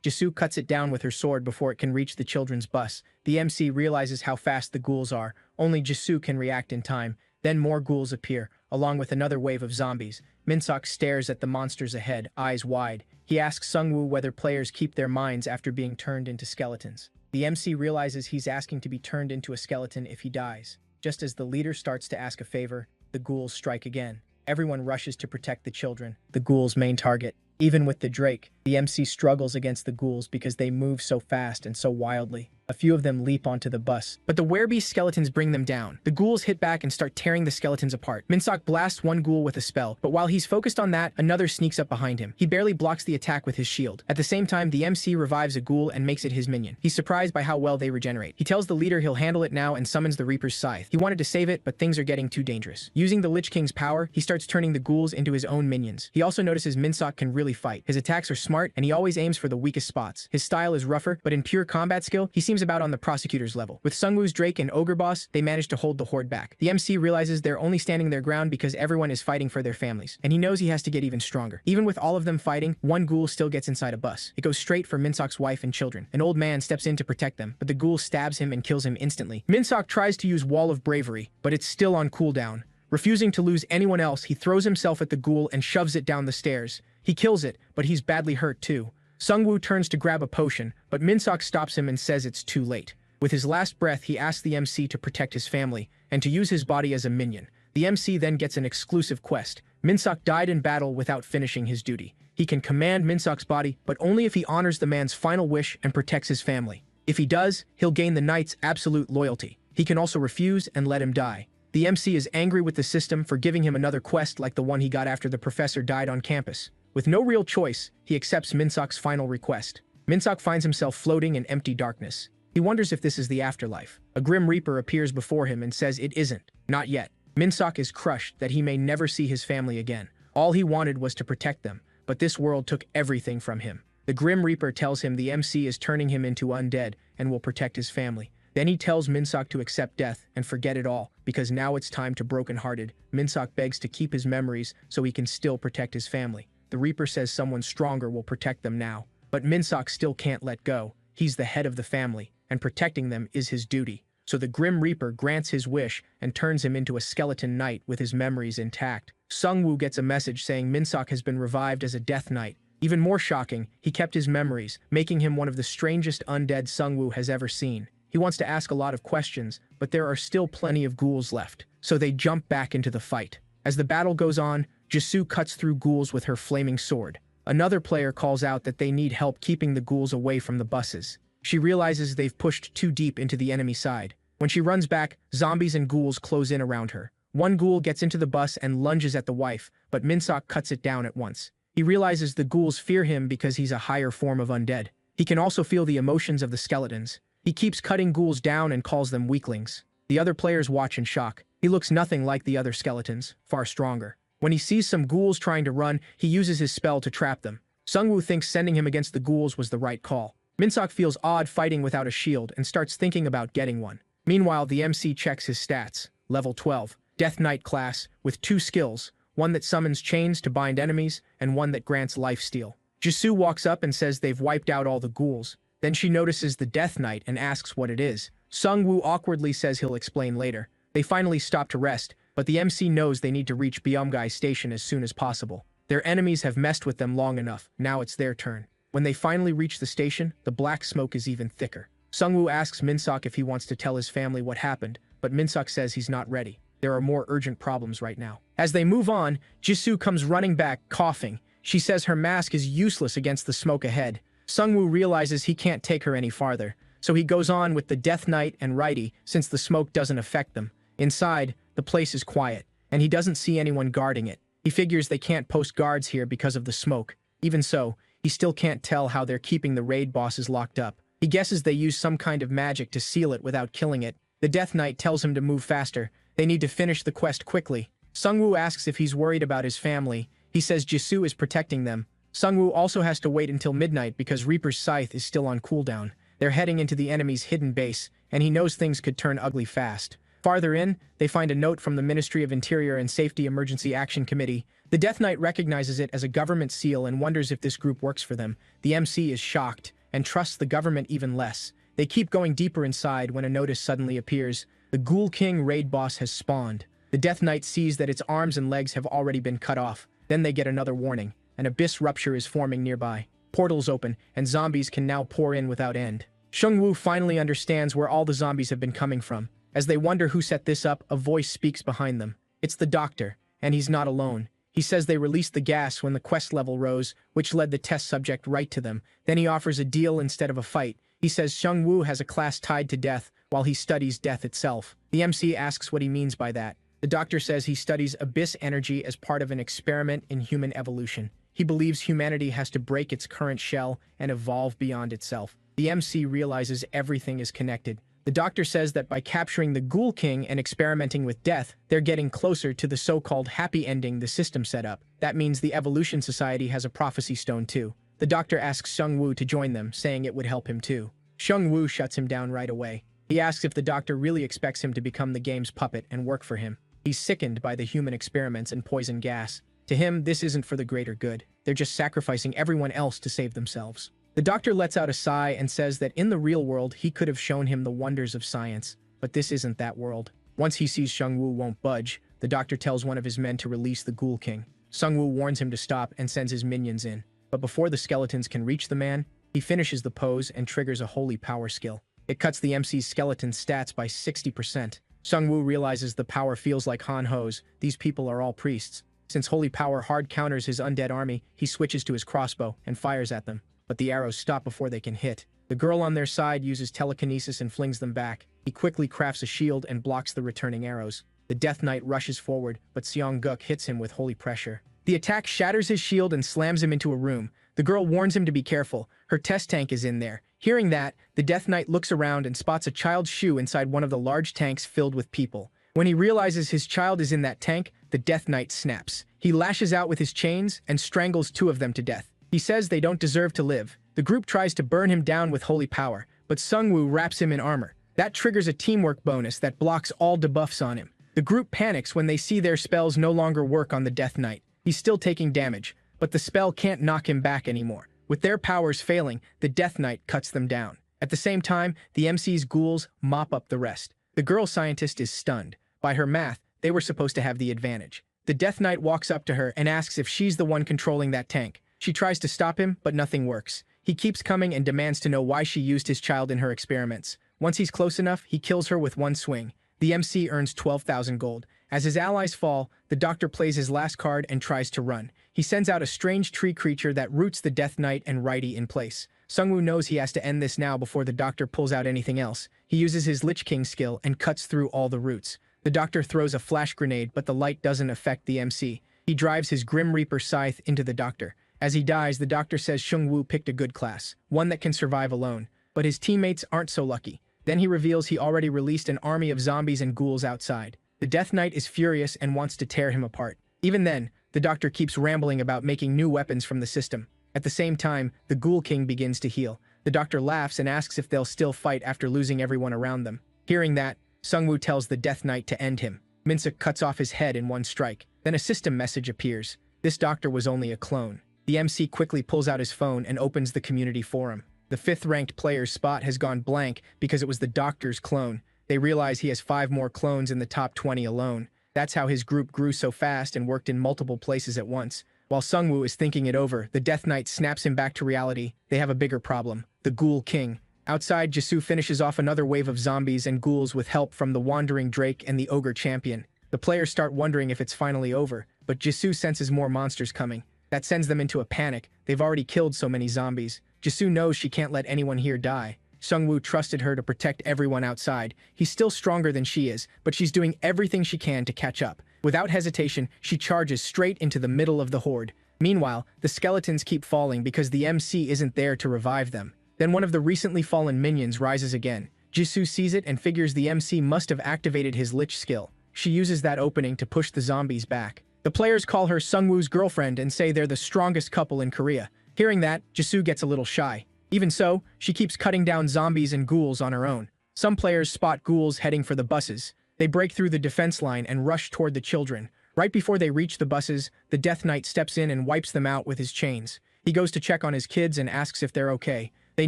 Jisoo cuts it down with her sword before it can reach the children's bus. The MC realizes how fast the ghouls are. Only Jisoo can react in time. Then more ghouls appear, along with another wave of zombies. Minsok stares at the monsters ahead, eyes wide. He asks Sungwoo whether players keep their minds after being turned into skeletons. The MC realizes he's asking to be turned into a skeleton if he dies. Just as the leader starts to ask a favor, the ghouls strike again. Everyone rushes to protect the children, the ghouls' main target. Even with the Drake, the MC struggles against the ghouls because they move so fast and so wildly. A few of them leap onto the bus, but the werebeast skeletons bring them down. The ghouls hit back and start tearing the skeletons apart. Minsok blasts one ghoul with a spell, but while he's focused on that, another sneaks up behind him. He barely blocks the attack with his shield. At the same time, the MC revives a ghoul and makes it his minion. He's surprised by how well they regenerate. He tells the leader he'll handle it now and summons the Reaper's scythe. He wanted to save it, but things are getting too dangerous. Using the Lich King's power, he starts turning the ghouls into his own minions. He also notices Minsok can really fight. His attacks are smart, and he always aims for the weakest spots. His style is rougher, but in pure combat skill, he seems about on the prosecutor's level. With Sungwoo's Drake and Ogre Boss, they manage to hold the horde back. The MC realizes they're only standing their ground because everyone is fighting for their families, and he knows he has to get even stronger. Even with all of them fighting, one ghoul still gets inside a bus. It goes straight for Minsok's wife and children. An old man steps in to protect them, but the ghoul stabs him and kills him instantly. Minsok tries to use Wall of Bravery, but it's still on cooldown. Refusing to lose anyone else, he throws himself at the ghoul and shoves it down the stairs. He kills it, but he's badly hurt too. Sungwoo turns to grab a potion, but Minsok stops him and says it's too late. With his last breath, he asks the MC to protect his family and to use his body as a minion. The MC then gets an exclusive quest. Minsok died in battle without finishing his duty. He can command Minsok's body, but only if he honors the man's final wish and protects his family. If he does, he'll gain the knight's absolute loyalty. He can also refuse and let him die. The MC is angry with the system for giving him another quest like the one he got after the professor died on campus. With no real choice, he accepts Minsok's final request. Minsok finds himself floating in empty darkness. He wonders if this is the afterlife. A Grim Reaper appears before him and says it isn't. Not yet. Minsok is crushed that he may never see his family again. All he wanted was to protect them, but this world took everything from him. The Grim Reaper tells him the MC is turning him into undead and will protect his family. Then he tells Minsok to accept death and forget it all, because now it's time to broken-hearted. Minsok begs to keep his memories so he can still protect his family. The Reaper says someone stronger will protect them now, but Minsok still can't let go. He's the head of the family, and protecting them is his duty. So the Grim Reaper grants his wish and turns him into a skeleton knight with his memories intact. Sungwoo gets a message saying Minsok has been revived as a death knight. Even more shocking, he kept his memories, making him one of the strangest undead Sungwoo has ever seen. He wants to ask a lot of questions, but there are still plenty of ghouls left, so they jump back into the fight. As the battle goes on, Jisoo cuts through ghouls with her flaming sword. Another player calls out that they need help keeping the ghouls away from the buses. She realizes they've pushed too deep into the enemy side. When she runs back, zombies and ghouls close in around her. One ghoul gets into the bus and lunges at the wife, but Minsok cuts it down at once. He realizes the ghouls fear him because he's a higher form of undead. He can also feel the emotions of the skeletons. He keeps cutting ghouls down and calls them weaklings. The other players watch in shock. He looks nothing like the other skeletons, far stronger. When he sees some ghouls trying to run, he uses his spell to trap them. Sungwoo thinks sending him against the ghouls was the right call. Minsok feels odd fighting without a shield and starts thinking about getting one. Meanwhile, the MC checks his stats. Level 12, Death Knight class, with 2 skills, one that summons chains to bind enemies, and one that grants lifesteal. Jisoo walks up and says they've wiped out all the ghouls. Then she notices the Death Knight and asks what it is. Sungwoo awkwardly says he'll explain later. They finally stop to rest, but the MC knows they need to reach Byumgai's station as soon as possible. Their enemies have messed with them long enough, now it's their turn. When they finally reach the station, the black smoke is even thicker. Sungwoo asks Minsok if he wants to tell his family what happened, but Minsok says he's not ready. There are more urgent problems right now. As they move on, Jisoo comes running back, coughing. She says her mask is useless against the smoke ahead. Sungwoo realizes he can't take her any farther, so he goes on with the Death Knight and Righty since the smoke doesn't affect them. Inside, the place is quiet, and he doesn't see anyone guarding it. He figures they can't post guards here because of the smoke. Even so, he still can't tell how they're keeping the raid bosses locked up. He guesses they use some kind of magic to seal it without killing it. The Death Knight tells him to move faster. They need to finish the quest quickly. Sungwoo asks if he's worried about his family. He says Jisoo is protecting them. Sungwoo also has to wait until midnight because Reaper's scythe is still on cooldown. They're heading into the enemy's hidden base, and he knows things could turn ugly fast. Farther in, they find a note from the Ministry of Interior and Safety Emergency Action Committee. The Death Knight recognizes it as a government seal and wonders if this group works for them. The MC is shocked and trusts the government even less. They keep going deeper inside when a notice suddenly appears. The Ghoul King raid boss has spawned. The Death Knight sees that its arms and legs have already been cut off. Then they get another warning. An abyss rupture is forming nearby. Portals open, and zombies can now pour in without end. Shungwoo finally understands where all the zombies have been coming from. As they wonder who set this up, a voice speaks behind them. It's the doctor, and he's not alone. He says they released the gas when the quest level rose, which led the test subject right to them. Then he offers a deal instead of a fight. He says Shungwoo has a class tied to death, while he studies death itself. The MC asks what he means by that. The doctor says he studies abyss energy as part of an experiment in human evolution. He believes humanity has to break its current shell and evolve beyond itself. The MC realizes everything is connected. The doctor says that by capturing the Ghoul King and experimenting with death, they're getting closer to the so-called happy ending the system set up. That means the Evolution Society has a prophecy stone too. The doctor asks Shungwoo to join them, saying it would help him too. Shungwoo shuts him down right away. He asks if the doctor really expects him to become the game's puppet and work for him. He's sickened by the human experiments and poison gas. To him, this isn't for the greater good. They're just sacrificing everyone else to save themselves. The doctor lets out a sigh and says that in the real world, he could have shown him the wonders of science, but this isn't that world. Once he sees Shungwoo won't budge, the doctor tells one of his men to release the Ghoul King. Shungwoo warns him to stop and sends his minions in. But before the skeletons can reach the man, he finishes the pose and triggers a holy power skill. It cuts the MC's skeleton stats by 60%. Shungwoo realizes the power feels like Han Ho's. These people are all priests. Since holy power hard counters his undead army, he switches to his crossbow and fires at them. But the arrows stop before they can hit. The girl on their side uses telekinesis and flings them back. He quickly crafts a shield and blocks the returning arrows. The Death Knight rushes forward, but Seong-guk hits him with holy pressure. The attack shatters his shield and slams him into a room. The girl warns him to be careful. Her test tank is in there. Hearing that, the Death Knight looks around and spots a child's shoe inside one of the large tanks filled with people. When he realizes his child is in that tank, the Death Knight snaps. He lashes out with his chains and strangles 2 of them to death. He says they don't deserve to live. The group tries to burn him down with holy power, but Shungwoo wraps him in armor. That triggers a teamwork bonus that blocks all debuffs on him. The group panics when they see their spells no longer work on the Death Knight. He's still taking damage, but the spell can't knock him back anymore. With their powers failing, the Death Knight cuts them down. At the same time, the MC's ghouls mop up the rest. The girl scientist is stunned. By her math, they were supposed to have the advantage. The Death Knight walks up to her and asks if she's the one controlling that tank. She tries to stop him, but nothing works. He keeps coming and demands to know why she used his child in her experiments. Once he's close enough, he kills her with one swing. The MC earns 12,000 gold. As his allies fall, the doctor plays his last card and tries to run. He sends out a strange tree creature that roots the Death Knight and Righty in place. Shungwoo knows he has to end this now before the doctor pulls out anything else. He uses his Lich King skill and cuts through all the roots. The doctor throws a flash grenade, but the light doesn't affect the MC. He drives his Grim Reaper scythe into the doctor. As he dies, the doctor says Shungwoo picked a good class, one that can survive alone. But his teammates aren't so lucky. Then he reveals he already released an army of zombies and ghouls outside. The Death Knight is furious and wants to tear him apart. Even then, the doctor keeps rambling about making new weapons from the system. At the same time, the Ghoul King begins to heal. The doctor laughs and asks if they'll still fight after losing everyone around them. Hearing that, Shungwoo tells the Death Knight to end him. Minsuk cuts off his head in one strike. Then a system message appears. This doctor was only a clone. The MC quickly pulls out his phone and opens the community forum. The 5th-ranked player's spot has gone blank because it was the doctor's clone. They realize he has 5 more clones in the top 20 alone. That's how his group grew so fast and worked in multiple places at once. While Shungwoo is thinking it over, the Death Knight snaps him back to reality. They have a bigger problem. The Ghoul King. Outside, Jisoo finishes off another wave of zombies and ghouls with help from the Wandering Drake and the Ogre Champion. The players start wondering if it's finally over, but Jisoo senses more monsters coming. That sends them into a panic. They've already killed so many zombies. Jisoo knows she can't let anyone here die. Shungwoo trusted her to protect everyone outside. He's still stronger than she is, but she's doing everything she can to catch up. Without hesitation, she charges straight into the middle of the horde. Meanwhile, the skeletons keep falling because the MC isn't there to revive them. Then one of the recently fallen minions rises again. Jisoo sees it and figures the MC must have activated his Lich skill. She uses that opening to push the zombies back. The players call her Sungwoo's girlfriend and say they're the strongest couple in Korea. Hearing that, Jisoo gets a little shy. Even so, she keeps cutting down zombies and ghouls on her own. Some players spot ghouls heading for the buses. They break through the defense line and rush toward the children. Right before they reach the buses, the Death Knight steps in and wipes them out with his chains. He goes to check on his kids and asks if they're okay. They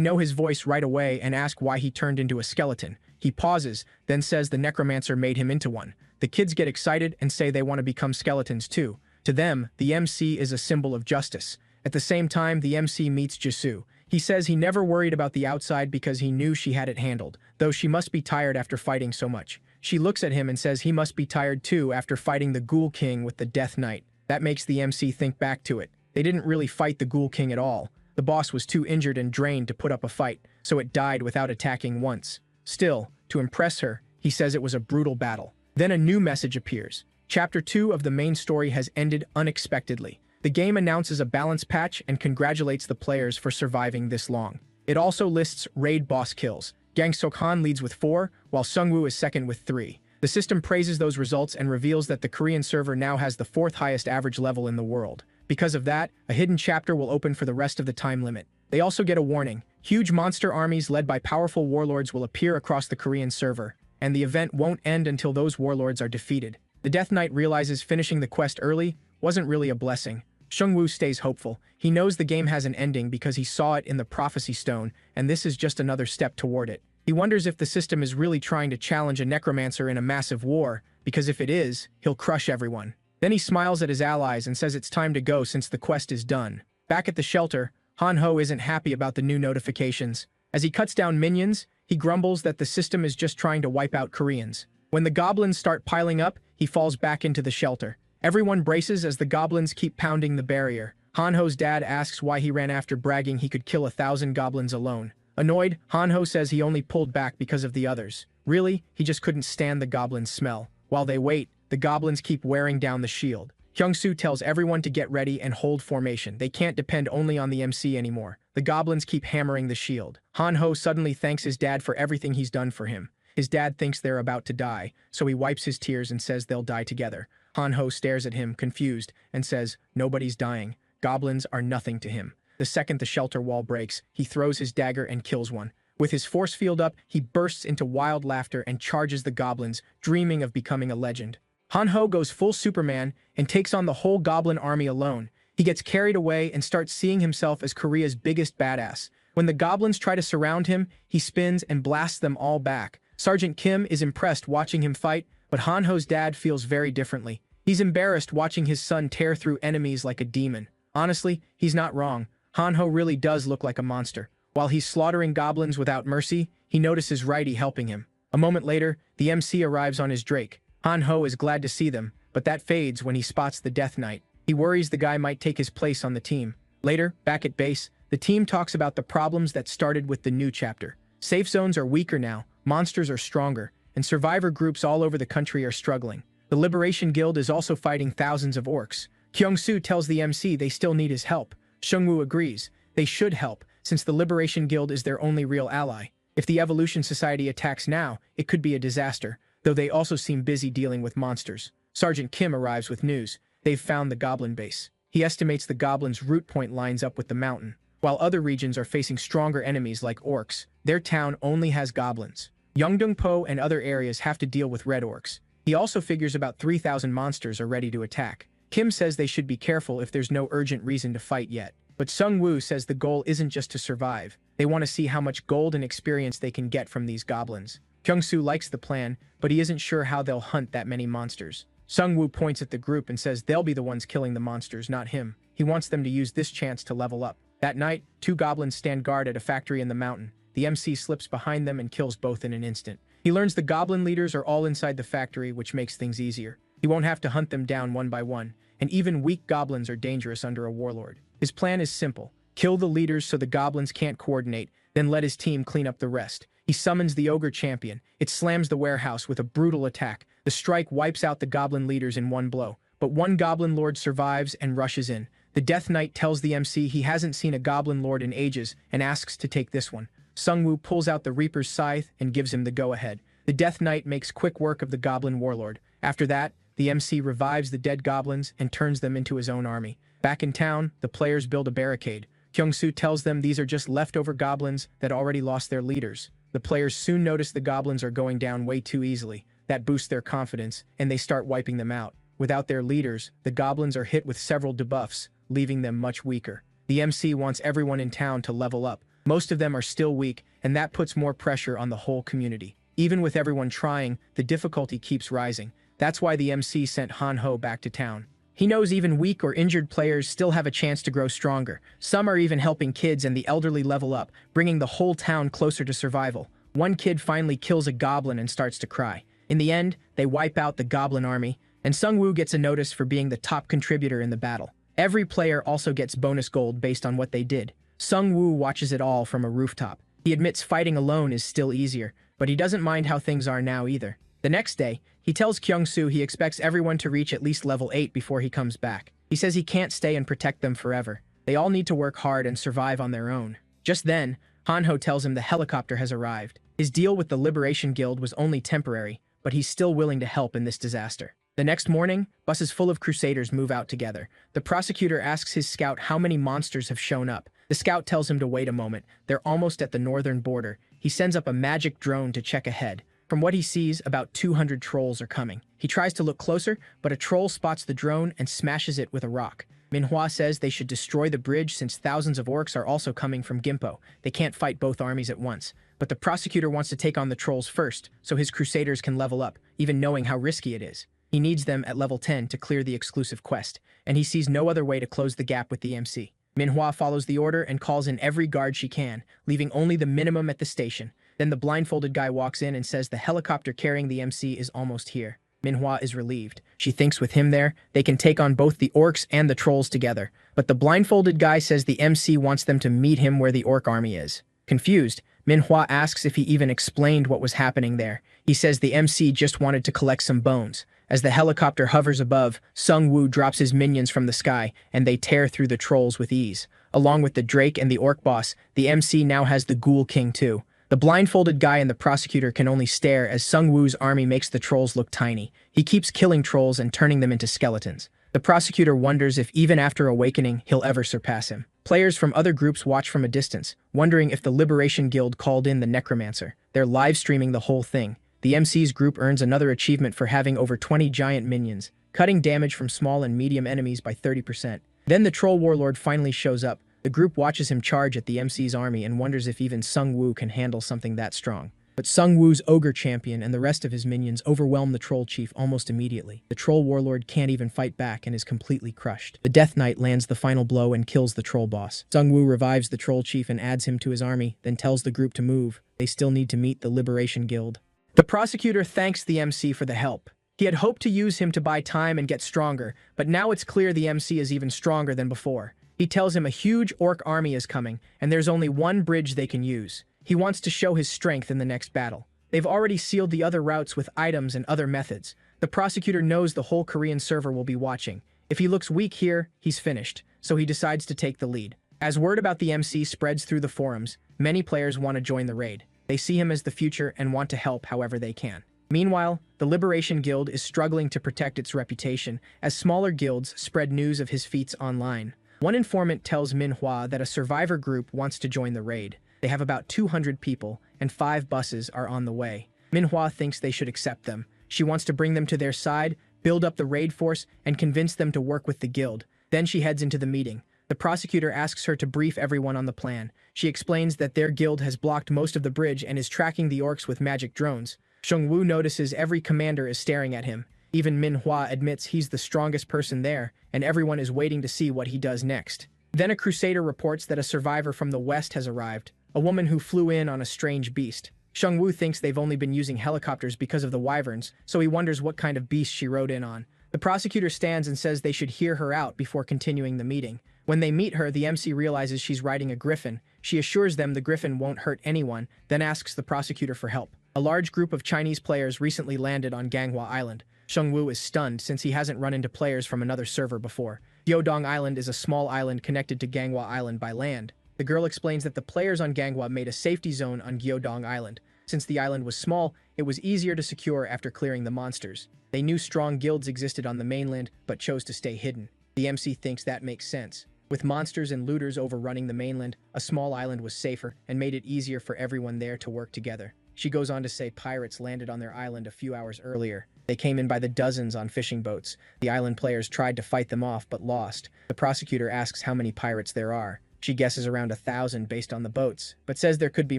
know his voice right away and ask why he turned into a skeleton. He pauses, then says the Necromancer made him into one. The kids get excited and say they want to become skeletons too. To them, the MC is a symbol of justice. At the same time, the MC meets Jisoo. He says he never worried about the outside because he knew she had it handled, though she must be tired after fighting so much. She looks at him and says he must be tired too after fighting the Ghoul King with the Death Knight. That makes the MC think back to it. They didn't really fight the Ghoul King at all. The boss was too injured and drained to put up a fight, so it died without attacking once. Still, to impress her, he says it was a brutal battle. Then a new message appears. Chapter 2 of the main story has ended unexpectedly. The game announces a balance patch and congratulates the players for surviving this long. It also lists raid boss kills. Gang Sokhan leads with 4, while Sungwoo is second with 3. The system praises those results and reveals that the Korean server now has the 4th highest average level in the world. Because of that, a hidden chapter will open for the rest of the time limit. They also get a warning. Huge monster armies led by powerful warlords will appear across the Korean server, and the event won't end until those warlords are defeated. The Death Knight realizes finishing the quest early wasn't really a blessing. Sungwoo stays hopeful. He knows the game has an ending because he saw it in the Prophecy Stone, and this is just another step toward it. He wonders if the system is really trying to challenge a Necromancer in a massive war, because if it is, he'll crush everyone. Then he smiles at his allies and says it's time to go since the quest is done. Back at the shelter, Han-ho isn't happy about the new notifications. As he cuts down minions, he grumbles that the system is just trying to wipe out Koreans. When the goblins start piling up, he falls back into the shelter. Everyone braces as the goblins keep pounding the barrier. Han-ho's dad asks why he ran after bragging he could kill 1,000 goblins alone. Annoyed, Han-ho says he only pulled back because of the others. Really, he just couldn't stand the goblins' smell. While they wait, the goblins keep wearing down the shield. Hyung-soo tells everyone to get ready and hold formation. They can't depend only on the MC anymore. The goblins keep hammering the shield. Han-ho suddenly thanks his dad for everything he's done for him. His dad thinks they're about to die, so he wipes his tears and says they'll die together. Han-ho stares at him, confused, and says, "Nobody's dying. Goblins are nothing to him." The second the shelter wall breaks, he throws his dagger and kills one. With his force field up, he bursts into wild laughter and charges the goblins, dreaming of becoming a legend. Han-ho goes full Superman and takes on the whole goblin army alone. He gets carried away and starts seeing himself as Korea's biggest badass. When the goblins try to surround him, he spins and blasts them all back. Sergeant Kim is impressed watching him fight, but Han-ho's dad feels very differently. He's embarrassed watching his son tear through enemies like a demon. Honestly, he's not wrong. Han-ho really does look like a monster. While he's slaughtering goblins without mercy, he notices Righty helping him. A moment later, the MC arrives on his Drake. Han-ho is glad to see them, but that fades when he spots the Death Knight. He worries the guy might take his place on the team. Later, back at base, the team talks about the problems that started with the new chapter. Safe zones are weaker now, monsters are stronger, and survivor groups all over the country are struggling. The Liberation Guild is also fighting thousands of orcs. Kyung-soo tells the MC they still need his help. Sungwoo agrees. They should help, since the Liberation Guild is their only real ally. If the Evolution Society attacks now, it could be a disaster, though they also seem busy dealing with monsters. Sergeant Kim arrives with news. They've found the goblin base. He estimates the goblins' root point lines up with the mountain. While other regions are facing stronger enemies like orcs, their town only has goblins. Yeongdeung-po and other areas have to deal with red orcs. He also figures about 3,000 monsters are ready to attack. Kim says they should be careful if there's no urgent reason to fight yet. But Sungwoo says the goal isn't just to survive. They want to see how much gold and experience they can get from these goblins. Kyung-soo likes the plan, but he isn't sure how they'll hunt that many monsters. Sungwoo points at the group and says they'll be the ones killing the monsters, not him. He wants them to use this chance to level up. That night, 2 goblins stand guard at a factory in the mountain. The MC slips behind them and kills both in an instant. He learns the goblin leaders are all inside the factory, which makes things easier. He won't have to hunt them down one by one, and even weak goblins are dangerous under a warlord. His plan is simple. Kill the leaders so the goblins can't coordinate, then let his team clean up the rest. He summons the ogre champion. It slams the warehouse with a brutal attack. The strike wipes out the goblin leaders in one blow, but one goblin lord survives and rushes in. The Death Knight tells the MC he hasn't seen a goblin lord in ages and asks to take this one. Sungwoo pulls out the Reaper's scythe and gives him the go-ahead. The Death Knight makes quick work of the goblin warlord. After that, the MC revives the dead goblins and turns them into his own army. Back in town, the players build a barricade. Kyung-soo tells them these are just leftover goblins that already lost their leaders. The players soon notice the goblins are going down way too easily. That boosts their confidence, and they start wiping them out. Without their leaders, the goblins are hit with several debuffs, leaving them much weaker. The MC wants everyone in town to level up. Most of them are still weak, and that puts more pressure on the whole community. Even with everyone trying, the difficulty keeps rising. That's why the MC sent Han Ho back to town. He knows even weak or injured players still have a chance to grow stronger. Some are even helping kids and the elderly level up, bringing the whole town closer to survival. One kid finally kills a goblin and starts to cry. In the end, they wipe out the goblin army, and Sungwoo gets a notice for being the top contributor in the battle. Every player also gets bonus gold based on what they did. Sungwoo watches it all from a rooftop. He admits fighting alone is still easier, but he doesn't mind how things are now either. The next day, he tells Kyung-soo he expects everyone to reach at least level 8 before he comes back. He says he can't stay and protect them forever. They all need to work hard and survive on their own. Just then, Han-ho tells him the helicopter has arrived. His deal with the Liberation Guild was only temporary, but he's still willing to help in this disaster. The next morning, buses full of crusaders move out together. The prosecutor asks his scout how many monsters have shown up. The scout tells him to wait a moment. They're almost at the northern border. He sends up a magic drone to check ahead. From what he sees, about 200 trolls are coming. He tries to look closer, but a troll spots the drone and smashes it with a rock. Manhwa says they should destroy the bridge since thousands of orcs are also coming from Gimpo. They can't fight both armies at once. But the prosecutor wants to take on the trolls first, so his crusaders can level up, even knowing how risky it is. He needs them at level 10 to clear the exclusive quest, and he sees no other way to close the gap with the MC. Manhwa follows the order and calls in every guard she can, leaving only the minimum at the station. Then the blindfolded guy walks in and says the helicopter carrying the MC is almost here. Manhwa is relieved. She thinks with him there, they can take on both the orcs and the trolls together. But the blindfolded guy says the MC wants them to meet him where the orc army is. Confused, Manhwa asks if he even explained what was happening there. He says the MC just wanted to collect some bones. As the helicopter hovers above, Sungwoo drops his minions from the sky, and they tear through the trolls with ease. Along with the Drake and the orc boss, the MC now has the Ghoul King too. The blindfolded guy and the prosecutor can only stare as Sungwoo's army makes the trolls look tiny. He keeps killing trolls and turning them into skeletons. The prosecutor wonders if even after awakening, he'll ever surpass him. Players from other groups watch from a distance, wondering if the Liberation Guild called in the Necromancer. They're live streaming the whole thing. The MC's group earns another achievement for having over 20 giant minions, cutting damage from small and medium enemies by 30%. Then the troll warlord finally shows up. The group watches him charge at the MC's army and wonders if even Sungwoo can handle something that strong. But Sungwoo's ogre champion and the rest of his minions overwhelm the troll chief almost immediately. The troll warlord can't even fight back and is completely crushed. The Death Knight lands the final blow and kills the troll boss. Sungwoo revives the troll chief and adds him to his army, then tells the group to move. They still need to meet the Liberation Guild. The prosecutor thanks the MC for the help. He had hoped to use him to buy time and get stronger, but now it's clear the MC is even stronger than before. He tells him a huge orc army is coming, and there's only one bridge they can use. He wants to show his strength in the next battle. They've already sealed the other routes with items and other methods. The prosecutor knows the whole Korean server will be watching. If he looks weak here, he's finished, so he decides to take the lead. As word about the MC spreads through the forums, many players want to join the raid. They see him as the future and want to help however they can. Meanwhile, the Liberation Guild is struggling to protect its reputation as smaller guilds spread news of his feats online. One informant tells Manhwa that a survivor group wants to join the raid. They have about 200 people, and 5 buses are on the way. Manhwa thinks they should accept them. She wants to bring them to their side, build up the raid force, and convince them to work with the guild. Then she heads into the meeting. The prosecutor asks her to brief everyone on the plan. She explains that their guild has blocked most of the bridge and is tracking the orcs with magic drones. Sungwoo notices every commander is staring at him. Even Manhwa admits he's the strongest person there, and everyone is waiting to see what he does next. Then a crusader reports that a survivor from the west has arrived, a woman who flew in on a strange beast. Sungwoo thinks they've only been using helicopters because of the wyverns, so he wonders what kind of beast she rode in on. The prosecutor stands and says they should hear her out before continuing the meeting. When they meet her, the MC realizes she's riding a griffin. She assures them the griffin won't hurt anyone, then asks the prosecutor for help. A large group of Chinese players recently landed on Ganghwa Island. Sungwoo is stunned since he hasn't run into players from another server before. Gyeodong Island is a small island connected to Ganghwa Island by land. The girl explains that the players on Ganghwa made a safety zone on Gyeodong Island. Since the island was small, it was easier to secure after clearing the monsters. They knew strong guilds existed on the mainland, but chose to stay hidden. The MC thinks that makes sense. With monsters and looters overrunning the mainland, a small island was safer and made it easier for everyone there to work together. She goes on to say pirates landed on their island a few hours earlier. They came in by the dozens on fishing boats. The island players tried to fight them off but lost. The prosecutor asks how many pirates there are. She guesses around 1,000 based on the boats, but says there could be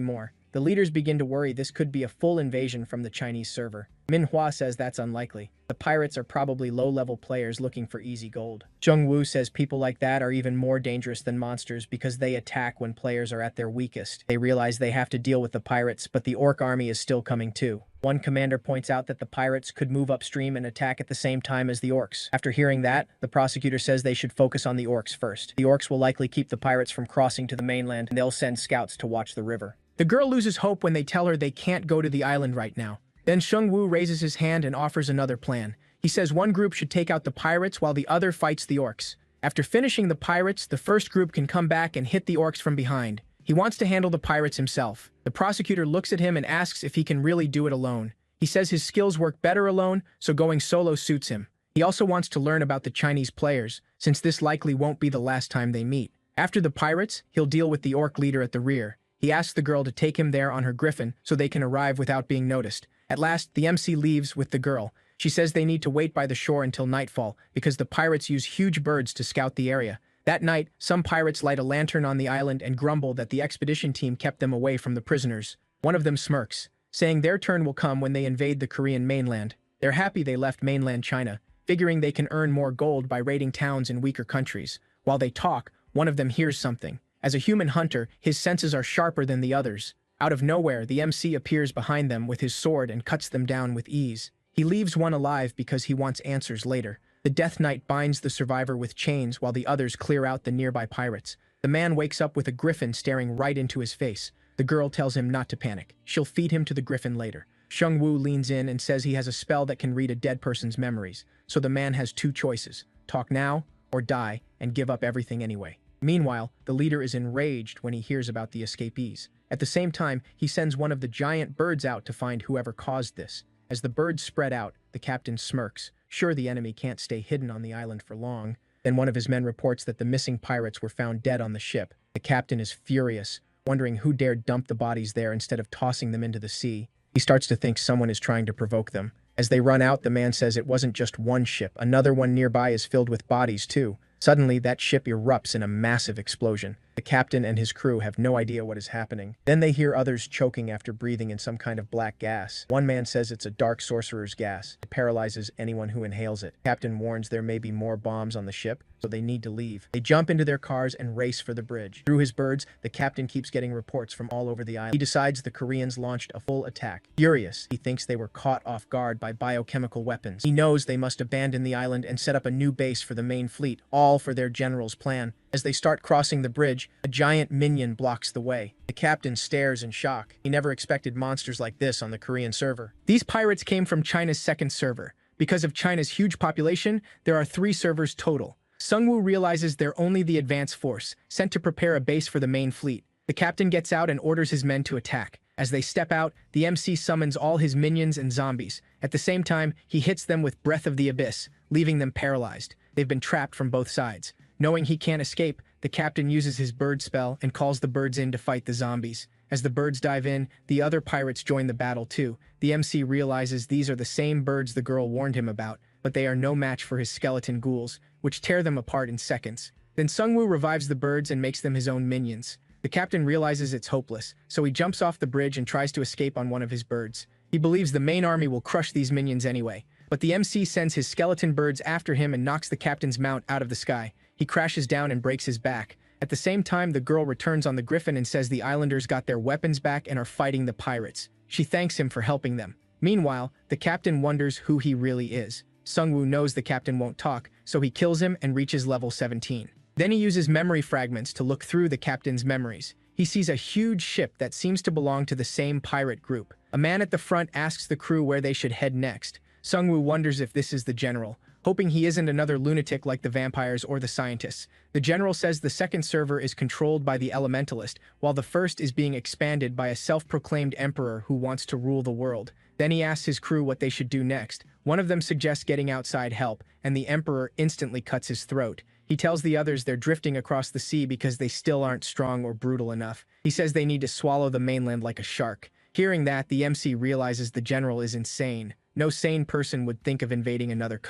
more. The leaders begin to worry this could be a full invasion from the Chinese server. Manhwa says that's unlikely. The pirates are probably low-level players looking for easy gold. Jungwoo says people like that are even more dangerous than monsters because they attack when players are at their weakest. They realize they have to deal with the pirates, but the orc army is still coming too. One commander points out that the pirates could move upstream and attack at the same time as the orcs. After hearing that, the prosecutor says they should focus on the orcs first. The orcs will likely keep the pirates from crossing to the mainland, and they'll send scouts to watch the river. The girl loses hope when they tell her they can't go to the island right now. Then Jungwoo raises his hand and offers another plan. He says one group should take out the pirates while the other fights the orcs. After finishing the pirates, the first group can come back and hit the orcs from behind. He wants to handle the pirates himself. The prosecutor looks at him and asks if he can really do it alone. He says his skills work better alone, so going solo suits him. He also wants to learn about the Chinese players, since this likely won't be the last time they meet. After the pirates, he'll deal with the orc leader at the rear. He asks the girl to take him there on her griffin so they can arrive without being noticed. At last, the MC leaves with the girl. She says they need to wait by the shore until nightfall because the pirates use huge birds to scout the area. That night, some pirates light a lantern on the island and grumble that the expedition team kept them away from the prisoners. One of them smirks, saying their turn will come when they invade the Korean mainland. They're happy they left mainland China, figuring they can earn more gold by raiding towns in weaker countries. While they talk, one of them hears something. As a human hunter, his senses are sharper than the others. Out of nowhere, the MC appears behind them with his sword and cuts them down with ease. He leaves one alive because he wants answers later. The Death Knight binds the survivor with chains while the others clear out the nearby pirates. The man wakes up with a griffin staring right into his face. The girl tells him not to panic. She'll feed him to the griffin later. Jungwoo leans in and says he has a spell that can read a dead person's memories. So the man has two choices: talk now or die and give up everything anyway. Meanwhile, the leader is enraged when he hears about the escapees. At the same time, he sends one of the giant birds out to find whoever caused this. As the birds spread out, the captain smirks. Sure, the enemy can't stay hidden on the island for long. Then one of his men reports that the missing pirates were found dead on the ship. The captain is furious, wondering who dared dump the bodies there instead of tossing them into the sea. He starts to think someone is trying to provoke them. As they run out, the man says it wasn't just one ship. Another one nearby is filled with bodies too. Suddenly, that ship erupts in a massive explosion. The captain and his crew have no idea what is happening. Then they hear others choking after breathing in some kind of black gas. One man says it's a dark sorcerer's gas. It paralyzes anyone who inhales it. The captain warns there may be more bombs on the ship, so they need to leave. They jump into their cars and race for the bridge. Through his birds, the captain keeps getting reports from all over the island. He decides the Koreans launched a full attack. Furious, he thinks they were caught off guard by biochemical weapons. He knows they must abandon the island and set up a new base for the main fleet, all for their general's plan. As they start crossing the bridge, a giant minion blocks the way. The captain stares in shock. He never expected monsters like this on the Korean server. These pirates came from China's second server. Because of China's huge population, there are 3 servers total. Sungwoo realizes they're only the advance force, sent to prepare a base for the main fleet. The captain gets out and orders his men to attack. As they step out, the MC summons all his minions and zombies. At the same time, he hits them with Breath of the Abyss, leaving them paralyzed. They've been trapped from both sides. Knowing he can't escape, the captain uses his bird spell and calls the birds in to fight the zombies. As the birds dive in, the other pirates join the battle too. The MC realizes these are the same birds the girl warned him about, but they are no match for his skeleton ghouls, which tear them apart in seconds. Then Sungwoo revives the birds and makes them his own minions. The captain realizes it's hopeless, so he jumps off the bridge and tries to escape on one of his birds. He believes the main army will crush these minions anyway, but the MC sends his skeleton birds after him and knocks the captain's mount out of the sky. He crashes down and breaks his back. At the same time, the girl returns on the griffin and says the islanders got their weapons back and are fighting the pirates. She thanks him for helping them. Meanwhile, the captain wonders who he really is. Sungwoo knows the captain won't talk, so he kills him and reaches level 17. Then he uses memory fragments to look through the captain's memories. He sees a huge ship that seems to belong to the same pirate group. A man at the front asks the crew where they should head next. Sungwoo wonders if this is the general, hoping he isn't another lunatic like the vampires or the scientists. The general says the second server is controlled by the elementalist, while the first is being expanded by a self-proclaimed emperor who wants to rule the world. Then he asks his crew what they should do next. One of them suggests getting outside help, and the emperor instantly cuts his throat. He tells the others they're drifting across the sea because they still aren't strong or brutal enough. He says they need to swallow the mainland like a shark. Hearing that, the MC realizes the general is insane. No sane person would think of invading another country.